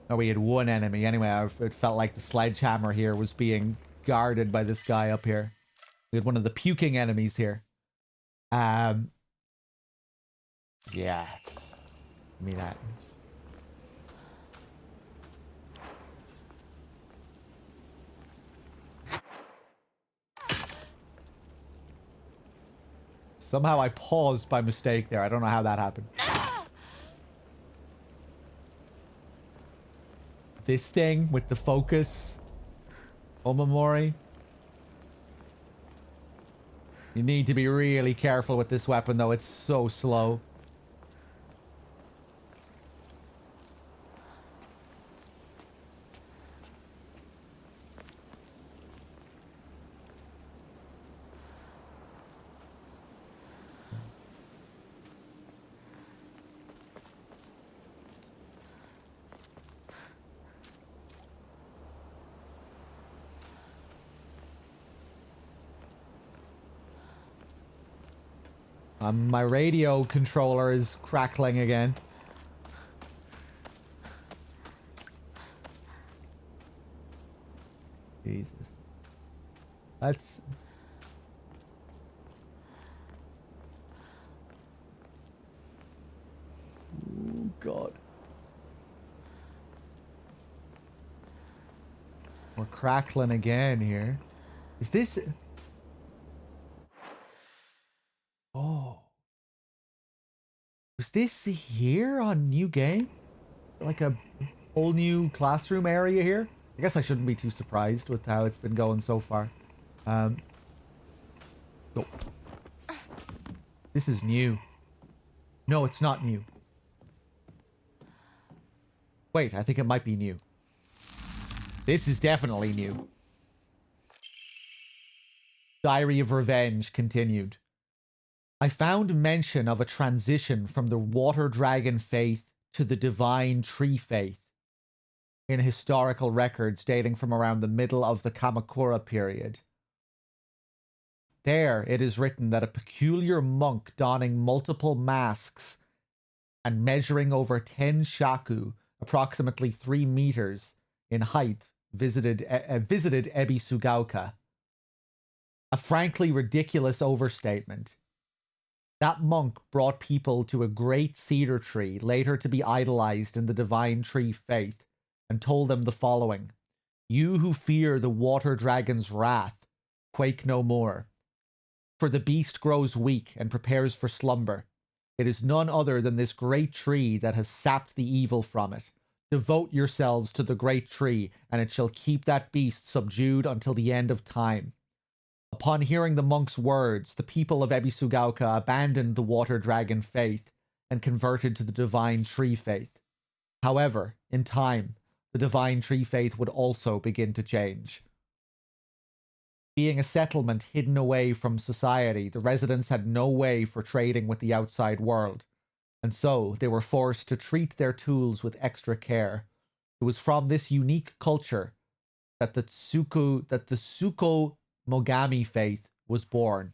Oh, we had 1 enemy. Anyway, it felt like the sledgehammer here was being guarded by this guy up here. We had one of the puking enemies here. Yeah. Give me that. Somehow I paused by mistake there. I don't know how that happened. This thing with the focus. Omamori. You need to be really careful with this weapon, though. It's so slow. My radio controller is crackling again. Jesus. That's... Oh, God. We're crackling again here. Is this... Oh. Was this here on New Game? Like a whole new classroom area here? I guess I shouldn't be too surprised with how it's been going so far. Oh. This is new. No, it's not new. Wait, I think it might be new. This is definitely new. Diary of Revenge continued. I found mention of a transition from the water dragon faith to the divine tree faith in historical records dating from around the middle of the Kamakura period. There it is written that a peculiar monk donning multiple masks and measuring over 10 shaku, approximately 3 meters in height, visited Ebi Sugaoka. A frankly ridiculous overstatement. That monk brought people to a great cedar tree, later to be idolized in the divine tree faith, and told them the following: "You who fear the water dragon's wrath, quake no more. For the beast grows weak and prepares for slumber. It is none other than this great tree that has sapped the evil from it. Devote yourselves to the great tree, and it shall keep that beast subdued until the end of time." Upon hearing the monk's words, the people of Ebisugaoka abandoned the water dragon faith and converted to the divine tree faith. However, in time, the divine tree faith would also begin to change. Being a settlement hidden away from society, the residents had no way for trading with the outside world, and so they were forced to treat their tools with extra care. It was from this unique culture that the Suko Mogami faith was born.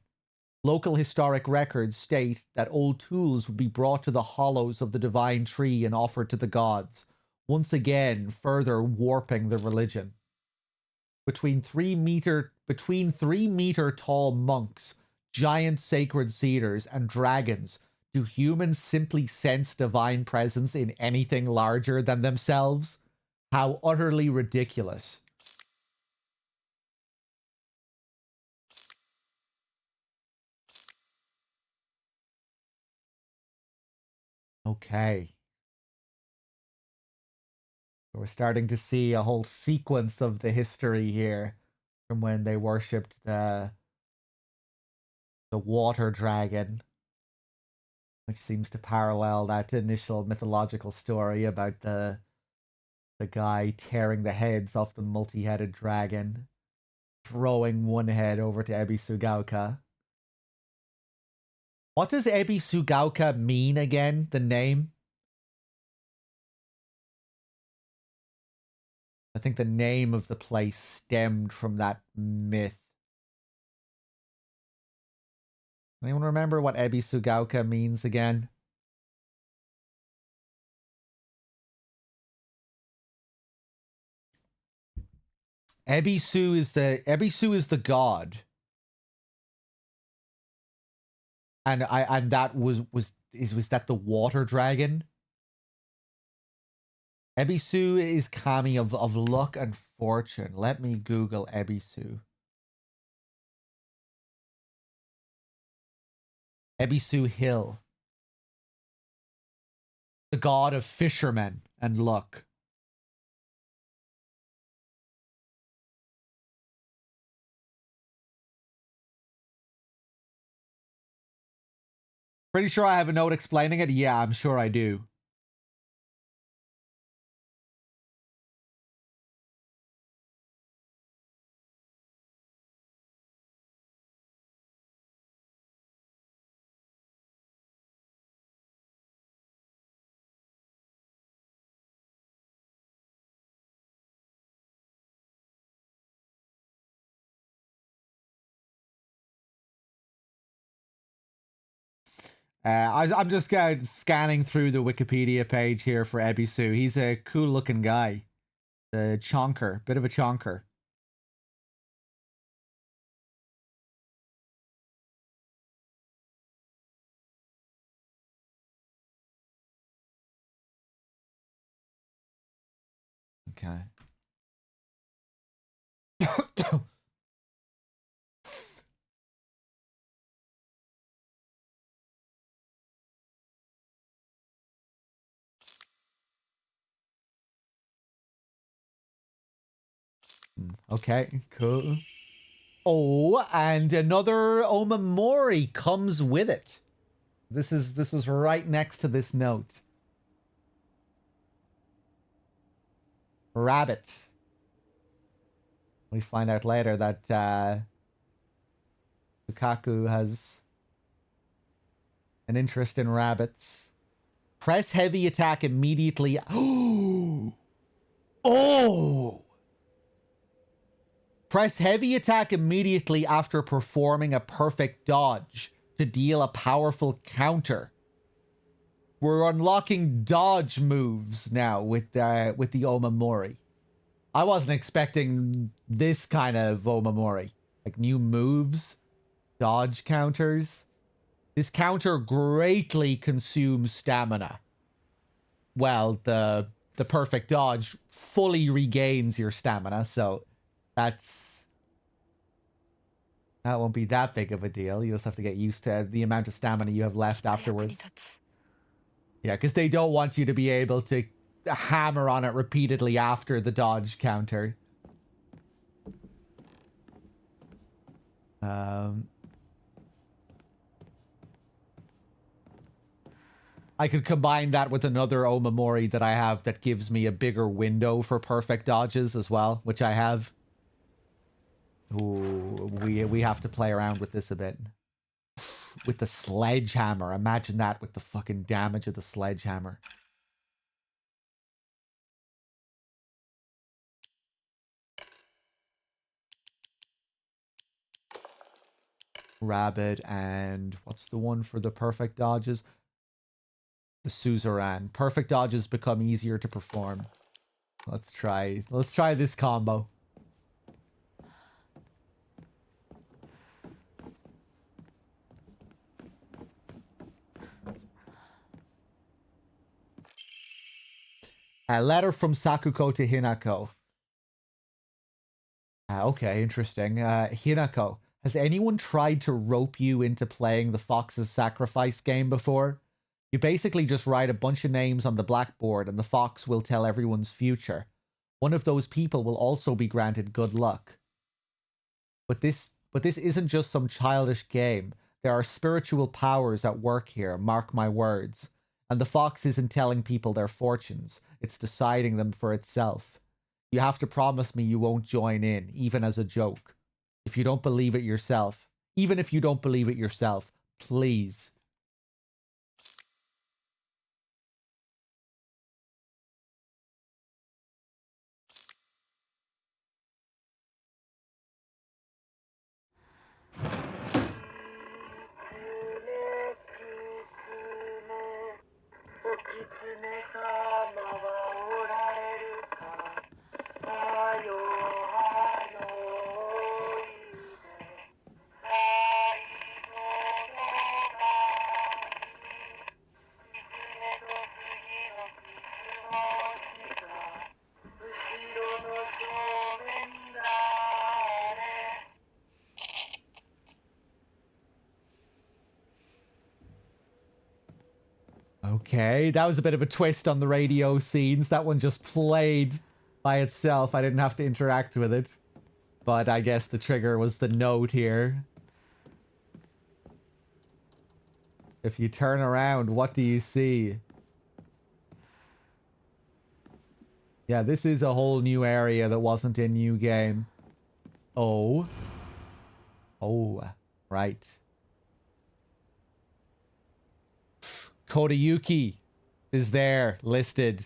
Local historic records state that old tools would be brought to the hollows of the divine tree and offered to the gods, once again further warping the religion. Between 3-meter tall monks, giant sacred cedars, and dragons, do humans simply sense divine presence in anything larger than themselves? How utterly ridiculous. Okay. We're starting to see a whole sequence of the history here from when they worshipped the water dragon, which seems to parallel that initial mythological story about the guy tearing the heads off the multi-headed dragon, throwing one head over to Ebi Sugauka. What does Ebi Sugauka mean again, the name? I think the name of the place stemmed from that myth. Anyone remember what Ebi Sugauka means again? Ebisu is the god. And that was that the water dragon? Ebisu is kami of luck and fortune. Let me Google Ebisu. Ebisu Hill. The god of fishermen and luck. Pretty sure I have a note explaining it. Yeah, I'm sure I do. I'm just scanning through the Wikipedia page here for Ebisu. He's a cool looking guy. A chonker. Bit of a chonker. Okay. Okay, cool. Oh, and another Omamori comes with it. This was right next to this note. Rabbit. We find out later that Lukaku has an interest in rabbits. Press heavy attack immediately. Oh! Press heavy attack immediately after performing a perfect dodge to deal a powerful counter. We're unlocking dodge moves now with the Omamori. I wasn't expecting this kind of Omamori. Like new moves, dodge counters. This counter greatly consumes stamina. Well, the perfect dodge fully regains your stamina, so that won't be that big of a deal. You just have to get used to the amount of stamina you have left afterwards. Yeah, because they don't want you to be able to hammer on it repeatedly after the dodge counter. I could combine that with another Omamori that I have that gives me a bigger window for perfect dodges as well, which I have. Ooh, we have to play around with this a bit. With the sledgehammer. Imagine that with the fucking damage of the sledgehammer. Rabbit, and what's the one for the perfect dodges? The suzerain. Perfect dodges become easier to perform. Let's try this combo. A letter from Sakuko to Hinako. Okay, interesting. Hinako, has anyone tried to rope you into playing the Fox's Sacrifice game before? You basically just write a bunch of names on the blackboard and the fox will tell everyone's future. One of those people will also be granted good luck. But this isn't just some childish game. There are spiritual powers at work here, mark my words. And the fox isn't telling people their fortunes, it's deciding them for itself. You have to promise me you won't join in, even as a joke. If you don't believe it yourself, even if you don't believe it yourself, please. Okay, that was a bit of a twist on the radio scenes. That one just played by itself. I didn't have to interact with it. But I guess the trigger was the note here. If you turn around, what do you see? Yeah, this is a whole new area that wasn't in New Game. Oh. Oh, right. Kodayuki is there, listed.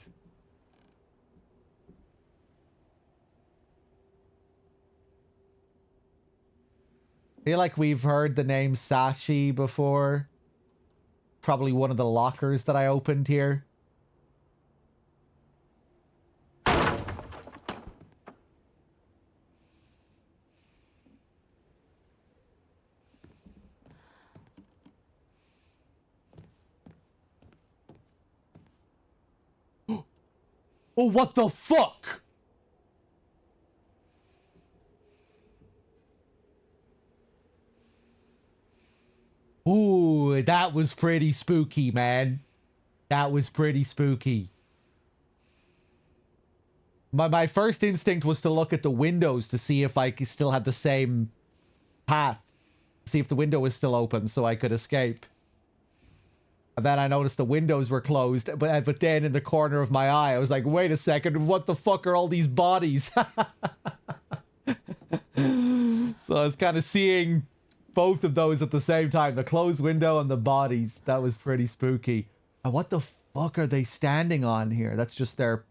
I feel like we've heard the name Sashi before. Probably one of the lockers that I opened here. Oh, what the fuck? Ooh, that was pretty spooky, man. That was pretty spooky. My first instinct was to look at the windows to see if I still had the same path. See if the window was still open so I could escape. And then I noticed the windows were closed, but then in the corner of my eye, I was like, wait a second, what the fuck are all these bodies? So I was kind of seeing both of those at the same time, the closed window and the bodies. That was pretty spooky. And what the fuck are they standing on here? That's just their...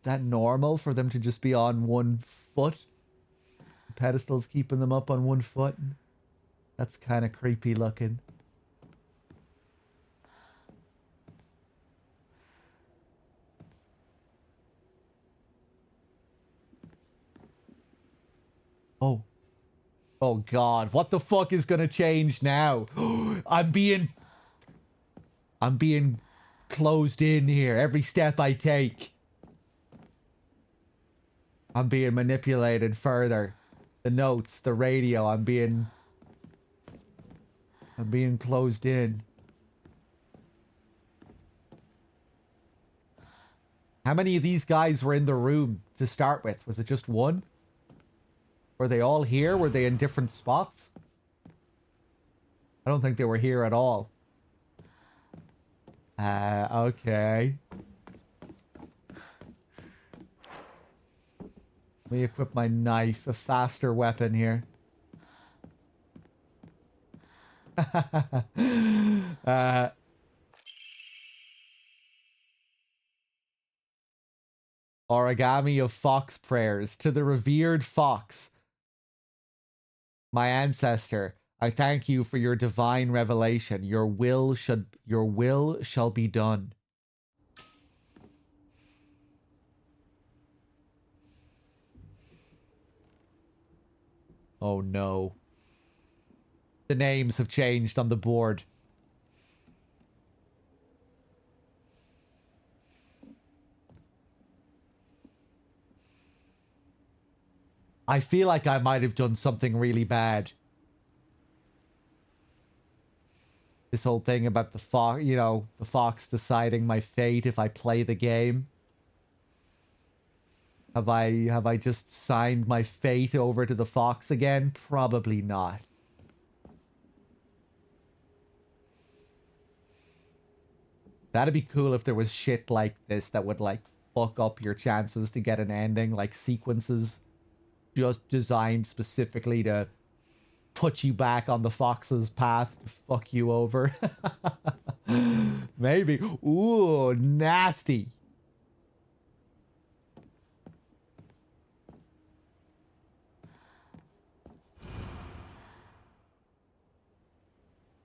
Is that normal for them to just be on one foot? The pedestal's keeping them up on one foot? That's kind of creepy looking. Oh. Oh god, what the fuck is gonna change now? I'm being closed in here every step I take. I'm being manipulated further. The notes, the radio, I'm being closed in. How many of these guys were in the room to start with? Was it just one? Were they all here? Were they in different spots? I don't think they were here at all. Okay. Let me equip my knife, a faster weapon here. Origami of fox prayers to the revered fox. My ancestor, I thank you for your divine revelation. Your will shall be done. Oh no. The names have changed on the board. I feel like I might have done something really bad. This whole thing about the fox, you know, the fox deciding my fate if I play the game. Have I just signed my fate over to the fox again? Probably not. That'd be cool if there was shit like this that would like fuck up your chances to get an ending, like sequences just designed specifically to put you back on the fox's path to fuck you over. Maybe. Ooh, nasty.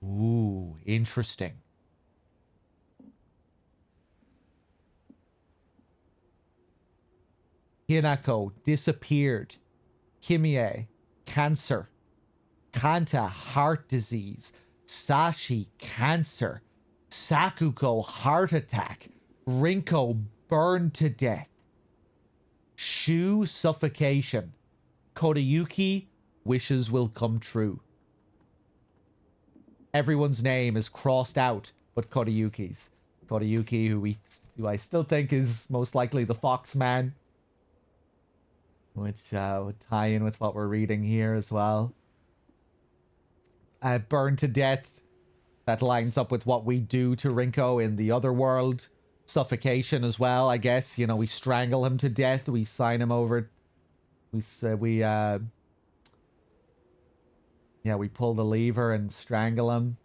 Ooh, interesting. Hinako disappeared. Kimie, cancer. Kanta, heart disease. Sashi, cancer. Sakuko, heart attack. Rinko, burned to death. Shu, suffocation. Kodayuki, wishes will come true. Everyone's name is crossed out but Kodayuki's. Kodayuki, who I still think is most likely the Fox Man. Which would tie in with what we're reading here as well. Burned to death. That lines up with what we do to Rinko in the other world. Suffocation as well, I guess. You know, we strangle him to death. We sign him over. We pull the lever and strangle him.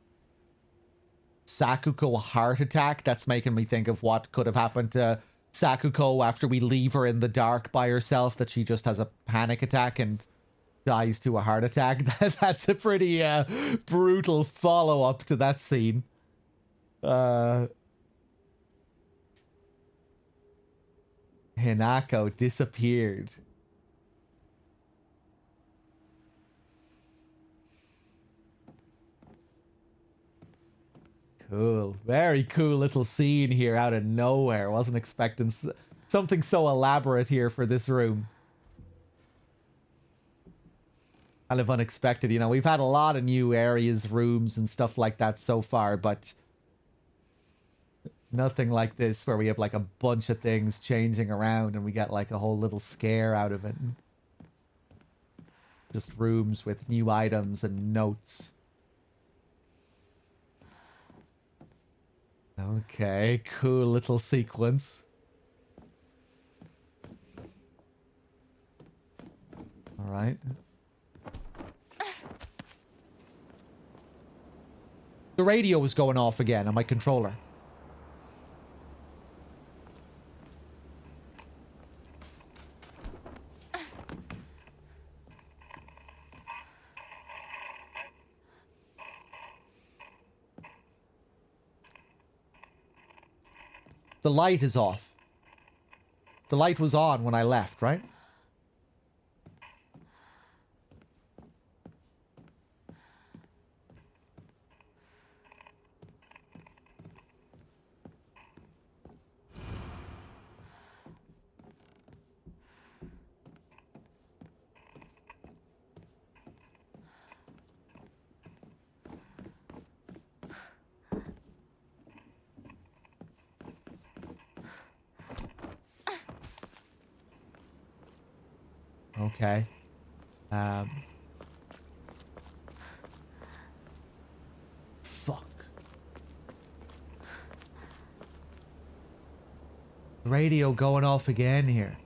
Sakuko heart attack. That's making me think of what could have happened to Sakuko after we leave her in the dark by herself, that she just has a panic attack and dies to a heart attack. That's a pretty brutal follow-up to that scene. Hinako disappeared. Cool. Very cool little scene here out of nowhere. Wasn't expecting something so elaborate here for this room. Kind of unexpected. You know, we've had a lot of new areas, rooms, and stuff like that so far, but nothing like this where we have like a bunch of things changing around and we get like a whole little scare out of it. Just rooms with new items and notes. Okay, cool little sequence. All right. The radio was going off again on my controller. The light is off. The light was on when I left, right? Okay. Fuck. Radio going off again here.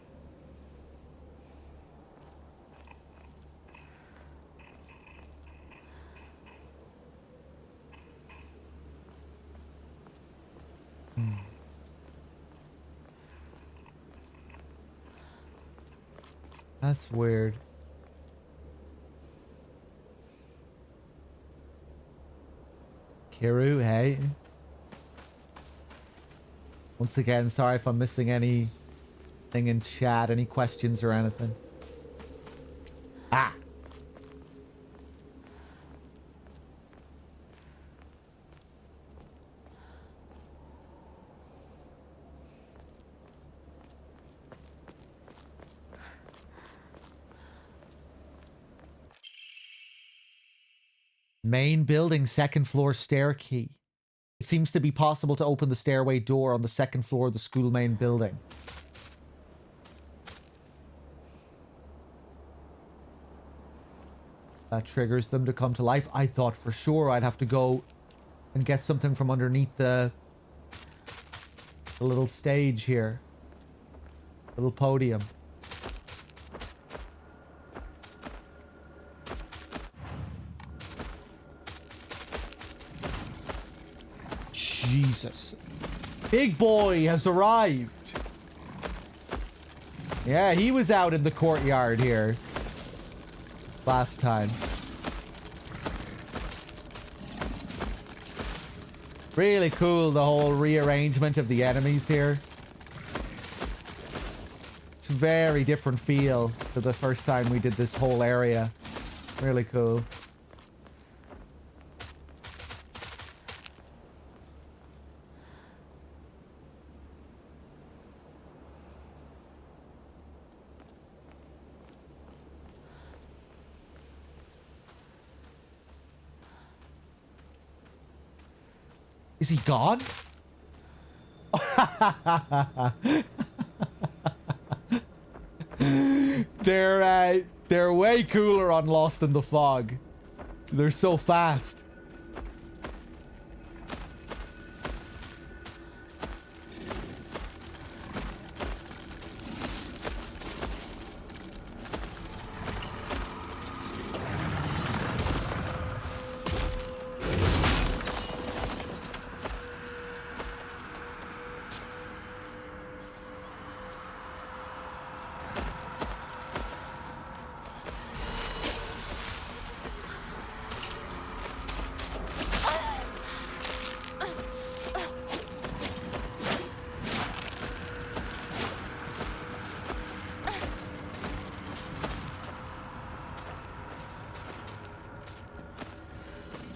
That's weird. Kiru, hey. Once again, sorry if I'm missing anything in chat, any questions or anything. Ah! Main building, second floor stair key. It seems to be possible to open the stairway door on the second floor of the school main building. That triggers them to come to life. I thought for sure I'd have to go and get something from underneath the little stage here. Little podium. Jesus. Big boy has arrived. Yeah, he was out in the courtyard here last time. Really cool, the whole rearrangement of the enemies here. It's a very different feel to the first time we did this whole area. Really cool. Is he gone? They're way cooler on Lost in the Fog. They're so fast.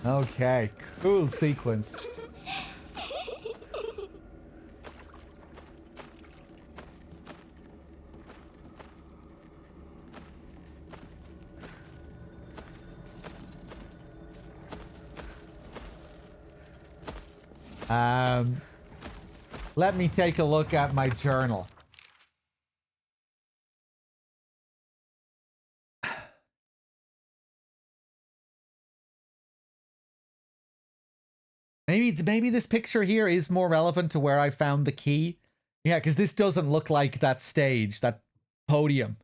Okay, cool sequence. Let me take a look at my journal. Maybe this picture here is more relevant to where I found the key. Yeah, because this doesn't look like that stage, that podium.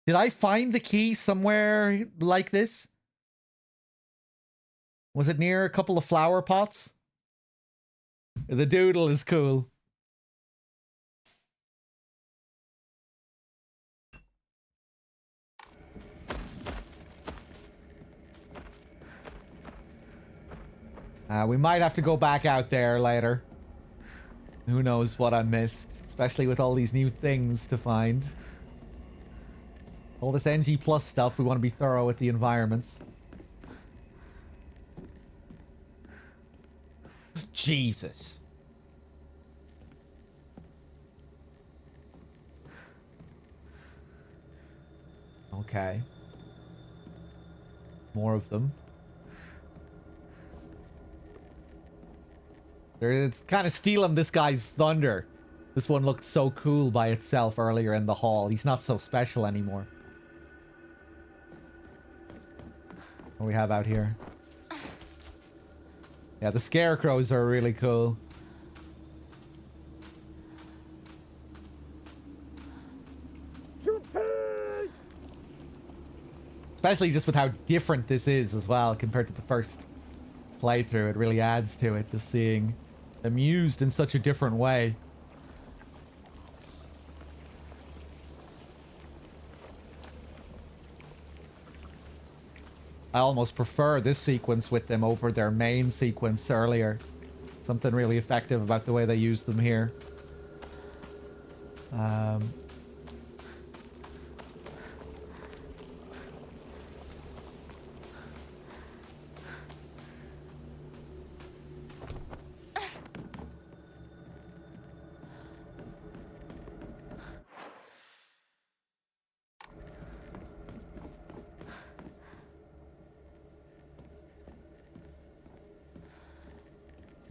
Did I find the key somewhere like this? Was it near a couple of flower pots? The doodle is cool. We might have to go back out there later. Who knows what I missed, especially with all these new things to find. All this NG Plus stuff, we want to be thorough with the environments. Jesus. Okay. More of them. It's kind of stealing this guy's thunder. This one looked so cool by itself earlier in the hall. He's not so special anymore. What do we have out here? Yeah, the scarecrows are really cool. Especially just with how different this is as well compared to the first playthrough. It really adds to it, just seeing them used in such a different way. I almost prefer this sequence with them over their main sequence earlier. Something really effective about the way they use them here.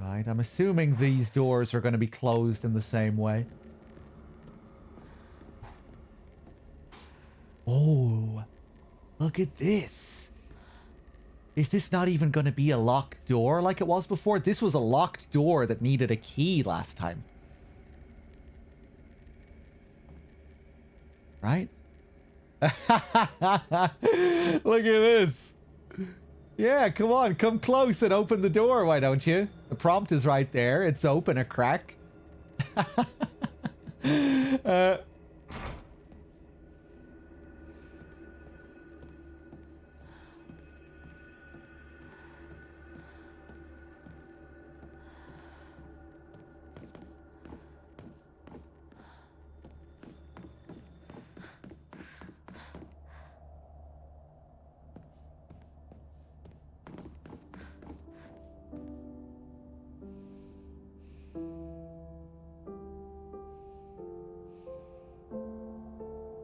Right, I'm assuming these doors are going to be closed in the same way. Oh, look at this. Is this not even going to be a locked door like it was before? This was a locked door that needed a key last time. Right? Look at this. Yeah, come on, come close and open the door, why don't you? The prompt is right there. It's open a crack.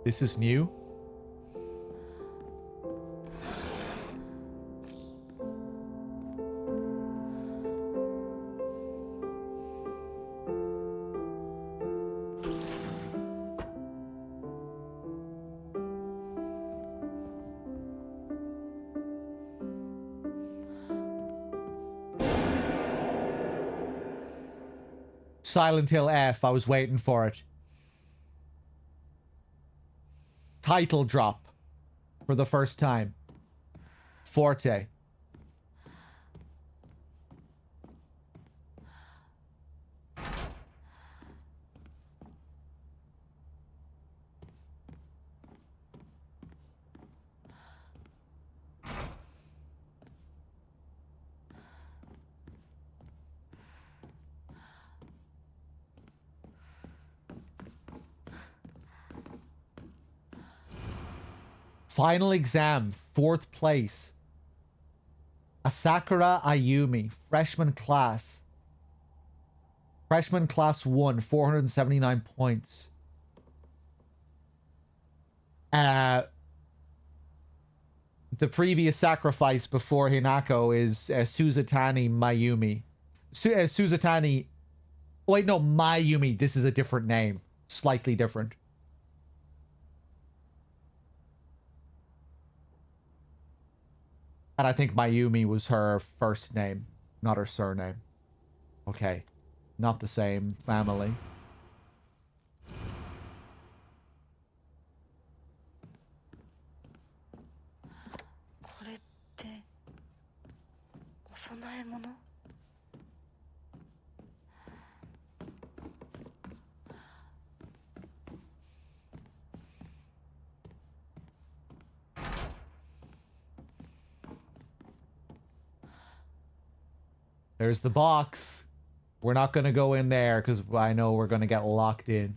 This is new. Silent Hill F, I was waiting for it. Title drop for the first time. Forte. Final exam, 4th place. Asakura Ayumi, freshman class. Freshman class 1, 479 points. The previous sacrifice before Hinako is Suzatani Mayumi. Suzatani... Wait, no, Mayumi. This is a different name. Slightly different. And I think Mayumi was her first name, not her surname. Okay. Not the same family. There's the box. We're not going to go in there because I know we're going to get locked in.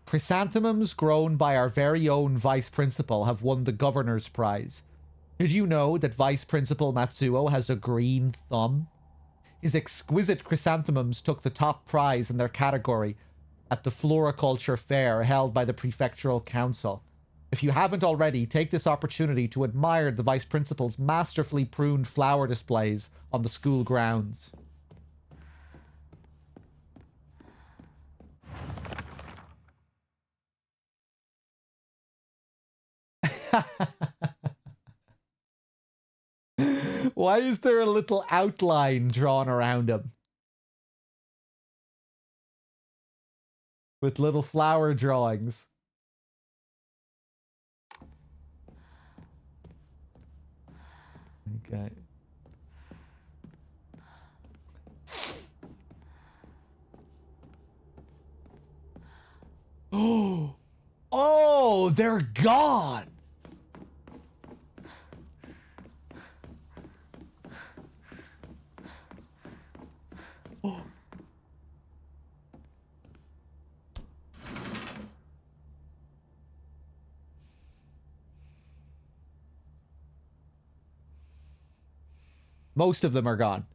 Chrysanthemums grown by our very own vice principal have won the governor's prize. Did you know that Vice Principal Matsuo has a green thumb? His exquisite chrysanthemums took the top prize in their category at the Floriculture Fair held by the Prefectural Council. If you haven't already, take this opportunity to admire the Vice Principal's masterfully pruned flower displays on the school grounds. Why is there a little outline drawn around him? With little flower drawings. Okay. Oh, they're gone. Most of them are gone.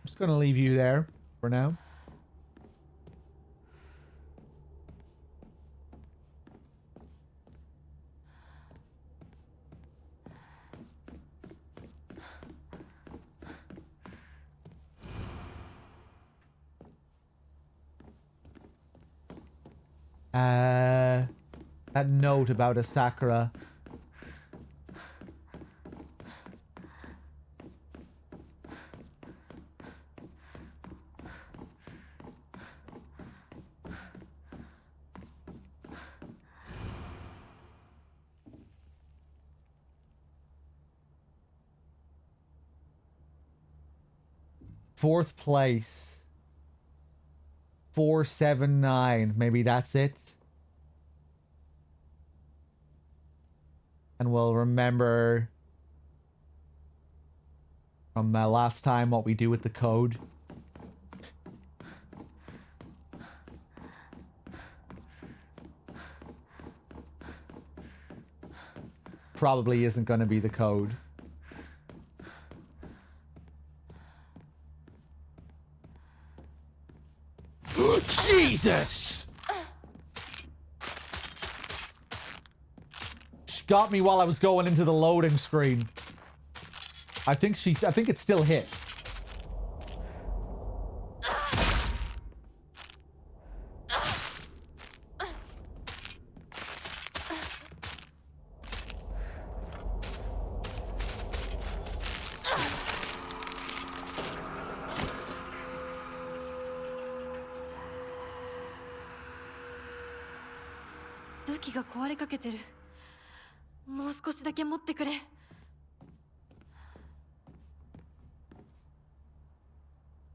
I'm just gonna leave you there for now. That note about a Sakura. Fourth place. 479. Maybe that's it. And we'll remember from last time what we do with the code. Probably isn't going to be the code. Jesus! She got me while I was going into the loading screen. I think it's still hit.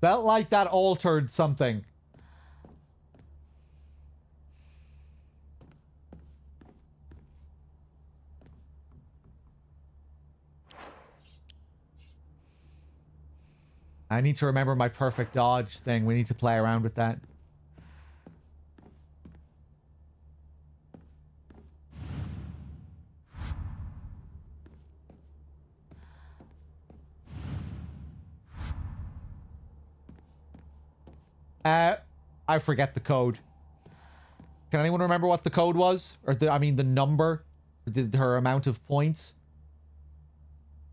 Felt like that altered something. I need to remember my perfect dodge thing. We need to play around with that. I forget the code. Can anyone remember what the code was? Or I mean the number? Her amount of points?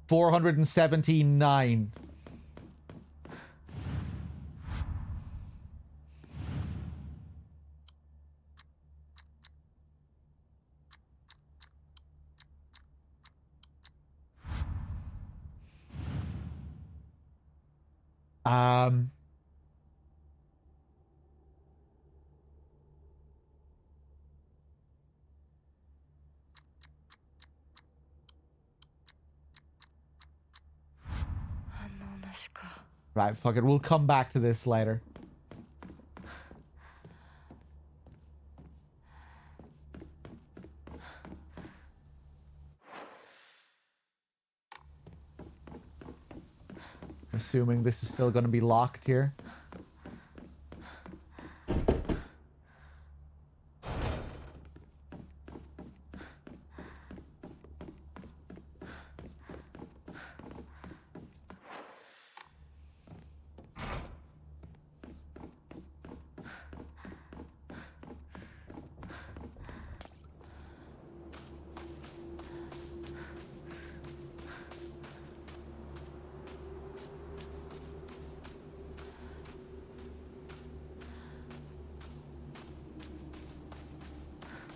479. Right, fuck it. We'll come back to this later. Assuming this is still going to be locked here.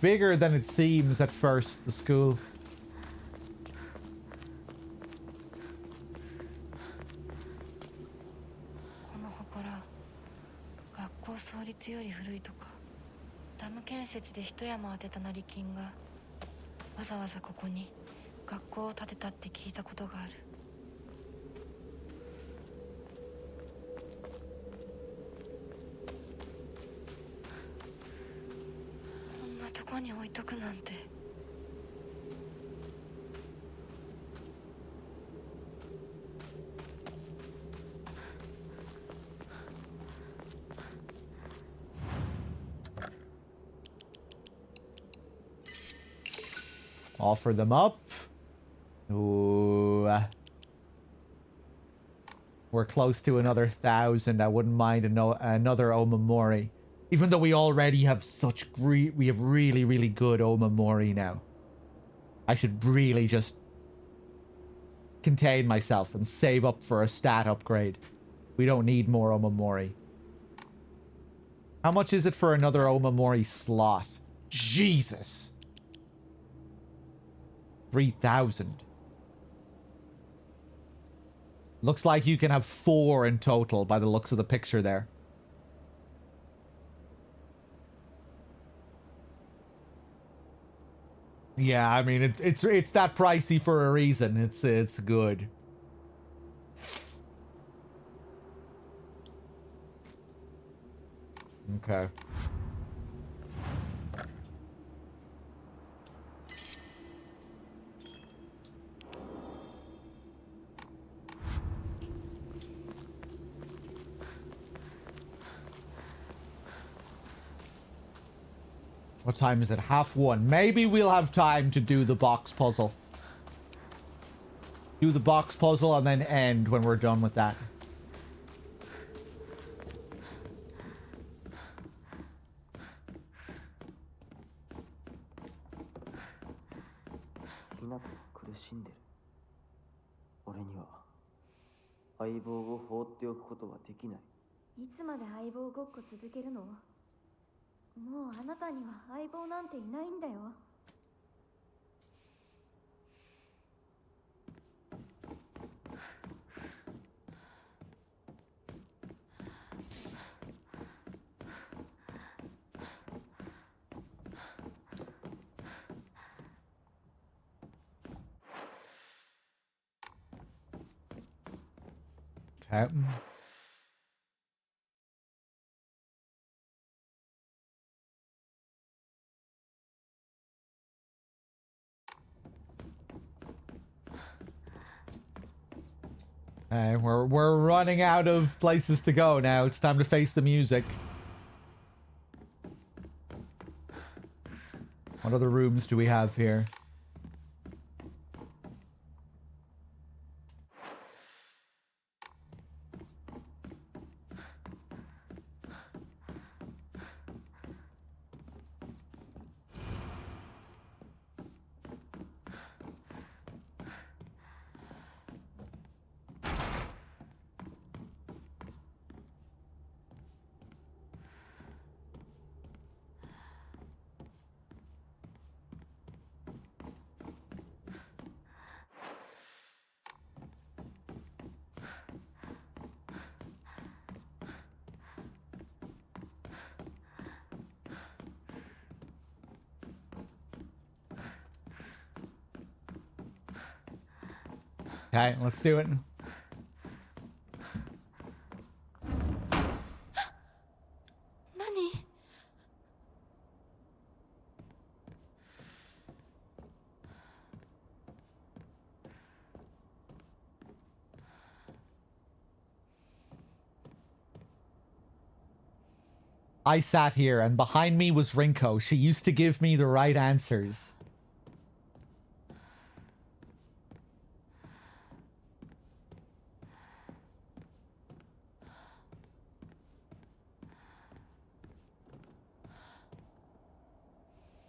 Bigger than it seems at first, the school. この祠、学校創立より古いとか、ダム建設で一山当てた成金がわざわざここに学校を建てたって聞いたことがある。こんなとこに置いとくなんて。Offer them up. Ooh. We're close to another 1,000. I wouldn't mind another Omamori. Even though we already have such great... We have really, really good Omamori now. I should really just contain myself and save up for a stat upgrade. We don't need more Omamori. How much is it for another Omamori slot? Jesus! 3,000. Looks like you can have 4 in total by the looks of the picture there. Yeah, I mean it's that pricey for a reason. It's good. Okay. What time is it? 1:30. Maybe we'll have time to do the box puzzle. Do the box puzzle and then end when we're done with that. Okay. We're running out of places to go now. It's time to face the music. What other rooms do we have here? Okay, let's do it. Nani? I sat here, and behind me was Rinko. She used to give me the right answers.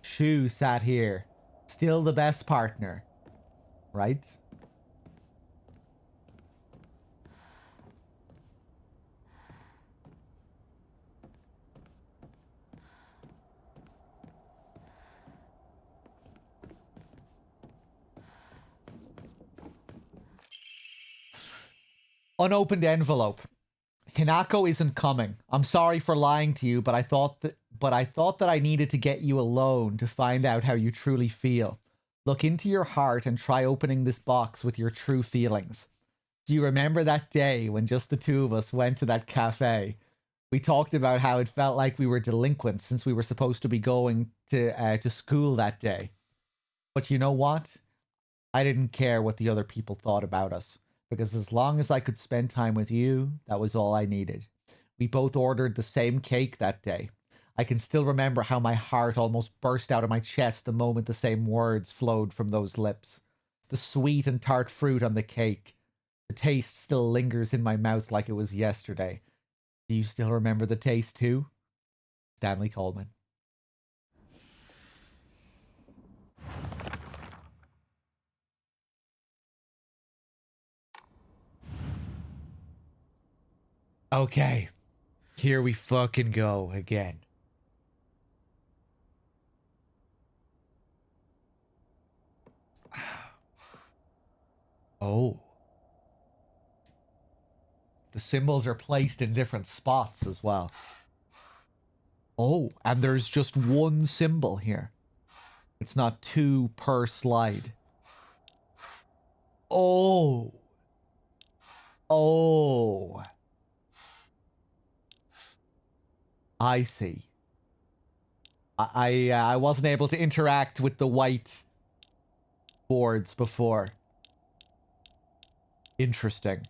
Shu sat here. Still the best partner. Right? Unopened envelope. Hinako isn't coming. I'm sorry for lying to you, but I thought that I needed to get you alone to find out how you truly feel. Look into your heart and try opening this box with your true feelings. Do you remember that day when just the two of us went to that cafe? We talked about how it felt like we were delinquents since we were supposed to be going to school that day. But you know what? I didn't care what the other people thought about us, because as long as I could spend time with you, that was all I needed. We both ordered the same cake that day. I can still remember how my heart almost burst out of my chest the moment the same words flowed from those lips. The sweet and tart fruit on the cake. The taste still lingers in my mouth like it was yesterday. Do you still remember the taste too? Stanley Coleman. Okay. Here we fucking go again. Oh. The symbols are placed in different spots as well. Oh, and there's just one symbol here. It's not two per slide. Oh. Oh. I see. I wasn't able to interact with the white boards before. Interesting.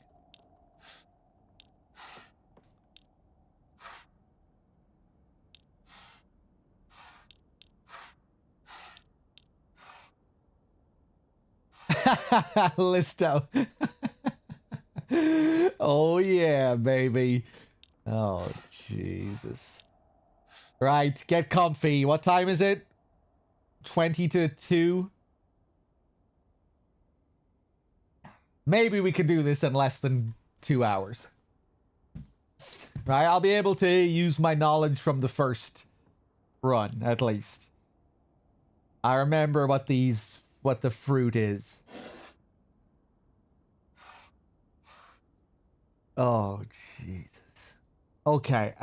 Listo. Oh yeah, baby. Oh Jesus. Right, get comfy. What time is it? 20 to 2. Maybe we can do this in less than 2 hours. Right, I'll be able to use my knowledge from the first run, at least. I remember what the fruit is. Oh, Jesus. Okay,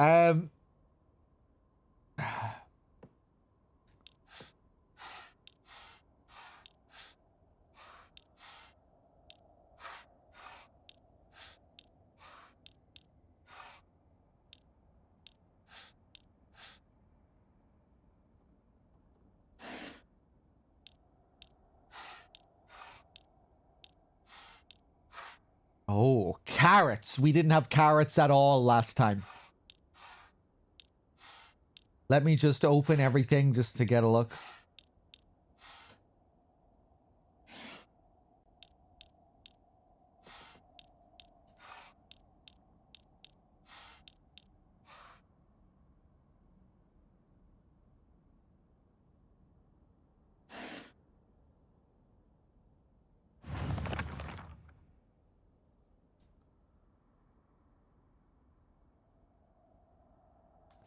oh, carrots. We didn't have carrots at all last time. Let me just open everything just to get a look.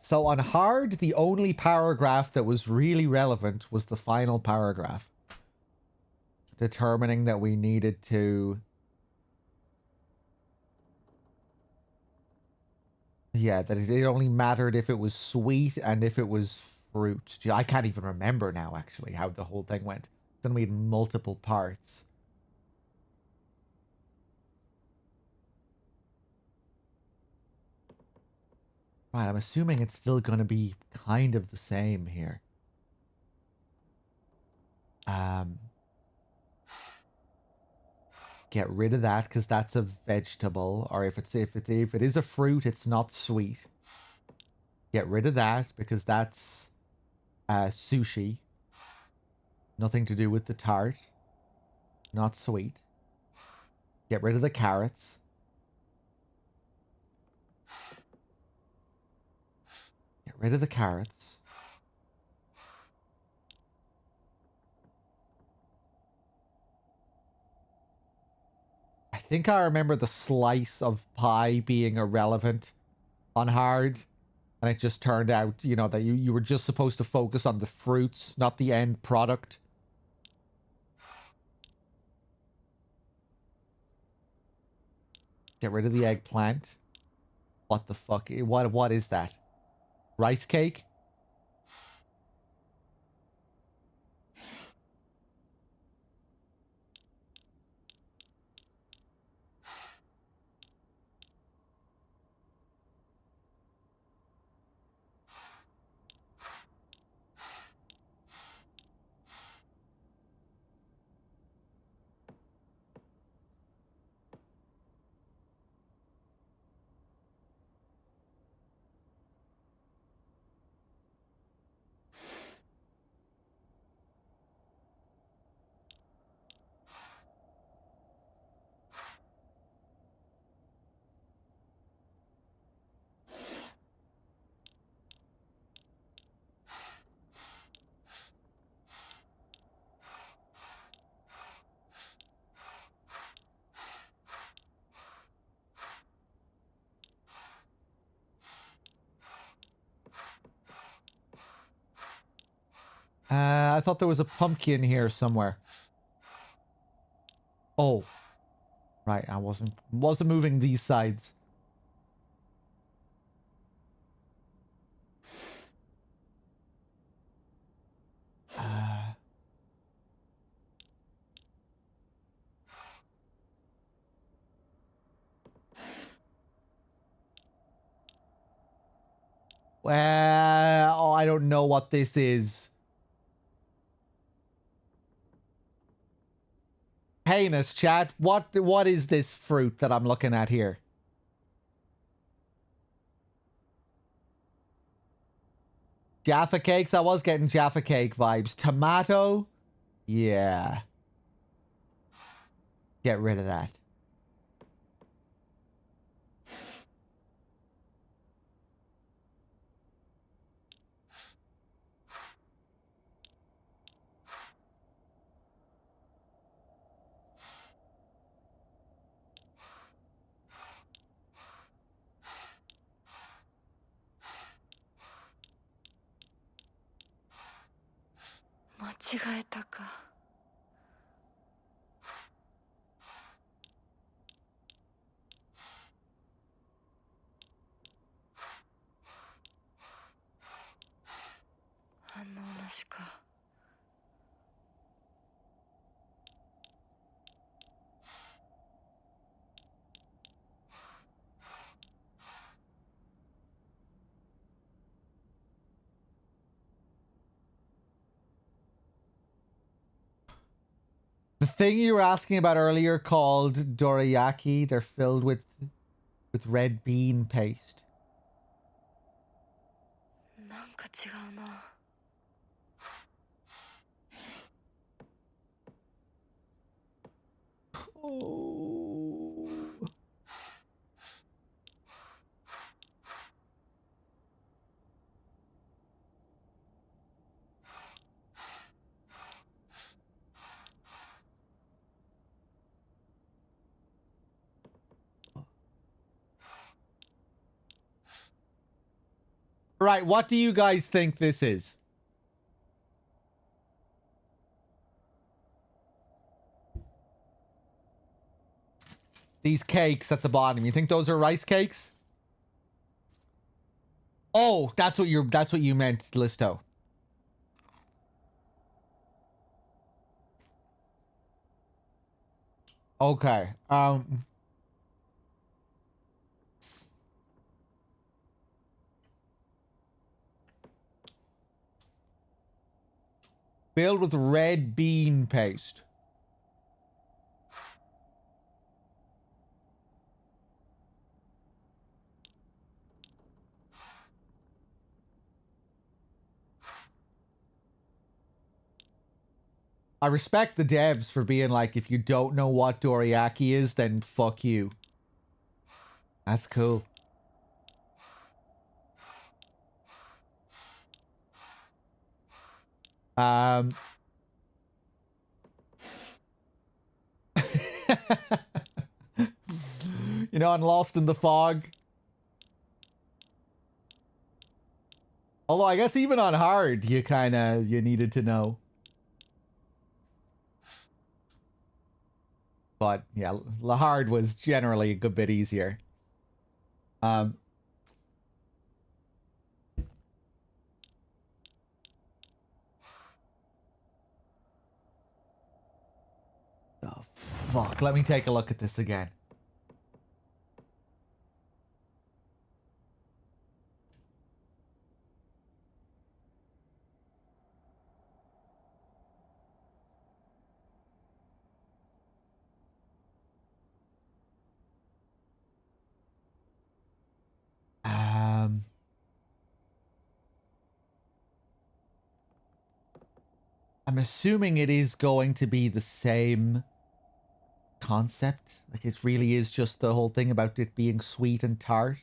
So on hard, the only paragraph that was really relevant was the final paragraph, determining that we needed to... Yeah, that it only mattered if it was sweet and if it was fruit. Gee, I can't even remember now, actually, how the whole thing went. It's going to be in multiple parts. Right, I'm assuming it's still going to be kind of the same here. Get rid of that because that's a vegetable, or if it is a fruit, it's not sweet. Get rid of that because that's sushi. Nothing to do with the tart. Not sweet. Get rid of the carrots. Get rid of the carrots. I think I remember the slice of pie being irrelevant on hard. And it just turned out, you know, that you were just supposed to focus on the fruits, not the end product. Get rid of the eggplant. What the fuck? What is that? Rice cake? I thought there was a pumpkin here somewhere. Oh. Right, I wasn't moving these sides. Well, oh, I don't know what this is. Heinous, chat. What is this fruit that I'm looking at here? Jaffa cakes? I was getting Jaffa cake vibes. Tomato? Yeah. Get rid of that.間違えたか。反応なしか。The thing you were asking about earlier called dorayaki, they're filled with red bean paste. なんか違うな。Oh. Right, what do you guys think this is? These cakes at the bottom. You think those are rice cakes? Oh, that's what you meant, Listo. Okay. Filled with red bean paste. I respect the devs for being like, if you don't know what dorayaki is, then fuck you. That's cool. You know, on Lost in the Fog. Although I guess even on hard, you needed to know. But yeah, the hard was generally a good bit easier. The fuck? Let me take a look at this again. I'm assuming it is going to be the same concept. Like, it really is just the whole thing about it being sweet and tart.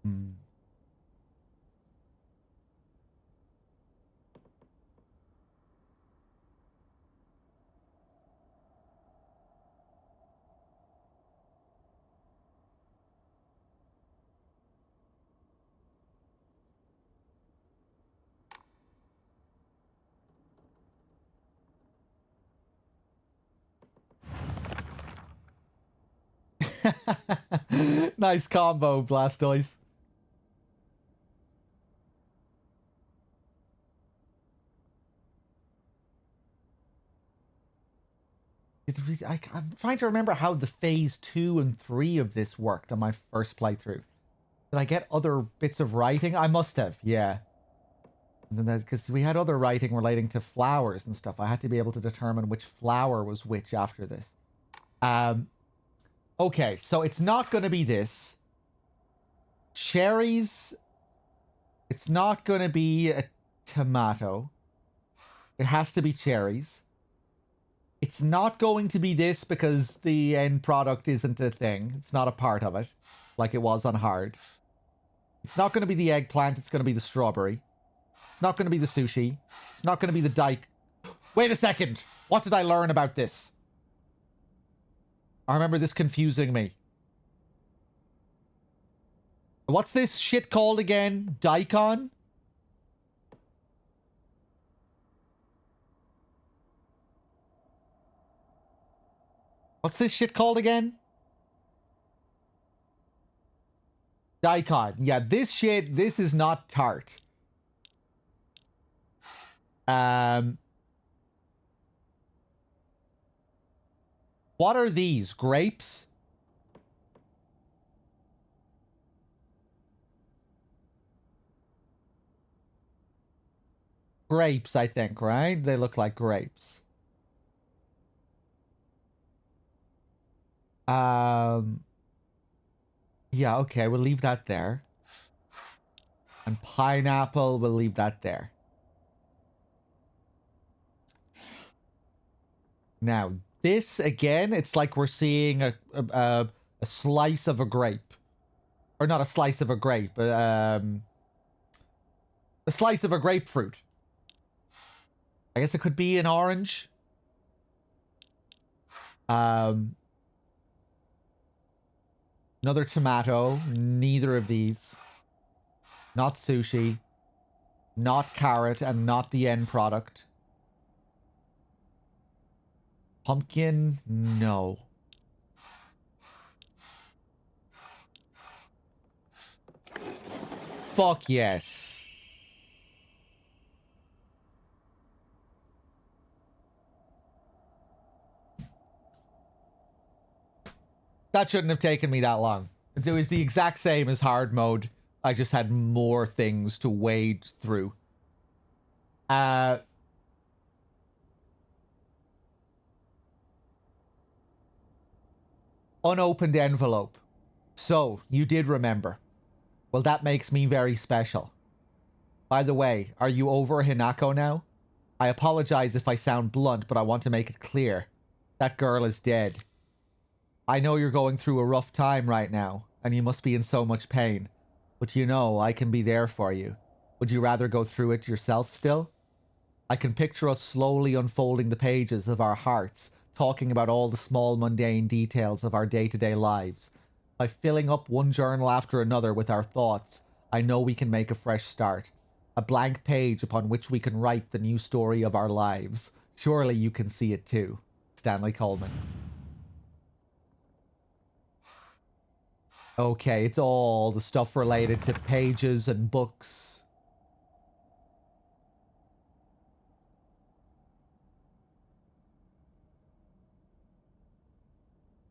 Hmm. Nice combo, Blastoise. I'm trying to remember how the phase 2 and 3 of this worked on my first playthrough. Did I get other bits of writing? I must have, yeah. Because we had other writing relating to flowers and stuff. I had to be able to determine which flower was which after this. Okay, so it's not going to be this. Cherries. It's not going to be a tomato. It has to be cherries. It's not going to be this because the end product isn't a thing. It's not a part of it, like it was on hard. It's not going to be the eggplant. It's going to be the strawberry. It's not going to be the sushi. It's not going to be the dike. Wait a second. What did I learn about this? I remember this confusing me. What's this shit called again? Daikon? What's this shit called again? Daikon. Yeah, this is not tart. What are these? Grapes? Grapes, I think, right? They look like grapes. Yeah, okay, we'll leave that there. And pineapple, we'll leave that there. Now, this, again, it's like we're seeing a slice of a grape. Or not a slice of a grape, but, a slice of a grapefruit. I guess it could be an orange. Another tomato. Neither of these. Not sushi. Not carrot, and not the end product. Pumpkin? No. Fuck yes. That shouldn't have taken me that long. It was the exact same as hard mode. I just had more things to wade through. Unopened envelope. So, you did remember. Well, that makes me very special. By the way, are you over Hinako now? I apologize if I sound blunt, but I want to make it clear. That girl is dead. I know you're going through a rough time right now, and you must be in so much pain. But you know, I can be there for you. Would you rather go through it yourself still? I can picture us slowly unfolding the pages of our hearts, talking about all the small mundane details of our day-to-day lives. By filling up one journal after another with our thoughts, I know we can make a fresh start. A blank page upon which we can write the new story of our lives. Surely you can see it too. Stanley Coleman. Okay, it's all the stuff related to pages and books.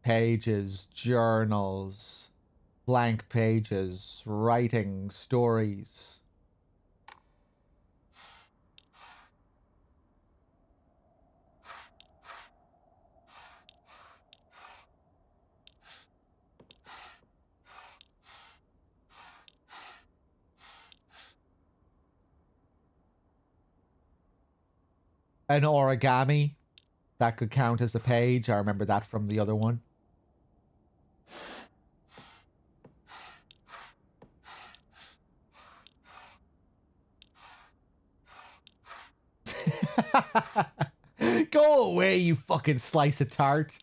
Pages, journals, blank pages, writing stories. An origami. That could count as a page. I remember that from the other one. Go away, you fucking slice of tart.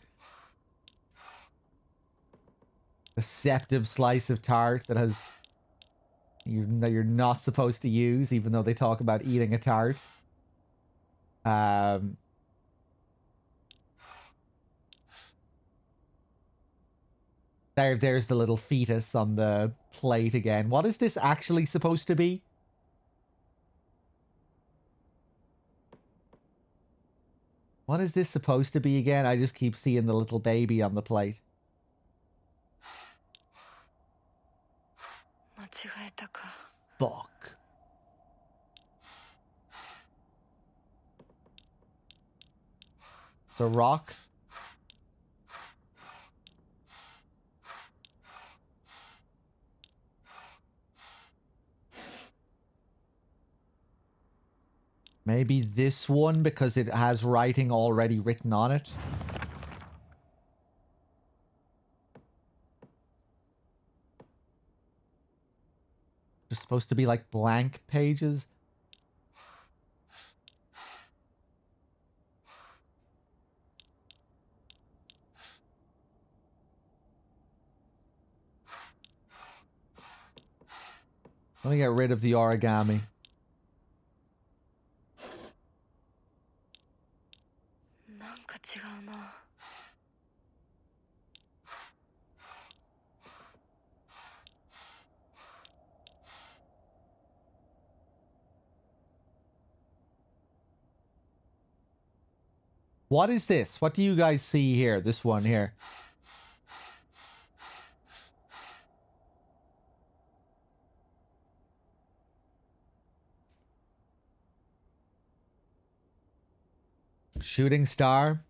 Deceptive slice of tart that has... that you're not supposed to use, even though they talk about eating a tart. There's the little fetus on the plate again. What is this actually supposed to be? What is this supposed to be again? I just keep seeing the little baby on the plate. 間違えたか。 Fuck. It's a rock? Maybe this one because it has writing already written on it. They're supposed to be like blank pages. Let me get rid of the origami. なんか違うな。 What is this? What do you guys see here? This one here. Shooting star.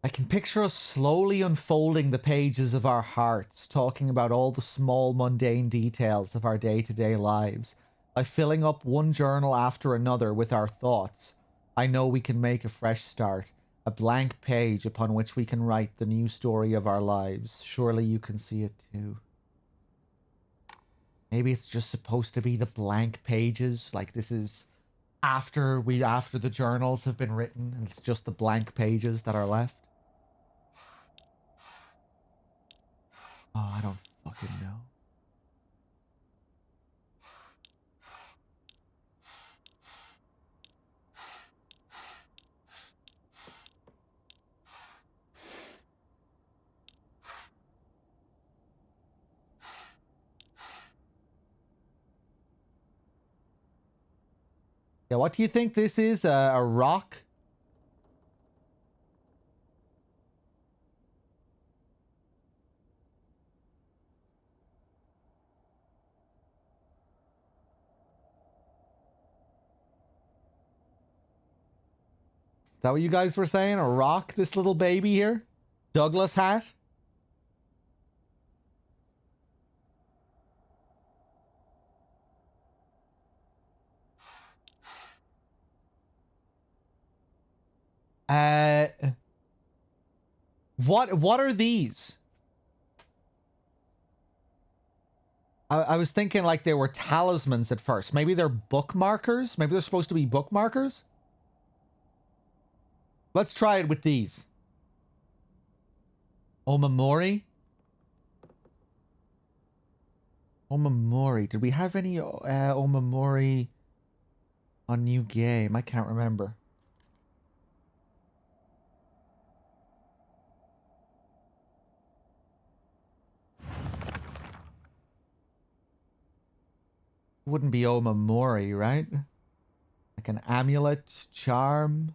I can picture us slowly unfolding the pages of our hearts, talking about all the small, mundane details of our day-to-day lives. By filling up one journal after another with our thoughts, I know we can make a fresh start, a blank page upon which we can write the new story of our lives. Surely you can see it too. Maybe it's just supposed to be the blank pages, like this is after the journals have been written, and it's just the blank pages that are left. Oh, I don't fucking know. Yeah, what do you think this is? A rock? Is that what you guys were saying? A rock? This little baby here? Douglas hat? What are these? I was thinking like they were talismans at first. Maybe they're bookmarkers? Maybe they're supposed to be bookmarkers? Let's try it with these. Omamori? Omamori. Did we have any Omamori on New Game? I can't remember. Wouldn't be Omamori, right? Like an amulet, charm.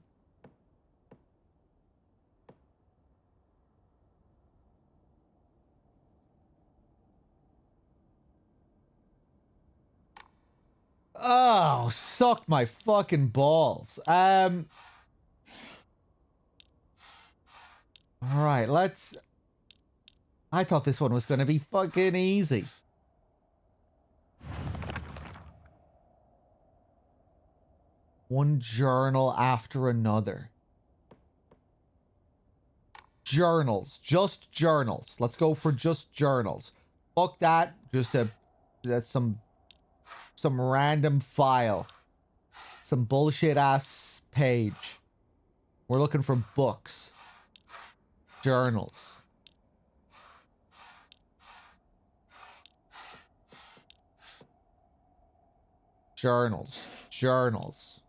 Oh, suck my fucking balls. All right, let's... I thought this one was going to be fucking easy. One journal after another. Journals. Just journals. Let's go for just journals. Fuck that. That's some random file. Some bullshit ass page. We're looking for books. Journals. Journals. Journals.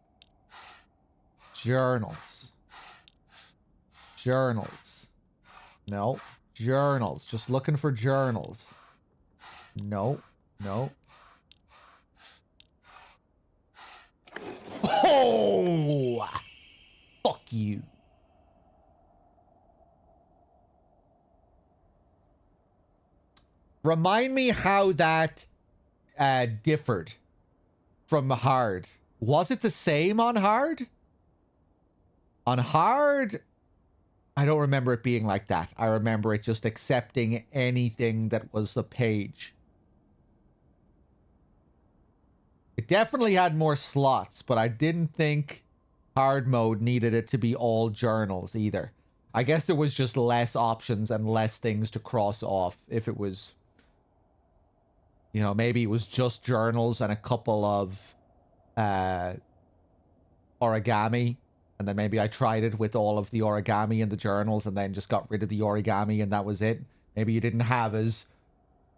Journals. Journals. No. Journals. Just looking for journals. No. No. Oh! Fuck you. Remind me how that differed from hard. Was it the same on hard? On hard, I don't remember it being like that. I remember it just accepting anything that was the page. It definitely had more slots, but I didn't think hard mode needed it to be all journals either. I guess there was just less options and less things to cross off if it was... You know, maybe it was just journals and a couple of origami. And then maybe I tried it with all of the origami and the journals and then just got rid of the origami and that was it. Maybe you didn't have as,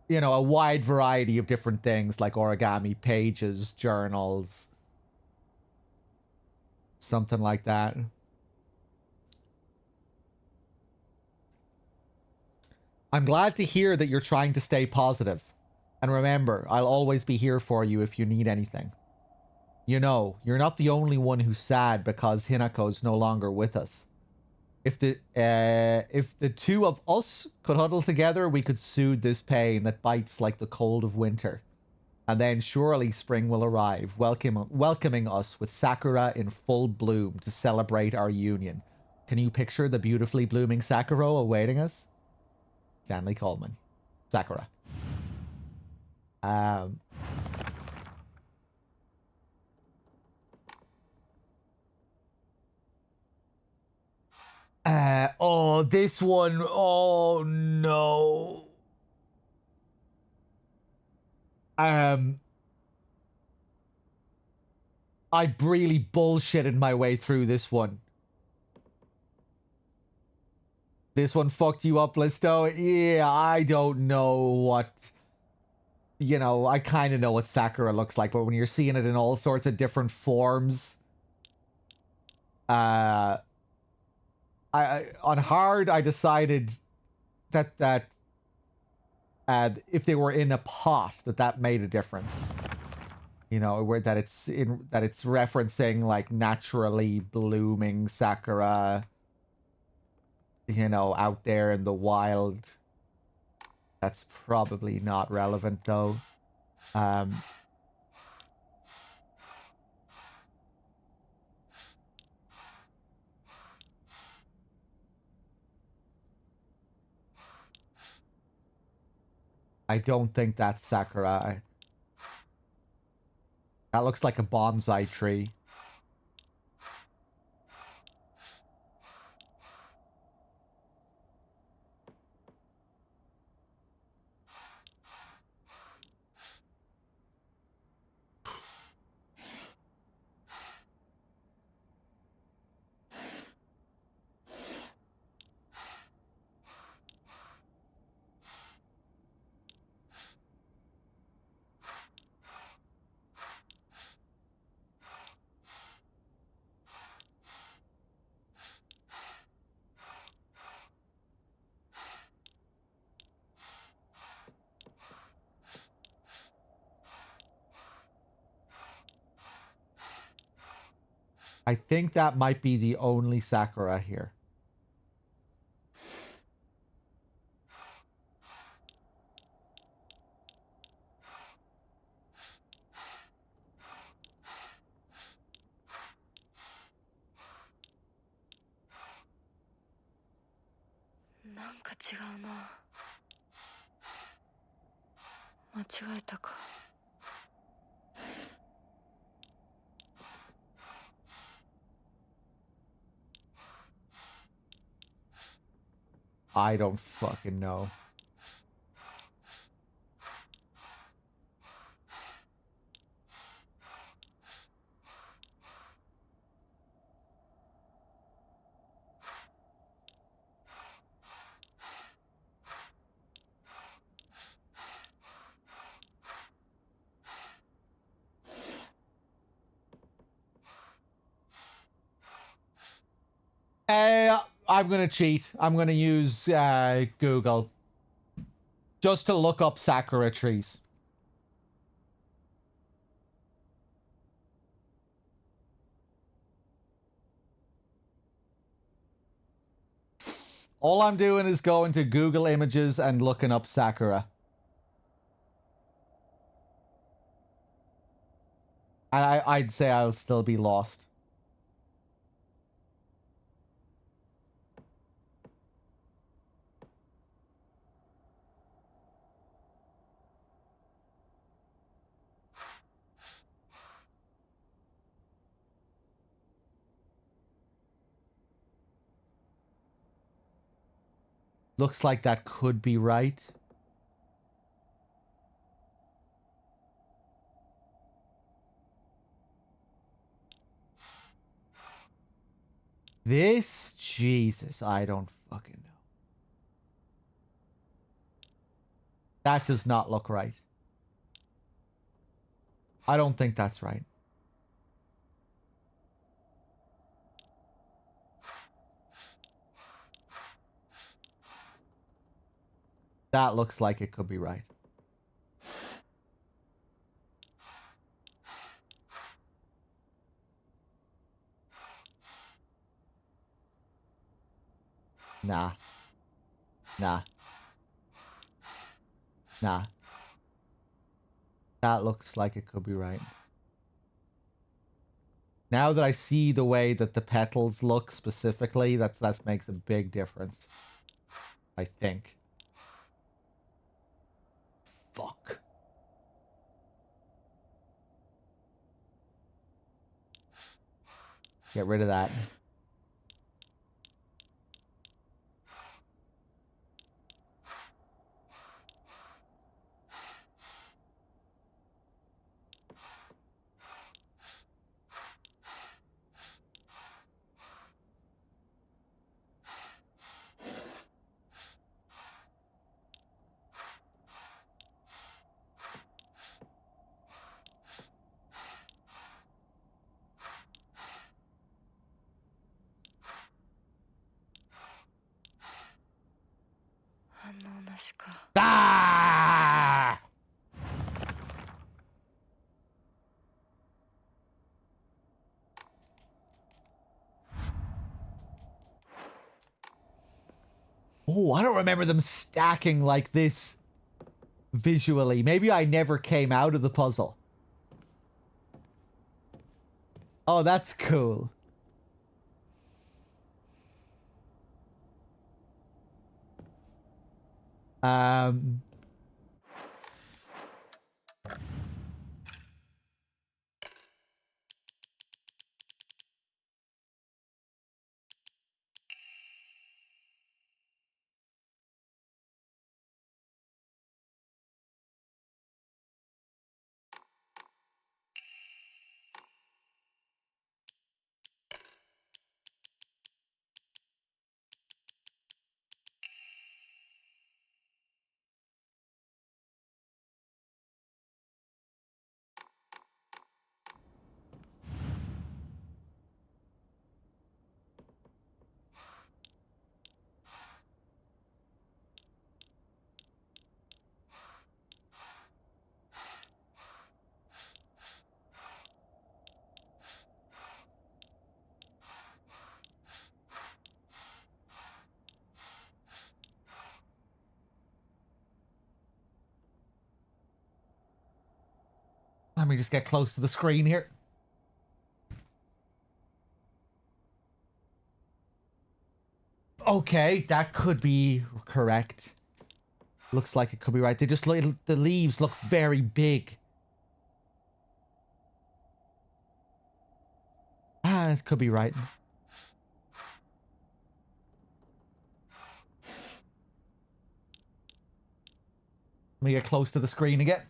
you know, a wide variety of different things like origami, pages, journals. Something like that. I'm glad to hear that you're trying to stay positive. And remember, I'll always be here for you if you need anything. You know, you're not the only one who's sad because Hinako's no longer with us. If the two of us could huddle together, we could soothe this pain that bites like the cold of winter. And then surely spring will arrive, welcoming us with sakura in full bloom to celebrate our union. Can you picture the beautifully blooming Sakura awaiting us? Stanley Coleman. Sakura. Oh, this one. Oh, no. I really bullshitted my way through this one. This one fucked you up, Listo? Yeah, I don't know what... You know, I kind of know what Sakura looks like, but when you're seeing it in all sorts of different forms... I on hard, I decided that if they were in a pot, that made a difference. You know, where that it's referencing like naturally blooming Sakura, you know, out there in the wild. That's probably not relevant though. I don't think that's Sakura. That looks like a bonsai tree. I think that might be the only Sakura here. I don't fucking know. I'm gonna cheat. I'm gonna use Google just to look up Sakura trees. All I'm doing is going to Google Images and looking up Sakura. And I'd say I'll still be lost. Looks like that could be right. This? Jesus, I don't fucking know. That does not look right. I don't think that's right. That looks like it could be right. Nah. Nah. Nah. That looks like it could be right. Now that I see the way that the petals look specifically, that makes a big difference. I think. Fuck. Get rid of that. Ah! Oh, I don't remember them stacking like this visually. Maybe I never came out of the puzzle. Oh, that's cool. Um... Let me just get close to the screen here. Okay, that could be correct. Looks like it could be right. They just look, the leaves look very big. Ah, it could be right. Let me get close to the screen again.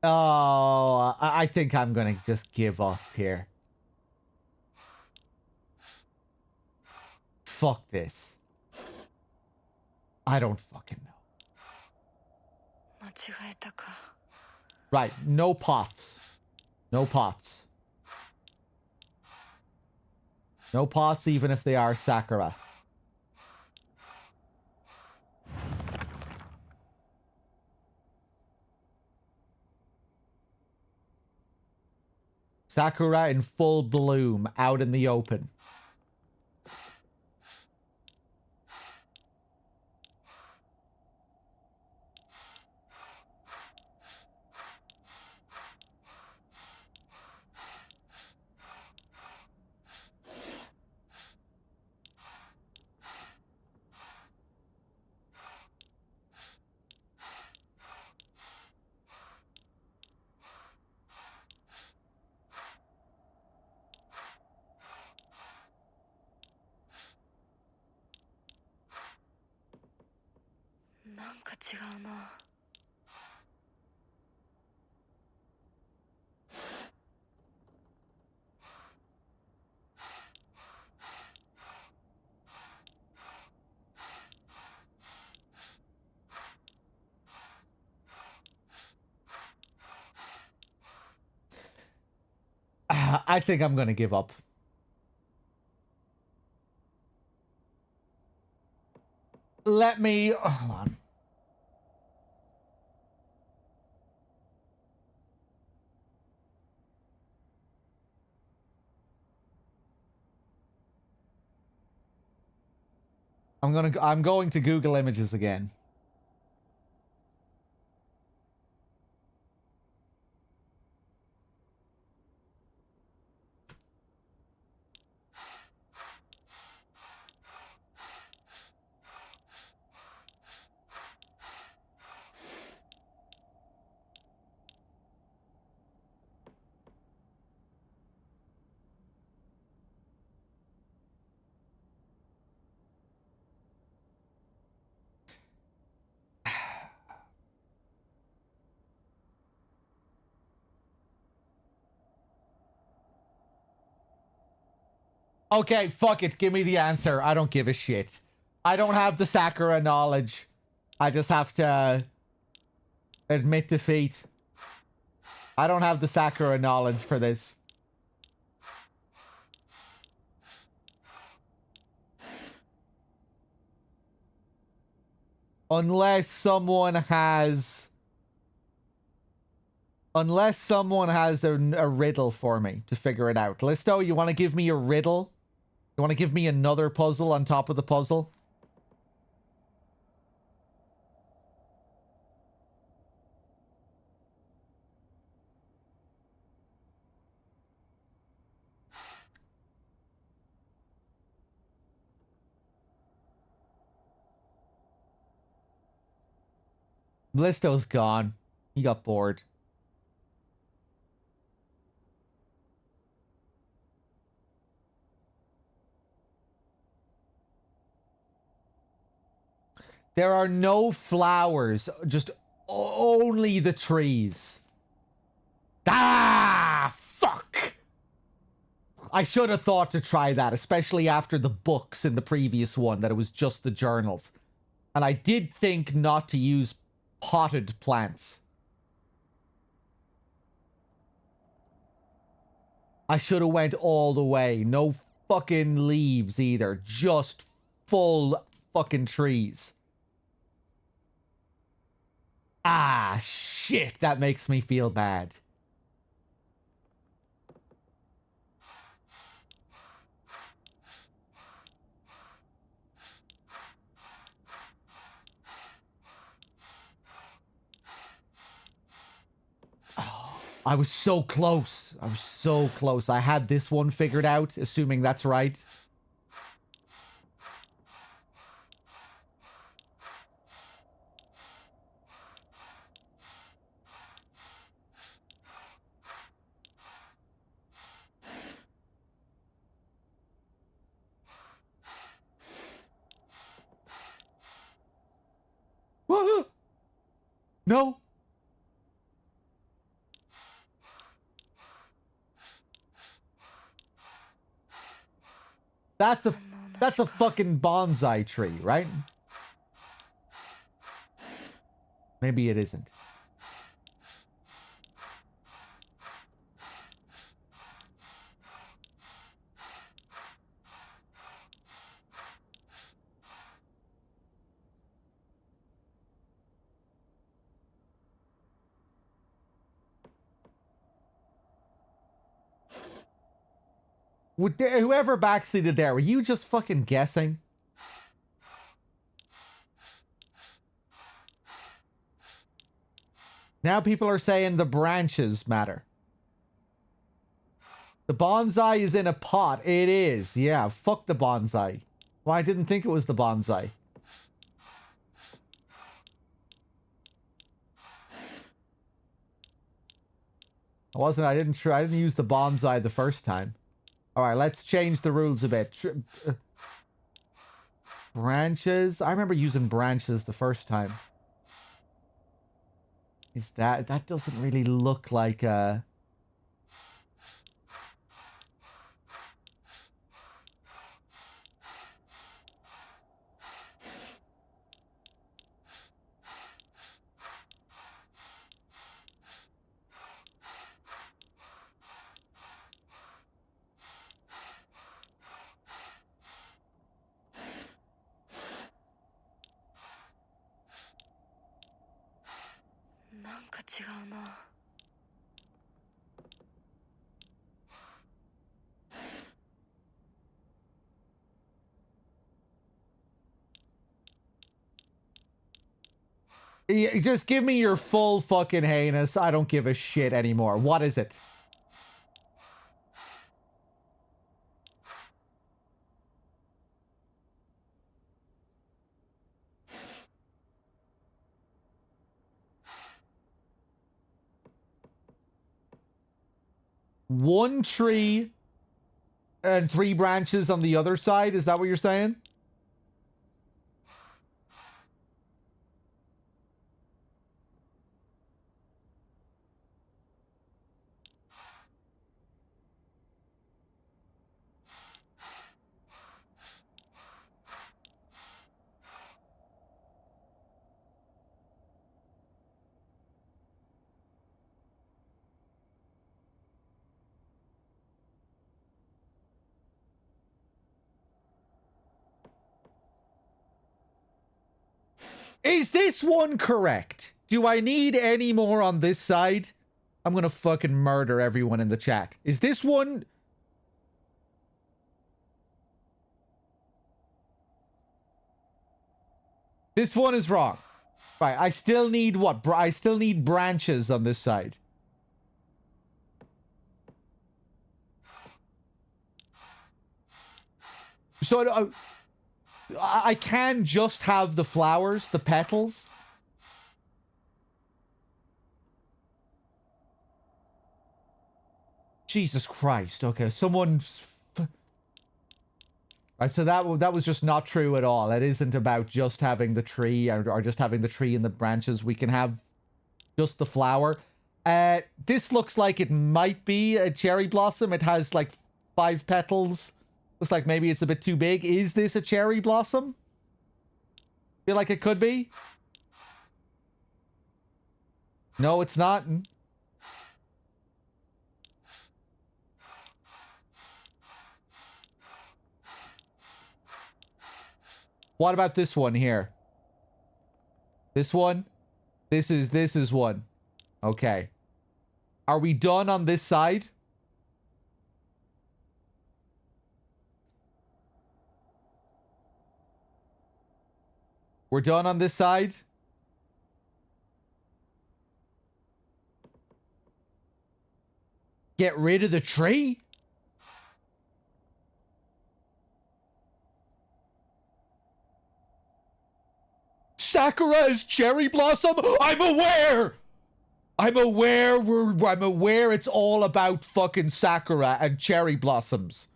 Oh, I think I'm gonna just give up here. Fuck this. I don't fucking know. Right, no pots. No pots. No pots even if they are Sakura. Sakura in full bloom, out in the open. I think I'm gonna give up. Let me... Hold on. I'm going to Google Images again. Okay, fuck it. Give me the answer. I don't give a shit. I don't have the Sakura knowledge. I just have to admit defeat. I don't have the Sakura knowledge for this. Unless someone has a riddle for me to figure it out. Listo, you want to give me a riddle? You want to give me another puzzle on top of the puzzle? Listo's gone. He got bored. There are no flowers, just only the trees. Ah, fuck! I should have thought to try that, especially after the books in the previous one, that it was just the journals. And I did think not to use potted plants. I should have went all the way. No fucking leaves either. Just full fucking trees. Ah, shit. That makes me feel bad. Oh, I was so close. I was so close. I had this one figured out, assuming that's right. No. That's a fucking bonsai tree, right? Maybe it isn't. Whoever backseated there, were you just fucking guessing? Now people are saying the branches matter. The bonsai is in a pot. It is. Yeah, fuck the bonsai. Well, I didn't think it was the bonsai. I didn't use the bonsai the first time. Alright, let's change the rules a bit. Branches? I remember using branches the first time. Is that doesn't really look like a... か違うな。Just give me your full fucking heinous. I don't give a shit anymore. What is it? One tree and 3 branches on the other side. Is that what you're saying? Is this one correct? Do I need any more on this side? I'm gonna fucking murder everyone in the chat. Is this one... This one is wrong. Right, I still need what? I still need branches on this side. So I can just have the flowers, the petals. Jesus Christ. Okay, someone's... Right, so that was just not true at all. It isn't about just having the tree or just having the tree and the branches. We can have just the flower. This looks like it might be a cherry blossom. It has like 5 petals. Looks like maybe it's a bit too big. Is this a cherry blossom? Feel like it could be. No, it's not. What about this one here? This one? This is one. Okay. Are we done on this side? We're done on this side? Get rid of the tree? Sakura is cherry blossom? I'm aware! I'm aware it's all about fucking Sakura and cherry blossoms.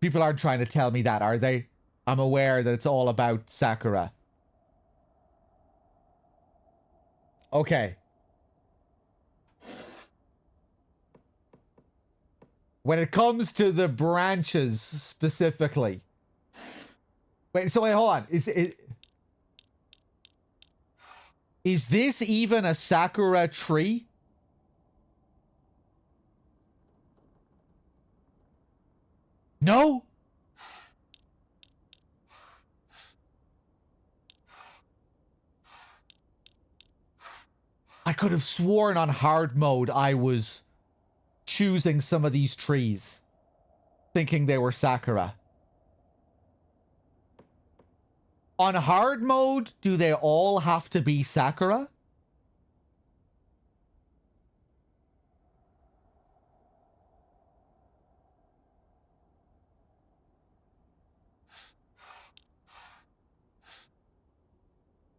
People aren't trying to tell me that, are they? I'm aware that it's all about Sakura. Okay. When it comes to the branches specifically. Wait, hold on. Is this even a Sakura tree? No? I could have sworn on hard mode I was choosing some of these trees, thinking they were Sakura. On hard mode, do they all have to be Sakura?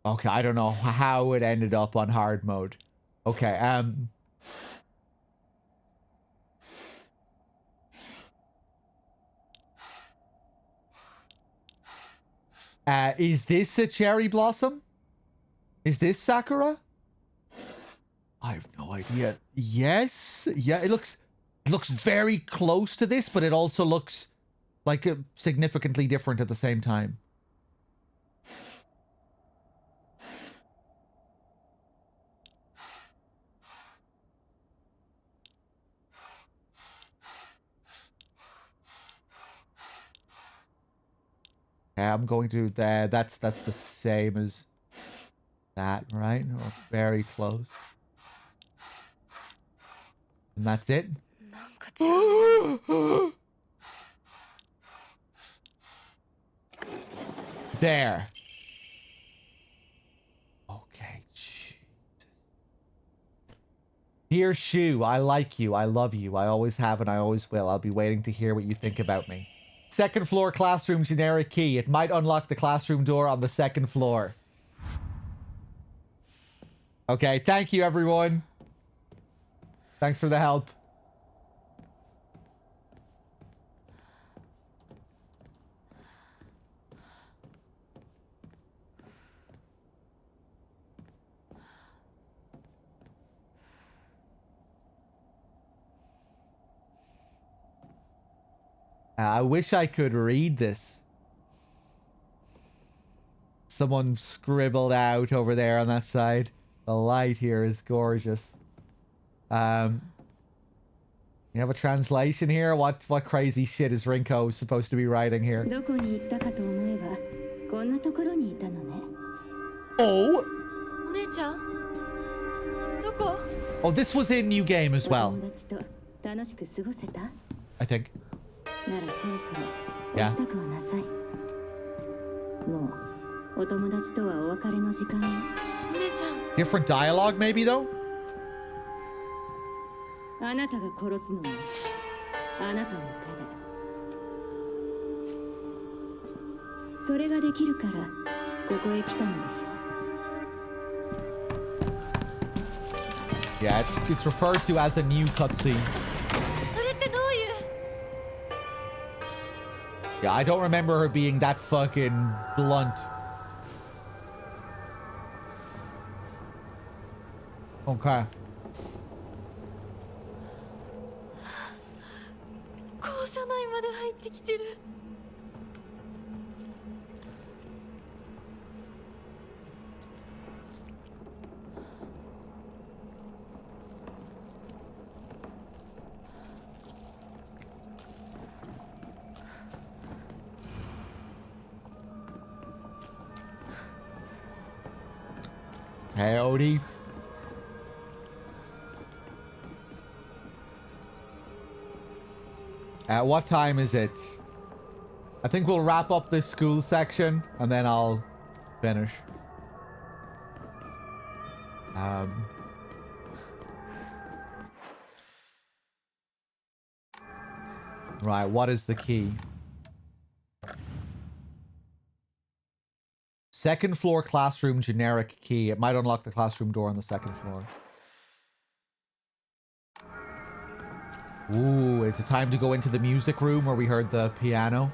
Okay, I don't know how it ended up on hard mode. Okay, is this a cherry blossom? Is this Sakura? I have no idea. Yes. Yeah, it looks very close to this, but it also looks like significantly different at the same time. Okay, I'm going to that. That's the same as that, right? Or very close. And that's it. なんか違う。 There. Okay. Dear Shu, I like you. I love you. I always have and I always will. I'll be waiting to hear what you think about me. Second floor classroom generic key. It might unlock the classroom door on the second floor. Okay, thank you, everyone. Thanks for the help. I wish I could read this. Someone scribbled out over there on that side. The light here is gorgeous. You have a translation here? What crazy shit is Rinko supposed to be writing here? Oh! お姉ちゃんどこ Oh, this was in New Game as well. I think. Yeah. お友達とはお別れの時間よ。お姉ちゃん Different dialogue, maybe, though? あなたが殺すのはあなたの手で。それができるからここへ来たのでしょう。 Yeah, it's referred to as a new cutscene. それってどういう Yeah, I don't remember her being that fucking blunt. Okay. 校舎内まで入ってきてる Hey, Odie. At what time is it? I think we'll wrap up this school section and then I'll finish. Right, what is the key? Second floor classroom generic key. It might unlock the classroom door on the second floor. Ooh, is it time to go into the music room where we heard the piano?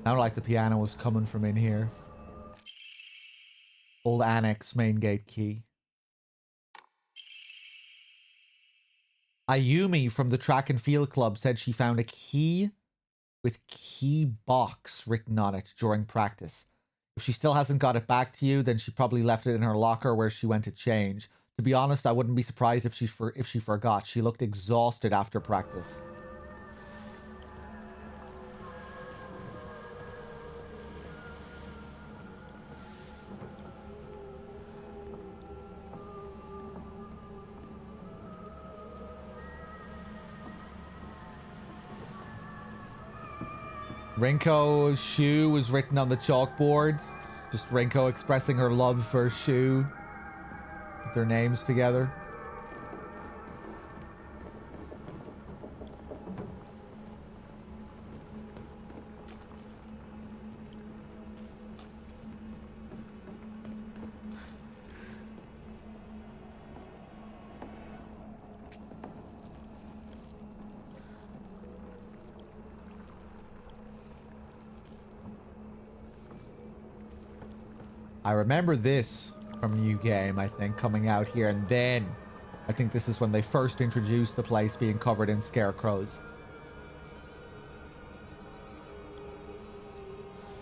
Sounded like the piano was coming from in here. Old annex main gate key. Ayumi from the track and field club said she found a key with key box written on it during practice. If she still hasn't got it back to you, then she probably left it in her locker where she went to change. To be honest, I wouldn't be surprised if she forgot. She looked exhausted after practice. Rinko Shu was written on the chalkboard. Just Rinko expressing her love for Shu. With their names together. I remember this from New Game, I think, coming out here, and then I think this is when they first introduced the place being covered in scarecrows.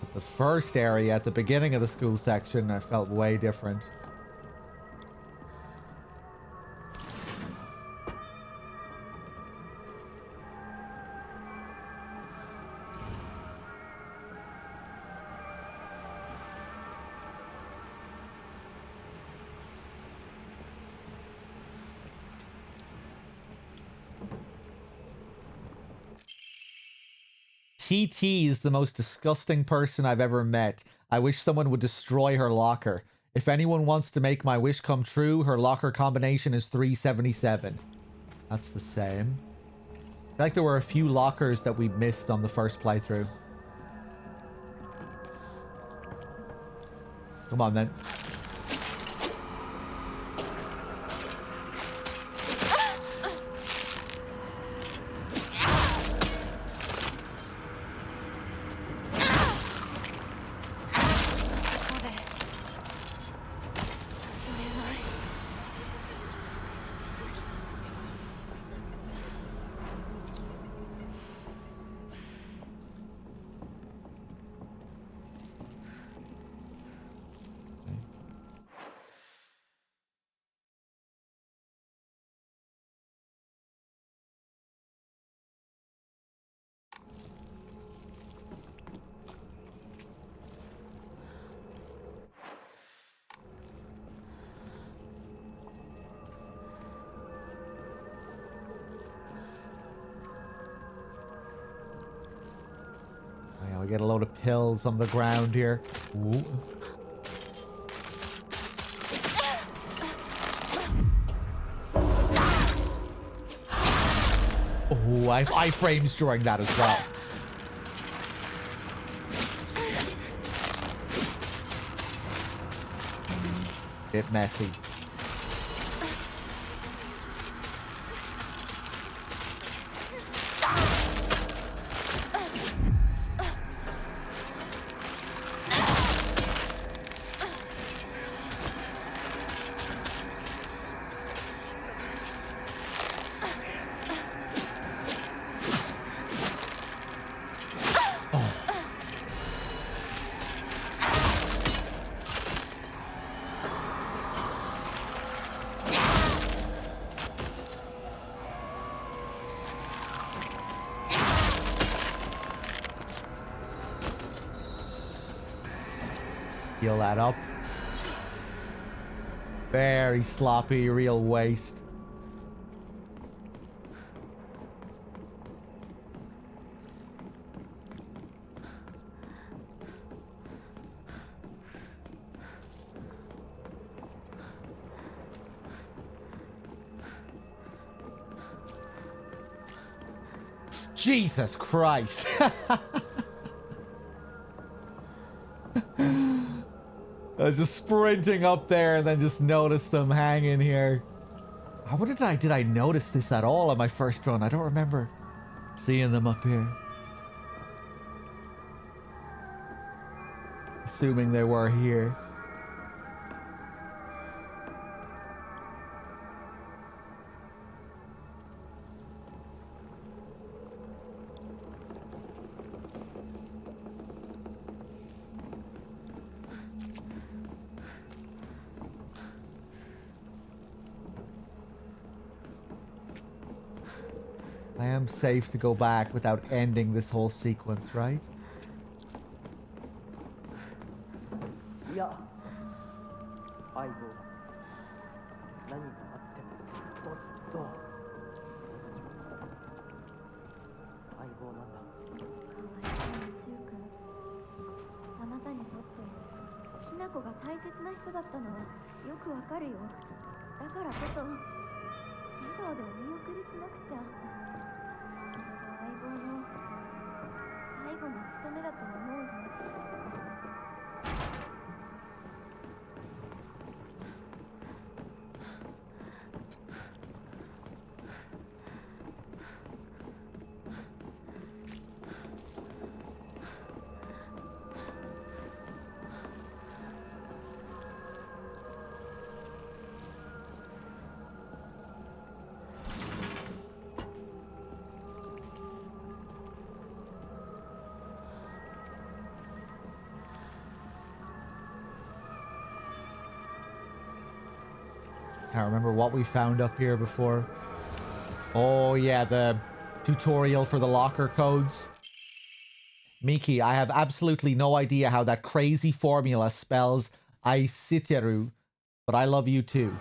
But the first area at the beginning of the school section, I felt way different. TT is the most disgusting person I've ever met. I wish someone would destroy her locker. If anyone wants to make my wish come true, her locker combination is 377. That's the same. I feel like there were a few lockers that we missed on the first playthrough. Come on, then. Yeah, we get a load of pills on the ground here. Ooh. Oh, I frames during that as well. Bit messy. Heal that up. Very sloppy, real waste. Jesus Christ. I was just sprinting up there and then just noticed them hanging here. How did I notice this at all on my first run? I don't remember seeing them up here. Assuming they were here. I am safe to go back without ending this whole sequence, right? いや、相棒。何があってもずっと相棒なんだ。かわいそうな柊君。あなたにとってひな子が大切な人だったのはよくわかるよ。だからこそ笑顔でお見送りしなくちゃ。それが相棒の最後の務めだと思うよ。Can't remember what we found up here before. Oh yeah, the tutorial for the locker codes. Miki, I have absolutely no idea how that crazy formula spells Aisiteru, but I love you too.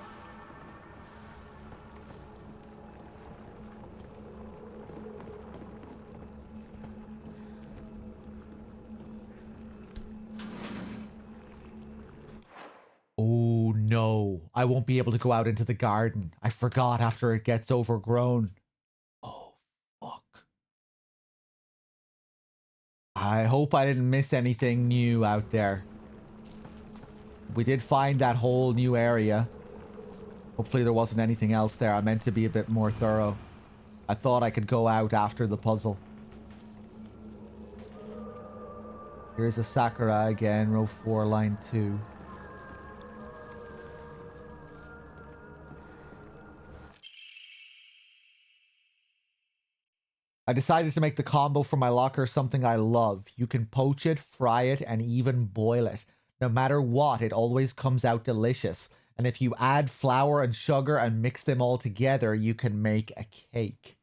no. I won't be able to go out into the garden. I forgot after it gets overgrown. Oh, fuck. I hope I didn't miss anything new out there. We did find that whole new area. Hopefully there wasn't anything else there. I meant to be a bit more thorough. I thought I could go out after the puzzle. Here's a Sakura again, row 4, line 2. I decided to make the combo for my locker something I love. You can poach it, fry it, and even boil it. No matter what, it always comes out delicious. And if you add flour and sugar and mix them all together, you can make a cake.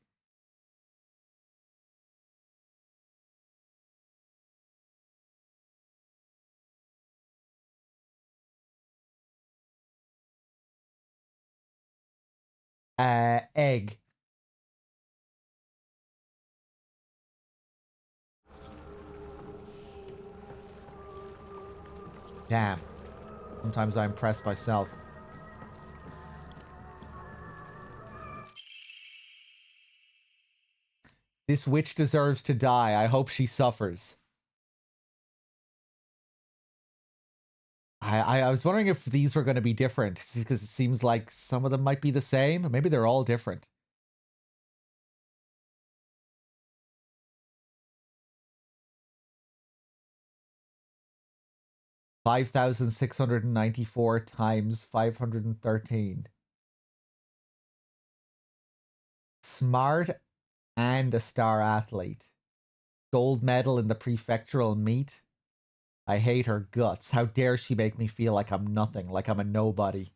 Egg. Damn. Sometimes I impress myself. This witch deserves to die. I hope she suffers. I was wondering if these were going to be different, because it seems like some of them might be the same. Maybe they're all different. $5,694 times 513. Smart and a star athlete. Gold medal in the prefectural meet. I hate her guts. How dare she make me feel like I'm nothing, like I'm a nobody.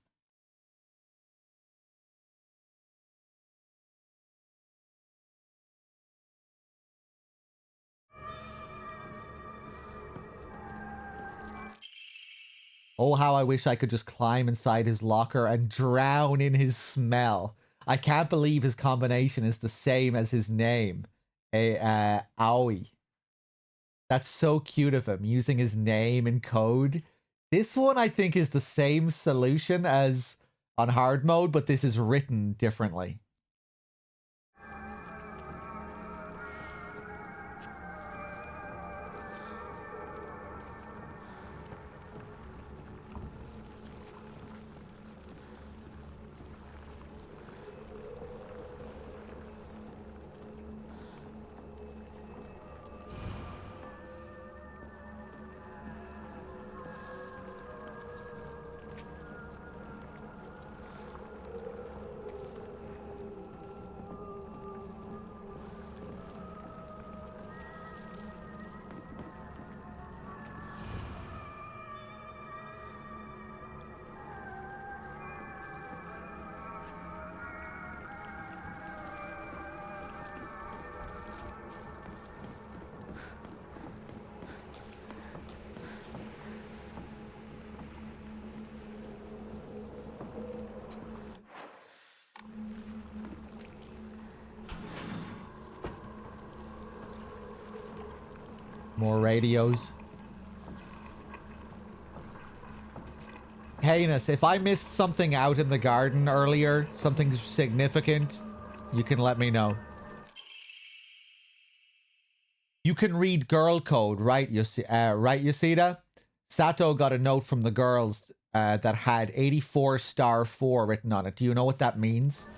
Oh, how I wish I could just climb inside his locker and drown in his smell. I can't believe his combination is the same as his name. Aoi. That's so cute of him, using his name in code. This one, I think, is the same solution as on hard mode, but this is written differently. More radios. Heinous, if I missed something out in the garden earlier, something significant, you can let me know. You can read girl code, right, Yosida? Sato got a note from the girls that had 84 star 4 written on it. Do you know what that means?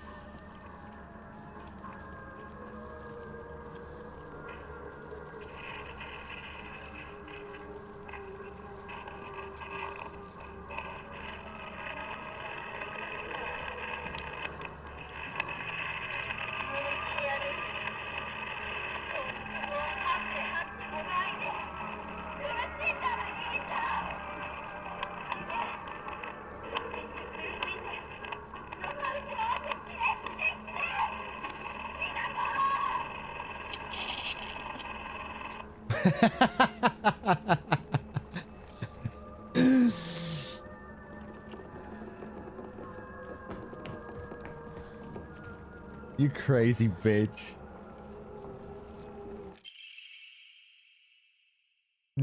You crazy bitch.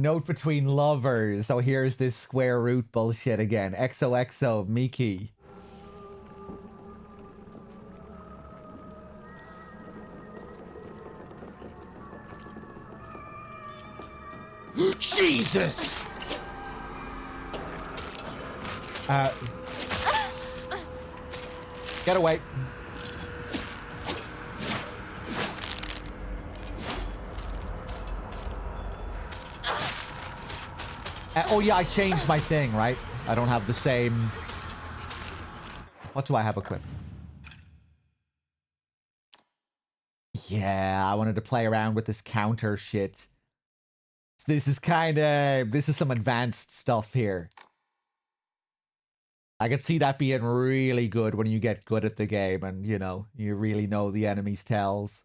Note between lovers. So here's this square root bullshit again. XOXO, Miki. Jesus! Get away. Oh yeah, I changed my thing, right? I don't have the same... What do I have equipped? Yeah, I wanted to play around with this counter shit. This is some advanced stuff here. I could see that being really good when you get good at the game and, you know, you really know the enemy's tells.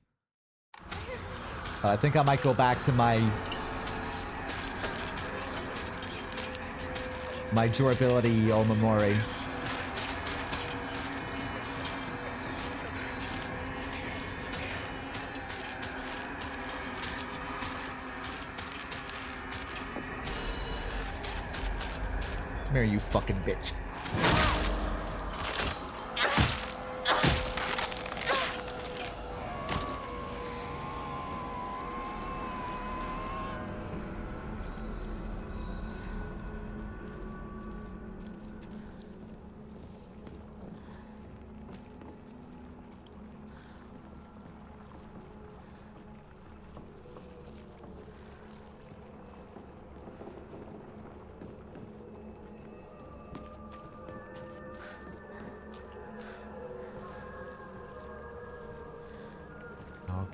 But I think I might go back to my durability Omamori. Come here, you fucking bitch.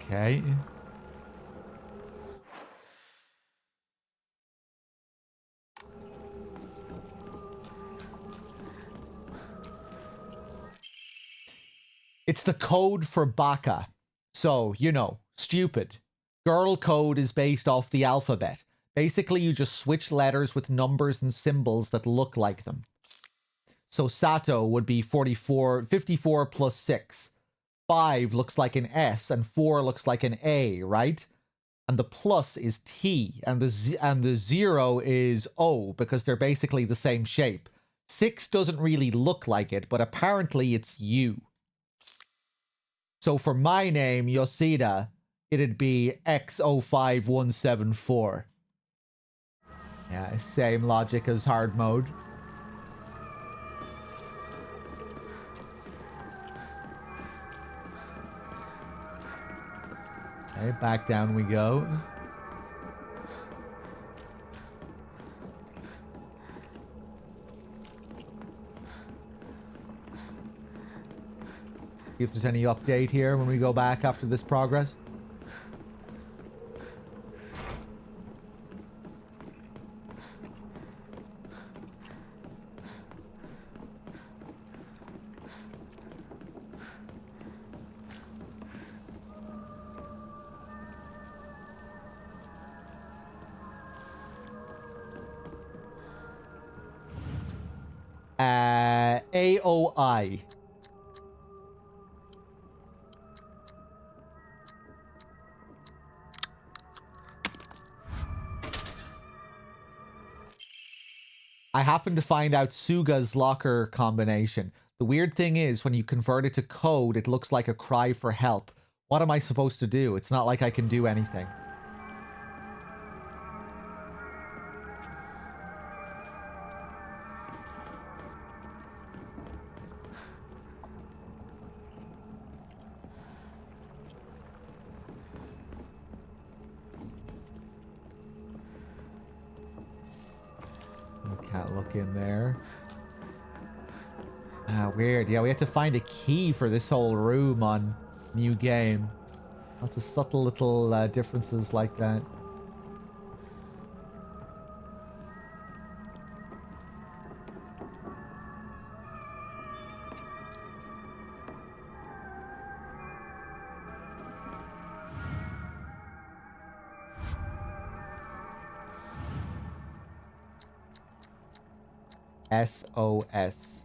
Okay. It's the code for Baka. So, you know, stupid. Girl code is based off the alphabet. Basically, you just switch letters with numbers and symbols that look like them. So Sato would be 54 plus 6. 5 looks like an S and 4 looks like an A, right? And the plus is T and the 0 is O because they're basically the same shape. 6 doesn't really look like it, but apparently it's U. So for my name, Yoshida, it'd be X05174. Yeah, same logic as hard mode. Okay, back down we go. See if there's any update here when we go back after this progress. AOI. I happened to find out Suga's locker combination. The weird thing is, when you convert it to code, it looks like a cry for help. What am I supposed to do? It's not like I can do anything. Can't look in there. Ah, weird. Yeah, we have to find a key for this whole room on new game. Lots of subtle little differences like that. SOS.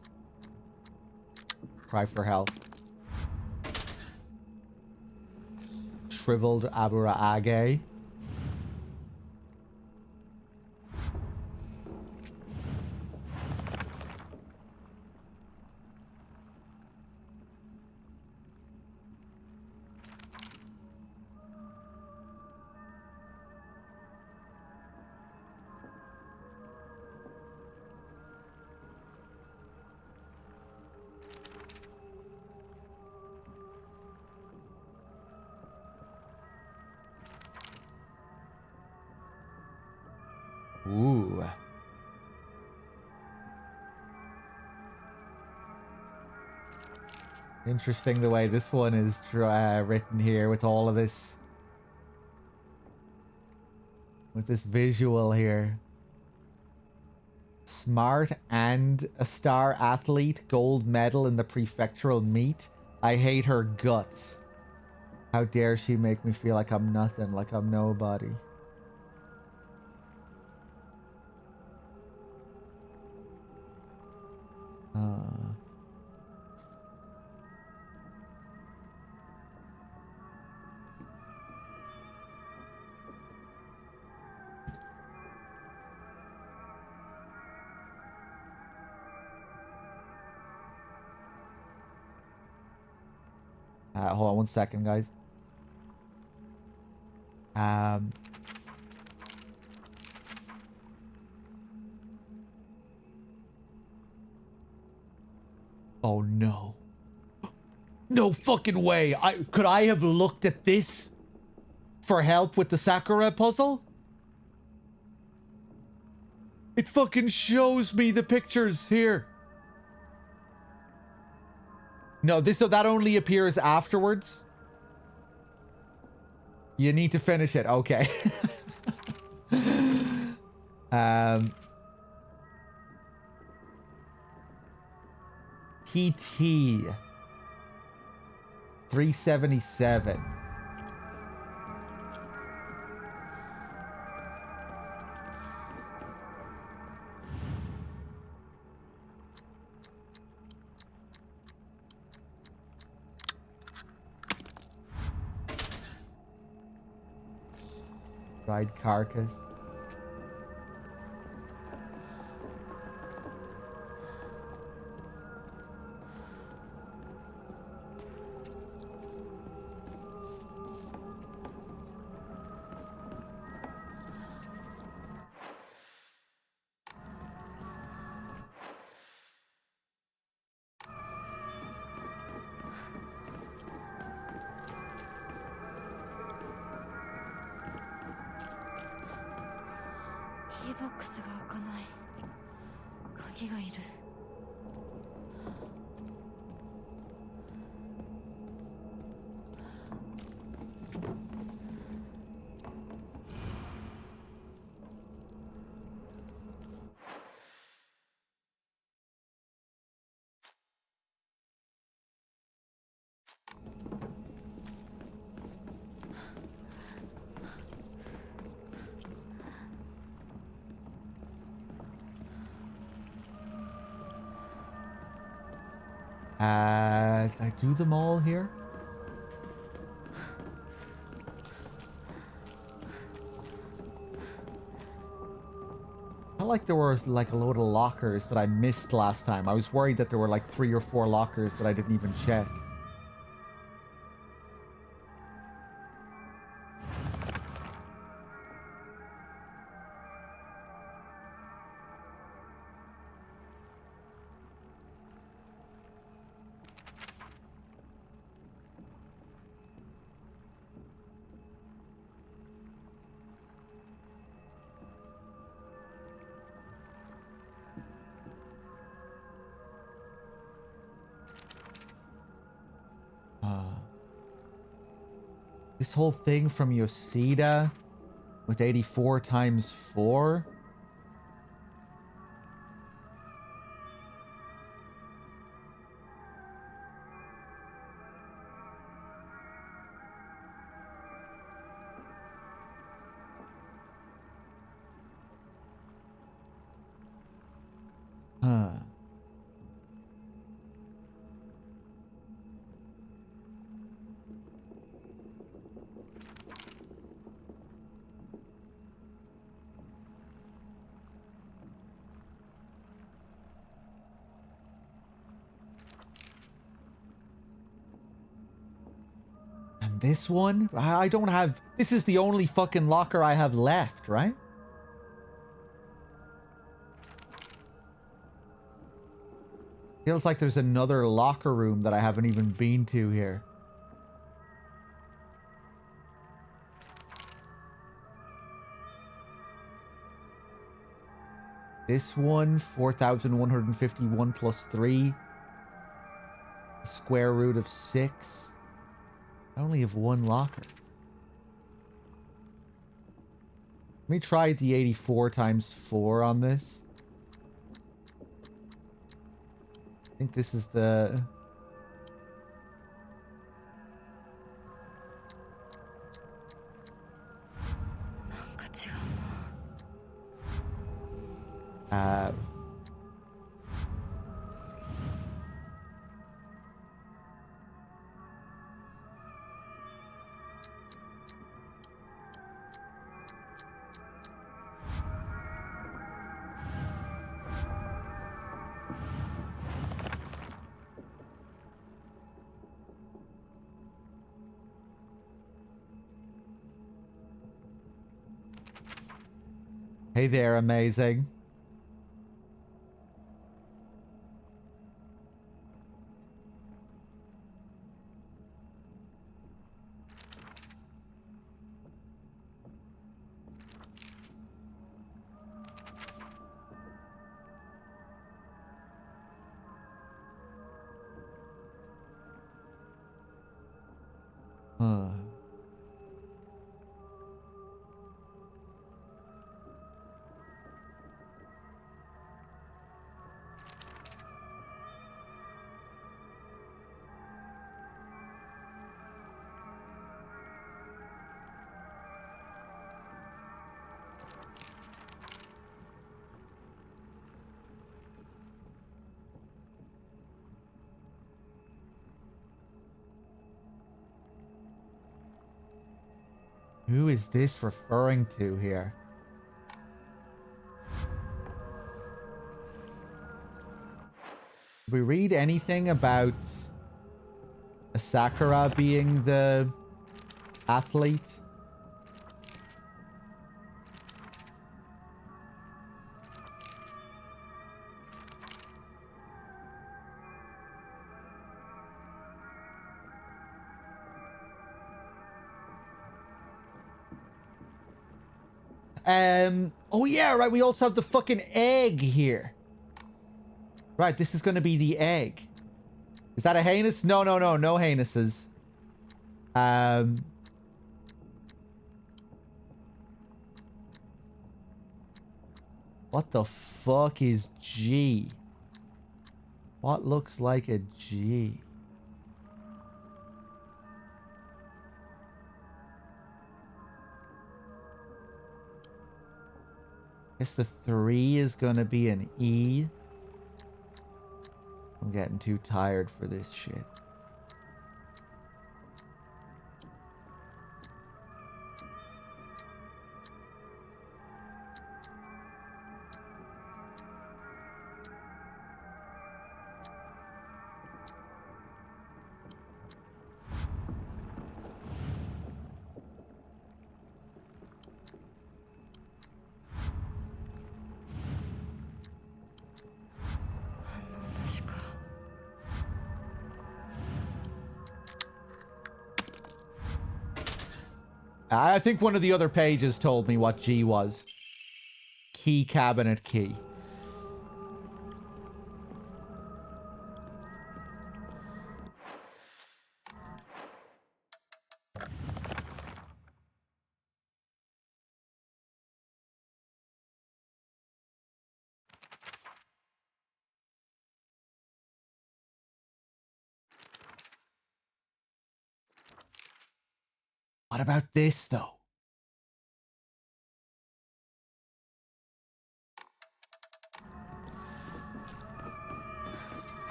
Cry for help. Shriveled Abura Age. Ooh. Interesting the way this one is written here with all of this. With this visual here. Smart and a star athlete. Gold medal in the prefectural meet. I hate her guts. How dare she make me feel like I'm nothing, like I'm nobody. Hold on one second, guys. Oh no. No fucking way. Could I have looked at this for help with the Sakura puzzle? It fucking shows me the pictures here. No, that only appears afterwards. You need to finish it. Okay. TT 377. Dried carcass. Keybox が開かない。鍵がいる。Did I do them all here? I felt like there was like a load of lockers that I missed last time. I was worried that there were like 3 or 4 lockers that I didn't even check. This whole thing from Yoshida with 84 times 4. Huh. And this one? I don't have... This is the only fucking locker I have left, right? Feels like there's another locker room that I haven't even been to here. This one, 4,151 plus 3. The square root of 6. I only have one locker. Let me try the 84 times 4 on this. I think this is the... Hey there, amazing. Huh. Who is this referring to here? Did we read anything about Sakura being the athlete? Oh yeah, right, we also have the fucking egg here. Right, this is gonna be the egg. Is that a heinous? No, no, no, no heinuses. What the fuck is G? What looks like a G? Guess the 3 is gonna be an E. I'm getting too tired for this shit. I think one of the other pages told me what G was. Key cabinet key. What about this, though?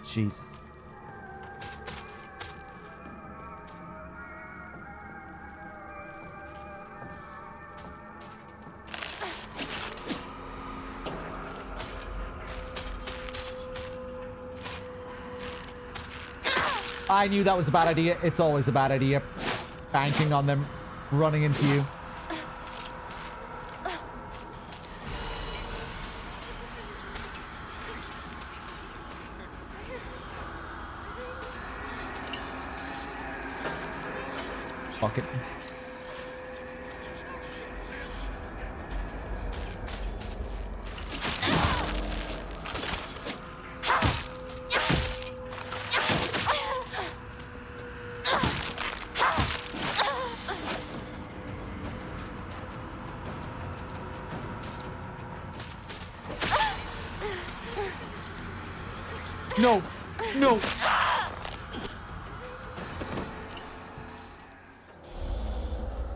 Jesus. I knew that was a bad idea. It's always a bad idea. Banking on them running into you. Fuck it. No. No.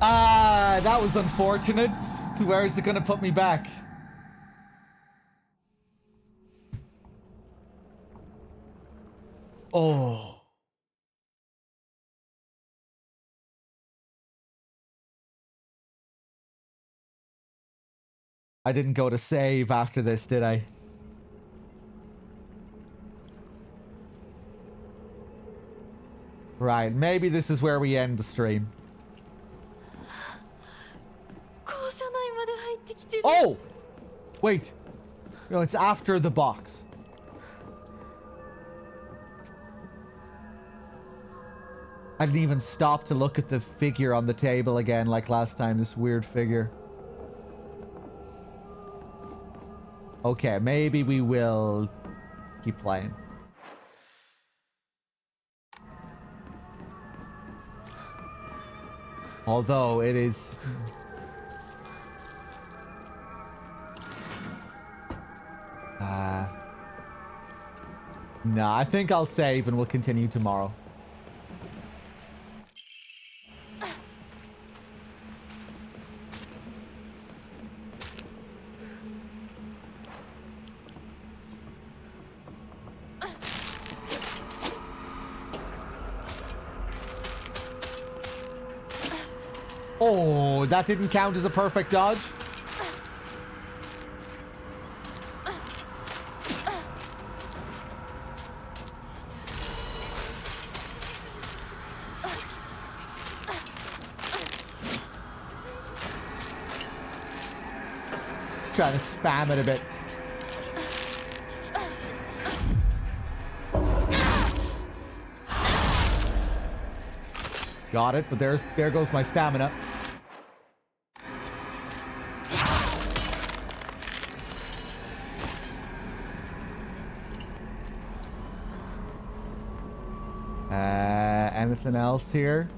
Ah, that was unfortunate. Where is it going to put me back? Oh. I didn't go to save after this, did I? Right, maybe this is where we end the stream. Oh! Wait. No, it's after the box. I didn't even stop to look at the figure on the table again like last time, this weird figure. Okay, maybe we will keep playing. Although it is... Nah, I think I'll save and we'll continue tomorrow. Oh, that didn't count as a perfect dodge. Just trying to spam it a bit. Got it, but there goes my stamina. Anything else here?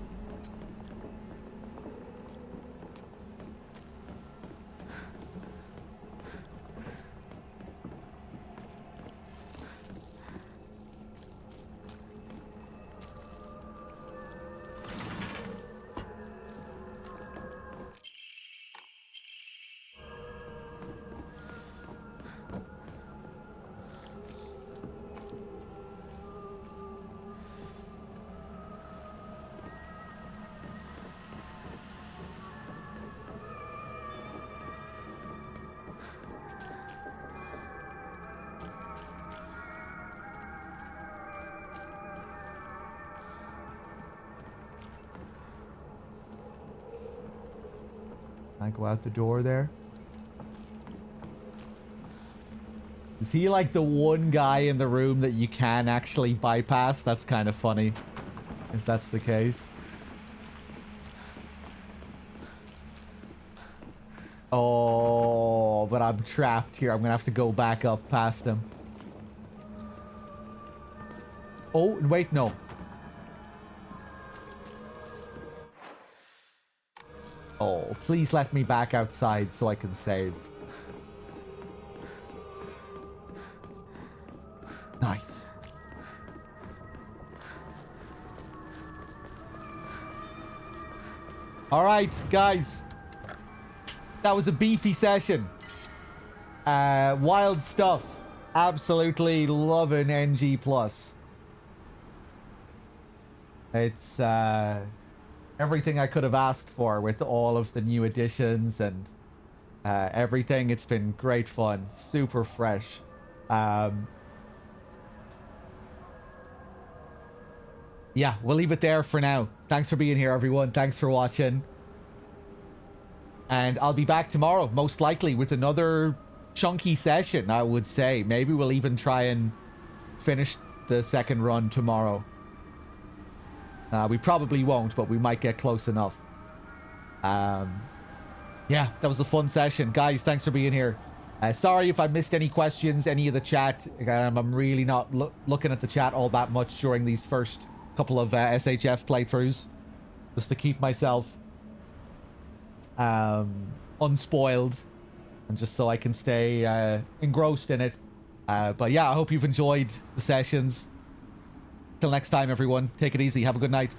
I go out the door there. Is he like the one guy in the room that you can actually bypass? That's kind of funny, if that's the case. Oh, but I'm trapped here. I'm gonna have to go back up past him. Oh, wait, no. Oh, please let me back outside so I can save. Nice. All right, guys. That was a beefy session. Wild stuff. Absolutely loving NG+. It's everything I could have asked for with all of the new additions and everything. It's been great fun. Super fresh. Yeah, we'll leave it there for now. Thanks for being here, everyone. Thanks for watching. And I'll be back tomorrow, most likely, with another chunky session, I would say. Maybe we'll even try and finish the second run tomorrow. We probably won't, but we might get close enough. Yeah, that was a fun session. Guys, thanks for being here. Sorry if I missed any questions, any of the chat. I'm really not looking at the chat all that much during these first couple of SHF playthroughs. Just to keep myself unspoiled. And just so I can stay engrossed in it. But yeah, I hope you've enjoyed the sessions. Till next time, everyone. Take it easy. Have a good night.